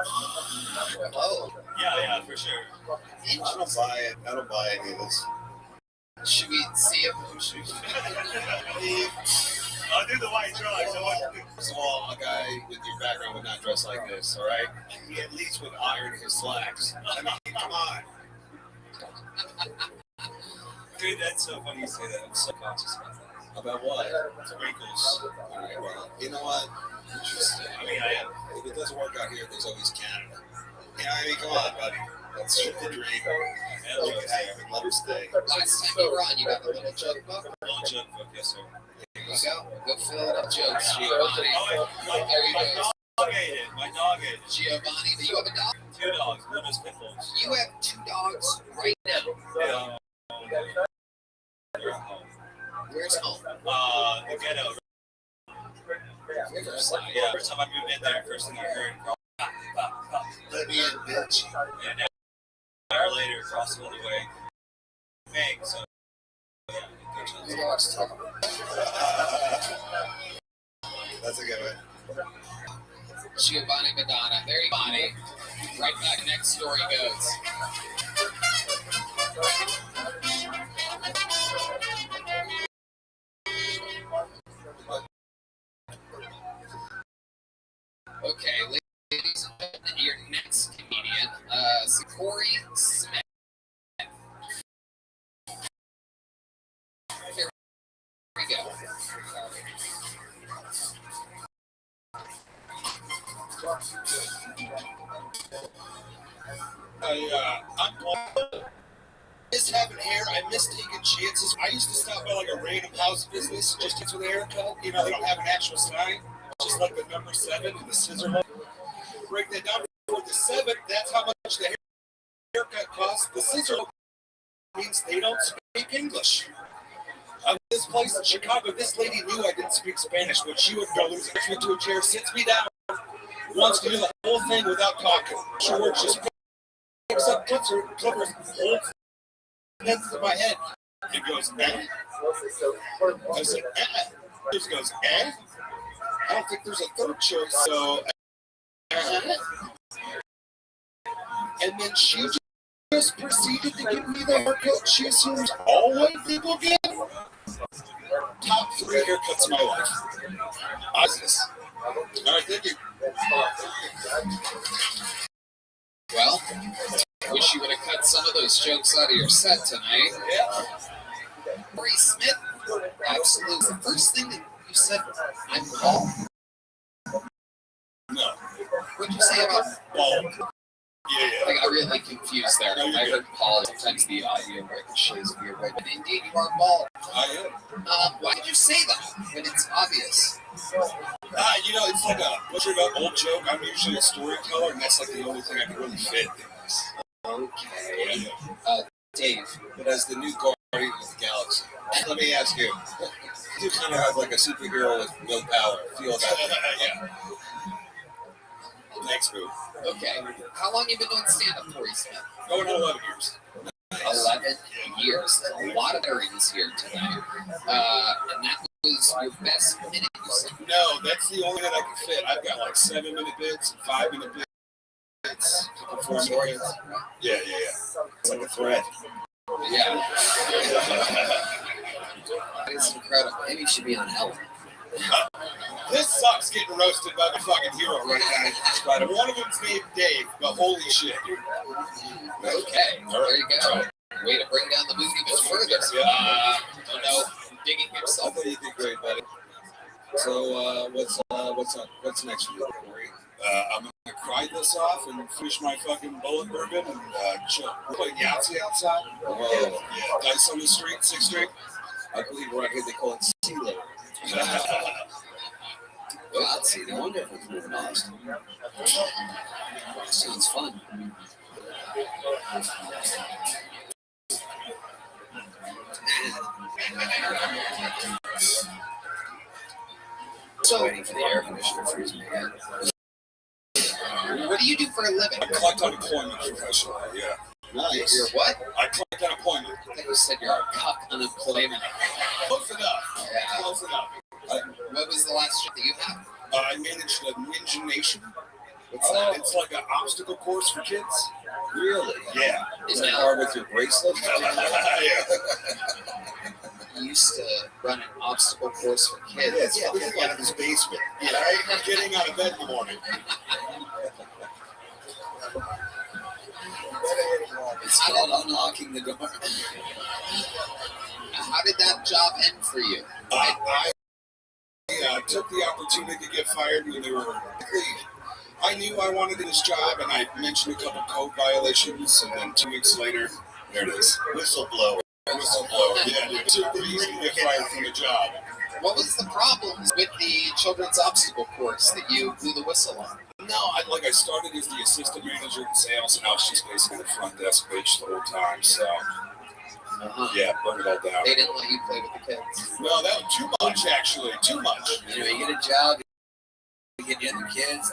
Oh. Yeah, for sure. I don't buy it. I don't buy any of this. Should we see if I'll do the white drugs. First of all, a guy with your background would not dress like this, all right? He at least would iron his slacks. I mean, come on. Dude, that's so funny you say that. I'm so conscious about that. About what? Wrinkles. All right, well, you know what? Interesting. I mean, I am. If it doesn't work out here, there's always Canada. You know what I mean? Come on, buddy. Let's shoot the dream. Look at him and let him stay. last time you were on, you got the little joke book? Little joke book, yes, sir. There you go. Go fill it up jokes, Giovanni. There he goes. My dog ate it. Giovanni, do you have a dog? 2 dogs, one is pit bulls. You have 2 dogs right now. Yeah. They're at home. Where's home? The ghetto. Riverside. Yeah, first time I moved in there, first thing I heard, Let me in, bitch. and an hour later, across the other way, bang, so, yeah, good chance. You know what to talk about. That's a good one. Giovanni Madonna. There you go. Right back, next story goes. Okay, ladies and gentlemen, your next comedian, Corey Smith. Here we go. I'm just having hair. I miss taking chances. I used to stop by like a random house business just to get a haircut. You know, they don't have an actual sign, just like the number 7 and the scissor hook. Break that down for the 7. That's how much the haircut costs. The scissor hook means they don't speak English. This place in Chicago, this lady knew I didn't speak Spanish. What she would go is takes me to a chair, sits me down, wants to do the whole thing without talking. George just picks up, covers whole heads to my head. He goes, eh? I said, eh? He just goes, eh? I don't think there's a third choice, so and then she just proceeded to give me the haircut she assumes all white people get. Top 3 haircuts in my life. Business. All right, thank you. Well, wish you would have cut some of those jokes out of your set tonight. Yeah. Corey Smith, absolutely. The first thing that you said, I'm bald. No. What'd you say about Bald. I got really confused there. No, I heard Paul. Sometimes the audio ricochets a weird way. But indeed, you are bald. I am. Why did you say that when it's obvious? It's like a butchered up old joke. I'm usually a storyteller, and that's like the only thing I can really fit in this. Okay. Dave. But as the new guardian of the galaxy, let me ask you. You kind of have like a superhero with no power. Feel that? Yeah. Thanks, boo. Okay. How long have you been doing stand-up, Corey Smith? Going on 11 years. 11 years. There's a lot of areas here tonight. And that was your best minute you said. No, that's the only that I can fit. I've got like 7-minute bits and 5-minute bits. Couple 4-minute bits. Yeah. It's like a thread. Yeah. It's incredible. Maybe you should be on Ellen. This sucks getting roasted by the fucking hero right now. But one of them's named Dave, but holy shit, dude. Okay, there you go. Way to bring down the mood even further. Digging himself. I thought you did great, buddy. So, what's next for you, Corey? I'm gonna cry this off and finish my fucking bullet bourbon and chill. We're playing Yahtzee outside. Whoa. Yeah, dice on the street, 6 string. I believe right here they call it CeeLo. Yahtzee, no wonder if it's moving on. Sounds fun. So, waiting for the air conditioner to freeze me again. What do you do for a living? I collect unemployment professionally, yeah. Nice. You're what? I collect unemployment. I think you said you're a cuck unemployment. Close enough. Yeah. Close enough. What was the last job that you had? I managed a Ninja Nation. What's that? It's like an obstacle course for kids. Really? Yeah. Is that that hard with your bracelet? Yeah. You used to run an obstacle course for kids. Yeah, this is like in his basement. Yeah, right? Getting out of bed in the morning. It's called unlocking the door. How did that job end for you? I took the opportunity to get fired when they were lead. I knew I wanted this job, and I mentioned a couple code violations, and then 2 weeks later, there it is. Whistleblower. Yeah, dude. It's super easy to get fired from a job. What was the problems with the children's obstacle course that you blew the whistle on? No, I started as the assistant manager in sales, and I was just basically the front desk bitch the whole time, so... Yeah, burn it all down. They didn't let you play with the kids? No, that was too much, actually. Too much. You get a job, you get the other kids.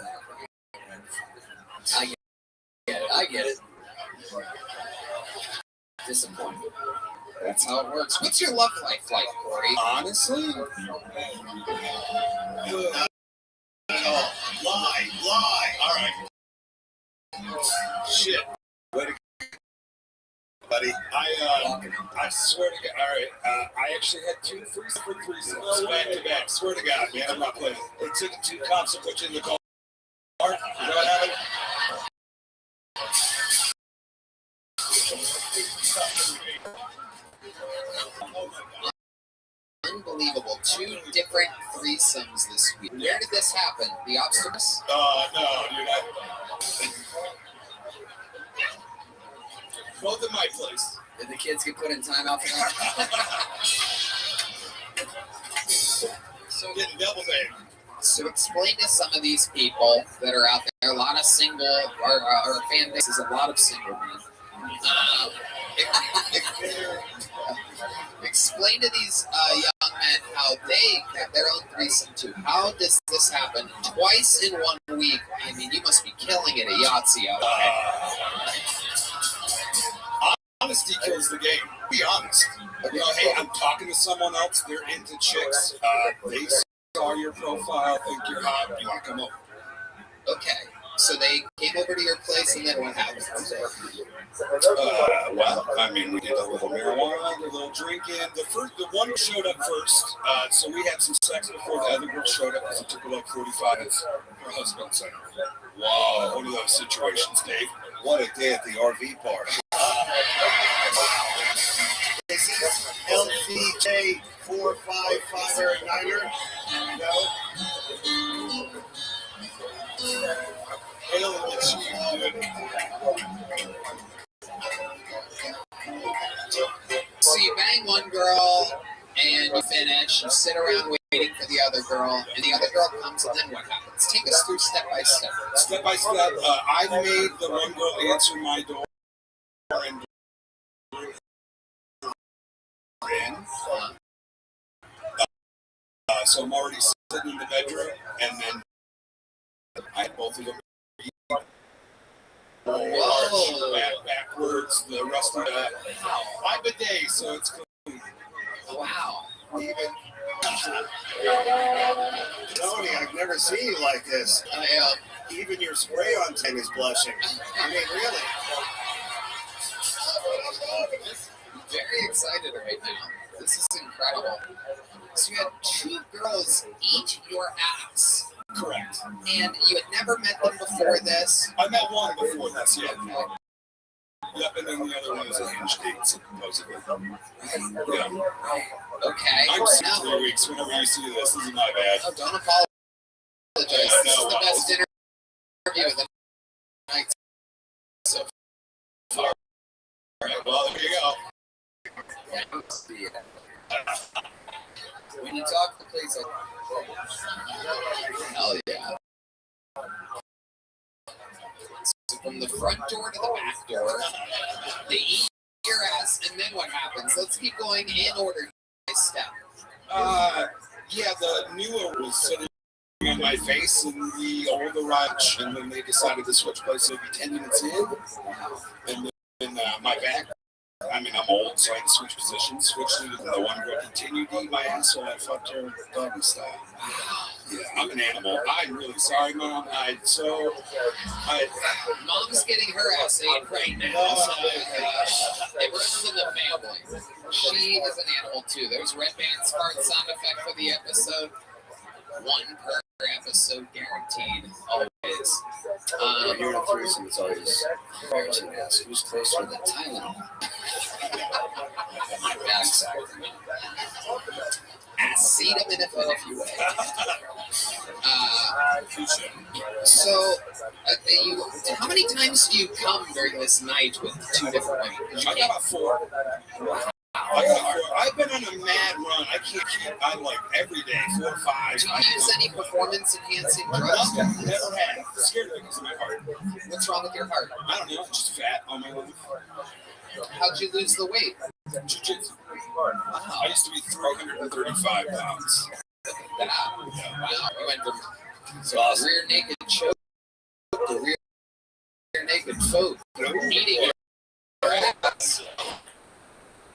I get it. Disappointed. That's how it works. What's your love life like, Corey? Honestly? Lie. All right. Shit. Way to go, buddy. I swear to God. All right. I actually had 2 threesomes back to back. Swear to God, man, I'm not playing. They took 2 cops and put you in the car. You know what happened? Unbelievable. 2 different threesomes this week. Where did this happen? The obstacles? No, dude. Both at my place. Did the kids get put in timeout for that? So getting double banged. So explain to some of these people that are out there, a lot of single, our fan base is a lot of single men. Explain to these young men how they have their own threesome too. How does this happen twice in 1 week? I mean, you must be killing it at Yahtzee out there. Honesty kills the game. Be honest. Hey, I'm talking to someone else. They're into chicks. They saw your profile, think you're hot. You want to come over? Okay. So they came over to your place, and then what happened? Well, I mean, we did a little marijuana, a little drinking. The one showed up first, so we had some sex before the other girl showed up because it took her like 45 minutes. Her husband said, "Wow, one of those situations, Dave. What a day at the RV park." This is LCJ 455 9er. No. Hey, deal with Chief, dude. So you bang one girl and you finish. You sit around waiting for the other girl, and the other girl comes, and then what happens? Take us through step by step. Step by step, I made the one girl answer my door and in. So I'm already sitting in the bedroom, and then I had both of them. Whoa. Backwards, the rest of the my bidet, so it's clean. Wow. Tony, I've never seen you like this. Even your spray on thing is blushing. I mean, really. I'm very excited right now. This is incredible. So you had two girls eat your ass. Correct. And you had never met them before this? I met one before this, yeah. Yep, and then the other one was a hinge date, supposedly. Yeah. Okay. I'm sick 3 weeks. Whenever you see this is my bad. Oh, don't apologize. This is the best interview of the night so far. All right, well, there you go. When you talk to the place, hell yeah. So from the front door to the back door, they eat your ass, and then what happens? Let's keep going in order. Step. Yeah, the newer was sitting on my face, and the older watch, and then they decided to switch places maybe 10 minutes in, and then my back. I mean, I'm old, so I had to switch positions. Switched to the one girl continued to eat my ass, so I fucked her doggy style. Yeah, I'm an animal. I'm really sorry, Mom. Mom's getting her ass ate right now. So, it runs in the family. She is an animal too. There's Red Band's fart sound effect for the episode. One per episode guaranteed, always. Here in a threesome, it's always embarrassing to ask who's closer to the Tylenol. Exactly. Acetaminophen, if you will. So, how many times do you come during this night with two different women? I got about 4. I've been on a mad run. I can't keep. I'm like every day, 4 or 5. Do you use any performance-enhancing drugs? Nothing. Never had. I'm scared of it because of my heart. What's wrong with your heart? I don't know. Just fat on my life. How'd you lose the weight? Jiu-jitsu. Wow. I used to be 335 pounds. Wow. I went from awesome. rear naked choke to rear naked folk. Eating your ass.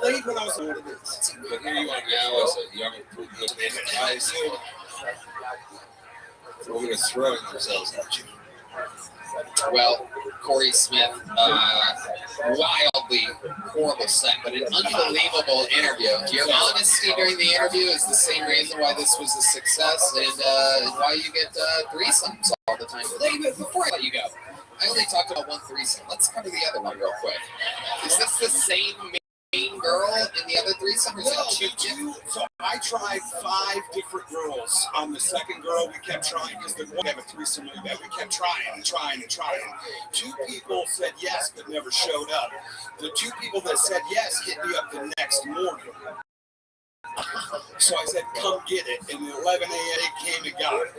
Late when I was older. But here you are now as a young improvement. I assume women are throwing themselves at you. Well, Corey Smith, wildly horrible set, but an unbelievable interview. Your honesty during the interview is the same reason why this was a success and why you get threesomes all the time. Before I let you go, I only talked about one threesome. Let's cover the other one real quick. Is this the same main girl in the other threesome? Or is it two? So I tried 5 different girls. On the second girl, we kept trying because the one have a threesome with that. We kept trying and trying and trying. 2 people said yes, but never showed up. The 2 people that said yes hit me up the next morning. So I said, "Come get it." And at 11 a.m. they came and got it.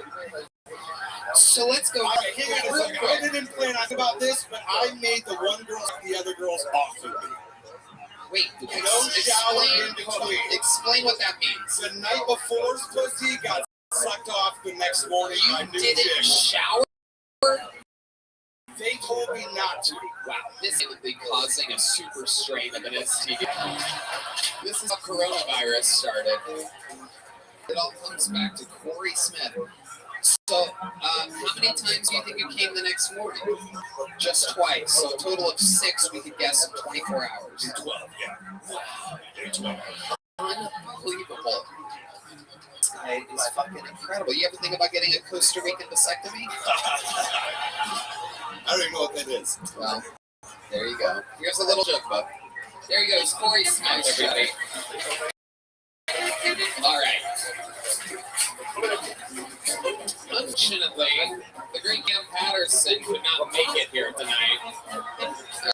So let's go. All right, hang on a second. I didn't plan on about this, but I made the one girl the other girls off of me. Wait, no shower in between. Explain what that means. The night before's pussy got sucked off the next morning. You by new didn't dick. shower? They told me not to. Wow, this would be causing a super strain of an STD. This is how coronavirus started. It all comes back to Corey Smith. So, how many times do you think you came the next morning? Just twice. So, a total of 6 we could guess in 24 hours. 12, yeah. Wow. 12. Unbelievable. This guy is fucking incredible. You ever think about getting a Costa Rican vasectomy? I don't even know what that is. Well, there you go. Here's a little joke, bud. There he goes, Corey Smith, everybody. All right. Unfortunately, the great Cam Patterson could not make it here tonight.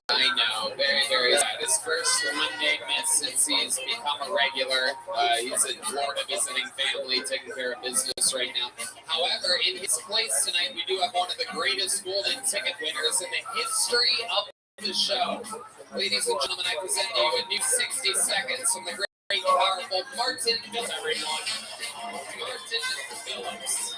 I know, very, very sad. His first Monday miss since he's become a regular. He's in Florida visiting family, taking care of business right now. However, in his place tonight, we do have one of the greatest golden ticket winners in the history of the show. Ladies and gentlemen, I present to you a new 60 seconds from the great, powerful Martin Phillips, everyone. Martin Phillips.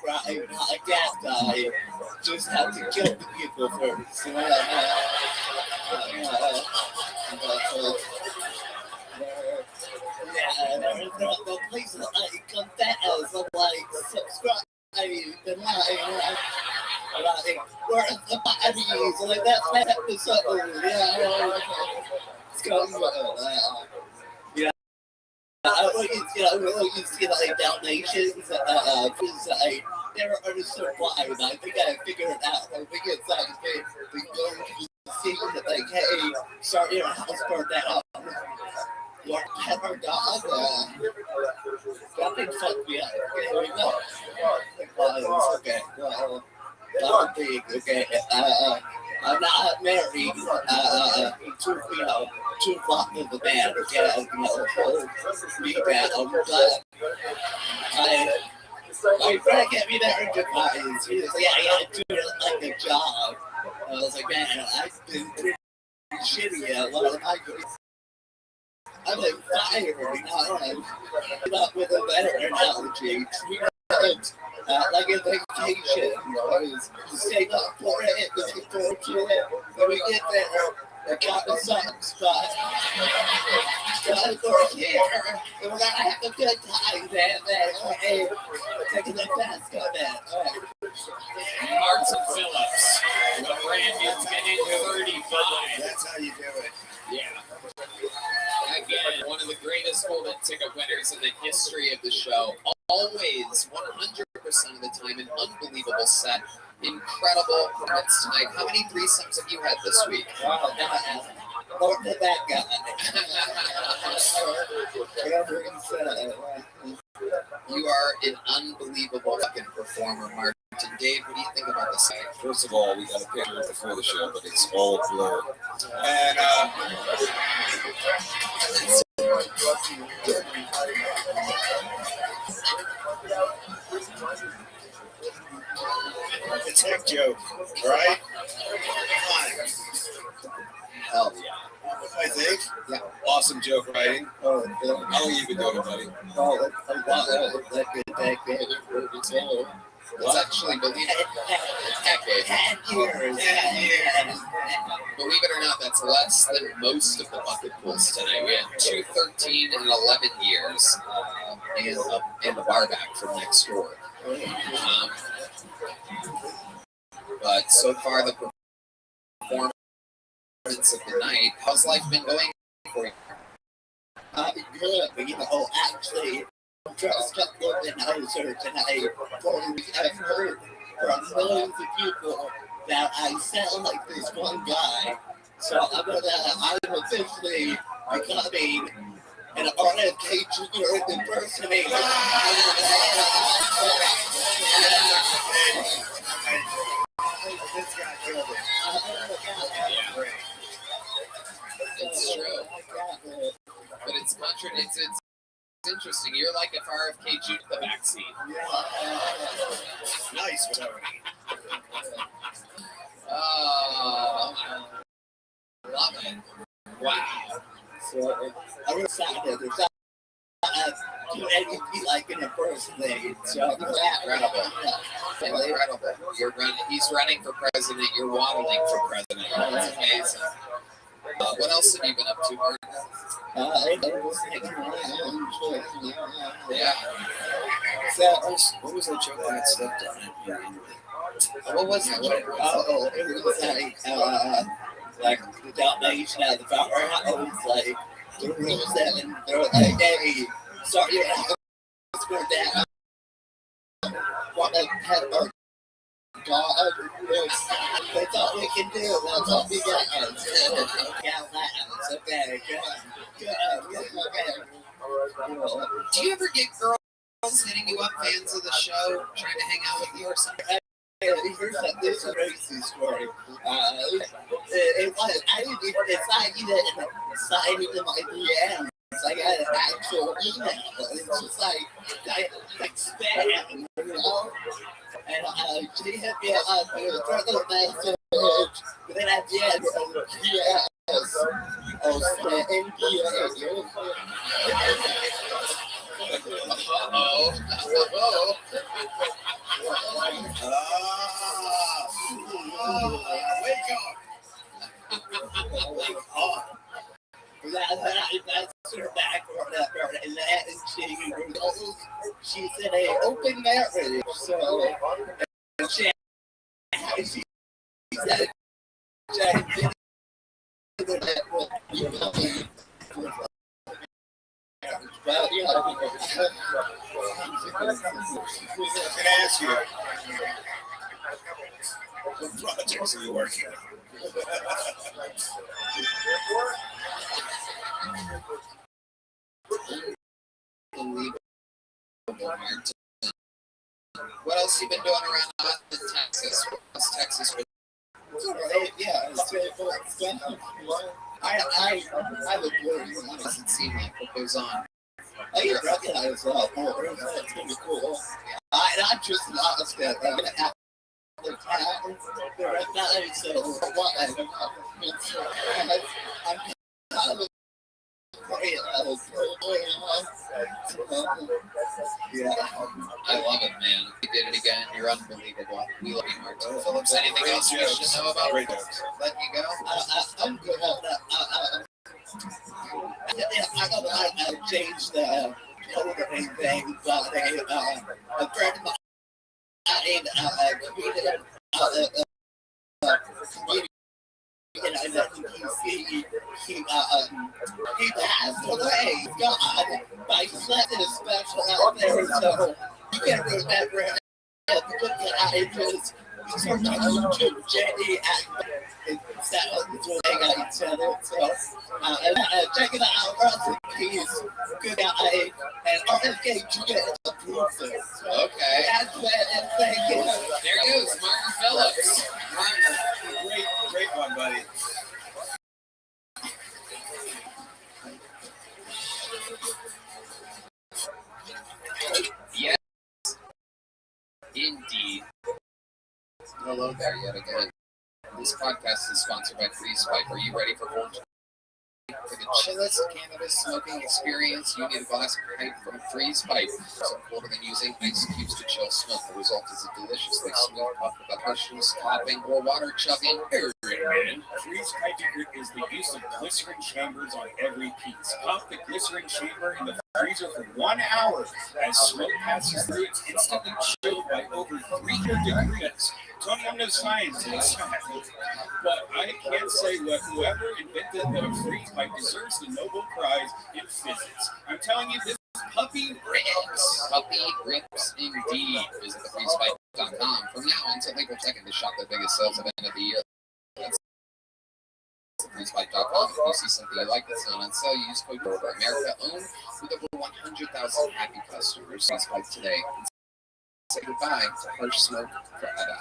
I just have to kill the people first. The places I confess, like, subscribe, and like, where's the bodies? Like, that's my episode. Yeah, it's going I really see like donations, because I never understood why, and I think I figured it out. I think it's like they go to the scene that like, hey, sorry your house burned down. Your pet or dog, that thing fucked me up. Okay, okay, well, not big, okay, I'm not married, too long of a man, okay, me bad, but my friend kept me there in Japan. He was like, yeah, I gotta do it like a job. I was like, man, I've been pretty shitty at one of my groups. I've been fired, you know, I'm up with a better analogy. Like a vacation, you stay up for it, you go to it, when we get there, it kind of sucks, but we're here, and we're gonna have a good time, man. Hey, taking the fast go, man. Martin Phillips, a brand new 10-35. That's how you do it. Yeah. Again, one of the greatest golden ticket winners in the history of the show. Always, 100% of the time, an unbelievable set. Incredible performance tonight. How many threesomes have you had this week? Wow, more than that guy. You are an unbelievable fucking performer, Martin. Dave, what do you think about this night? First of all, we got a picture before the show, but it's all blurred. And it's a tech joke, right? hell yeah. I think. Yeah. Awesome joke writing. How long you been doing it, buddy? It's actually, believe it, 10 years. Believe it or not, that's less than most of the bucket pools tonight. We had 2, 13, and 11 years in the bar back from next door. But so far, the performance of the night, how's life been going for you? Good, but you know, actually, I'm dressed up looking nicer tonight. I've heard from millions of people that I sound like this one guy. So I'm officially becoming an RFK Jr. impersonator. This guy killed it. It's true. But it's interesting. You're like if RFK Jr. the vaccine. Nice, Tony. Love it. Wow. So I'm excited. There's not too many people I can impersonate. So incredible. Incredible. He's running for president. You're waddling for president. That's amazing. What else have you been up to, Martin? Yeah. What was that joke that stepped on it? What was that joke? It was like the Dalmatian at the powerhouse, like the rules that they're like, hey, sorry, your house burned down. Want to have a God. That's all we can do. That's all we got. Got that. Okay, good. Do you ever get girls hitting you up, fans of the show, trying to hang out with you or something? This is a crazy story. It was, I didn't even, it's not even signed into my DMs. I got an actual email. It's just like spam, you know? And she hit me up with a further message. But then at the end, yes. Oh, NBA. Wake up! Wake up! That's her back or whatever, and she said a open marriage, so she said well, you know, Can I ask you, what projects are you working on? What else you been doing around Austin, Texas? What's Texas? Yeah, it's really cool. I have a blurry. It doesn't seem like what goes on. I get recognized well. It's gonna be cool. I'm just an honest guy. I'm gonna act like that. They're recognized, so what? I'm kind of great. Yeah. I love it, man. You did it again. You're unbelievable. We love you, Martin Phillips. Anything else we should know about? Letting you go? I'm good at that. I don't know how to change the code or anything, but a friend of mine created and I met him he passed away. God, my son is special out there, so you can't remember I just sometimes Jenny and sounds they got each other. So check it out, Russell Keys, good guy, and RFK you get the proof. Okay. That's what thank you. There he is, Martin Phillips. Great one, buddy. Yes, indeed. Hello there yet again. This podcast is sponsored by Freeze Pipe. Are you ready for Cold? For the chillest cannabis smoking experience, you need a glass pipe from Freeze Pipe. So colder than using ice cubes to chill smoke. The result is a deliciously smooth puff without harshness, popping, or water chugging. Man, freeze pipe secret is the use of glycerin chambers on every piece. Pop the glycerin chamber in the freezer for 1 hour. As smoke passes through, it's instantly chilled by over 300 degrees. Tony, I'm no scientist, but I can say that whoever invented the freeze pipe deserves the Nobel Prize in physics. I'm telling you, this puppy rips. Puppy rips indeed. Visit thefreezepipe.com from now until April 2nd to shop the biggest sales event of the year. That's freezepipe.com. If you see something you like that's not on sale, use code over America owned with over 100,000 happy customers. Freeze Pipe today. Say goodbye to harsh smoke forever.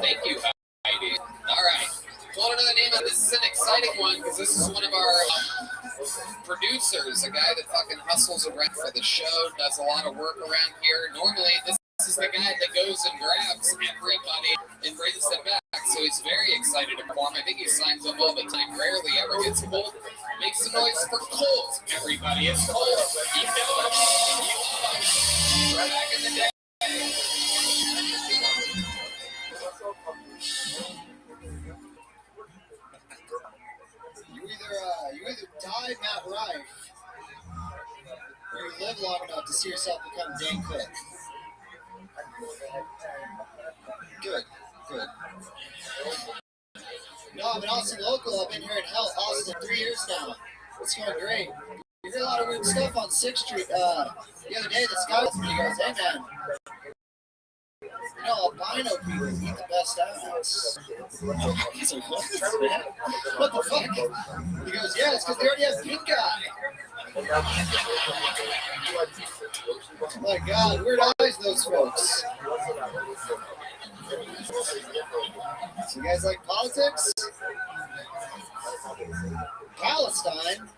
Thank you, Heidi. All right. Want to know the name of this? Is an exciting one because this is one of our producers, a guy that fucking hustles around for the show, does a lot of work around here. Normally, this is the guy that goes and grabs everybody and brings them back. So he's very excited to perform. I think he signs them all the time. Rarely ever gets pulled. Make some noise for Colt, everybody. It's Colt. You know him. You love him. Back in the day. You either die Matt Rife, or you live long enough to see yourself become Dan Quick. Good. No, I'm in Austin local. I've been here in Austin 3 years now. It's going great. You hear a lot of weird stuff on 6th Street. The other day, this guy was me. He goes, "Hey man, you know, albino people eat the best ass." He's like, "What, man? What the fuck?" He goes, "Yeah, it's because they already have pink eye." Oh my God, weird eyes, those folks. So you guys like politics? Palestine?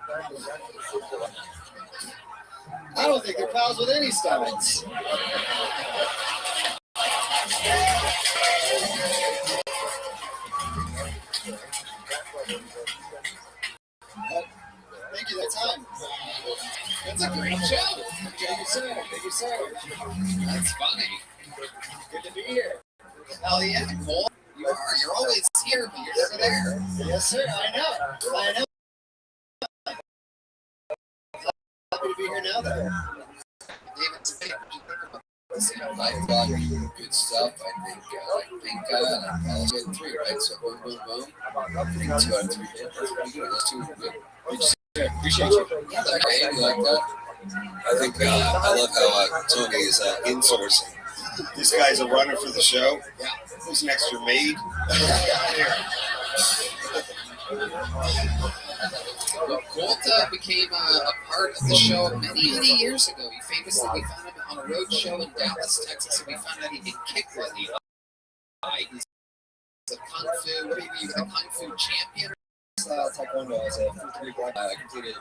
I don't think they're pals with any Steins. Thank you, that's time. That's a great show. Thank you, sir. Thank you, sir. That's funny. Good to be here. Hell yeah, Cole. You are. You're always here, but you're never there. Yes, sir. I know. I know. Happy to be here now, though. David, today, what did you think about this? I thought good stuff. I think Apollo 3, right? So boom, boom, boom. I think 2 out of 3 hit. That's pretty good. Those 2 were good. Appreciate you. Yeah, that great. You like that? I think I love how Tony is insourcing. This guy's a runner for the show. Yeah. Who's an extra maid? Well, Colta became a part of the show many, many years ago. We famously found him on a road show in Dallas, Texas, and we found out he could kick with the He's a kung fu champion. Taekwondo as a 3 black. I competed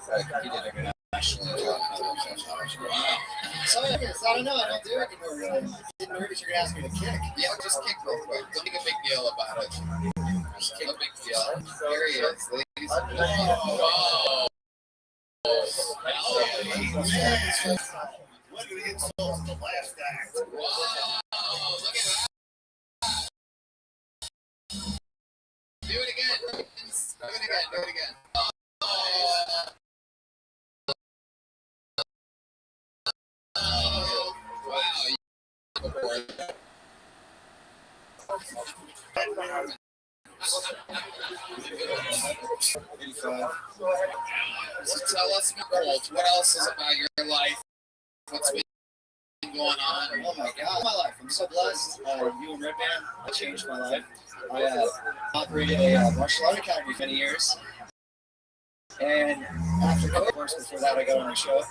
internationally. Wow. So I don't know. I don't do it anymore. Really. Getting nervous. You're gonna ask me to kick. Yeah, just kick real quick. Don't make a big deal about it. Just kick a big deal. Here he is, ladies and gentlemen. Whoa. What are the insults in the last act? Whoa, look at that. Do it again. Do it again. Oh, wow. So tell us, Colt, what else is about your life? What's been going on? Oh my God, my life. I'm so blessed. You and Red Band changed my life. I operated a martial art academy for many years. And after COVID, of course, before that, I got on the show.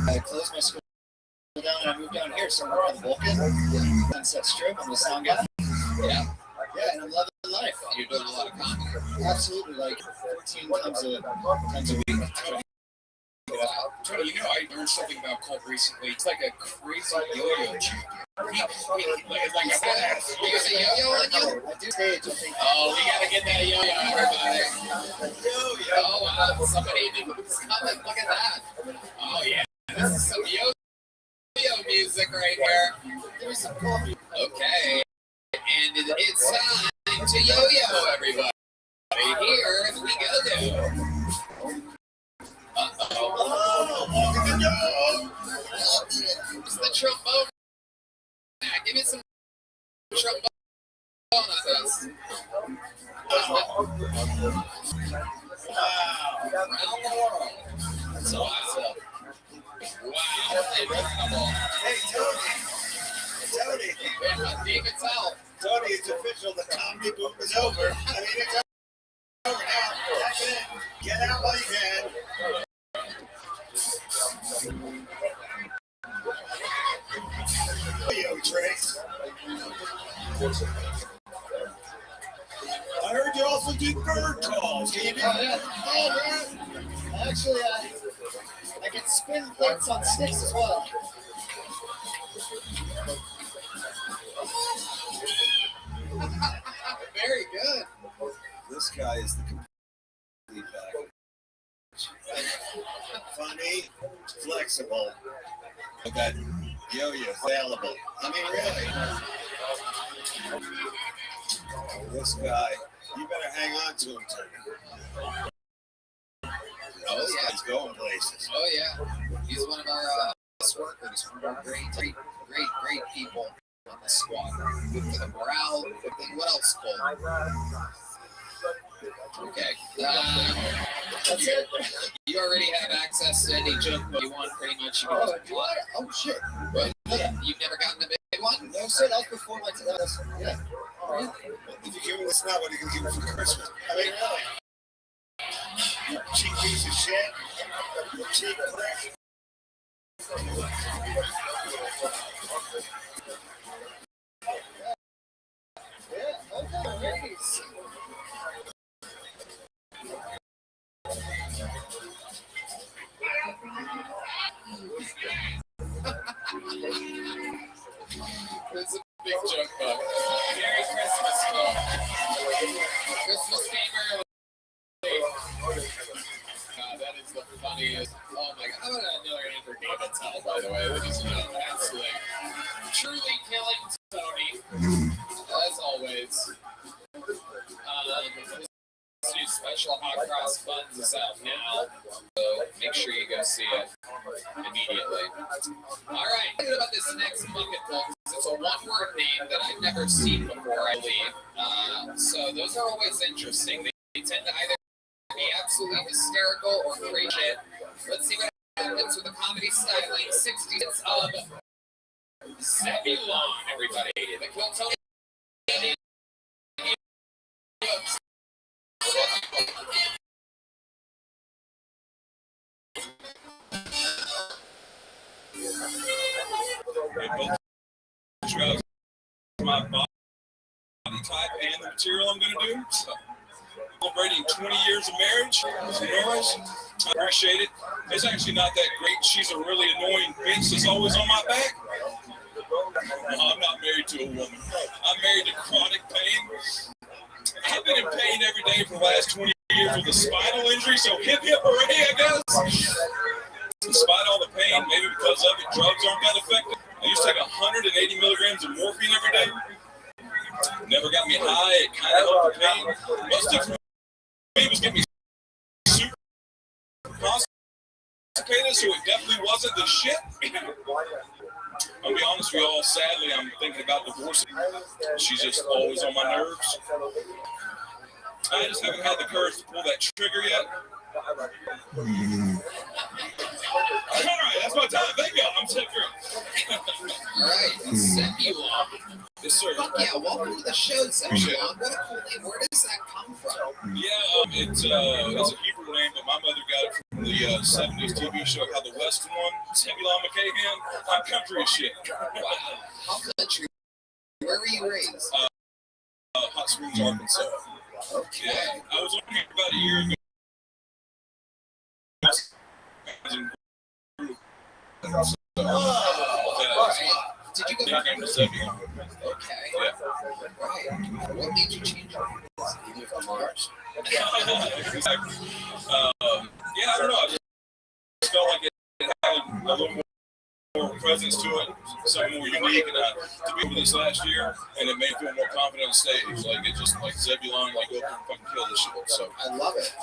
I closed my school down and I moved down here. So I work on the Vulcan, Sunset Strip. I'm the sound guy. Yeah. Yeah, and I'm loving life. You're doing a lot of comedy. Absolutely, like 14 times a week. Tony, you know, I learned something about Colt recently. It's like a crazy yo-yo champion. Like a badass. You got a yo-yo on you? I do stage, I think. Oh, we gotta get that yo-yo, everybody. Yo-yo. Oh, wow. Somebody who's coming. Look at that. Oh, yeah. This is some yo-yo music right here. There's some coffee. Okay. And it's time to yo-yo, everybody. Here we go. It's the trombone. Give me some trombone on this. Wow. Around the world. That's awesome. Wow. Incredible. Hey, Tony. David Tell. Tony, it's official. The comedy boom is over. I mean, it's over now. Tap it in. Get out while you can. Yo, Trace. I heard you also do bird calls. Can you do that? Oh, man. Actually, I can spin plates on sticks as well. Very good. This guy is the complete package. Funny, flexible. That yo-yo available. I mean, really. This guy, you better hang on to him, Tony. Oh, yeah. He's going places. Oh, yeah. He's one of our best workers, one of our great people on the squad. Good for the morale. Good thing. What else, Cole? Okay. That's it. You already have access to any joke book you want, pretty much. You can just apply. Oh shit. But you've never gotten a big one? No shit, that was before my time. Yeah. Really? If you give me this now, what are you going to give me for Christmas? I mean, you cheap piece of shit. You cheap prick. It's a big joke book. Merry Christmas book. Christmas came early. God, that is the funniest. Oh my god. How about another Andrew David tell, by the way, that he's absolutely truly killing Tony. As always. This new special Hot Cross Buns is out now, so make sure you go see it immediately. Alright, what about this next bucket book? It's a one-word name that I've never seen before, I believe. So those are always interesting. They tend to either be absolutely hysterical or great shit. Let's see what happens with the comedy styling. 60 minutes of Zebulon, everybody. The Kill Tony. My body type and the material I'm going to do. So, celebrating 20 years of marriage. I appreciate it. It's actually not that great. She's a really annoying bitch that's always on my back. No, I'm not married to a woman. I'm married to chronic pain. I've been in pain every day for the last 20 years with a spinal injury, so hip hooray, I guess. Despite all the pain, maybe because of it, drugs aren't that effective. I used to take 180 milligrams of morphine every day. Never got me high. It kind of helped the pain. Most of it was getting me super constipated, so it definitely wasn't the shit. I'll be honest with you all, sadly, I'm thinking about divorcing. She's just always on my nerves. I just haven't had the courage to pull that trigger yet. All right, that's my time. Thank you. I'm set through. All right, Zebulon. Yes, sir. Fuck yeah, welcome to the show, Zebulon. What a cool name. Where does that come from? Yeah, it's a Hebrew name, but my mother got it from the 70s TV show called The Western One. Zebulon McCahan. I'm country as shit. Wow. How country? Where were you raised? Hot Springs, Arkansas. Okay. Yeah, I was on here about a year ago. Did you go to Zebulon? Okay. Yeah. Right. What made you change your name? You moved from Mars? Exactly. Yeah, I don't know. I just felt like it had a little more presence to it, something more unique, and to be with this last year, and it made me feel more confident on stage. Like it just like Zebulon, like go up and fucking kill this shit. So I love it.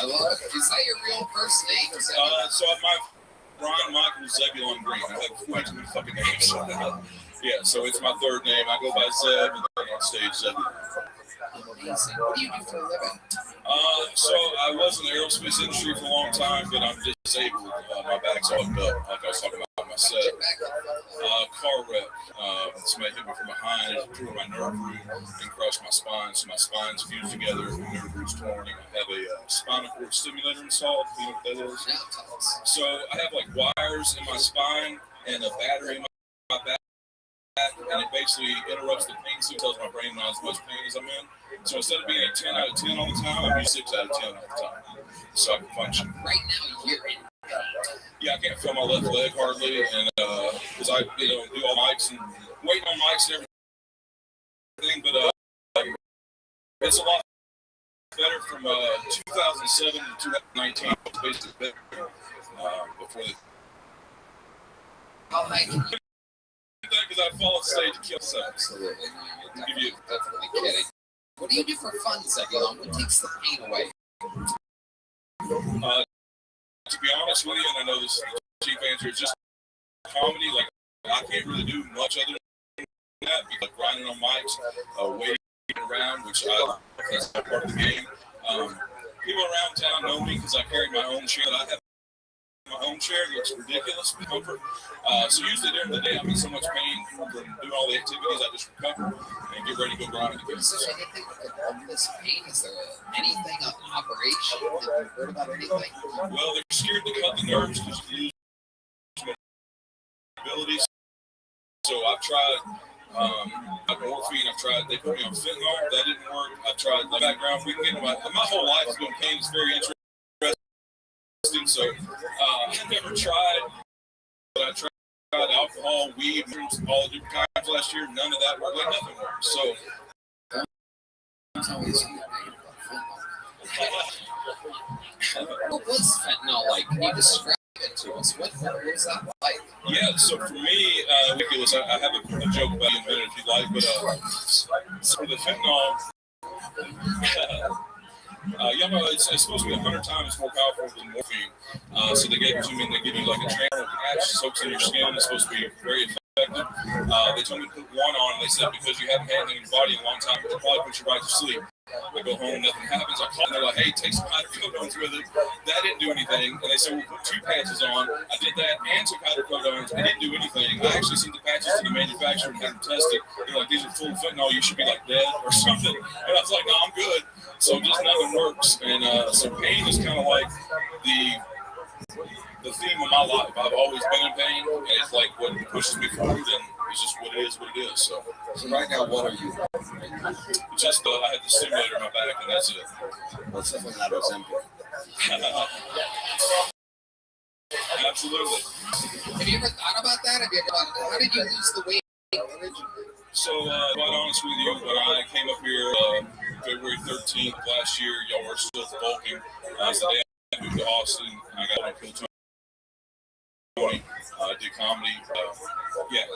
I love it. Is that your real first name? So my Brian Michael Zebulon Green. I have way too many fucking names. Yeah, so it's my third name. I go by Zeb, and then on stage Zebulon. Amazing. What do you do for a living? So I was in the aerospace industry for a long time, but I'm disabled. My back's all up, like I was talking about my set. Car wreck. Somebody hit me from behind, it tore my nerve root and crushed my spine. So my spine's fused together, my nerve root's torn, and I have a spinal cord stimulator installed. You know what that is? So I have like wires in my spine and a battery in my back. And it basically interrupts the pain signal, tells my brain not as much pain as I'm in. So instead of being a 10 out of 10 all the time, I'm 6 out of 10 all the time. So I can function. Right now, you're in. Yeah, I can't feel my left leg hardly, and because I do all mics and waiting on mics and everything, but it's a lot better from 2007 to 2019. It's basically better before the. How high can you? Because I fall off stage and kill some. Absolutely. You're definitely kidding. What do you do for fun, Zebulon? What takes the pain away? To be honest with you, and I know this is the chief answer, it's just comedy. Like, I can't really do much other than that. Like grinding on mics, waiting around, which that's part of the game. people around town know me because I carry my own chair. I have my own chair. It looks ridiculous for comfort. So usually during the day I'm in so much pain from doing all the activities, I just recover and get ready to go grind again. Is there anything that could help this pain? Is there anything on operation? Have you heard about anything? Well, they're scared to cut the nerves because you lose abilities. So I've tried morphine. I've tried. They put me on fentanyl. That didn't work. I tried the background. We can get my whole life has been pain. It's very interesting. So I never tried, but I tried alcohol, weed, all the different kinds last year. None of that worked. Like nothing worked. So what was fentanyl like? Can you describe it to us? What was that like? Yeah, so for me, ridiculous. I have a joke about it in a minute if you like, but so the fentanyl. Y'all know it's supposed to be 100 times more powerful than morphine. So they gave it to me and they give you like a trainer patch, soaks in your skin. It's supposed to be very effective. They told me to put one on and they said because you haven't had anything in your body in a long time, it'll probably put you right to sleep. I go home, nothing happens. I call them, they're like, hey, take some hydrocodones with it. That didn't do anything. And they said, we'll put 2 patches on. I did that and took hydrocodones. It didn't do anything. I actually sent the patches to the manufacturer and had them tested. They're like, these are full of fentanyl. You should be like dead or something. And I was like, no, I'm good. So just nothing works. And so pain is kind of like the theme of my life. I've always been in pain. And it's like what pushes me forward. And it's just what it is, what it is. So right now, what are you? Just I had the stimulator in my back, and that's it. Well, it's definitely not Ozempic. Absolutely. Have you ever thought about that? How did you lose the weight originally? So, quite honest with you, when I came up here February 13th last year, y'all were still bulking. So the day I moved to Austin, I got on Kill Tony. Did comedy.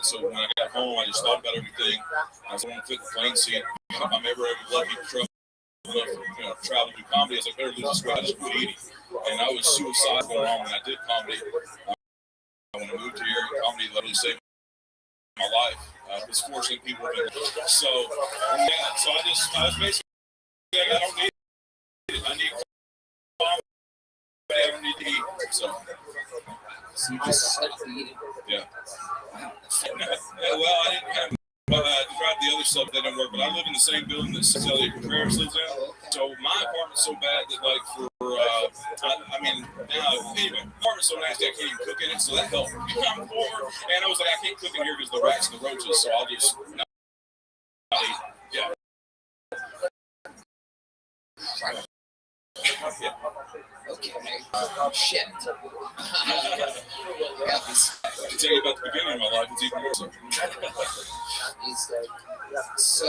So when I got home, I just thought about everything. I was going to fit the plane seat. If I'm ever lucky to travel to do comedy, I was like, better lose this weight. I just quit eating. And I was suicidal going on when I did comedy. When I moved here, comedy literally saved my life. It's fortunate people have been there. So, so I was basically, I don't need it. I need comedy. I don't need to eat. So you just stopped eating? Yeah. Well, I didn't have. Tried the other stuff that didn't work, but I live in the same building that Cecilia Contreras lives in. So my apartment's so bad that, like, anyway, my apartment's so nasty I can't even cook in it, so that helped. I'm poor, and I was like, I can't cook in here because the rats and the roaches, so I'll just not eat. Yeah. Okay. Shit. I can tell you about the beginning of my life. It's even worse. So,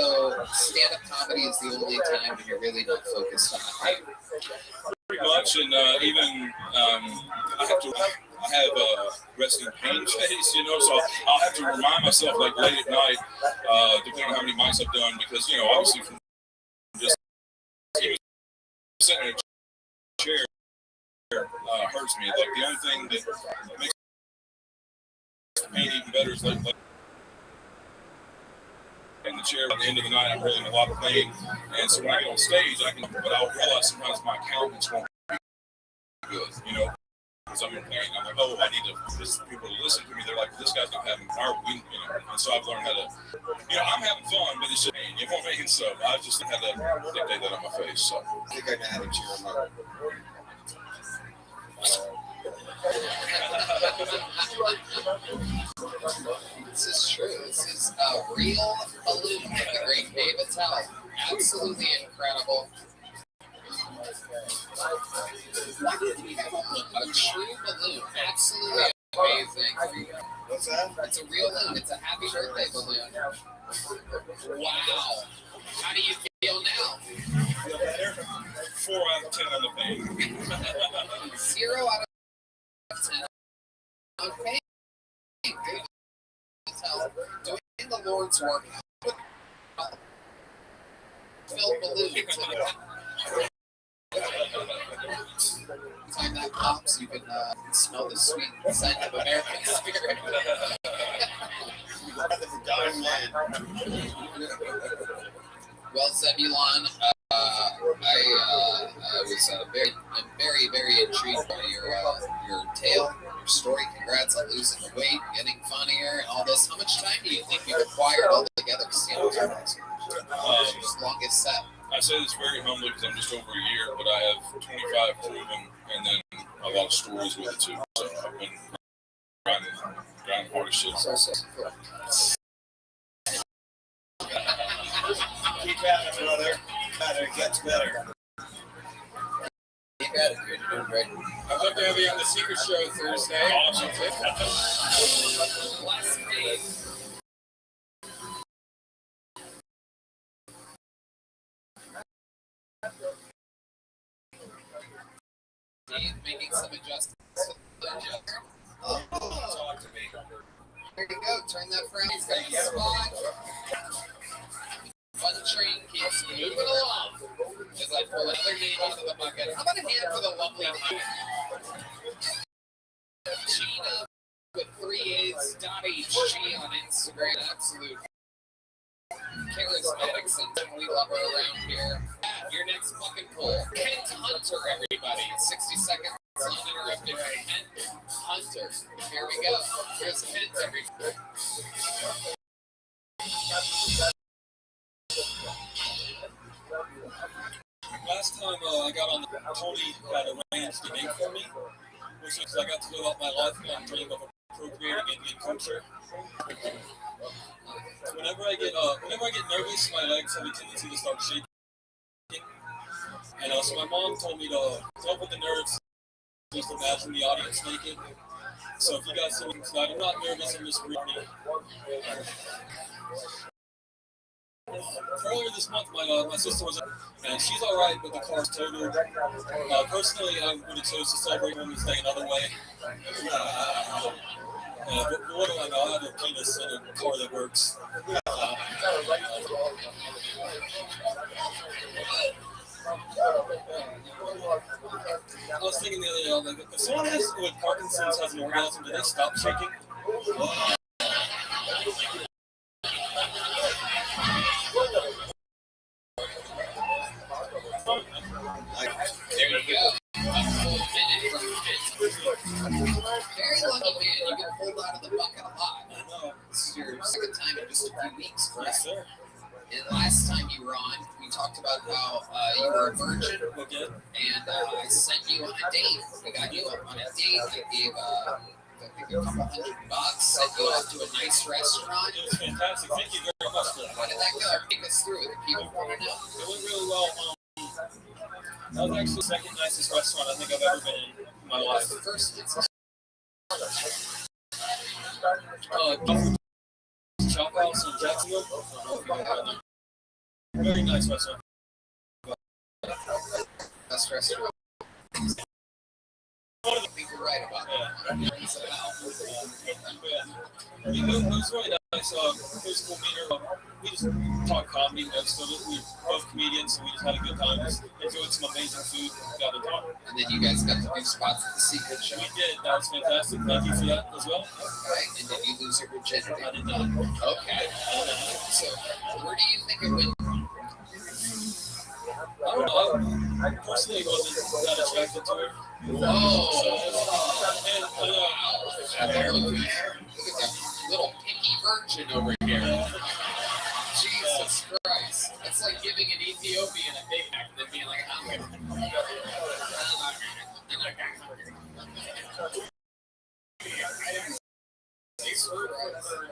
stand-up comedy is the only time when you're really not focused on it. Pretty much, and even I have a resting pain phase, so I'll have to remind myself, like, late at night, depending on how many mics I've done, because, obviously from just sitting in a chair hurts me. Like, the only thing that makes pain even better is like in the chair at the end of the night, I'm really in a lot of pain. And so when I get on stage, but I'll realize sometimes my accountants won't be good, because I'm in pain. I'm like, I need people to listen to me. They're like, this guy's not having our week, And so I've learned how to, I'm having fun, but it's just pain, you know what I mean? So I just had to dictate that on my face. So I think I added to your mother. This is true. This is a real balloon from the great David Tell. Absolutely incredible. A true balloon. Absolutely amazing. What's that? It's a real balloon. It's a happy birthday balloon. Wow. How do you feel now? Feel better? 4 out of 10 on the pain. 0 out of 10 on pain. Doing the Lord's work. Filled balloons. Time that pops, you can smell the sweet scent of American spirit. Well, Zebulon, I was very intrigued by your tale, your story. Congrats on losing the weight, getting funnier, and all this. How much time do you think you required altogether to see your longest set? I say this very humbly because I'm just over a year, but I have 25 proven, and then a lot of stories with it too. So I've been grinding hard as shit. Keep at it, brother. It gets better. Keep at it, dude. You're doing great. I'd love to have you on the Secret Show Thursday. Awesome. Last day. Making some adjustments. Talk to me. There you go. Turn that frown spot. Fun train keeps moving along as I pull another name out of the bucket. How about a hand for the lovely Gina with 3A's.HG on Instagram. Absolute charismatic and we love her around here. Your next fucking pull. Kent Hunter, everybody. 60 seconds uninterrupted. Kent Hunter. Here we go. Here's Kent, everybody. Last time I got on the Tony had arranged an egg for me, which is I got to live out my life and dream of appropriating Indian culture. Whenever I get nervous, my legs have a tendency to start shaking. And so my mom told me to help with the nerves, just imagine the audience naked. So if you guys see me tonight, I'm not nervous, I'm just really. Earlier this month, my sister was, and she's all right, but the car's totaled. Personally, I would have chose to celebrate Women's Day another way. But what do I know? I have a penis in a car that works. I was thinking the other day, like, if someone with Parkinson's has an orgasm, do they stop shaking? There you go. A full minute from very lucky man. You get pulled out of the bucket a lot. I know. This is your second time in just a few weeks, correct? Yes, sir. And last time you were on, we talked about how you were a virgin, and I sent you on a date. We got you on a date. I gave a couple $100, sent you out to a nice restaurant. It was fantastic. Thank you very much for that. How did that go? Take us through it. People want to know. It went really well. That was actually the second nicest restaurant I think I've ever been in my life. First, it's Chop House in Jacksonville. Very nice restaurant. Best restaurant. I think you're right about that. It was really nice. It was cool meeting her. We just talked comedy most of it. We were both comedians, so we just had a good time. Just enjoyed some amazing food. Got to talk. And then you guys got to do spots at the Secret Show. We did. That was fantastic. Thank you for that as well. Okay. And did you lose your virginity? I did not. Okay. So, where do you think it went? I don't know. I personally wasn't that attracted to her. Look at that little picky virgin over here. Jesus Christ. That's like giving an Ethiopian a Big Mac and then being like, I'm going to.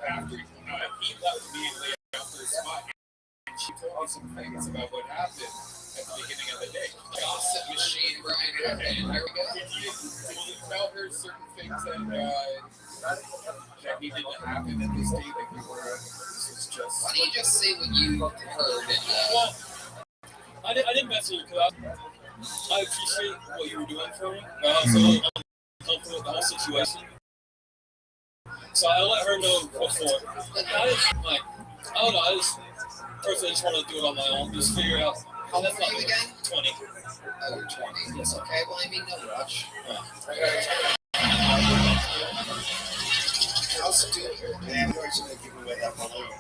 After he left immediately after his spot, and she told me some things about what happened at the beginning of the day. Gossip machine, Brian. And here we go. Did you tell her certain things that needed to happen at this day that you were? This was just. Why don't you just say what you heard? Well, I didn't mess with her because I appreciate what you were doing for me. I was a little uncomfortable with the whole situation. So I let her know before. I don't know. I just personally just want to do it on my own. Just figure out. How old are you again? 20. Oh, you're 20. Yes. Okay. Well, I mean, no rush. I'll still damn person to give away that balloon.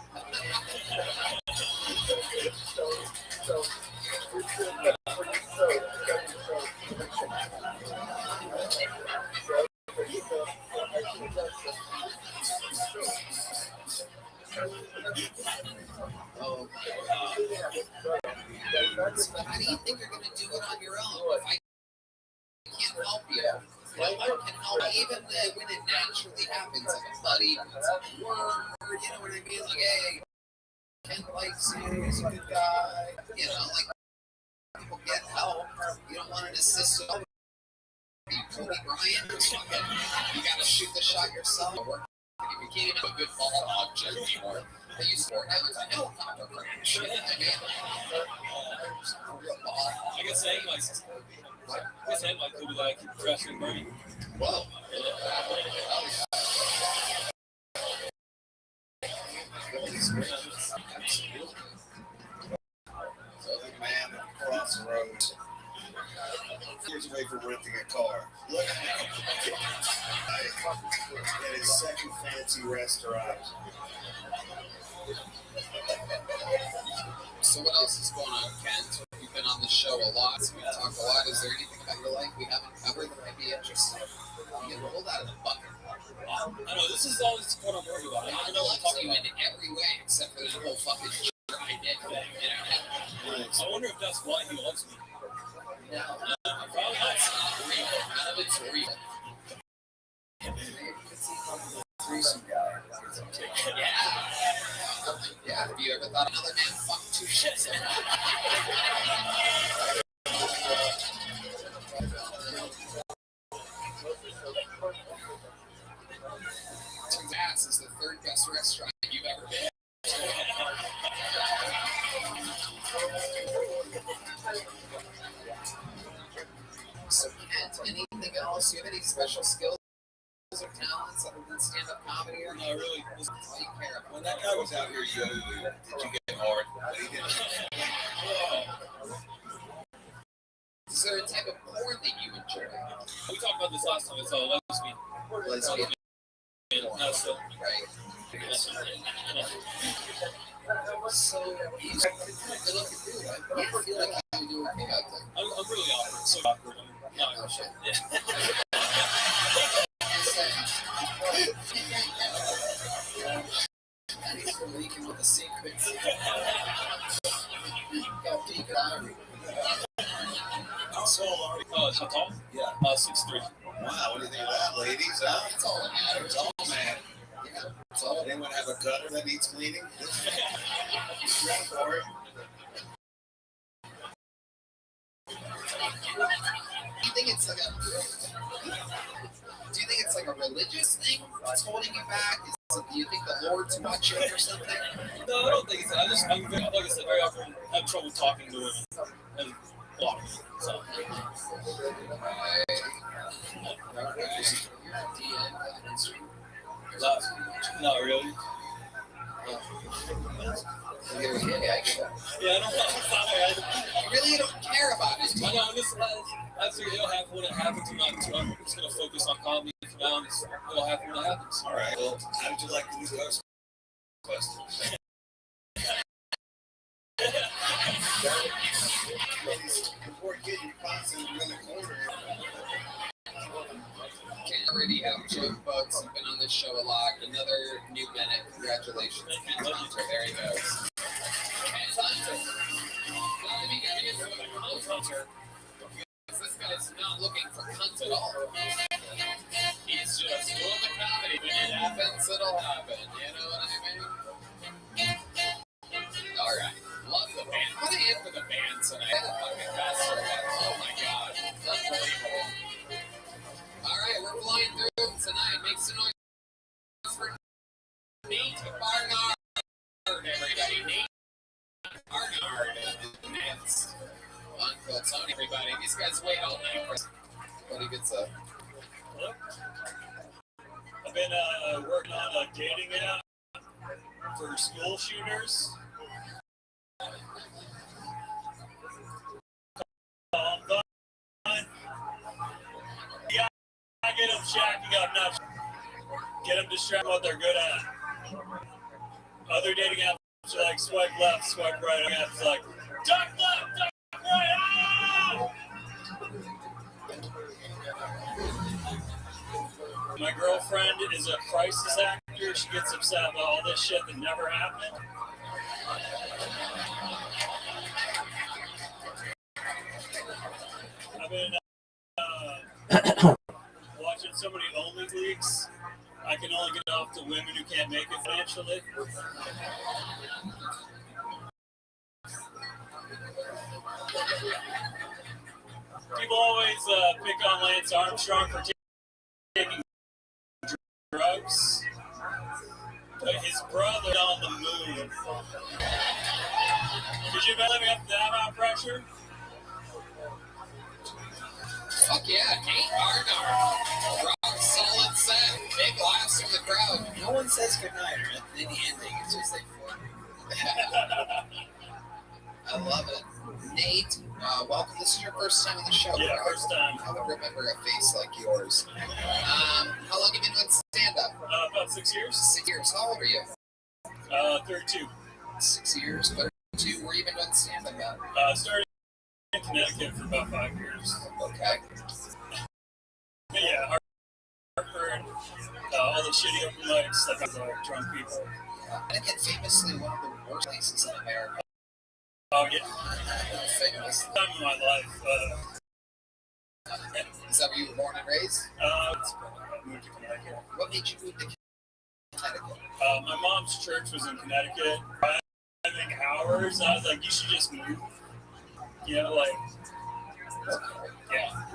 means, but how do you think you're going to do it on your own? If I can't help you, no one can help you. Even when it naturally happens, like a buddy puts up a word, you know what I mean? Like, hey, Ken likes you, he's a good guy. You know, like, people get help. You don't want an assistant. Kobe Bryant, you gotta shoot the shot yourself. If you can't even have a good ball object anymore, they use sport now it's a helicopter crash. I guess aim license. I guess aim like could be like crashing money. Whoa. So the man across the road years away from renting a car. Look at his second fancy restaurant. So what else is going on, Kent? You've been on the show a lot. We've talked a lot. Is there anything about your life we haven't covered that might be interesting? You get rolled out of the bucket. I know, this is always what I'm worried about. I know I'm talking you in every way except for the whole fucking dry dick thing. You know? I wonder if that's why he loves me. No, probably that's not real. None of it's real. Yeah. Have you ever thought another man fucked two shits? Ass is the third best restaurant you've ever been. So, Kent, anything else? Do you have any special skills or talents other than stand-up comedy? Or no, really. That's all you care about. When that guy was out here young, did you get hard? Is there a type of porn that you enjoy? We talked about this last time. It's all lesbian. Lesbian. No, so, right. So, he's a good looking dude. I feel like you do okay out there. I'm really awkward. So awkward. Oh, shit. He's leaking with the secrets. Got peek on. How tall are you? Oh, how tall? Yeah. 6'3". Wow, what do you think of that, ladies? It's all that matters. It's all, man. Yeah. It's all. Anyone have a gutter that needs cleaning? Grab for it. Do you think it's like a religious thing that's holding you back? Do you think the Lord's watching or something? No, I don't think it's. I'm very, like I said, very awkward. I have trouble talking to women. And a lot of them. So. Not really. Yeah, I get that. Yeah, I don't know. You really don't care about it. I know, I figured it'll happen when it happens. I'm just going to focus on comedy for now, and it'll happen when it happens. All right, well, how did you like the new Ghostbusters? Before getting your constantly in the corner. Can't already have joke bugs. You've been on this show a lot. Another new minute. Congratulations. There he goes. Hunter. This guy's not looking for cunt at all. He's just doing the comedy. When it happens, it'll happen. You know what I mean? All right. Love the band. Put a hand for the band tonight. The fucking best. Oh my god. Unbelievable. All right, we're flying through tonight. Make some noise for Nate Barnard, everybody. Nate Barnard. Nance. Uncle Tony, everybody. These guys wait all night for what he gets up. I've been working on a dating app for school shooters. Yeah, I get them shacking up, not get them distracted what they're good at. Other dating apps are like swipe left, swipe right. Apps like duck left, duck right. Ah! My girlfriend is a crisis actor. She gets upset about all this shit that never happened. been watching so many OnlyFreaks. I can only get off to women who can't make it financially. People always pick on Lance Armstrong for taking drugs, but his brother on the moon. Could you imagine living up to that amount of pressure? Fuck yeah, Nate Arnar. Rock solid set. Big laughs from the crowd. No one says goodnight or at the ending. It's just like, I love it. Nate, welcome. This is your first time on the show. Yeah, first time. I would remember a face like yours. How long have you been doing stand-up? About 6 years. 6 years. How old are you? 32. 6 years, 32. Where you been doing stand-up at? Started in Connecticut for about 5 years. Okay. But yeah, Hartford, all the shitty open mics, like drunk people. Connecticut, famously one of the worst places in America. Oh yeah. Famous. Time of my life. Is that where you were born and raised? Moved to Connecticut. What made you move to Connecticut? My mom's church was in Connecticut. Driving hours, I was like, you should just move. You know, like,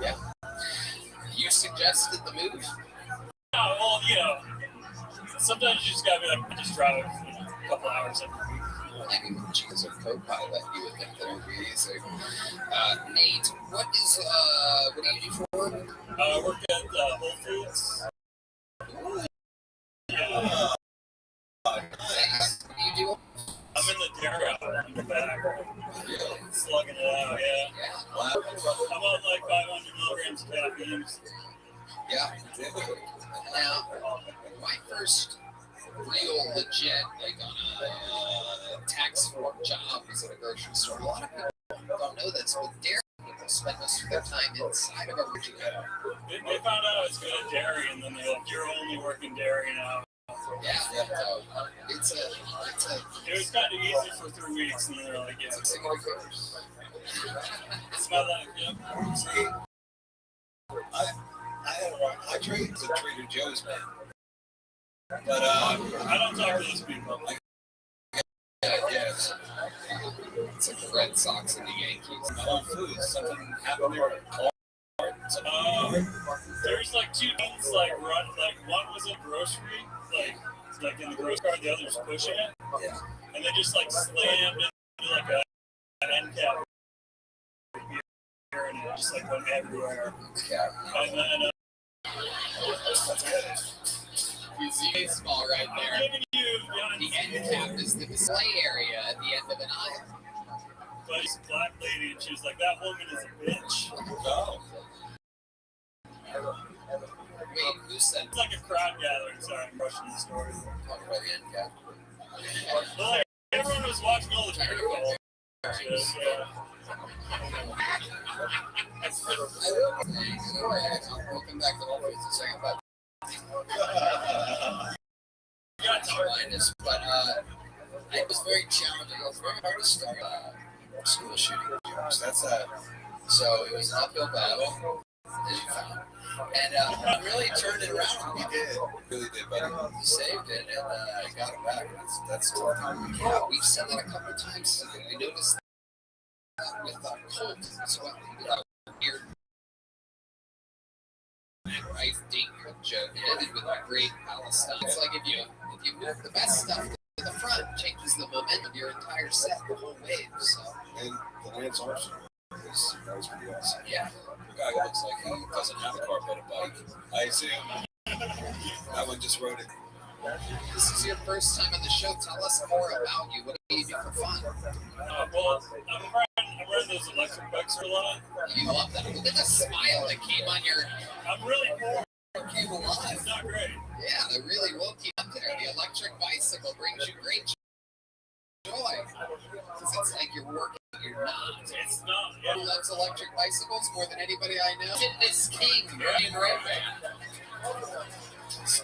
yeah. You suggested the move? Oh, well, you know, sometimes you just gotta be like, just drive a couple hours every week. Maybe when she was a co-pilot, you would think that would be easy. Nate, what do you do for work? I work at Whole Foods. Yeah. Nice. What do you do? I'm in the dairy aisle in the back. Slugging it out, yeah. Wow. I'm on like 500 milligrams of caffeine. Yeah. Now, my first real legit, like on a tax form job was at a grocery store. A lot of people don't know this, but dairy people spend most of their time inside of a refrigerator. They found out I was good at dairy, and then they're like, "You're only working dairy now." Yeah. It's a. It was kind of easy for 3 weeks, and then they're like, "Yeah, it's single figures." It's my life, yeah. See, I trade to Trader Joe's, man. But I don't talk to those people. Yes. It's like the Red Sox and the Yankees. Whole Foods, something happened there. There's like two things like run, like one was a grocery, like in the grocery cart, the other's pushing it. Yeah. And they just like slammed into like an end cap and it just like went everywhere. Yeah. And then that's good. You see baseball right there. The end cap is the display area at the end of an aisle. But it's a black lady, and she was like, "That woman is a bitch." Oh. Wait, who said? It's like a crowd gathering. Sorry, I'm rushing the story. Talking about the end cap. But like, everyone was watching all the technical. We'll come back to all those in a second, but but it was very challenging. It was very hard to start school shooting jobs. That's so it was an uphill battle, as you found, and really turned it around. You did, really did, buddy. You saved it, and I got it back. That's tough. Yeah, we've said that a couple of times. We noticed that with Colt as well. Weird. Right, date joke. It ended with a great Palestine. It's like if you move the best stuff to the front, it changes the momentum of your entire set, the whole wave. So. And the Lance Armstrong that was pretty awesome. Yeah. The guy looks like he doesn't have a car but a bike. I assume. That one just rode it. This is your first time on the show. Tell us more about you. What do you do for fun? Well, I'm riding those electric bikes a lot. You love that. Look at the smile that came on your. I'm really poor. Came alive. It's not great. Yeah, they really woke you up there. The electric bicycle brings you great joy. Because it's like you're working, you're not. It's not. Yeah. Who loves electric bicycles more than anybody I know? Fitness king, Brian Redman.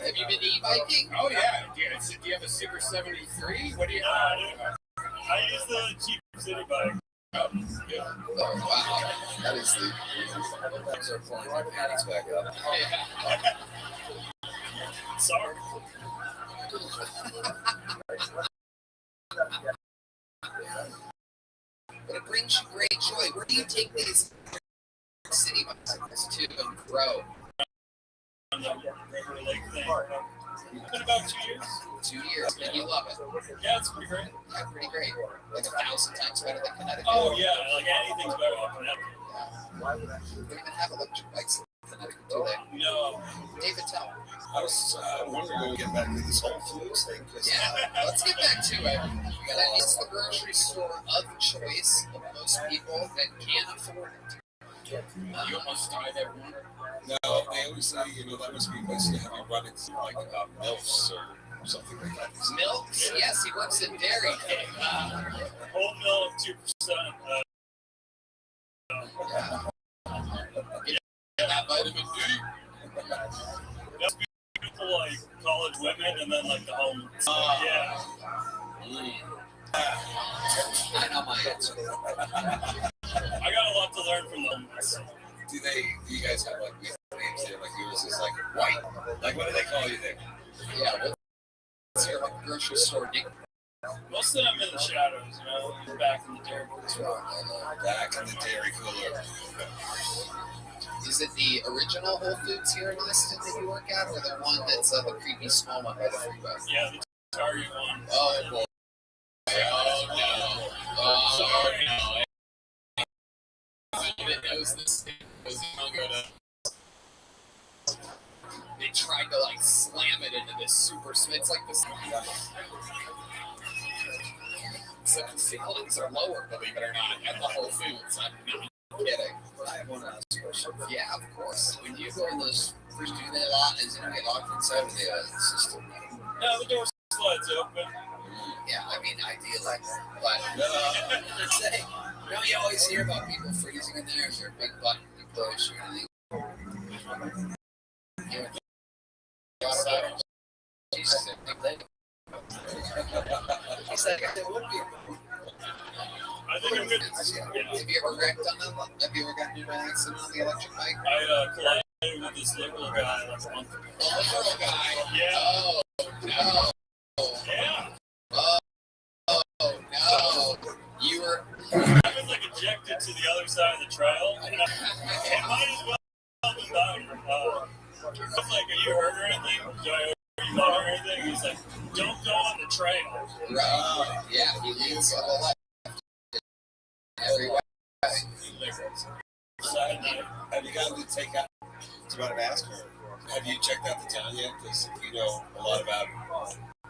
Have you been e-biking? Oh yeah. Do you have a Super 73? What do you I use the cheap city bike. Oh, wow. That is the. Things are pulling my panties back up. Sorry. But it brings you great joy. Where do you take these city bicycles to and grow? On the River Lake thing. It's been about 2 years. 2 years, and you love it. Yeah, it's pretty great. Yeah, pretty great. Like 1,000 times better than Connecticut. Oh yeah, like anything's better than Connecticut. They don't even have electric bikes in Connecticut, do they? No. David, tell me. I was wondering when we get back to this Whole Foods thing. Yeah, let's get back to it. It's the grocery store of choice of most people that can't afford it. You almost died at one. No, they always say, that must be a place to have you run into like MILFs or something like that. Milks? Yes, he works at Dairy King. Whole milk, 2%. Get that vitamin D. That's beautiful, like college women, and then like the homeless. Yeah. I know my answer. I got a lot to learn from them. Do you guys have like names there? Like yours is like white. Like what do they call you there? Yeah, what's your like grocery store name? Most of them in the shadows, back in the dairy cooler. Back in the dairy cooler. Is it the original Whole Foods here in Austin that you work at, or the one that's the creepy small one by the freeway? Yeah, the Target one. Oh boy. Oh no. Oh no. That knows this thing was not gonna. They tried to like slam it into this super. It's like this. Except the ceilings are lower, believe it or not, at the Whole Foods. I'm not kidding. I have one last question. Yeah, of course. When you go in those, first do they lock? Is it get locked inside of the system? No, the door slides open. Yeah, I mean, ideally. But I'm saying, you always hear about people freezing in there. Is there a big button you push or anything? Jesus, he said there would be. I think I'm good. Have you ever wrecked on them? Have you ever gotten into an accident on the electric bike? I collided with this liberal guy like a month ago. The liberal guy? Yeah. Oh, no. Yeah. Oh, no. You were... I was like ejected to the other side of the trail. And I might as well be down. I was like, are you hurt or anything? Do I owe you money or anything? He's like, don't go on the trail. Right. Yeah, he leads on the left. Every way. Have you gotten to take out? It's about to ask her. Have you checked out the town yet? Because you know a lot about it.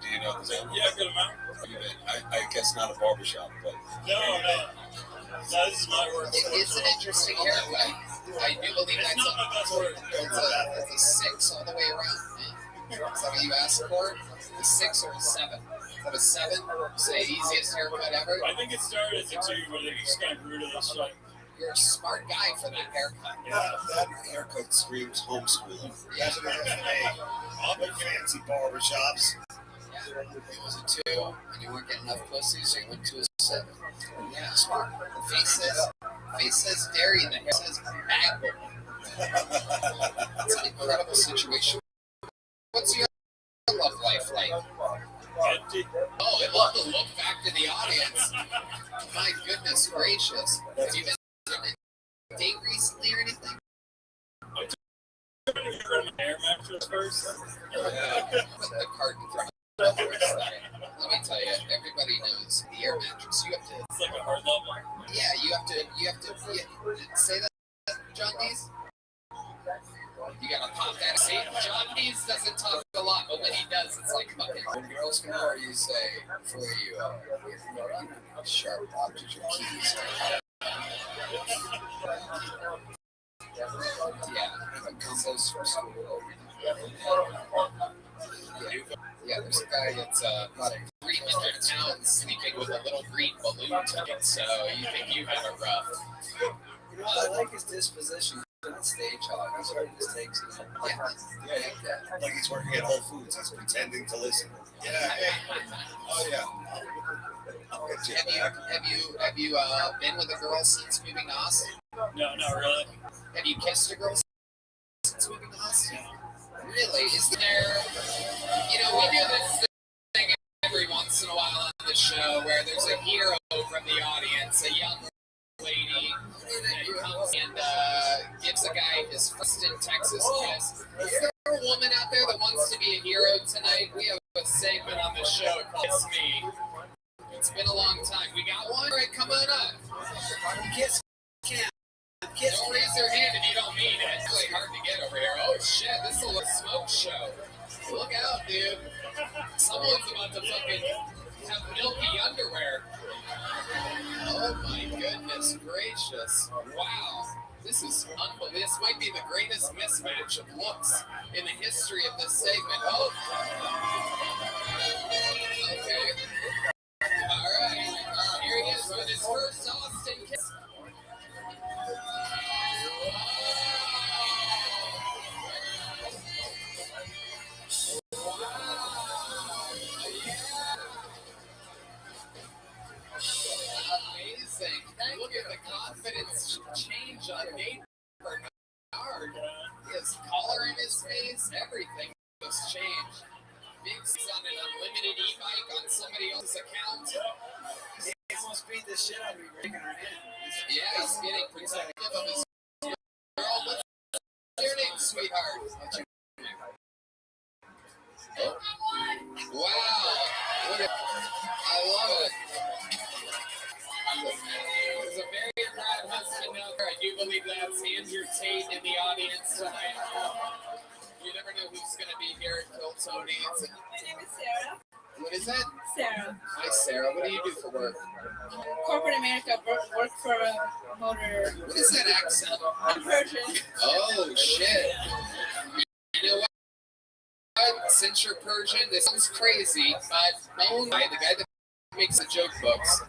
Do you know the town? Yeah, good amount. I guess not a barbershop, but. No, this is my work. It's an interesting haircut. I do believe it's that's not my best work. It's a 6 all the way around. Is that what you asked for? A 6 or a 7? Is that a 7? Say easiest haircut ever? I think it started as a 2, but they just kind of grew to this like. You're a smart guy for that haircut. Yeah, that haircut screams homeschooling. That's what it is to me. All the fancy barbershops. Yeah, it was a 2, and you weren't getting enough pussy, so you went to a 7. Yeah, smart. The face says dairy, and the hair says bad. It's an incredible situation. What's your love life like? Empty. Oh, I'd love to look back to the audience. My goodness gracious. Have you been on a date recently or anything? I'm trying to get rid of my hair mattress first. Put the cart in front of the Let me tell you, everybody knows the air mattress. You have to. It's like a hard level. Yeah, you have to. Say that, John Dees. You gotta pop that. See, John Dees doesn't talk a lot, but when he does, it's like fucking. When girls come over, you say, before you sharp objects, your keys. Yeah, combos from school. Yeah, there's a guy that's about 300 pounds sleeping with a little green balloon ticket, so you think you have it rough. I like his disposition. He's not stage hog. He's hard as takes. Yeah. Like he's working at Whole Foods. He's pretending to listen. Yeah. Oh, yeah. Have you been with a girl since moving to Austin? No, not really. Have you kissed a girl since moving to Austin? Really? Is there? You know, we do this thing every once in a while on the show where there's a hero from the audience, a young lady that comes and gives a guy his first in Texas kiss. Is there a woman out there that wants to be a hero tonight? We have a segment on the show called Kiss Me. It's been a long time. We got one? All right, come on up. Kiss Cam. Don't raise your hand if you don't mean it. It's really hard to get over here. Oh shit, this is a smoke show. Look out, dude. Someone's about to fucking have milky underwear. Oh my goodness gracious. Wow. This is unbelievable. This might be the greatest mismatch of looks in the history of this segment. Oh. Okay. Alright. Here he is with his first Austin kiss. Amazing. Look at the confidence change on Nate Bernard. His collar in his face, everything has changed. Big's on an unlimited e-bike on somebody else's account. He almost beat the shit out of me breaking her hand. Yeah, he's getting protective of his girl. What's your name, sweetheart? Oh. Wow. I love it. There's a very proud husband out there. I do believe that's Andrew Tate in the audience tonight. You never know who's going to be here at Kill Tony. My name is Sarah. What is that? Sarah. Hi, Sarah. What do you do for work? Corporate America, work for a motor. What is that accent? I'm Persian. Oh, shit. You know what? Since you're Persian, this sounds crazy, but my own guy, the guy that makes the joke books,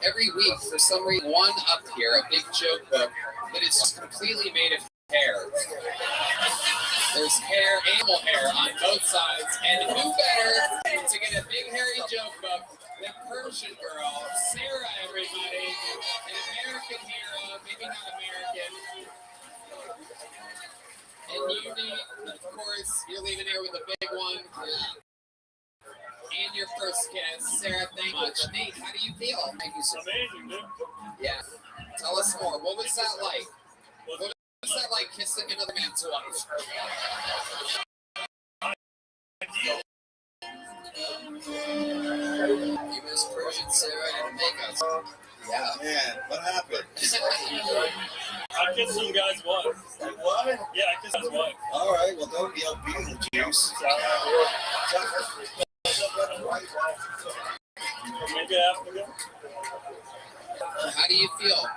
every week, for some reason, one up here, a big joke book that is just completely made of hair. There's hair, animal hair on both sides, and who better to get a big hairy joke book than Persian girl, Sarah, everybody, an American hero, maybe not American. And you, Nate, of course, you're leaving here with a big one. And your first kiss. Sarah, thank you much. Nate, how do you feel? Thank you so much. Amazing, dude. Yeah. Tell us more. What was that like? What was that like kissing another man's wife? You miss Persian Sarah and make us. Yeah. Man, what happened? I kissed some guy's wife. What? Yeah, I kissed his wife. All right, well, don't yell Beetlejuice. Maybe I have to go. How do you feel?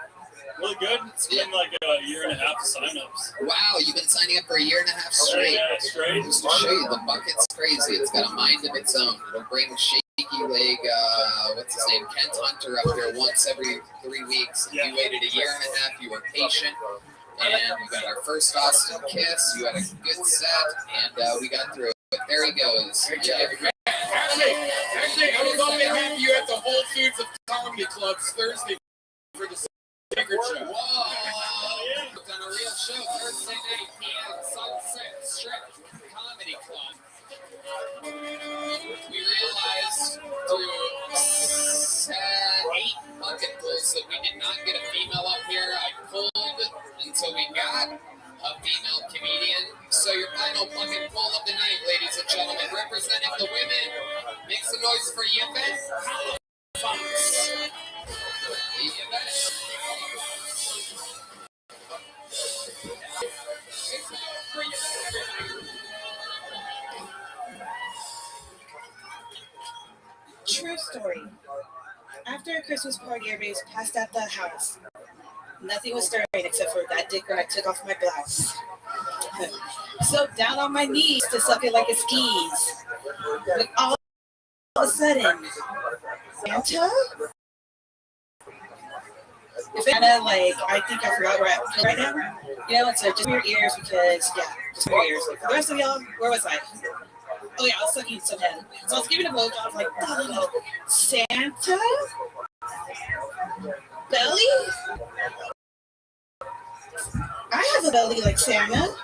Really good. It's been like a year and a half of signups. Wow, you've been signing up for a year and a half straight. Yeah, straight. Just to show you, the bucket's crazy. It's got a mind of its own. It'll bring shaky leg, what's his name, Kent Hunter up there once every 3 weeks. You waited a year and a half. You were patient. And we got our first Austin kiss. You had a good set, and we got through it. There he goes. Actually, I was hoping to have you at the Whole Foods of Comedy Clubs Thursday for the Secret Show. Whoa! It's on a real show Thursday night, PM, Sunset Strip Comedy Club. We realized through 8 bucket pulls that we did not get a female up here. I pulled until we got a female comedian. So your final bucket pull of the night, ladies and gentlemen, representing the women. Make some noise for Yvette Halifax. Yvette. True story. After a Christmas party, everybody's passed at the house. Nothing was stirring except for that dick when I took off my blouse. So down on my knees to suck it like a skis. But all of a sudden, Santa? It's kind of like, I think I forgot where I'm right now. You know, it's just your ears because, yeah, just your ears. For the rest of y'all, where was I? Oh yeah, I was sucking some head. So I was giving a blowjob, like, Santa? Belly? I have a belly like Santa.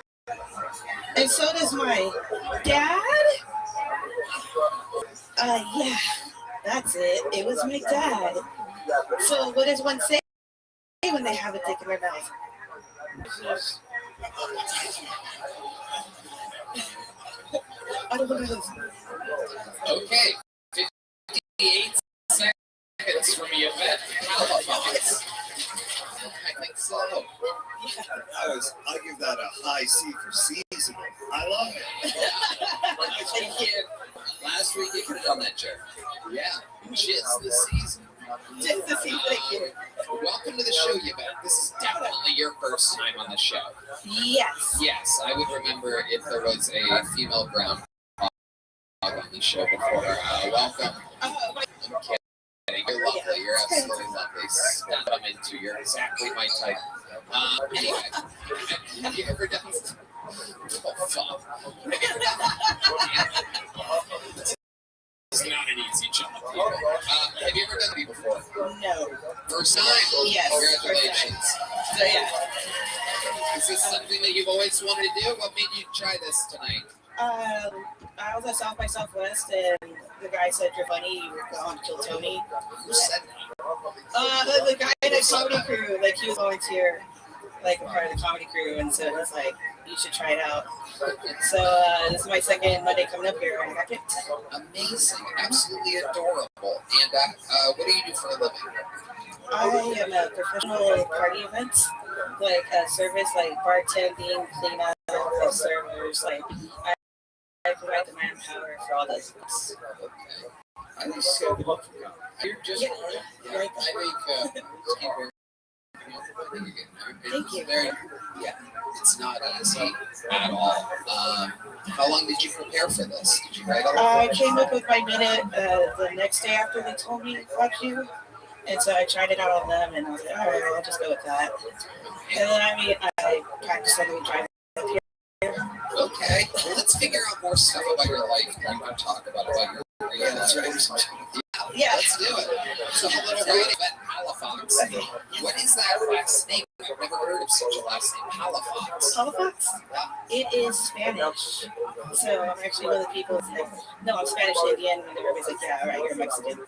And so does my dad. Yeah, that's it. It was my dad. So what does one say when they have a dick in their mouth? I don't know. Okay, 58 seconds from the event. Halifax. I think so. I give that a high C for seasonal. I love it. Thank you. Last week you could have done that joke. Yeah, just the season. Just the season. Thank you. Welcome to the show, Yvette. This is definitely your first time on the show. Yes. Yes, I would remember if there was a female groundhog on the show before. Welcome. I'm kidding. You're lovely. You're absolutely lovely. Stop them into. You're exactly my type. Anyway, have you ever done? Oh, fuck. It's not an easy job. Have you ever done it before? No. First time? Yes. Congratulations. So yeah. Is this something that you've always wanted to do? What made you try this tonight? I was at South by Southwest, and the guy said, "You're funny. You're going to kill Tony." Who said that? The guy in the comedy crew, like he was volunteer, like a part of the comedy crew, and so it was like, you should try it out. So this is my second Monday coming up here, and I got picked. Amazing, absolutely adorable. And what do you do for a living? I am a professional party events, like service, like bartending, cleanup, servers, like I provide the manpower for all those things. Okay. I think so. You're just right. I think Thank you. It's not easy at all. How long did you prepare for this? Did you write all I came up with my minute the next day after they told me about you. And so I tried it out on them, and I was like, all right, well, I'll just go with that. And then, I practiced on the drive up here. Okay, well, let's figure out more stuff about your life than you want to talk about your career. That's right. Yeah, let's do it. So, a little bit about Halifax. What is that last name? I've never heard of such a last name, Halifax. Halifax? It is Spanish. So I'm actually one of the people that's like, no, I'm Spanish Indian, and everybody's like, yeah, all right, you're Mexican.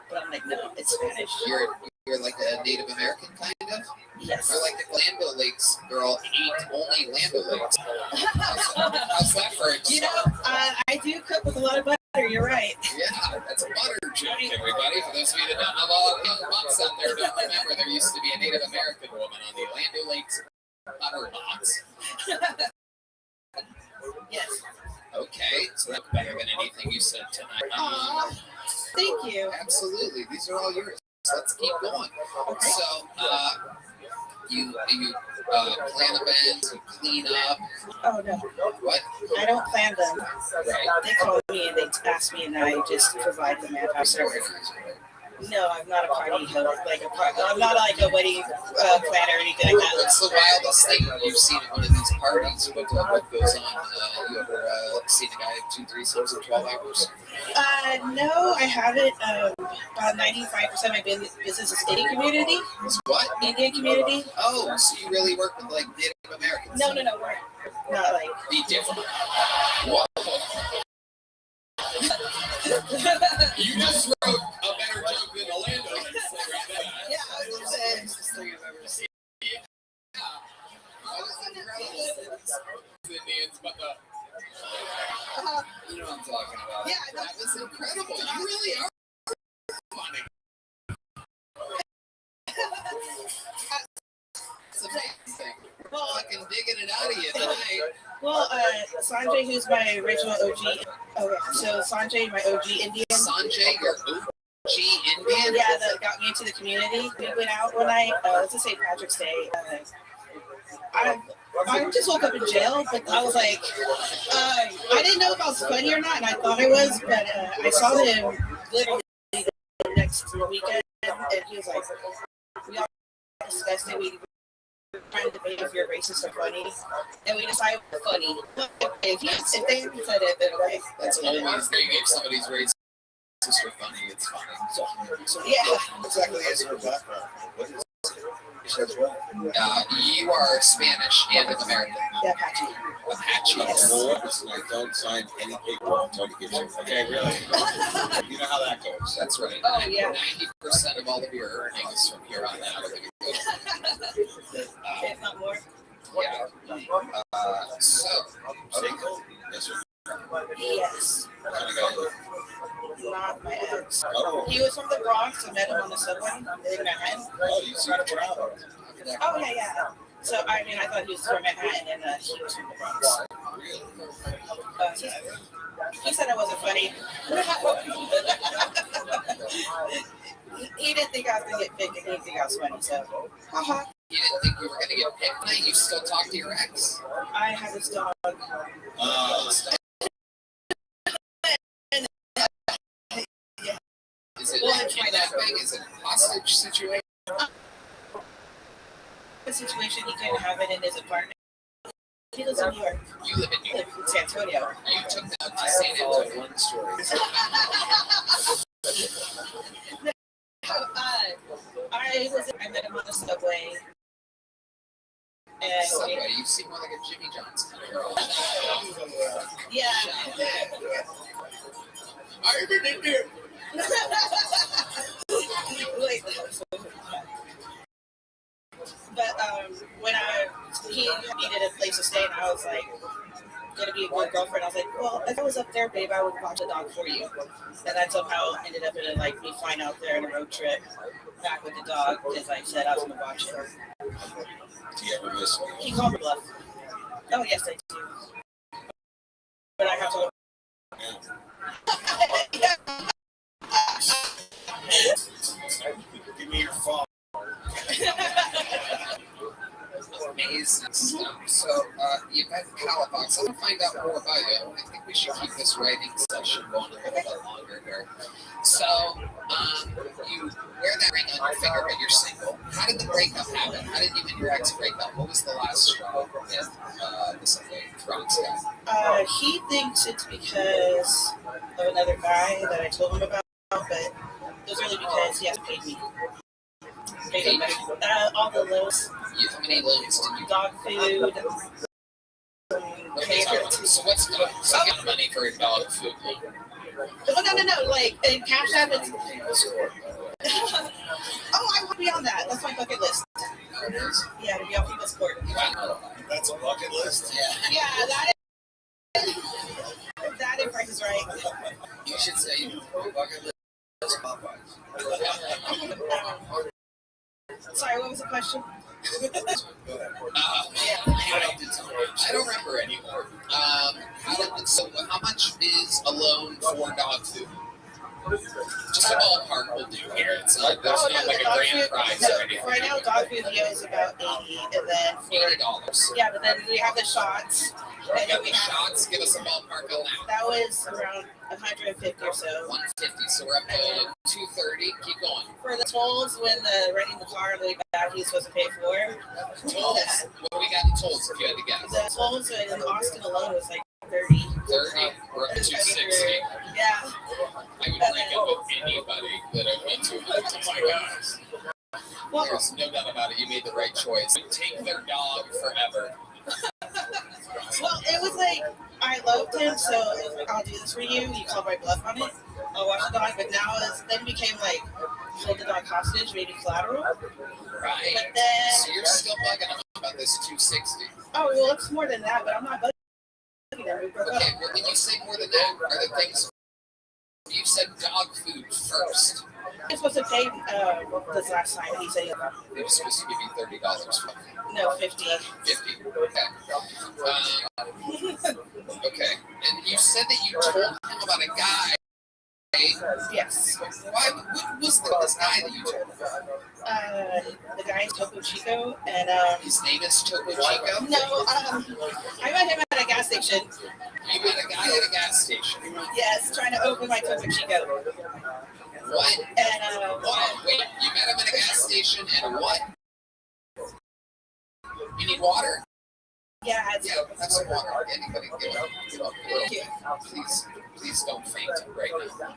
But I'm like, no, it's Spanish. You're like a Native American kind of? Yes. You're like the Lando Lakes girl, ate only Lando Lakes. How's that for a You know, I do cook with a lot of butter, you're right. Yeah, that's a butter joke, everybody. For those of you that don't know, all the young monks out there don't remember, there used to be a Native American woman on the Lando Lakes butter box. Yes. Okay, so that's better than anything you said tonight. Thank you. Absolutely. These are all yours. So let's keep going. Okay. So, you plan events, you clean up. Oh, no. What? I don't plan them. Right. They call me and they ask me, and I just provide the manpower service. No, I'm not a party host. I'm not like a wedding planner or anything like that. What's the wildest thing you've seen at one of these parties? What goes on? You ever seen a guy have 2 threesomes in 12 hours? No, I haven't. About 95% of my business is Indian community. What? Indian community. Oh, so you really work with like Native Americans? No, we're not like. Be different. Whoa. You just wrote a better joke than Orlando. Yeah, I was saying. It's the thing I've ever seen. Yeah. That was incredible. Indians, but you know what I'm talking about. Yeah, that was incredible. You really are funny. It's amazing. Fucking digging it out of you tonight. Well, Sanjay, who's my original OG. Okay, so Sanjay, my OG Indian. Sanjay, your OG Indian? Yeah, that got me into the community. We went out one night. It was a St. Patrick's Day. I just woke up in jail, but I was like, I didn't know if I was funny or not, and I thought I was, but I saw him literally the next weekend, and he was like, we all discussed it. We trying to debate if you're racist or funny, and we decided we're funny. If they said it, then okay. That's always there. If somebody's racist or funny, it's funny. So yeah. What exactly is her background? What is You are Spanish and an American. Yeah, Apache. Apache. Yes. Listen, I don't sign any paperwork until you give you. Okay, really? You know how that goes. That's right. Oh, yeah. 90% of all of your earnings from here on out are going to go. If not more. Yeah. So, Single? Yes, sir. Yes. What kind of guy? Not my ex. Oh. He was from the Bronx. I met him on the subway in Manhattan. Oh, you see the travel. Oh, yeah. So, I mean, I thought he was from Manhattan and he was from the Bronx. He said I wasn't funny. He didn't think I was going to get picked and he didn't think I was funny, so. Haha. You didn't think you were going to get picked? You still talk to your ex? I have this dog. Is it like kidnapping? Is it a hostage situation? The situation, he couldn't have it in his apartment. He lives in New York. You live in New York? In San Antonio. You took them to San Antonio. One story. I met him on the subway. And Subway, you seem more like a Jimmy John's kind of girl. Yeah. I've been in here. But when he needed a place to stay, and I was like, gonna be a good girlfriend. I was like, well, if I was up there, babe, I would watch a dog for you. And that somehow ended up in like me flying out there on a road trip back with the dog because I said I was gonna watch it. Do you ever miss me? He called me bluff. Oh yes, I do. But I have to. Give me your phone. Amazing stuff. So, you've had Calabox. I want to find out more about you. I think we should keep this writing session going a little bit longer here. So, you wear that ring on your finger, but you're single. How did the breakup happen? How did you and your ex break up? What was the last straw with this Bronx guy? He thinks it's because of another guy that I told him about, but it was really because he hasn't paid me. Paid me all the loans. How many loans did you? Dog food. So what's dog? So you got money for dog food? No. Like, in Cash App, it's... Oh, I want to be on that. That's my bucket list. Oh, it is? Yeah, to be on people's court. Wow. That's a bucket list? Yeah. Yeah, that if Price is Right. You should say bucket list Popeyes. Sorry, what was the question? I don't remember anymore. How much is a loan for dog food? Just a ballpark will do here. It's not, there's not like a grand prize or anything. Right now, dog food is about $80, and then $80. Yeah, but then we have the shots. And then we have shots. Give us a ballpark on that. That was around 150 or so. 150. So we're up to 230. Keep going. For the tolls, when renting the car on the way back, he's supposed to pay for. Tolls. What we got in tolls? If you had to guess. The tolls in Austin alone was like 30. 30. We're up to 260. Yeah. I would break up with anybody that I went to. Oh my gosh. Well, there's no doubt about it. You made the right choice. Take their dog forever. Well, it was like, I loved him, so it was like, I'll do this for you. You call my bluff on it. I'll watch the dog. But now then became like, hold the dog hostage, maybe collateral. Right. But then, so you're still bugging him about this 260. Oh, well, it's more than that, but I'm not bugging him. Okay, well, when you say more than that, are there things... You said dog food first. He was supposed to pay this last time. He said they were supposed to give you $30. No, 50. 50. Okay. Okay. And you said that you told him about a guy. Yes. Why? What was this guy that you told him? The guy is Topo Chico, and his name is Topo Chico. No, I met him at a gas station. You met a guy at a gas station. Yes, trying to open my Topo Chico. What? And what? Wait, you met him at a gas station, and what? You need water? Yeah, Yeah, have some water. Anybody get up. Please don't faint right now.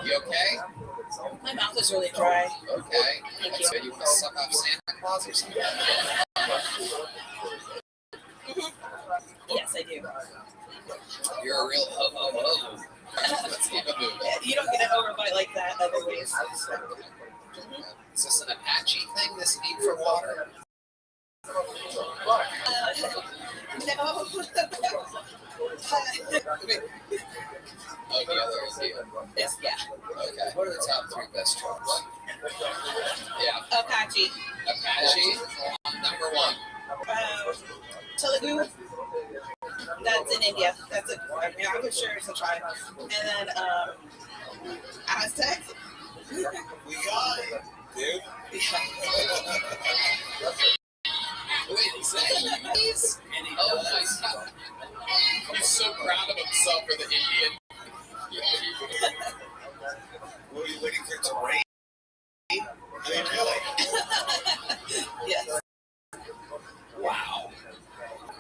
You okay? My mouth is really dry. Okay. Thank you. So you want to suck off Santa Claus or something? Yes, I do. You're a real ho-ho-ho. Let's keep it moving. You don't get an overbite like that other ways. Is this an Apache thing, this need for water? No. Oh, the other idea. Yes, yeah. Okay. What are the top 3 best trucks? Yeah. Apache. Apache, number 1. Telugu. That's in India. That's a. I mean, I'm sure it's a tribe. And then Aztec. We got it, dude. Wait, is that Indies? Oh, nice. He's so proud of himself for the Indian. Were you waiting for it to rain? I mean, really? Yes. Wow.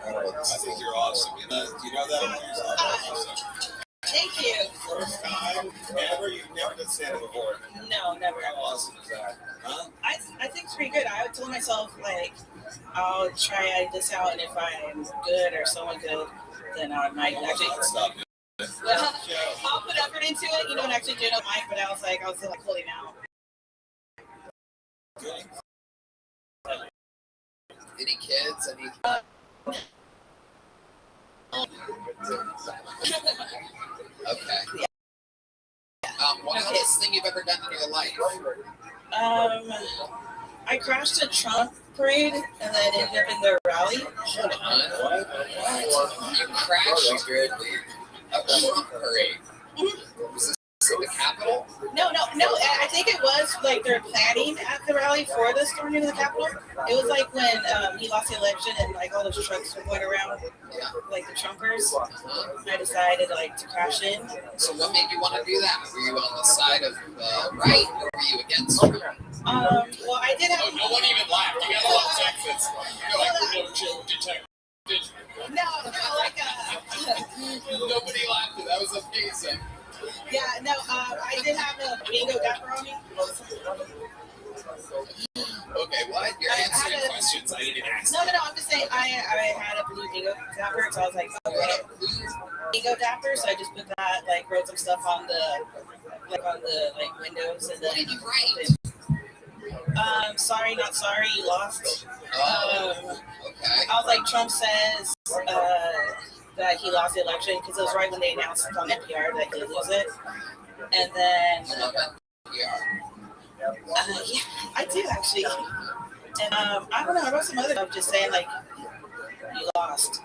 I think you're awesome. You know that? Awesome. Thank you. First time ever? You've never done stand-up before? No, never. How awesome is that? Huh? I think it's pretty good. I told myself, like, I'll try this out, and if I'm good or somewhat good, then I might actually. Stop. I'll put effort into it, and actually do it on mic, but I was like holding out. Good. Any kids? Any? Okay. What's the best thing you've ever done in your life? I crashed a Trump parade and then ended up in the rally. Hold on. What? You crashed a Trump parade. Was this in the Capitol? No. I think it was like they're planning at the rally for the storming of the Capitol. It was like when he lost the election and like all those trucks were going around, like the Trumpers. I decided to crash in. So what made you want to do that? Were you on the side of right, or were you against Trump? Well, I did have. Oh, no one even laughed. You gotta love Texas. You're like, no joke, detective. No, Nobody laughed. That was amazing. Yeah, no, I did have a bingo dapper on me. Okay, what? You're answering questions I didn't ask. No, I'm just saying I had a blue bingo dapper, so I was like, okay, bingo dapper, so I just put that, wrote some stuff on the windows, and then. What did you write? Sorry, not sorry, you lost. Okay. I was like, Trump says that he lost the election because it was right when they announced on NPR that he did lose it. And then, yeah, I do actually. And I don't know, I wrote some other stuff just saying you lost.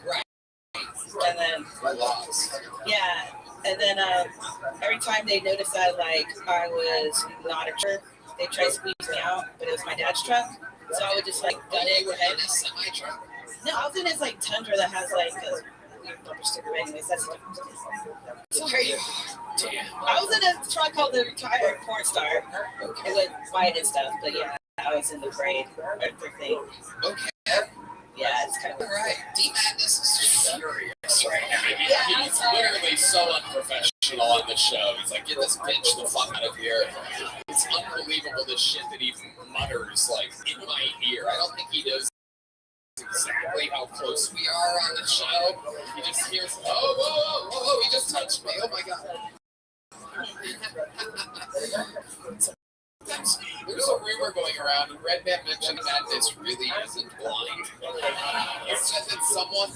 Right. And then I lost. Yeah. And then every time they noticed that I was not a truck, they tried to squeeze me out, but it was my dad's truck. So I would just gun it. You were in a semi truck? No, I was in this Tundra that has a weird bumper sticker. Anyways, that's sorry. Damn. I was in a truck called the Retired Porn Star. Okay. With white and stuff, but yeah, I was in the parade thing. Okay. Yeah, it's kind of right. D-Madness is furious right now. I mean, he's literally so unprofessional on the show. He's like, get this bitch the fuck out of here. It's unbelievable the shit that he mutters in my ear. I don't think he knows exactly how close we are on the show. He just hears, whoa, he just touched me. Oh my god. There's a rumor going around, and Redman mentioned that this really isn't blind. He said that someone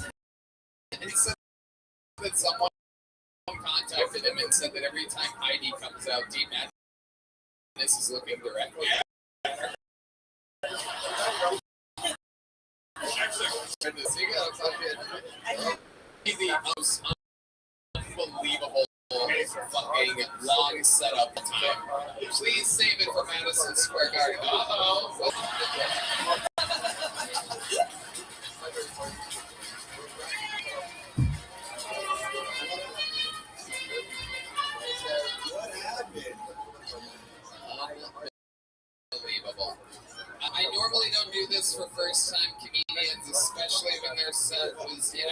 contacted him and said that every time Heidi comes out, D-Madness is looking directly at her. The most unbelievable fucking long setup time. Please save it for Madison Square Garden. Uh-oh. What happened? Unbelievable. I normally don't do this for first-time comedians. comedians, especially when their set was, you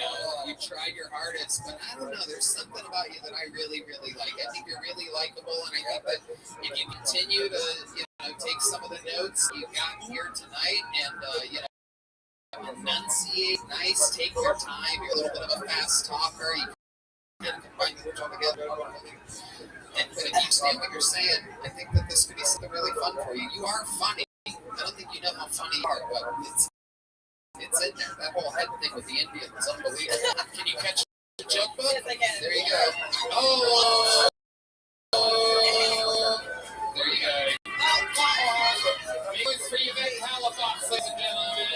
tried your hardest, but I don't know, there's something about you that I really, really like. I think you're really likable, and I think that if you continue to, take some of the notes you got here tonight and, enunciate nice, take your time, you're a little bit of a fast talker, you can combine words all together, and if you stand what you're saying, I think that this could be something really fun for you. You are funny. I don't think you know how funny you are, but it's in there. That whole head thing with the Indian is unbelievable. Can you catch the joke, bud? Yes, I can. There you go. Oh! There you go. Points for Yvette Halifax, ladies and gentlemen.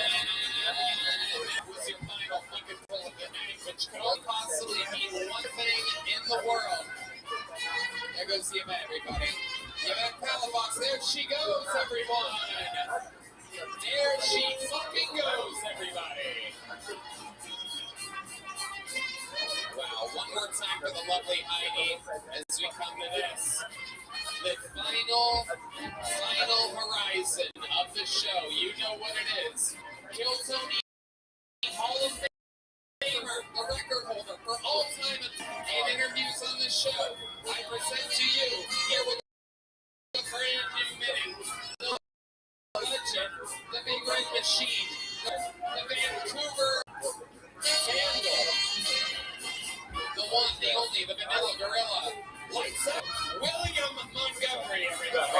What's your final fucking pull of the night, which could all possibly mean one thing in the world? There goes Yvette, everybody. Yvette Halifax, there she goes, everyone. There she fucking goes, everybody. Wow, one more time for the lovely Heidi as we come to this. The final horizon of the show. You know what it is. Kill Tony, Hall of Famer, the record holder for all time and interviews on this show. I present to you, here with a brand new minute, the legend, the Big Red Machine, the Vancouver Vandal, the one, the only, the Vanilla Gorilla. Lights up, William Montgomery, everybody.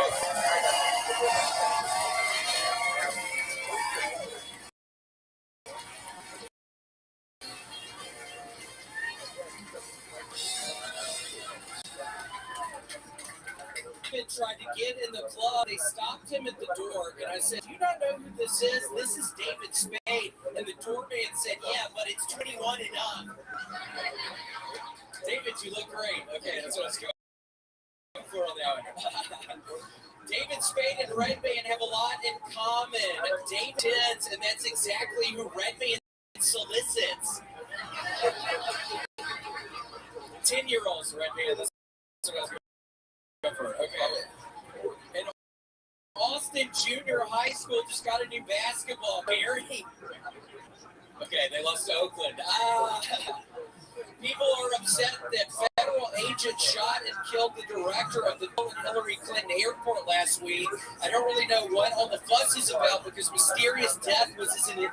Tried to get in the club. They stopped him at the door, and I said, "Do you not know who this is? This is David Spade." And the doorman said, "Yeah, but it's 21 and up." David, you look great. Okay, that's what I was going for on that one. David Spade and Redman have a lot in common. David is, and that's exactly who Redman solicits. 10-year-olds, Redman. That's what I was going for. Okay. And Austin Junior High School just got a new basketball. Barry. Okay, they lost to Oakland. People are upset that federal agent shot and killed the director of the Hillary Clinton airport last week. I don't really know what all the fuss is about because mysterious death was in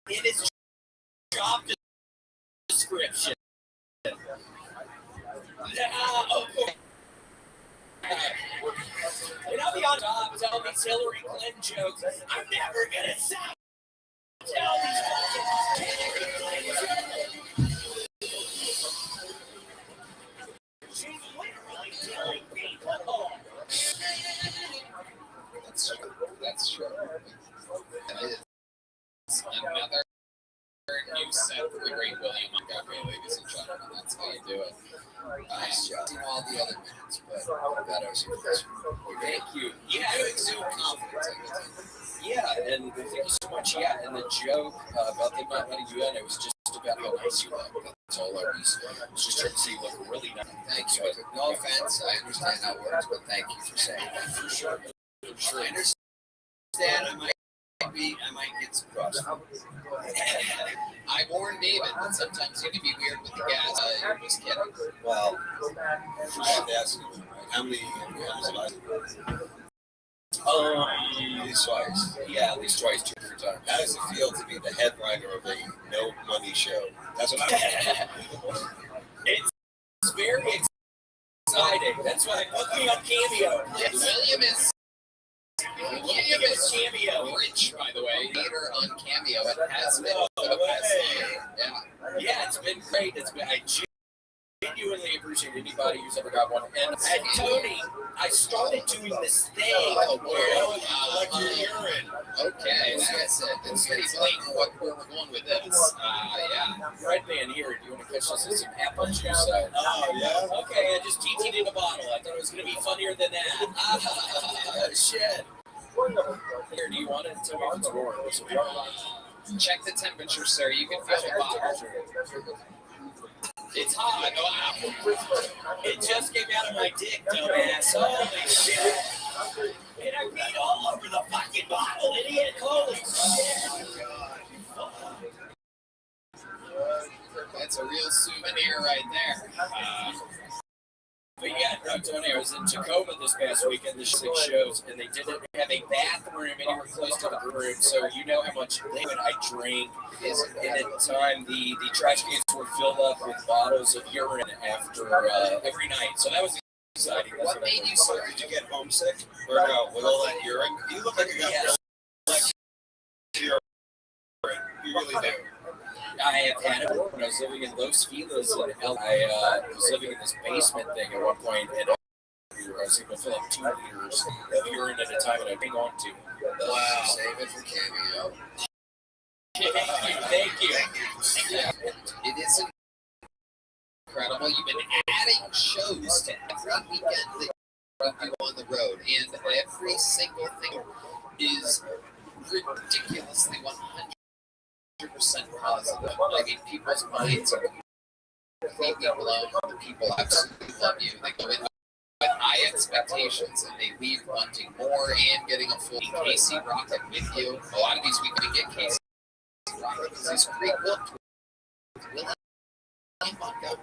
his job description. And I'll be on top telling these Hillary Clinton jokes. I'm never gonna stop telling these fucking Hillary Clinton jokes. She's literally killing people. That's true. That is another new set for the great William Montgomery, ladies and gentlemen. That's how you do it. Nice job. Seen all the other minutes, but that was your first one. Thank you. Yeah, you exude confidence. Yeah, and thank you so much. Yeah, and the joke about them not letting you in, it was just about how nice you look. That's all I was just trying to say you look really nice. Thank you. No offense, I understand how it works, but thank you for saying that. For sure. For sure. I understand. I might get some cross. I warned David that sometimes you can be weird with the gas. You're just kidding. Well, I have to ask you, how many times have These twice. Yeah, these twice, 2 different times. How does it feel to be the headliner of a no money show? That's what It's very exciting. That's why I put me on Cameo. William is Cameo. Rich, by the way. Leader on Cameo. It has been for the past year. Yeah, it's been great. I genuinely appreciate anybody who's ever got one. And Tony, I started doing this thing where your urine. Okay, that's it. It's pretty blatant where we're going with this. Yeah. Redman here, do you want to catch us with some apple juice? Yeah. Okay, I just TT'd in a bottle. I thought it was going to be funnier than that. Shit. Here, do you want it? Tell me if it's warm. Check the temperature, sir. You can feel the bottle. It's hot. Wow. It just came out of my dick, dumbass. Holy shit. And I peed all over the fucking bottle, idiot. Holy shit. real souvenir right there. But yeah, no, Tony, I was in Tacoma this past weekend, the 6 shows, and they didn't have a bathroom anywhere close to the room, so you know how much liquid I drank. And at the time, the trash cans were filled up with bottles of urine after every night, so that was exciting. What made you so? Did you get homesick? Or no, with all that urine? You look like you got urine. You really do. I have had it when I was living in Los Feliz in LA. I was living in this basement thing at one point, and I was able to fill up 2 liters of urine at a time, and I'd hang on to. Wow. Save it for cameo. Thank you. Yeah, it is incredible. You've been adding shows to every weekend that you do on the road, and every single thing is ridiculously 100% positive. I mean, people's minds are completely blown. The people absolutely love you. They go in with high expectations and they leave wanting more and getting a full Casey Rocket with you. A lot of these we can get Casey Rocket because he's pre-booked with Willie and Montgomery.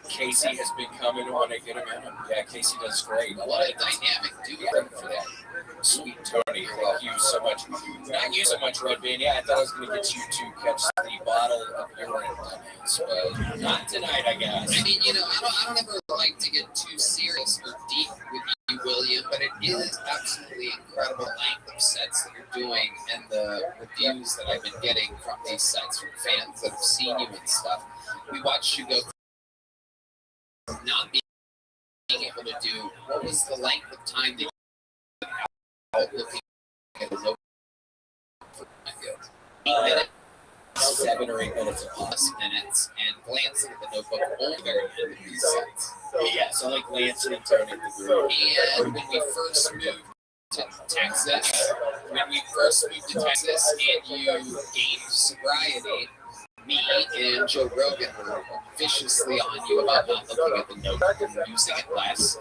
Casey has been coming on a good amount. Yeah, Casey does great. What a dynamic duo for that. Sweet Tony, thank you so much. Not you so much, Red Band. Yeah, I thought I was going to get you to catch the bottle of urine, but not tonight, I guess. I mean, you know, I don't ever like to get too serious or deep with you, William, but it is absolutely incredible length of sets that you're doing and the reviews that I've been getting from these sets from fans that have seen you and stuff. We watched you go not being able to do, what was the length of time that you out looking at the notebook for 8 minutes, 7 or 8 minutes plus minutes, and glancing at the notebook only very end of these sets. Yeah, so like glancing and turning the group. And when we first moved to Texas, and you gained sobriety, me and Joe Rogan were viciously on you about not looking at the notebook and using it less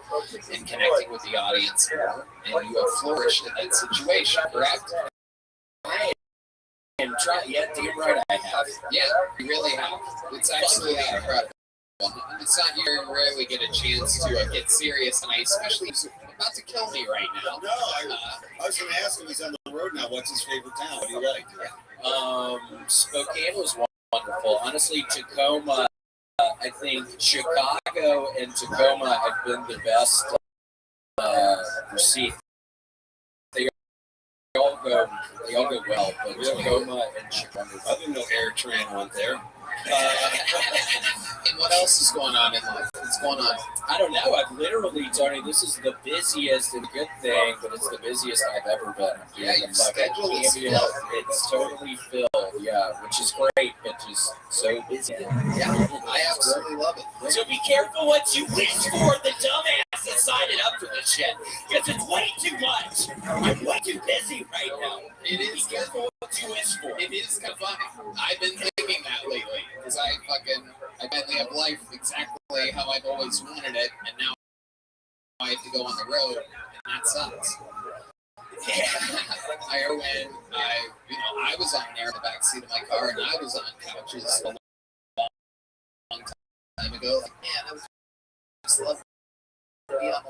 and connecting with the audience more. And you have flourished in that situation, correct? I am trying. Yeah, damn right I have. Yeah, you really have. It's absolutely incredible. It's not you rarely get a chance to get serious, and I especially about to kill me right now. No, I was going to ask him. He's on the road now. What's his favorite town? What do you like? Spokane was wonderful. Honestly, Tacoma, I think Chicago and Tacoma have been the best received. They all go well, but Tacoma and Chicago. I didn't know Air Tran went there. And what else is going on in life? What's going on? I don't know. I've literally, Tony, this is the busiest and good thing, but it's the busiest I've ever been. Yeah, your schedule is filled. It's totally filled, yeah, which is great, but just so busy. Yeah, I absolutely love it. So be careful what you wish for, the dumbass that signed it up for this shit, because it's way too much. I'm way too busy right now. It is. Be careful what you wish for. It is kind of funny. I've been thinking that lately, because I finally have life exactly how I've always wanted it, and now I have to go on the road, and that sucks. I was on there in the backseat of my car, and I was on couches a long time ago. Like, man, I was just love to be on the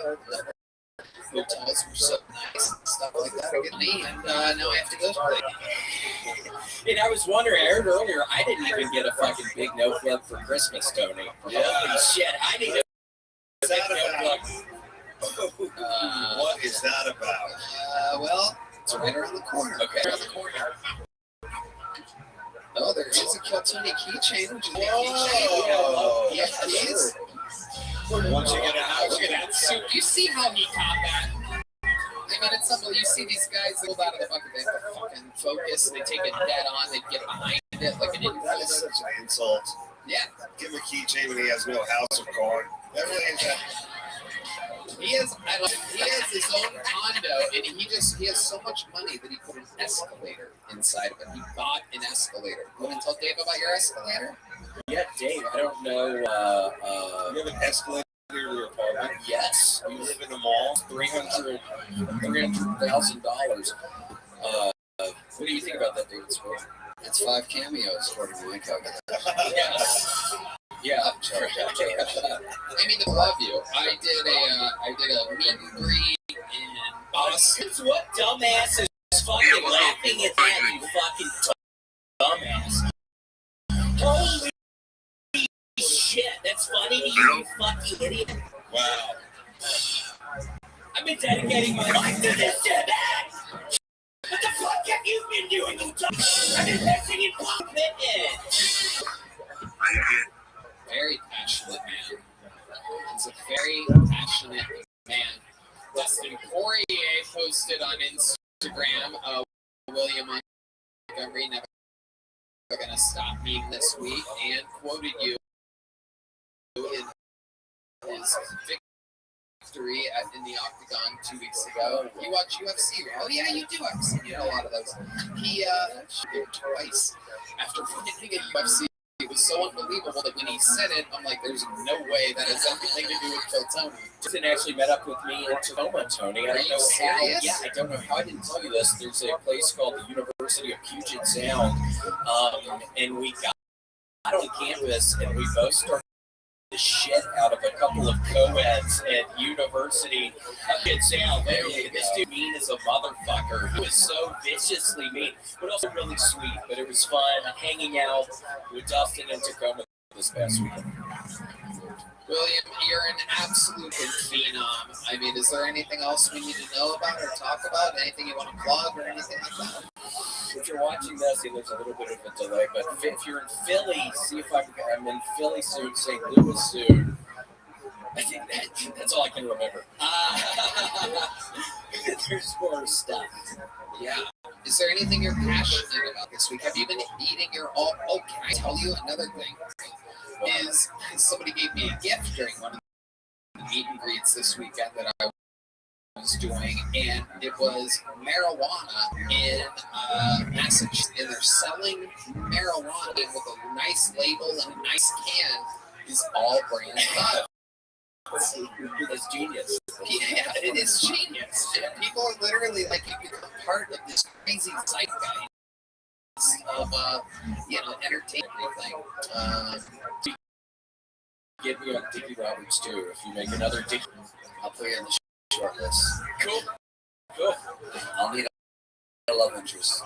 road. The hotels were so nice and stuff like that. And now I have to go to it. And I was wondering, I heard earlier, I didn't even get a fucking big no flip for Christmas, Tony. Yeah. Holy shit, I need a big no flip. What is that about? Well, it's right around the corner. Okay. Around the corner. Oh, there is a Kiltony keychain, which is a Whoa. keychain. Yeah, keys. Once you get a house, Look at that suit. You see how he caught that? I mean, it's something you see these guys hold out of the bucket. They have to fucking focus. They take it dead on. They get behind it like an idiot. That is such an insult. Yeah. Give him a keychain when he has no house or car. That really is that. He has his own condo, and he has so much money that he put an escalator inside of it. He bought an escalator. You want to tell Dave about your escalator? Yeah, Dave, I don't know. You have an escalator in your apartment? Yes. You live in a mall? $300,000. What do you think about that, David Sport? That's 5 cameos according to my calculation. Yeah. I mean, I love you. I did a meet and greet in Boston. What dumbass is fucking laughing at that, you fucking dumbass? Holy shit, that's funny to you, you fucking idiot. Wow. I've been dedicating my life to this shit, man! What the fuck have you been doing, you dumb? I've been investing in pop fitness! Very passionate man. He's a very passionate man. Dustin Poirier posted on Instagram, William Montgomery never gonna stop me this week, and quoted you in his victory in the Octagon 2 weeks ago. You watch UFC, right? Oh yeah, you do. I've seen you in a lot of those. He twice after winning at UFC. It was so unbelievable that when he said it, I'm like, there's no way that has anything to do with Phil Tony. Justin actually met up with me in Tacoma, Tony. I don't know how. Yeah, I don't know how I didn't tell you this. There's a place called the University of Puget Sound, and we got on campus, and we both started the shit out of a couple of co-eds at University of Puget Sound. This dude mean as a motherfucker. He was so viciously mean, but also really sweet. But it was fun hanging out with Dustin and Tacoma this past weekend. William, you're an absolute phenom. I mean, is there anything else we need to know about or talk about? Anything you want to plug or anything like that? If you're watching this, and there's a little bit of a delay, but if you're in Philly, see if I'm in Philly soon, St. Louis soon. I think that's all I can remember. There's more stuff. Yeah. Is there anything you're passionate about this week? Have you been eating your all? Oh, can I tell you another thing? Is somebody gave me a gift during one of the meet and greets this weekend that I was doing, and it was marijuana in Massachusetts, and they're selling marijuana with a nice label and a nice can. Is all brand new. It's genius. Yeah, it is genius. And people are literally like, you become part of this crazy zeitgeist of entertainment everything. Get me on Dickie Roberts too. If you make another Dickie, I'll put you on the short list. Cool. I'll need a love interest.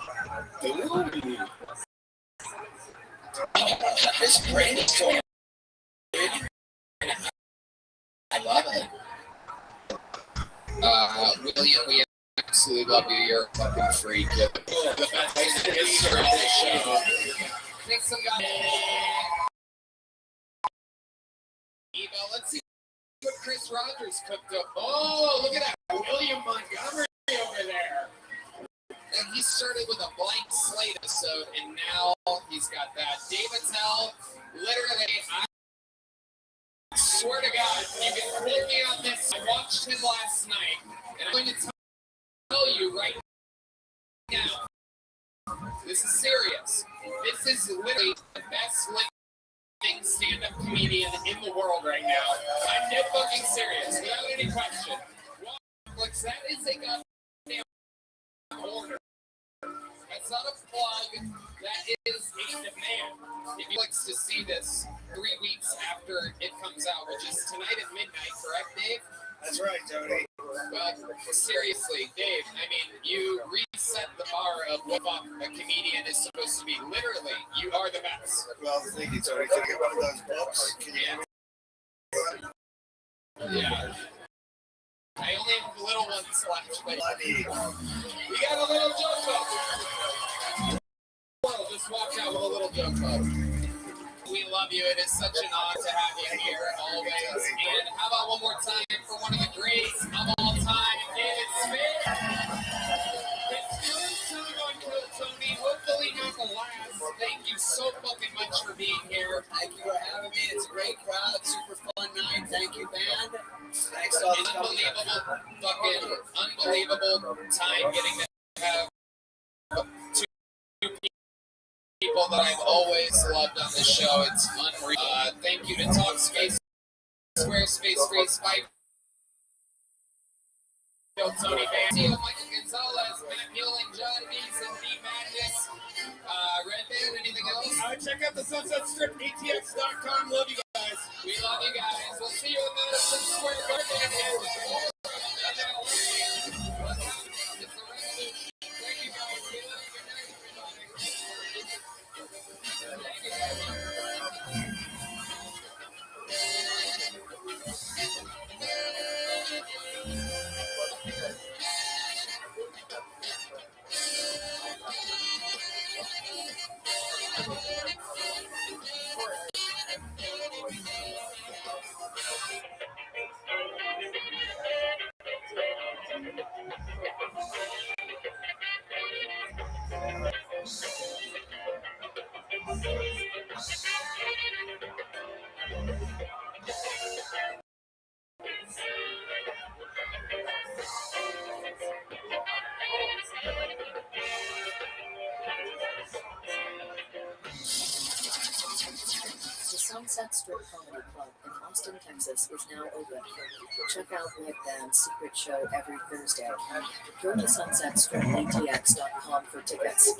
This brand is so I love it. William, we absolutely love you. You're a fucking freak. You're the best history of this show. Thanks some guys. Eva, let's see what Chris Rogers cooked up. Oh, look at that. William Montgomery over there. And he started with a blank slate episode, and now he's got that. David Tell, literally, I swear to God, you can quote me on this. I watched him last night, and I'm going to tell you right now, this is serious. This is literally the best living stand-up comedian in the world right now. I'm dead fucking serious, without any question. Netflix, that is a goddamn order. That's not a plug. That is a demand. If you like to see this 3 weeks after it comes out, which is tonight at midnight, correct, Dave? That's right, Tony. Well, seriously, Dave, I mean, you reset the bar of what a comedian is supposed to be. Literally, you are the best. Well, thank you, Tony. Can I get one of those books? Can you Yeah. I only have little ones left, but we got a little joke book. Well, just walked out with a little joke book. We love you. It is such an honor to have you here always. And how about one more time for one of the greats of all time, David Smith? It's first time on Kill Tony. Hopefully not the last. Thank you so fucking much for being here. Thank you for having me. It's a great crowd, super fun night. Thank you, band. Thanks to all the unbelievable time getting to have two people that I've always loved on this show. It's unreal. Thank you to Talkspace, Squarespace, Free Spike, Tony Van, Michael Gonzalez, Matt Mueller, John Dees, and D. Magnus, Red Band Check out the Sunset Strip, ATX.com. Love you guys. We love you guys. We'll see you in Madison Square Garden. Thank you guys. We love you. The Sunset Strip Comedy Club in Austin, Texas is now open. Check out live band Secret Show every Thursday. Go to sunsetstripatx.com for tickets.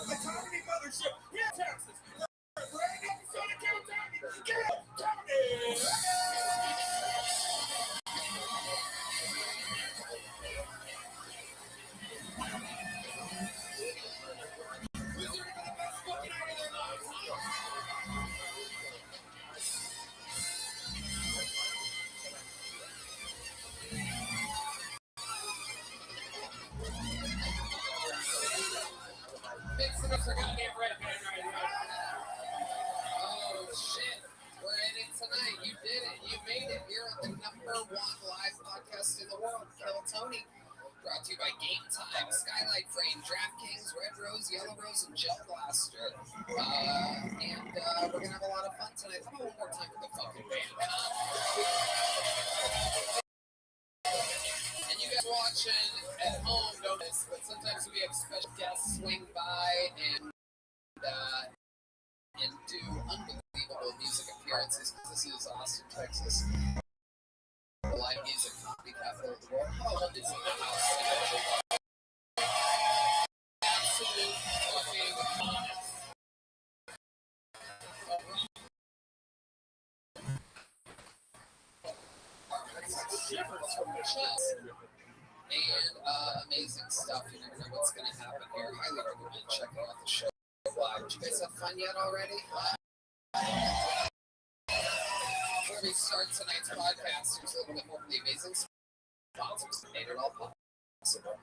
The comedy mothership, yeah, Texas. Right now, Southern California. Get up, Tony. Mixing up for goddamn red man right now. Oh shit. We're in it tonight. You did it. You made it. You're on the #1 live podcast in the world. Kill Tony. Brought to you by Game Time, Skylight Frame, DraftKings, Red Rose, Yellow Rose, and Gel Blaster. And we're gonna have a lot of fun tonight. How about one more time for the fucking band? And you guys watching at home don't miss, but sometimes we have special guests swing by and do unbelievable music appearances. This is Austin, Texas. The live music comedy capital of the world. Oh, this is the house. Absolute fucking honest. Shivers from the chest. And amazing stuff. You never know what's going to happen here. Highly recommend checking out the show live. Did you guys have fun yet already? Before we start tonight's podcast, here's a little bit more of the amazing sponsors that made it all possible.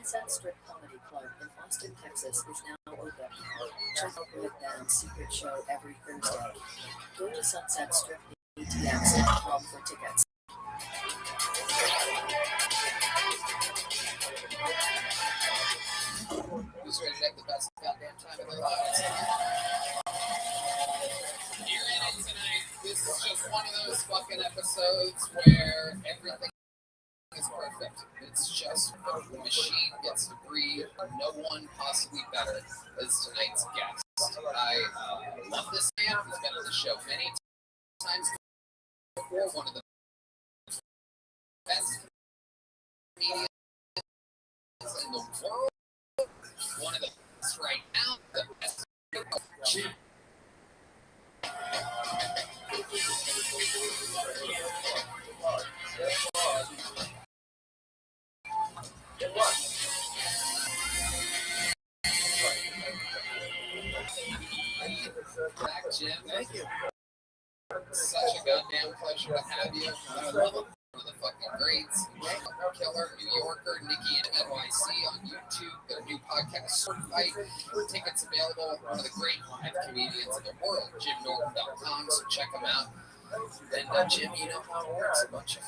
Sunset Strip Comedy Club in Austin, Texas is now open. Check out Red Band's secret show every Thursday. Go to sunsetstripatx.com for tickets. Who's ready to have the best goddamn time of their lives? You're in it tonight. This is just one of those fucking episodes where everything is perfect. It's just the machine gets to breathe. No one possibly better as tonight's guest. I love this man. He's been on the show many times before. One of the best comedians in the world. One of the best right now. The best. Back, Jim. Thank you. Such a goddamn pleasure to have you. I love it. One of the fucking greats. Killer, New Yorker, Nikki and NYC on YouTube. Their new podcast, Sword Fight. Tickets available. One of the great live comedians in the world, JimNorton.com. So check them out. And Jim, you know how it works. A bunch of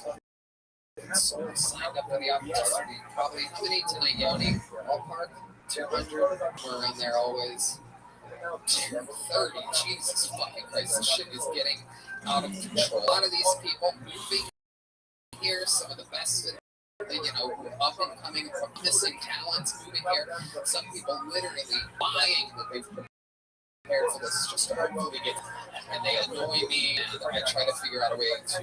souls signed up for the opportunity. Probably how many tonight, Yoni? Ballpark? 200. We're around there always. 230. Jesus fucking Christ. This shit is getting out of control. A lot of these people moving here, some of the best, up and coming from missing talents moving here. Some people literally buying that they've prepared for this just to hopefully get, and they annoy me, and I try to figure out a way to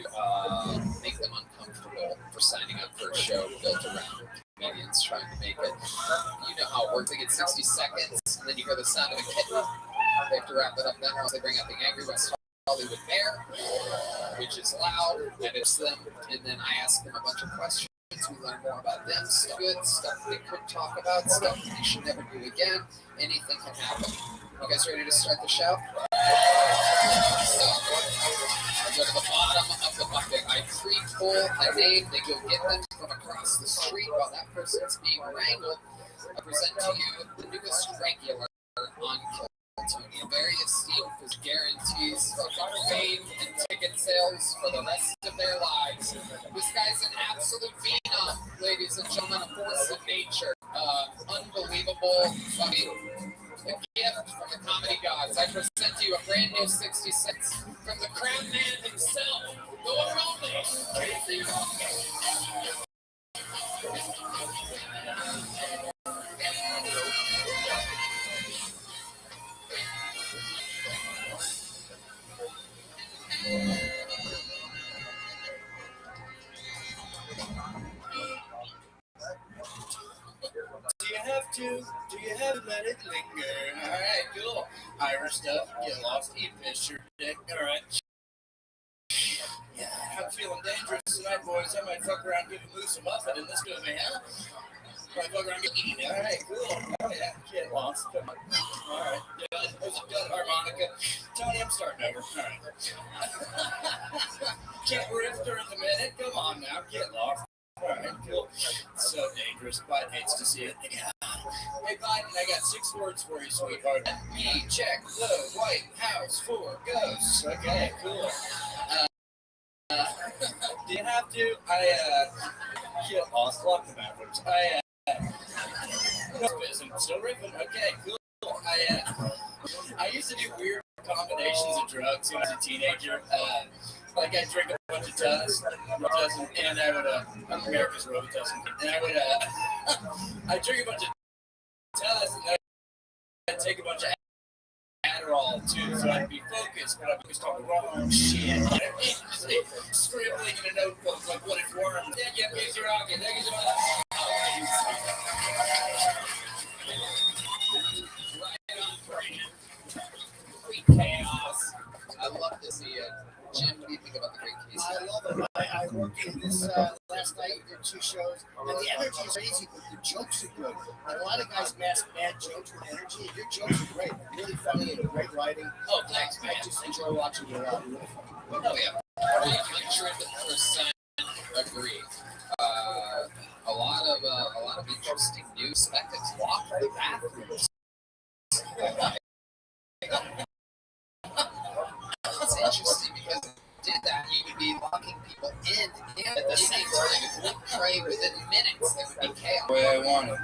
make them uncomfortable for signing up for a show built around comedians trying to make it. You know how it works. They get 60 seconds, and then you hear the sound of a kitten. They have to wrap it up then once they bring out the Angry West Hollywood Bear, which is loud, and it's them, and then I ask them a bunch of questions. We learn more about them, stuff good, stuff they could talk about, stuff they should never do again. Anything can happen. You guys ready to start the show? So, I go to the bottom of the bucket. I pre-pull a name. They go get them from across the street while that person's being wrangled. I present to you the newest regular on Tony, very esteemed for guarantees fame and ticket sales for the rest of their lives. This guy's an absolute phenom, ladies and gentlemen, a force of nature. Unbelievable, fucking a gift from the comedy gods. I present to you a brand new 66 from the crown man himself, the one and only Casey Rothschild. Do you have to let it linger? Alright, cool. Irish stuff, get lost, eat fish, your dick. Alright. Yeah, I'm feeling dangerous tonight, boys. I might fuck around giving Moose a muffin in this movie, huh? Might fuck around getting eaten. Alright, cool. Oh yeah, get lost. Come on. Alright, yeah, there's a good harmonica. Tony, I'm starting over. Alright. Can't riff during the minute. Come on now, get lost. Alright, cool. So dangerous. Biden hates to see it. Hey, Biden, I got 6 words for you, sweetheart. Me, check, the White House for ghosts. Okay, cool. Do you have to? Shit, lost. Lock the bathrooms. I'm still ripping. Okay, cool. I used to do weird combinations of drugs when I was a teenager. Like I drink a bunch of Tuz, and I would, I'm America's Robitussin, and I would, I drink a bunch of Tuz, and I'd take a bunch of Adderall too, so I'd be focused, but I'm focused on the wrong shit. Scribbling in a notebook like what if worms. Yeah, here's your rocket. Thank you so much. Right on brand. Complete chaos. I love to see it. Jim, what do you think about the Great Case? I love it. I worked in this last night. We did 2 shows, and the energy is crazy, but the jokes are good. And a lot of guys mask bad jokes with energy. Your jokes are great, really funny and great writing. Oh, thanks, man. I just enjoy watching you a lot. Really fun. Oh yeah, 100% agree. A lot of interesting news Trey, within minutes, there would be chaos. The way I want it.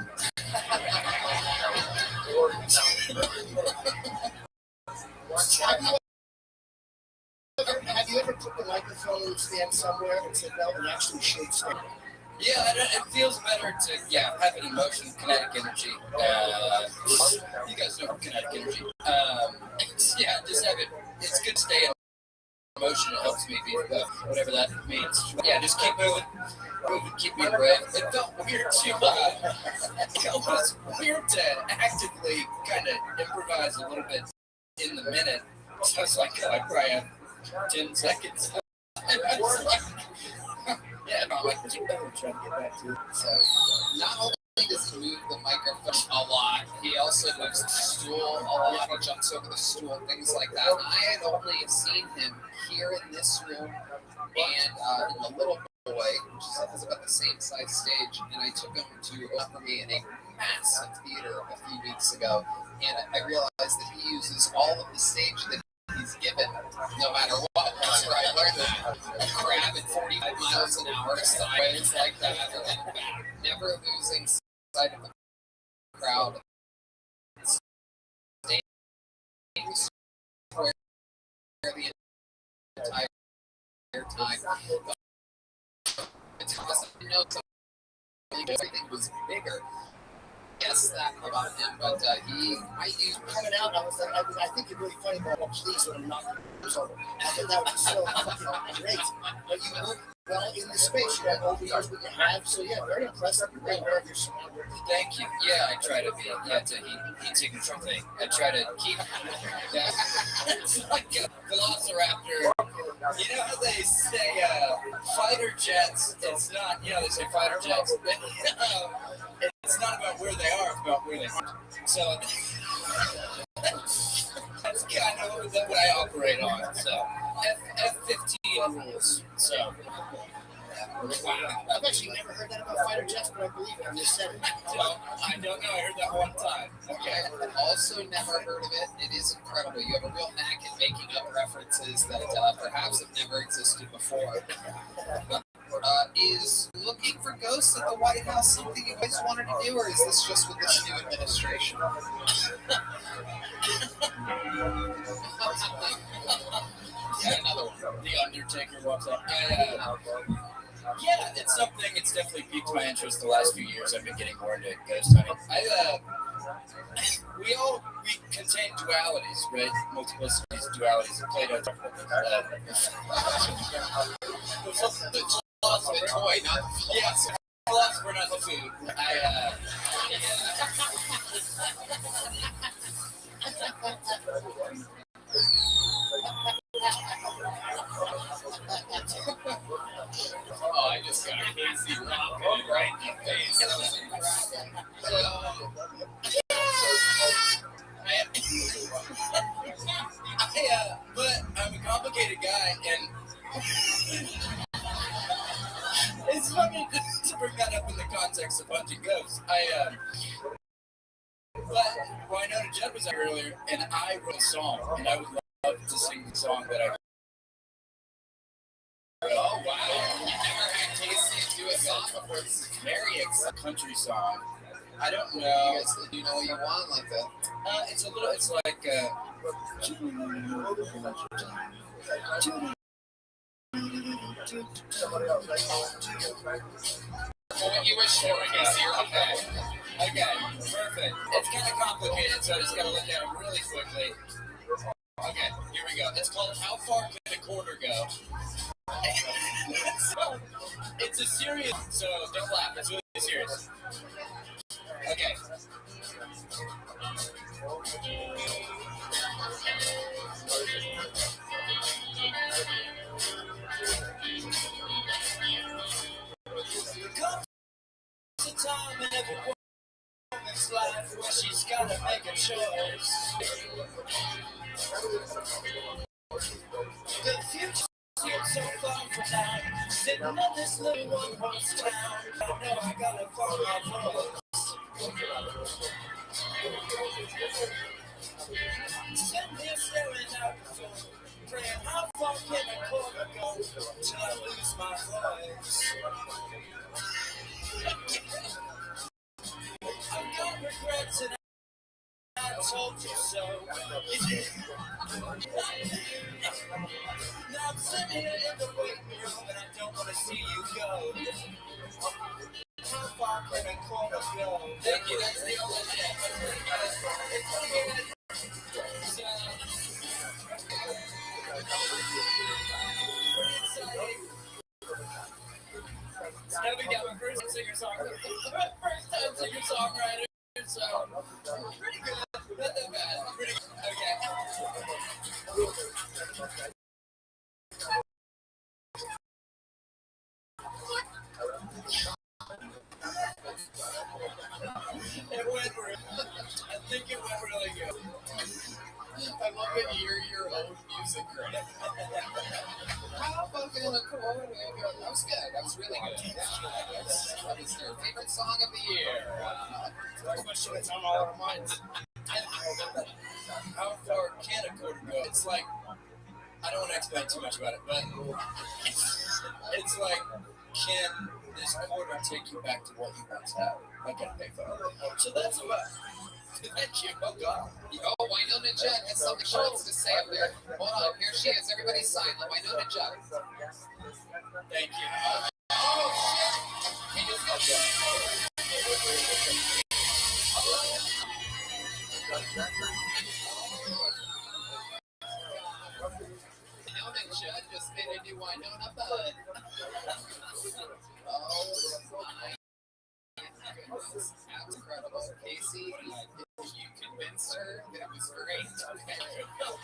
Have you ever put the microphone stand somewhere and said, no, it actually should stand? Yeah, it feels better to have it in motion, kinetic energy. You guys know kinetic energy. Just have it. It's good to stay in motion. It helps me be whatever that means. Yeah, just keep moving, keep being brave. It felt weird to it was weird to actively kind of improvise a little bit in the minute. So it's like I probably have 10 seconds. I was like, yeah, no, like, trying to get back to it. So, not only does he move the microphone a lot, he also moves the stool a lot. He jumps over the stool, things like that. I had only seen him here in this room and in the little boy, which is about the same size stage, and I took him to offer me in a massive theater a few weeks ago, and I realized that he uses all of the stage that he's given, no matter what. That's where I learned that. A crab at 45 miles an hour, sideways like that, and back, never losing sight of the crowd. Staying square the entire time. It's awesome. Everything was bigger. Yes, that about him, but I used coming out, and I was like, I think you're really funny, but please, when I'm not so I thought that was so fucking great. But you work well in the space, you have all the years that you have, so yeah, very impressive. You're very aware of your surroundings. Thank you. Yeah, I try to be. Yeah, it's a heat signature thing. I try to keep that. It's like a velociraptor. You know how they say fighter jets? It's not. They say fighter jets. It's not about where they are, it's about where they are. So that's kind of what I operate on. So F-15 rules. So. Wow. I've actually never heard that about fighter jets, but I believe it. I just said it. Well, I don't know. I heard that one time. Okay. Also never heard of it. It is incredible. You have a real knack at making up references that perhaps have never existed before. Is looking for ghosts at the White House something you guys wanted to do, or is this just with this new administration? Yeah, another one. The Undertaker walks up. Yeah, it's something. It's definitely piqued my interest the last few years. I've been getting more into ghost hunting. We contain dualities, right? Multiplicities, dualities. Plato talked about the philosopher toy, not yes, philosopher, not the food. Oh, I just got a crazy rocket right in your face. But I'm a complicated guy, and it's funny to bring that up in the context of hunting ghosts. But I know Jed was there earlier, and I wrote a song, and I would love to sing the song that I wrote. Oh, wow. You never had Casey do a song before. This is very a country song. I don't know. Do you know what you want like that? It's like, what you wish for, I guess. Okay, perfect. It's kind of complicated, so I just got to look at it really quickly. Okay, here we go. It's called How Far Can a Quarter Go? So, it's a serious, so don't laugh, it's really serious. Okay. Comes a time in every woman's life where she's gotta make a choice. The future seems so far from now. Sitting on this little one-horse town, I know I gotta find my voice. Sitting here staring out the phone, praying how far off can I go till I lose my voice? I've got regrets and I told you so. Now I'm sitting here in the waiting room and I don't want to see you go. How far can a corner go? Thank you, that's the only So now we got my first time singer-songwriter, so pretty good, not that bad, pretty good, okay. I think it went really good. I love that you're your own music critic. How fucking cool. That was good. That was really good. What is their favorite song of the year? Pretty much it's on all our minds. How far can a quarter go? It's like, I don't want to explain too much about it, but it's like, can this quarter take you back to what you once had? Like a payphone. So that's about. Thank you. Oh, God. Oh, Winona Judd has something she wants to say up there. Hold on. Here she is. Everybody silent. Winona Judd. Thank you. Oh, shit. He just got Winona Judd just made a new Winona Bud. Oh, my. That's incredible. Casey, you convinced her that it was great. That was good.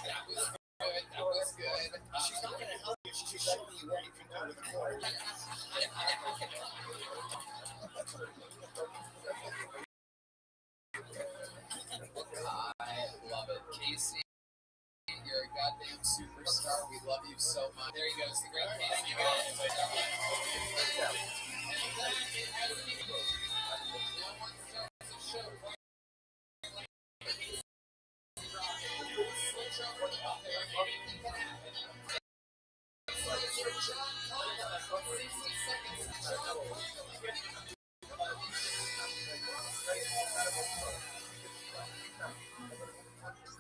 That was good. She's not going to help you. She's just showing you where you can go with the chord. I love it. Casey, you're a goddamn superstar. We love you so much. There he goes, the great Casey.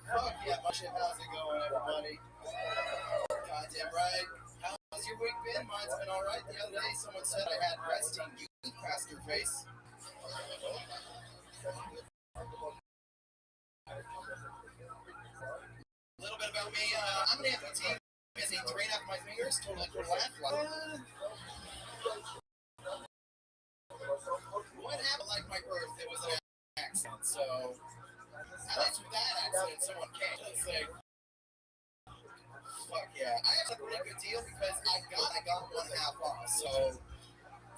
Fuck yeah, how's it going, everybody? Goddamn right. How's your week been? Mine's been alright. The other day, someone said I had resting youth past their face. A little bit about me. I'm an amputee. Missing 3.5 of my fingers. Totally could laugh. What happened like my birth? It was an accident. So, at least with that accident, someone came. It's like, fuck yeah. I actually had a pretty good deal because I got 1.5 off. So,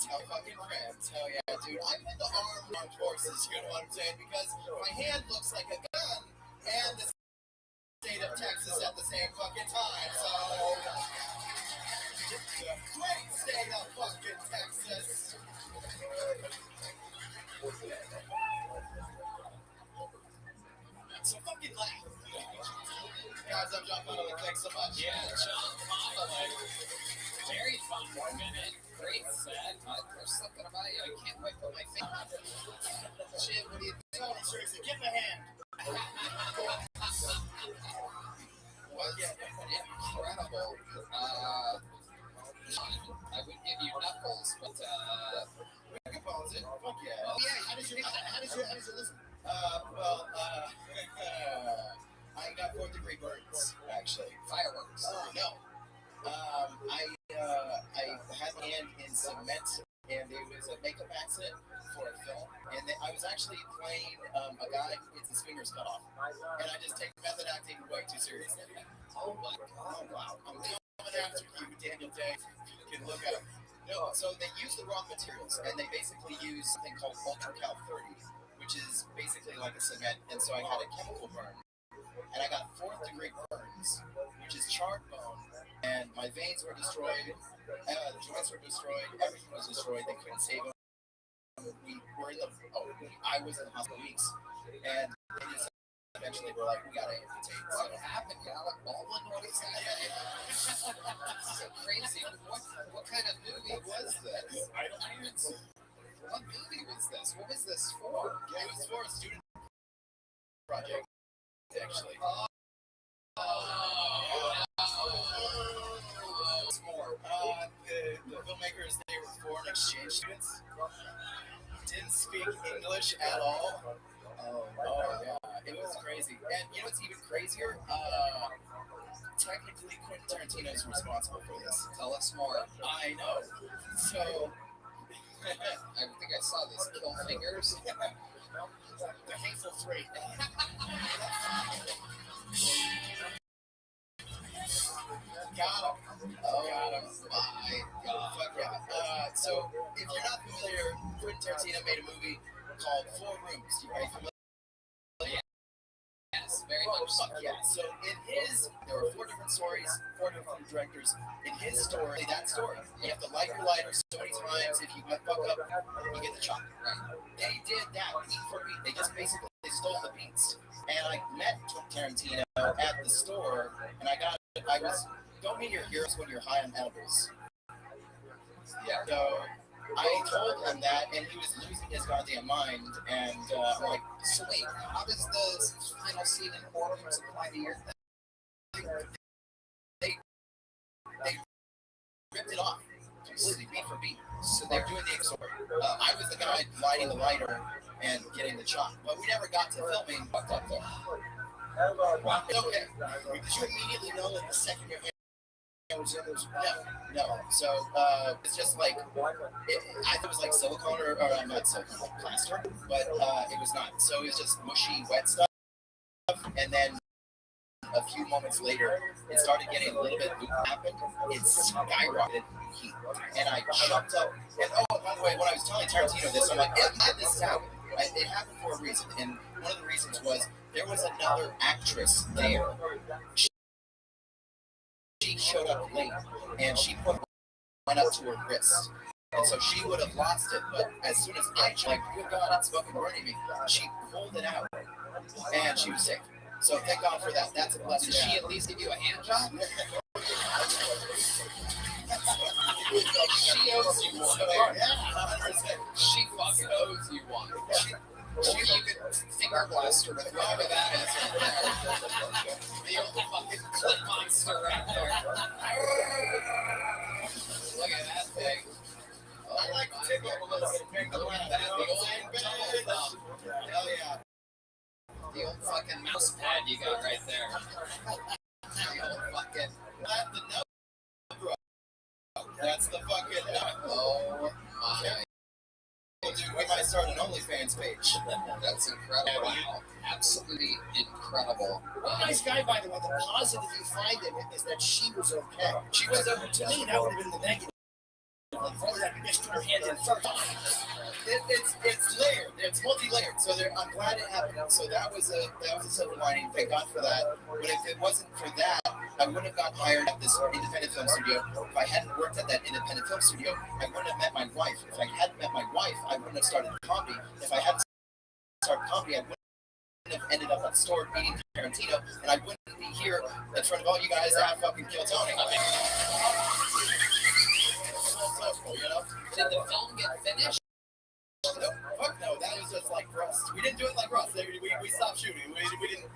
tell fucking friends. Hell yeah, dude. I'm in the armed forces. You know what I'm saying? Because my hand looks like a gun and the state of Texas at the same fucking time. So, great state of fucking Texas. So fucking laugh. Guys, I'm John Connolly. Thanks so much. Yeah, John Connolly. Very fun minute. Great set. There's something about you. I can't wait for my face. Shit, what are you doing? Seriously, give me a hand. Well, yeah, incredible. I would give you knuckles, but microphones it. Fuck yeah. Oh yeah. How did you listen? I got 4th-degree burns, actually. Fireworks. No. I had my hand in cement, and it was a makeup accident for a film. And I was actually playing a guy who gets his fingers cut off. And I just take method acting way too seriously. Oh my God. Oh, wow. I'm coming after you, Daniel Day. You can look at him. No, so they use the wrong materials, and they basically use something called UltraCal 30, which is basically like a cement. And so I had a chemical burn. And I got 4th-degree burns, which is charred bone, and my veins were destroyed, the joints were destroyed, everything was destroyed. They couldn't save them. I was in the hospital weeks, and they just eventually were like, we gotta amputate. What happened? Alec Baldwin? What is that? So crazy. What kind of movie was this? I don't see. What movie was this? What was this for? It was for a student project, actually. More. The filmmakers, they were foreign exchange students. Didn't speak English at all. Oh yeah, it was crazy. And you know what's even crazier? Technically, Quentin Tarantino is responsible for this. Tell us more. I know. So, I think I saw this. Kill Fingers. The Hateful Three. Got him. Oh, got him. My God. Fuck yeah. So, if you're not familiar, Quentin Tarantino made a movie called Four Rooms. Are you familiar? Yes, very much. Fuck yeah. So, in his, there were 4 different stories, 4 different directors. In his story, that story, you have to light your lighter so many times. If you fuck up, you get the chop. Right? They did that beat for beat. They just basically stole the beats. And I met Tarantino at the store, and I was, don't meet your heroes when you're high on edibles. Yeah. So I told him that, and he was losing his goddamn mind. And I'm like, so wait, how does the final scene in Four Rooms apply to your thing? They ripped it off completely, beat for beat. So they're doing the story. I was the guy lighting the lighter and getting the chop, but we never got to filming. Fucked up though. Okay. Did you immediately know that the second your hand was in those? No. So it's just like I thought it was like silicone or not silicone, like plaster, but it was not. So it was just mushy, wet stuff, and then a few moments later, it started getting a little bit happened. It skyrocketed heat, and I jumped up. And oh, by the way, when I was telling Tarantino this, I'm like, this is happening. It happened for a reason, and one of the reasons was there was another actress there. She showed up late, and she went up to her wrist. And so she would have lost it, but as soon as I checked, good God, it's fucking burning me. She pulled it out, and she was safe. So thank God for that. That's a blessing. Did she at least give you a hand job? She owes you one. She fucking owes you one. She even finger blast her with whatever that is. The old fucking clip monster right there. Look at that thing. I like to take up a little bit of finger blast. Hell yeah. The old fucking mouse pad you got right there. The old fucking... That's the fucking... Oh my... Dude, we might start an OnlyFans page. That's incredible. Wow. Absolutely incredible. Nice guy, by the way. The positive you find in it is that she was okay. She was okay. To me, that would have been the negative. Before that, bitch put her hand in first. It's layered. It's multi-layered. So I'm glad it happened. So that was a silver lining. Thank God for that. But if it wasn't for that, I wouldn't have gotten hired at this independent film studio. If I hadn't worked at that independent film studio, I wouldn't have met my wife. If I hadn't met my wife, I wouldn't have started comedy. If I hadn't started comedy, I wouldn't have ended up at the store meeting Tarantino, and I wouldn't be here in front of all you guys that fucking kill Tony. You know? Did the film get finished? No, fuck no. That was just like Rust. We didn't do it like Rust. We stopped shooting. We didn't.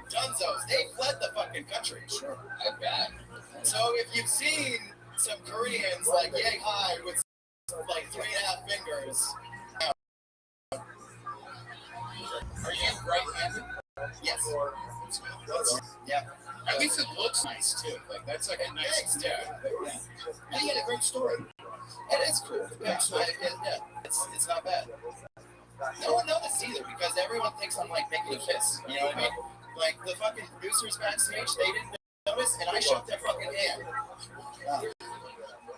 Dunzos. They fled the fucking country. Sure. I bet. So if you've seen some Koreans like yay high with like 3.5 fingers. Are you right-handed? Yes. Yeah. At least it looks nice too. Like that's like a nice exterior. Yeah. And he had a great story. It is cool. Yeah. It's not bad. No one noticed either because everyone thinks I'm like making a fist. You know what I mean? Like the fucking producers backstage, they didn't notice, and I shook their fucking hand.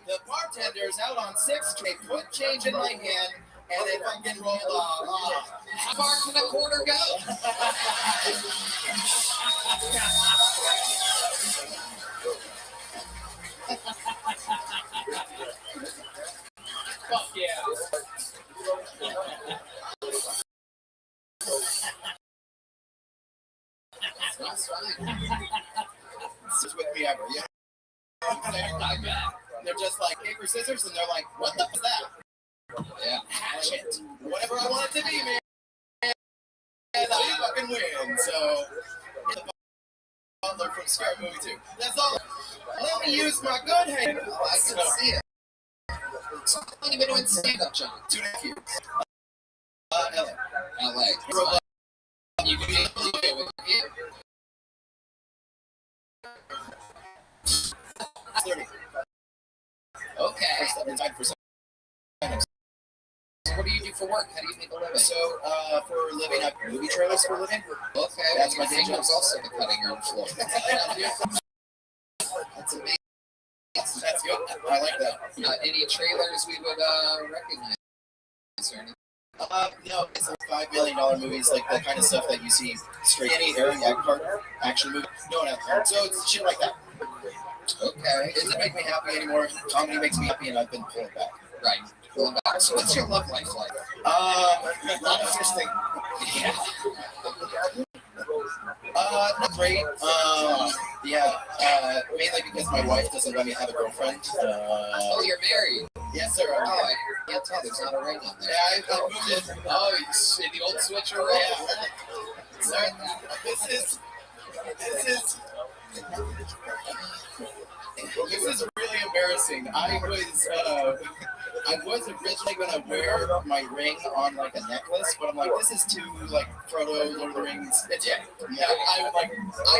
The bartenders out on 6th Street put change in my hand, and they fucking rolled off. How far can a quarter go? Fuck yeah. It's with me ever. Yeah. I bet. They're just like paper scissors, and they're like, "What the f is that?" Yeah, hatchet. Whatever I want it to be, man. And I fucking win. So, the butler from Scary Movie 2. That's all. Let me use my good hand. Oh, I can see it. So how long have you been doing stand-up, John? 2.5 years. LA. LA. You can be able to do it with you. 30. Okay. For So what do you do for work? How do you make a living? So, for a living, I have movie trailers for a living. Okay. That's my day job. Also the cutting room floor. That's amazing. That's good. I like that. Any trailers we would recognize? Or anything? No, it's like $5 million movies, like the kind of stuff that you see straight. Any Aaron Eckhart action movie? No, so it's shit like that. Okay. It doesn't make me happy anymore. Comedy makes me happy, and I've been pulling back. Right. Pulling back. So what's your love life like? Not interesting. Yeah. Not great. Yeah. Mainly because my wife doesn't let me have a girlfriend. Oh, you're married? Yes, sir. Oh, I can't tell. There's not a ring on there. Yeah, I moved it. Oh, in the old switcheroo? Yeah. Sorry. This is really embarrassing. I was originally gonna wear my ring on like a necklace, but I'm like, this is too like proto Lord of the Rings. I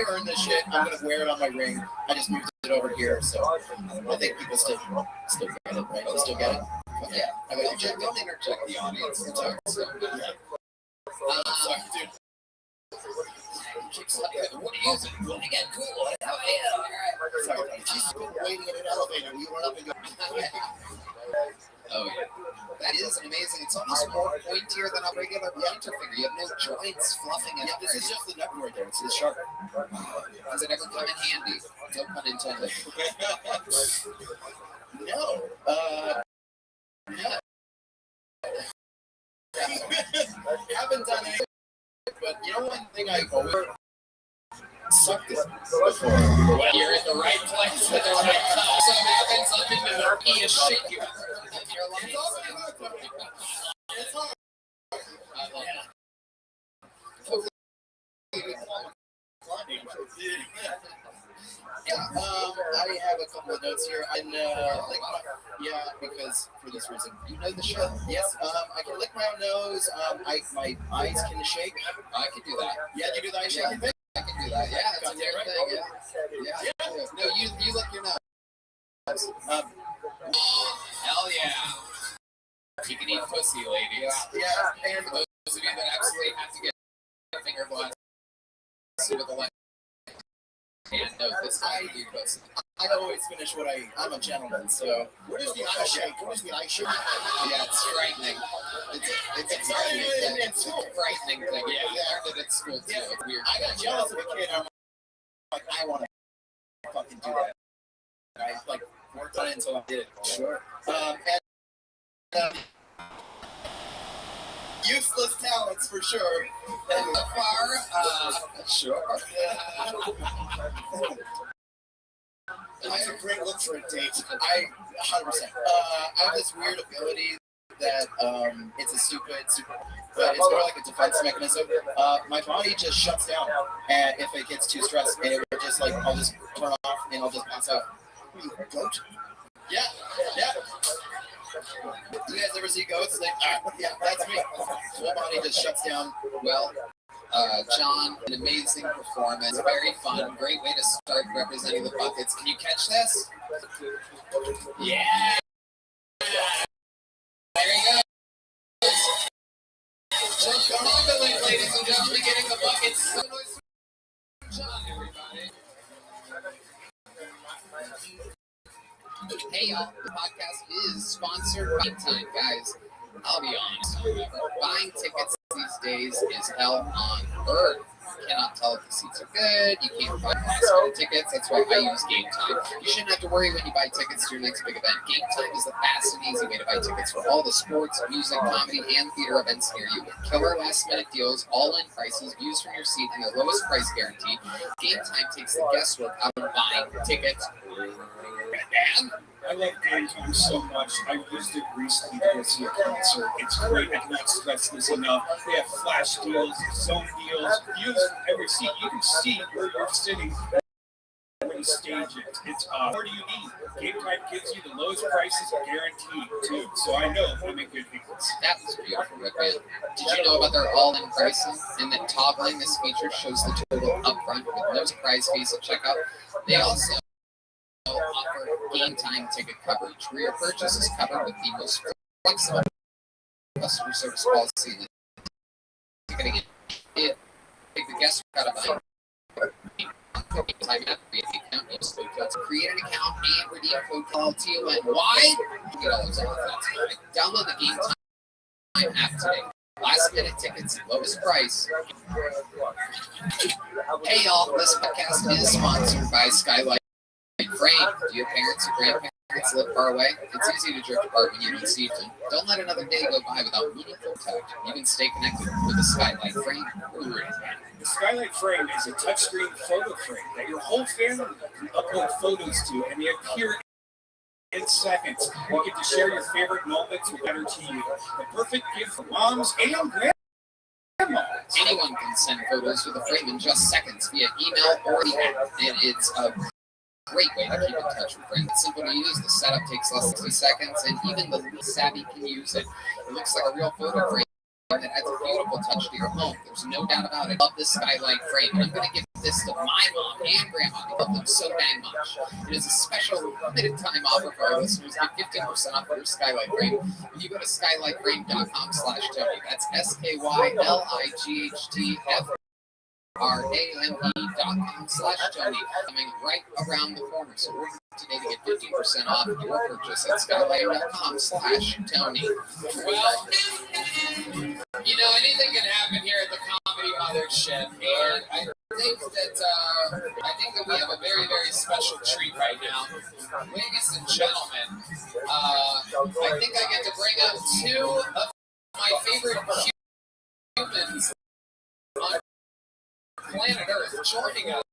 earned this shit. I'm gonna wear it on my ring. I just moved it over here, so I think people still get it, right? They still get it. Yeah. I mean, don't interject the audience. It's hard. So, sorry, dude. What are you using? What get cool? How are you? Sorry, she's been waiting in an elevator. You run up and go. Oh yeah, that is amazing. It's almost more pointier than a regular painter figure. You have no joints fluffing it. Yeah, this is just the neck right there. It's sharp. Does it ever come in handy? No pun intended. No. No. Haven't done anything. But you know one thing I always sucked it before. When you're in the right place at the right time. So it happens up into the key of shit you in your life. It's hard. I love that. I have a couple of notes here. And because for this reason, you know the show. Yes, I can lick my own nose. My eyes can shake. I can do that. Yeah, you do the eye shaking thing. I can do that. Yeah, that's a great thing. Yeah. No, you lick your nose. Hell yeah. You can eat pussy, ladies. Yeah. And for those of you that absolutely have to get a finger blast with the left hand, no, this time you pussy. I always finish what I'm a gentleman, so. What is the eye shake? What is the eye shake? Yeah, it's frightening. It's a frightening thing. It's a frightening thing. Yeah, I learned it at school too. It's weird. I got jealous of a kid. I'm like, I want to fucking do that. I like worked on it until I did it. Sure. Useless talents for sure. And so far, sure. That's a great look for a date. 100%. I have this weird ability that it's a stupid, but it's more like a defense mechanism. My body just shuts down, and if it gets too stressed, and it will just like I'll just turn off and I'll just pass out. Goat? Yeah. You guys ever see goats? Like, yeah, that's me. My body just shuts down. Well, John, an amazing performance, very fun, great way to start representing the buckets. Can you catch this? Yeah! There he goes! John Congoling, ladies and gentlemen, getting the buckets. John, everybody. Hey y'all, the podcast is sponsored by Time, guys. I'll be honest, however, buying tickets these days is hell on earth. cannot tell if the seats are good. You can't buy last-minute tickets. That's why I use Game Time. You shouldn't have to worry when you buy tickets to your next big event. Game Time is the fast and easy way to buy tickets for all the sports, music, comedy, and theater events near you. With killer last-minute deals, all-in prices, views from your seat, and the lowest price guarantee, Game Time takes the guesswork out of buying tickets. I love Game Time so much. I used it recently to go see a concert. It's great. I cannot stress this enough. They have flash deals, zone deals, views from every seat. You can see where you're sitting when you stage it. It's what do you need? Game Time gives you the lowest prices guaranteed too. So I know I'm in good hands. That was beautiful, Rick. Did you know about their all-in pricing? And then toggling this feature shows the total upfront with no surprise fees at checkout. They also offer Game Time ticket coverage, where your purchase is covered with the most flexible customer service policy in the ticketing. Take the guest out of buying Time app, create an account, use code to create an account, and redeem code called TON. Why? $20 off. That's right. Download the Game Time app today. Last minute tickets, lowest price. Hey y'all, this podcast is sponsored by Skylight Frame. Do your parents or grandparents live far away? It's easy to drift apart when you don't see them. Don't let another day go by without meaningful contact. You can stay connected with a Skylight Frame. The Skylight Frame is a touchscreen photo frame that your whole family can upload photos to, and they appear in seconds. You get to share your favorite moments with better to you. The perfect gift for moms and grandmas. Anyone can send photos with a frame in just seconds via email or the app, and it's a great way to keep in touch with friends. It's simple to use. The setup takes less than 60 seconds, and even the least savvy can use it. It looks like a real photo frame that adds a beautiful touch to your home. There's no doubt about it. I love this Skylight Frame, and I'm going to give this to my mom and grandma. I love them so dang much. It is a special limited time offer for our listeners. Get 15% off your Skylight Frame when you go to skylightframe.com/Tony. That's SKYLIGHTFRAME.com/Tony. Coming right around the corner. So order today to get 15% off your purchase at skylight.com/Tony. Well, you know, anything can happen here at the Comedy Mothership, and I think that we have a very, very special treat right now. Ladies and gentlemen, I think I get to bring up two of my favorite humans on planet Earth joining us.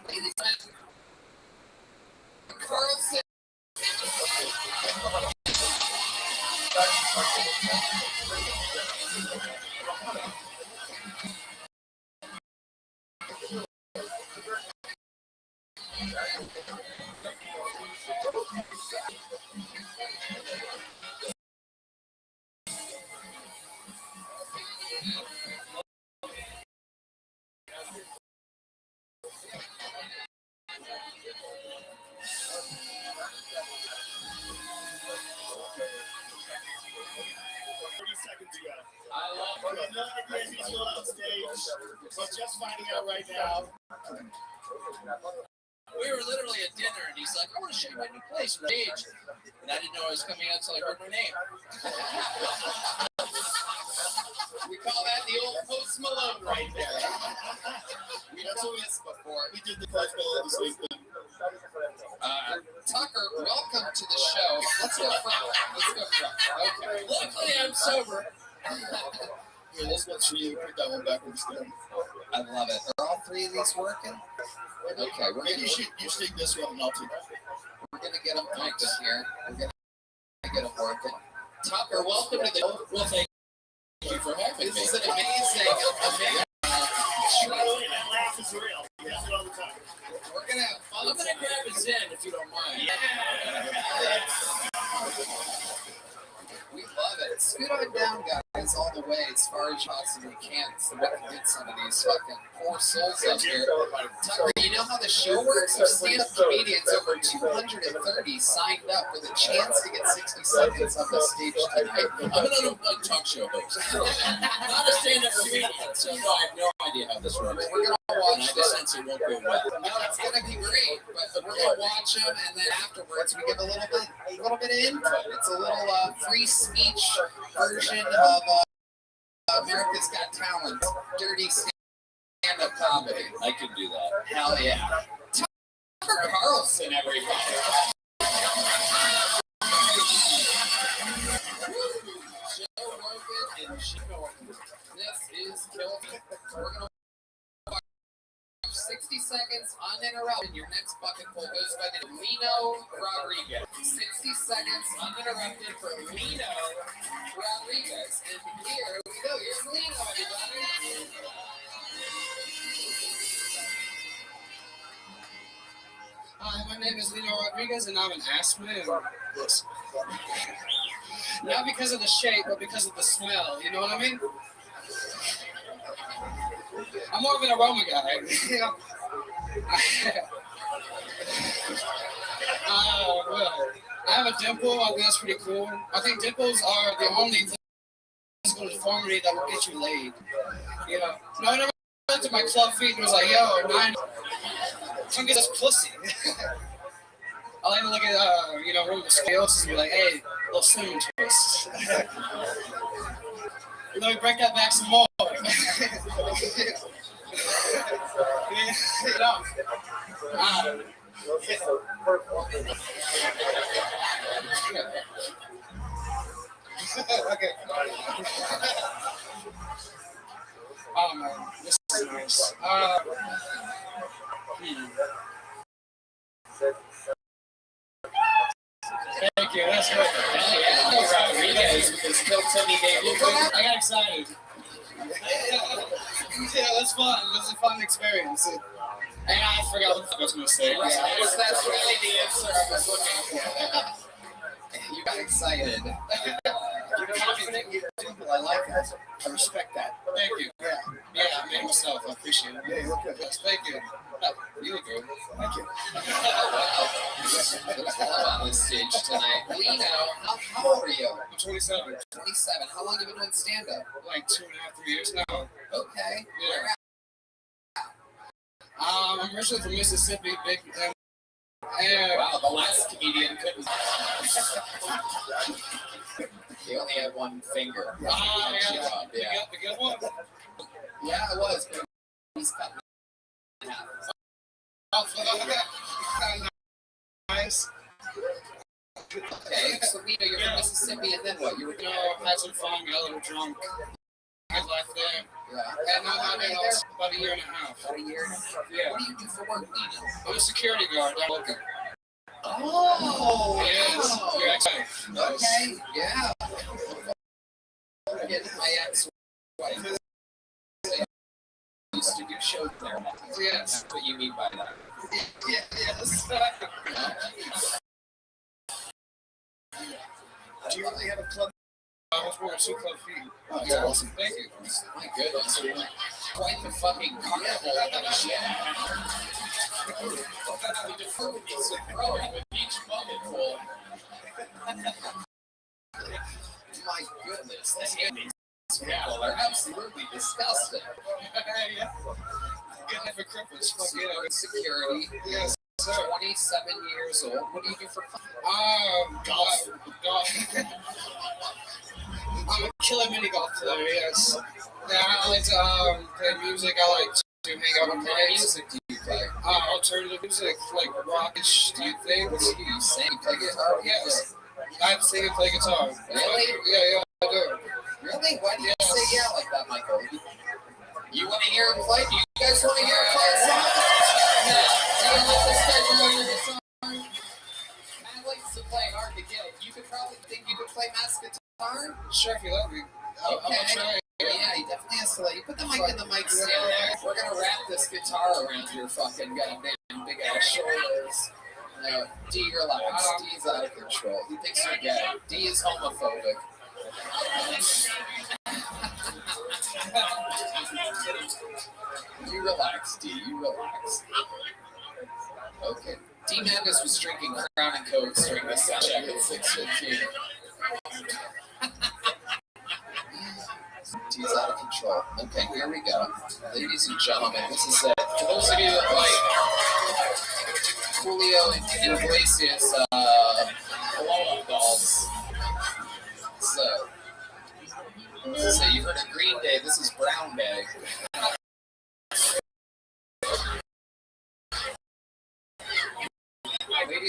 Ladies and gentlemen, Carlson. He's just finding out right now. We were literally at dinner, and he's like, I want to show you my new place, Rage. And I didn't know I was coming out until I heard my name. We call that the old Post Malone right there. We've done this before. We did the Post Malone this week. Tucker, welcome to the show. Let's go front. Okay. Luckily, I'm sober. Yeah, this one's for you. Put that one back on the stand. I love it. Are all three of these working? Okay, maybe you stick this one and I'll take that. We're gonna get them connected here. We're gonna get them working. Tucker, welcome to the. Well, thank you for having me. This is an amazing. That laugh is real. He does it all the time. We're gonna have fun. I'm gonna grab his end if you don't mind. Yeah. We love it. Scoot on down, guys, all the way as far as you possibly can. So we can get some of these fucking poor souls up here. Tucker, you know how the show works? There's stand-up comedians, over 230 signed up for the chance to get 60 seconds on the stage tonight. I'm an unemployed talk show host. Not a stand-up comedian, so no, I have no idea how this works. We're going to watch this. Sense it won't go well. No, it's going to be great, but we're going to watch them, and then afterwards we give a little bit of input. It's a little free speech version of America's Got Talent, dirty stand-up stand-up comedy. I could do that. Hell yeah. Tucker Carlson, everybody. Joe Rogan and Gino. This is Kilby. We're going to watch 60 seconds uninterrupted. Your next bucket pull goes by the Lino Rodriguez. 60 seconds uninterrupted for Lino Rodriguez. And here we go. Here's Lino, everybody. Hi, my name is Lino Rodriguez, and I'm an ass man. Not because of the shape, but because of the smell. You know what I mean? I'm more of an aroma guy. You know? Well, I have a dimple. I think that's pretty cool. I think dimples are the only physical deformity that will get you laid. You know, no one ever went to my club feet and was like, "Yo, 9, come get this pussy." I like to look at, one of the scales and be like, "Hey, little cinnamon twist." Let me break that back some more. You know. Okay. Oh man, this is nice. Thank you. That's good. I got excited. Yeah, that's fun. This is a fun experience. And I forgot what I was going to say. Right. That's really the answer I was looking for. You got excited. You're confident, you're simple. I like that. I respect that. Thank you. Yeah, I made myself. I appreciate it. Yeah, you look good. Yes, thank you. You look good. Thank you. There's a lot on this stage tonight. Lino, how old are you? I'm 27. 27. How long have you been doing stand-up? Like 2.5, 3 years now. Okay. Yeah. I'm originally from Mississippi. Wow, the last comedian couldn't. He only had one finger. Yeah. The good one? Yeah, it was. But he's cut in half. Nice. Okay, so Lino, you're from Mississippi, and then what? You were had some fun, got a little drunk. I left there. Yeah. And now I've been there about a year and a half. About a year and a half. Yeah. What do you do for work, Lino? I'm a security guard. I'm looking. Oh, yes. Wow. You're excited. Okay, yeah. Getting my ex-wife used to do shows there. Yes. What you mean by that? Yeah, yes. Do you really have a club? I was wearing 2 club feet. Oh, that's awesome. Thank you. My goodness. Quite the fucking carnival of that shit. The deformities are growing with each bucket full. My goodness. These people are absolutely disgusting. Yeah. Good for cripples. Fuck So, yeah. security. Yes. 27 years old. What do you do for fun? Golf. I'm a killer mini golf player, yes. Yeah, I like to play music. I like to hang out with What kind of friends. music do you play? Alternative music, like rockish, do you think? What do you do? You sing? Play guitar? Yes. I sing and play guitar. Really? Yeah, I do. Really? Why do you say yeah like that, Michael? You want to hear him play? Do you guys want to hear him play a song? No. Do you let this guy know your guitar? Matt likes to play hard to get. You could probably think you could play Matt's guitar? Sure, if you let me. Okay. Try. Yeah, he definitely has to let you. Put the mic in the mic stand there. We're going to wrap this guitar around your fucking goddamn big ass shoulders. No, D, relax. D's out of control. He thinks you're gay. D is homophobic. You relax, D. You relax. Okay. D Magnus was drinking Crown and Cokes during the sound check at 6:15. D's out of control. Okay, here we go. Ladies and gentlemen, this is it. For those of you that like Julio and Iglesias blow-up dolls. So you heard of Green Day, this is Brown Day.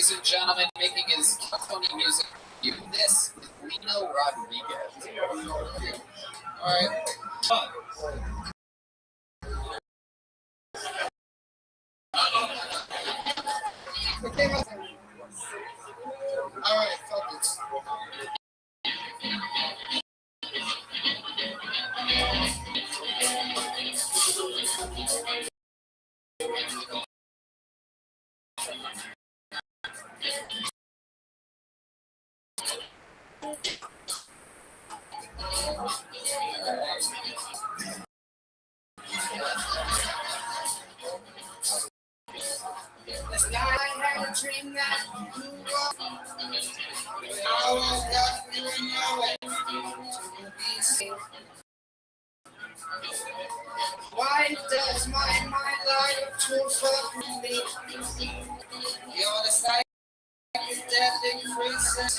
ladies and gentlemen, making his Tony music. You this is Lino Rodriguez. All right. All right, focus. Last night I had a dream that you I woke up feeling nowhere to be safe. Why does my mind like to fuck with me? You're the sight of death increases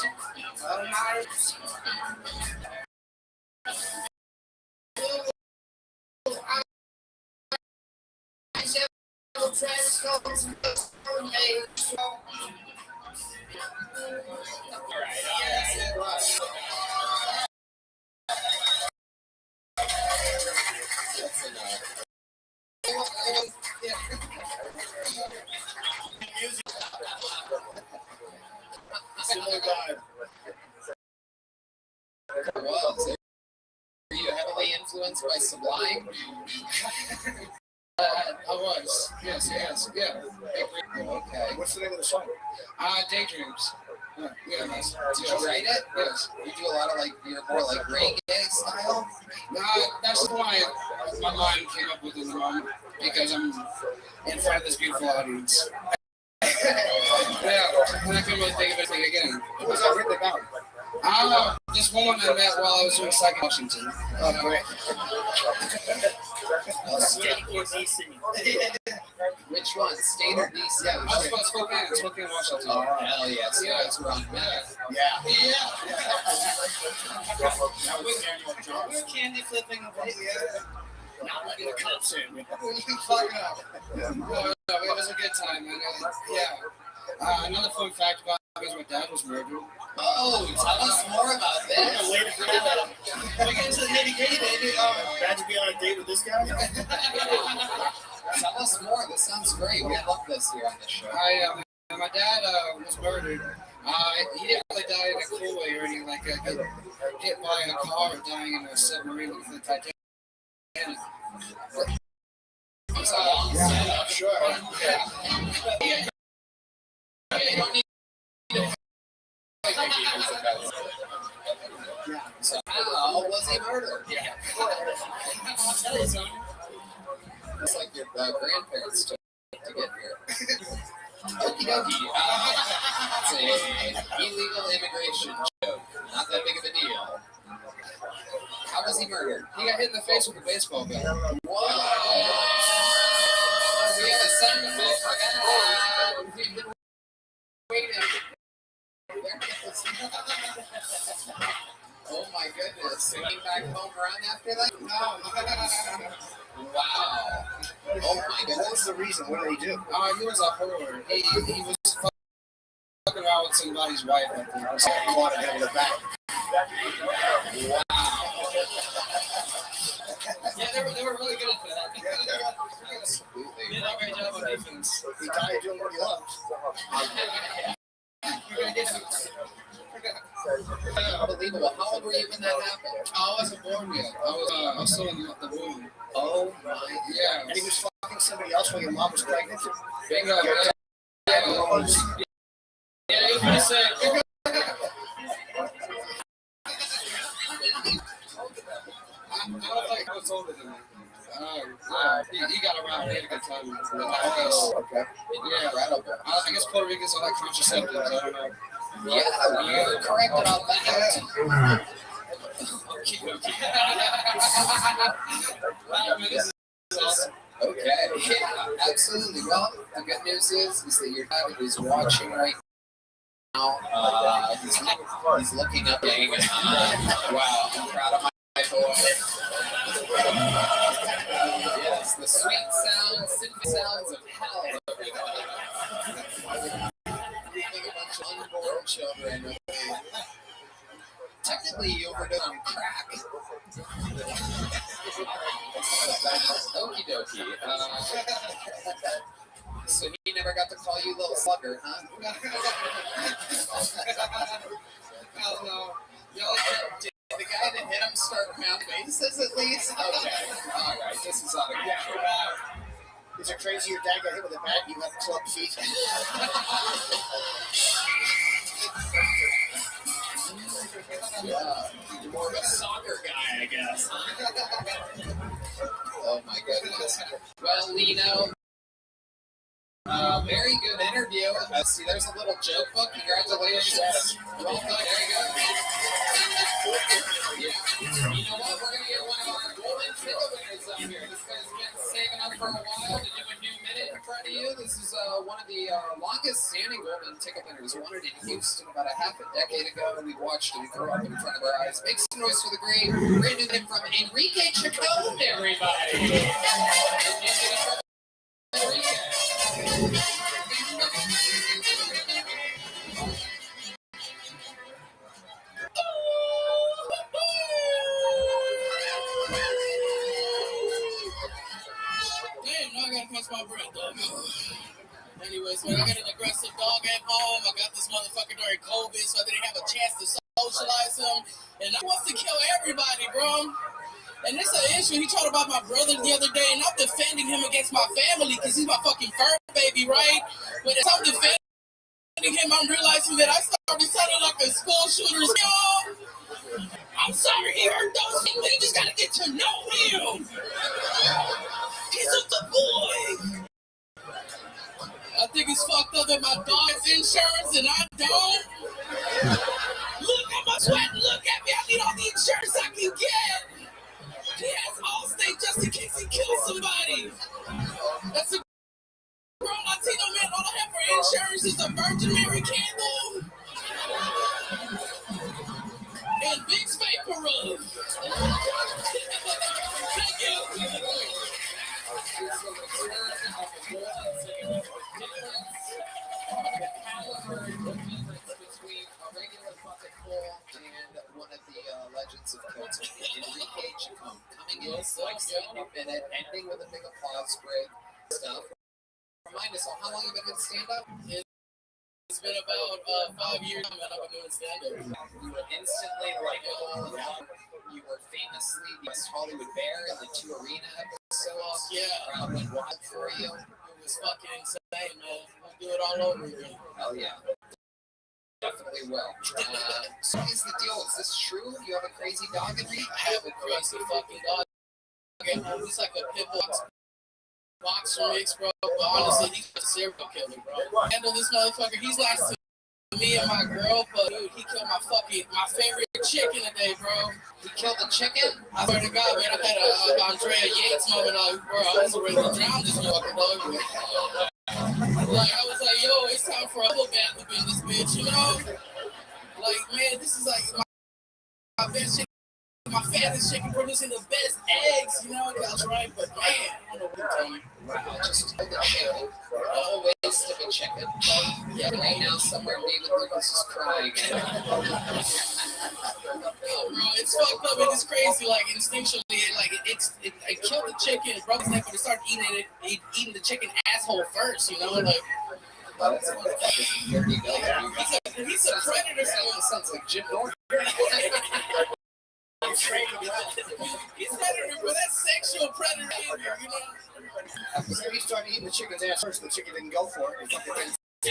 of my Similar vibe. Was. Were you heavily influenced by Sublime? I was. Yes, yeah. Okay. What's the name of the song? Daydreams. Yeah, nice. Did you write it? Yes. You do a lot of you're more like reggae style? No, that's why my mind came up with it in the moment because I'm in front of this beautiful audience. Yeah, and I couldn't really think of anything again. What was that written about? This woman I met while I was doing psych in Washington. Oh, great. Which one? State or DC? Yeah, I was about Spokane, Washington. Oh, hell yes. Yeah, that's where I'm at. Yeah. We're candy flipping. Not letting the cops in. Fuck up. No, it was a good time, man. Yeah. Another fun fact about me is my dad was murdered. Oh, tell us more about this. We get into the nitty-gritty, baby. Glad to be on a date with this guy. Tell us more. This sounds great. We love this here on the show. My dad was murdered. He didn't really die in a cool way or anything like that. He hit by a car or dying in a submarine with the Titanic. Yeah, sure. Yeah. You don't need So how was he murdered? Yeah. I'll tell you something. It's like your grandparents took to get here. Okie dokie. It's an illegal immigration joke. Not that big of a deal. How was he murdered? He got hit in the face with a baseball bat. Whoa! We have a sound effect for that. We've been waiting. Oh my goodness. So he back home around after that? No. Wow. Oh my goodness. What was the reason? What did he do? He was a horror. He was fucking around with somebody's wife, I think. So he caught him in the back. Wow. Yeah, they were really good at that. Absolutely. Did a great job on defense. He died doing what he loves. Unbelievable. How old were you when that happened? I wasn't born yet. I was still in the womb. Oh my. Yeah. And he was fucking somebody else while your mom was pregnant? Bingo. Yeah, he was going to say. I don't think I was older than that. He got around. He had a good time in the 90s. Okay. Yeah, incredible. I guess Puerto Ricans are like contraceptives. I don't know. Yeah, you're correct on that. This is awesome. Okay. Yeah, absolutely. Well, the good news is that your dad is watching right now. He's looking up. Wow, I'm proud of my boy. Yes, the sweet sounds, symphony sounds of hell. Technically, you overdosed on crack. Okie dokie. So he never got to call you little slugger, huh? Hell no. Did the guy that hit him start pound bases at least? Okay. Alright, this is out of control. Is it crazy your dad got hit with a bat and you have club feet? Yeah, you're more of a soccer guy, I guess. Oh my goodness. Well, Lino, very good interview. See, there's a little joke book. Congratulations. Well done. There you go. Yeah. You know what? We're going to get one of our golden ticket winners up here. This guy's been saving up for a while to do a new minute in front of you. This is one of the longest standing golden ticket winners. Won it in Houston about a half a decade ago. We watched him grow up in front of our eyes. Make some noise for the great new hit from Enrique Chacon, everybody. Damn, now I gotta catch my breath, dog. Anyways, man, I got an aggressive dog at home. I got this motherfucker during COVID, so I didn't have a chance to socialize him. And I wants to kill everybody, bro. And it's an issue. He talked about my brother the other day, and I'm defending him against my family because he's my fucking fur baby, right? But as I'm defending him, I'm realizing that I started sounding like a school shooter's yo. I'm sorry he hurt those people. You just gotta get to know him. He's a good boy. I think it's fucked up that my dog has insurance and I don't. Look at my sweat. Look at me. I need all the insurance I can get. He has Allstate just in case he kills somebody. That's a grown Latino man. All I have for insurance is a Virgin Mary candle and Vicks Vapor Rub. Thank you. One of the legends of Kilton, Enrique Chacon, coming in like saying new minute, ending with a big applause break stuff. Remind us, how long have you been in stand-up? It's been about 5 years that I've been doing stand-up. You were instantly likable. You were famously the West Hollywood Bear in the 2 Arena episodes. Yeah. Crowd went wild for you. It was fucking insane, man. We'll do it all over again. Hell yeah. Definitely will. So here's the deal. Is this true? You have a crazy dog in me? I have a crazy fucking dog at home. He's like a pit bull boxer mix, bro. But honestly, he's a serial killer, bro. Handle this motherfucker. He's like to me and my girl, but dude, he killed my favorite chicken today, bro. He killed the chicken? I swear to God, man, I had a Andrea Yates moment, bro. I was ready to drown this motherfucker, dog. Like, I was like, yo, it's time for a bubble bath up in this bitch, you know? Like, man, this is like my best chicken, my fattest chicken producing the best eggs, you know? That's right, but man, I don't know what you're telling me. Wow, just hold the chicken. No waste of a chicken. Yeah, right now, somewhere David Lucas is crying. Oh, bro, it's fucked up and it's crazy. Like, instinctually, like, I killed the chicken, broke his neck, but it started eating the chicken asshole first, you know? Like, that's a motherfucker's dirty dog. He's a predator. Sounds like Jim Norton. He's predator, but that's sexual predator behavior, you know? So he started eating the chicken's ass first, and the chicken didn't go for it. I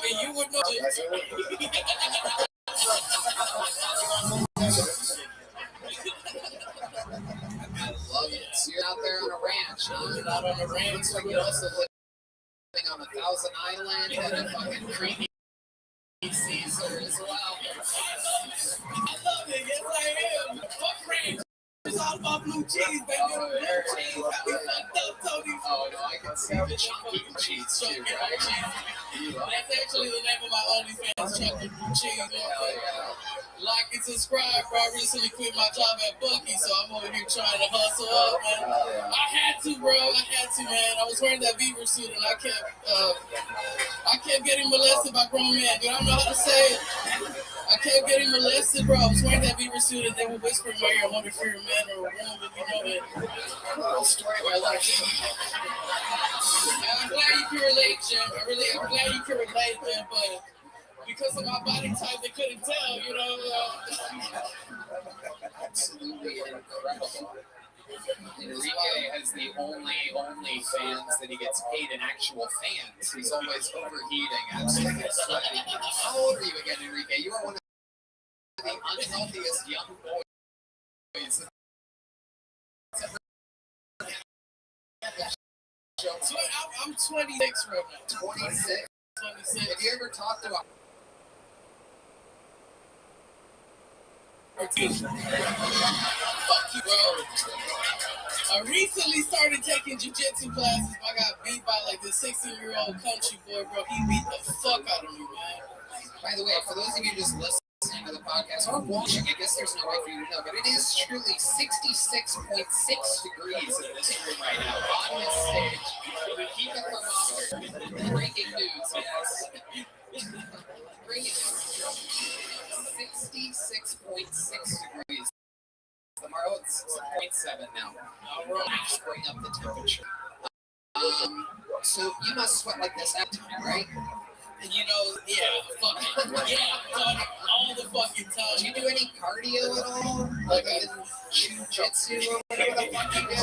mean, you would know. I love it. So you're out there on a ranch, huh? You're not on a ranch. Like you're also living on 1,000 Island and a fucking creepy Caesar as well. I love it. Yes, I am. Fuck ranch. It's all about blue cheese, baby. Blue cheese. Got me fucked up, Tony. Oh, no, I can see the chunky cheese, too, right? That's actually the name of my OnlyFans, Chunky Blue Cheese. Like and subscribe, bro. I recently quit my job at Bucky, so I'm over here trying to hustle up, man. I had to, bro. I had to, man. I was wearing that beaver suit, and I kept getting molested by grown men, dude. I don't know how to say it. I kept getting molested, bro. I was wearing that beaver suit and they would whisper in my ear, I wonder if you're a man or a woman, you know that story of my life. I'm glad you can relate, Jim. I'm glad you can relate, man, but because of my body type, they couldn't tell, you know. Absolutely incredible. Enrique has the only fans that he gets paid in actual fans. He's always overheating. Absolutely sweating. How old are you again, Enrique? You are one of the unhealthiest young boys. I'm 26 right now. 26? 26. Have you ever talked to a Fuck you, bro. I recently started taking jiu-jitsu classes. I got beat by like this 16-year-old country boy, bro. He beat the fuck out of me, man. By the way, for those of you just listening to the podcast or watching, I guess there's no way for you to know, but it is truly 66.6 degrees in this room right now on this stage. We keep a thermometer. Breaking news, yes. Breaking news. 66.6 degrees. Tomorrow it's 0.7 now. We're bring up the temperature. So you must sweat like this at time, right? And you know, all the fucking time. Do you do any cardio at all? Like even jujitsu or whatever the fuck you do?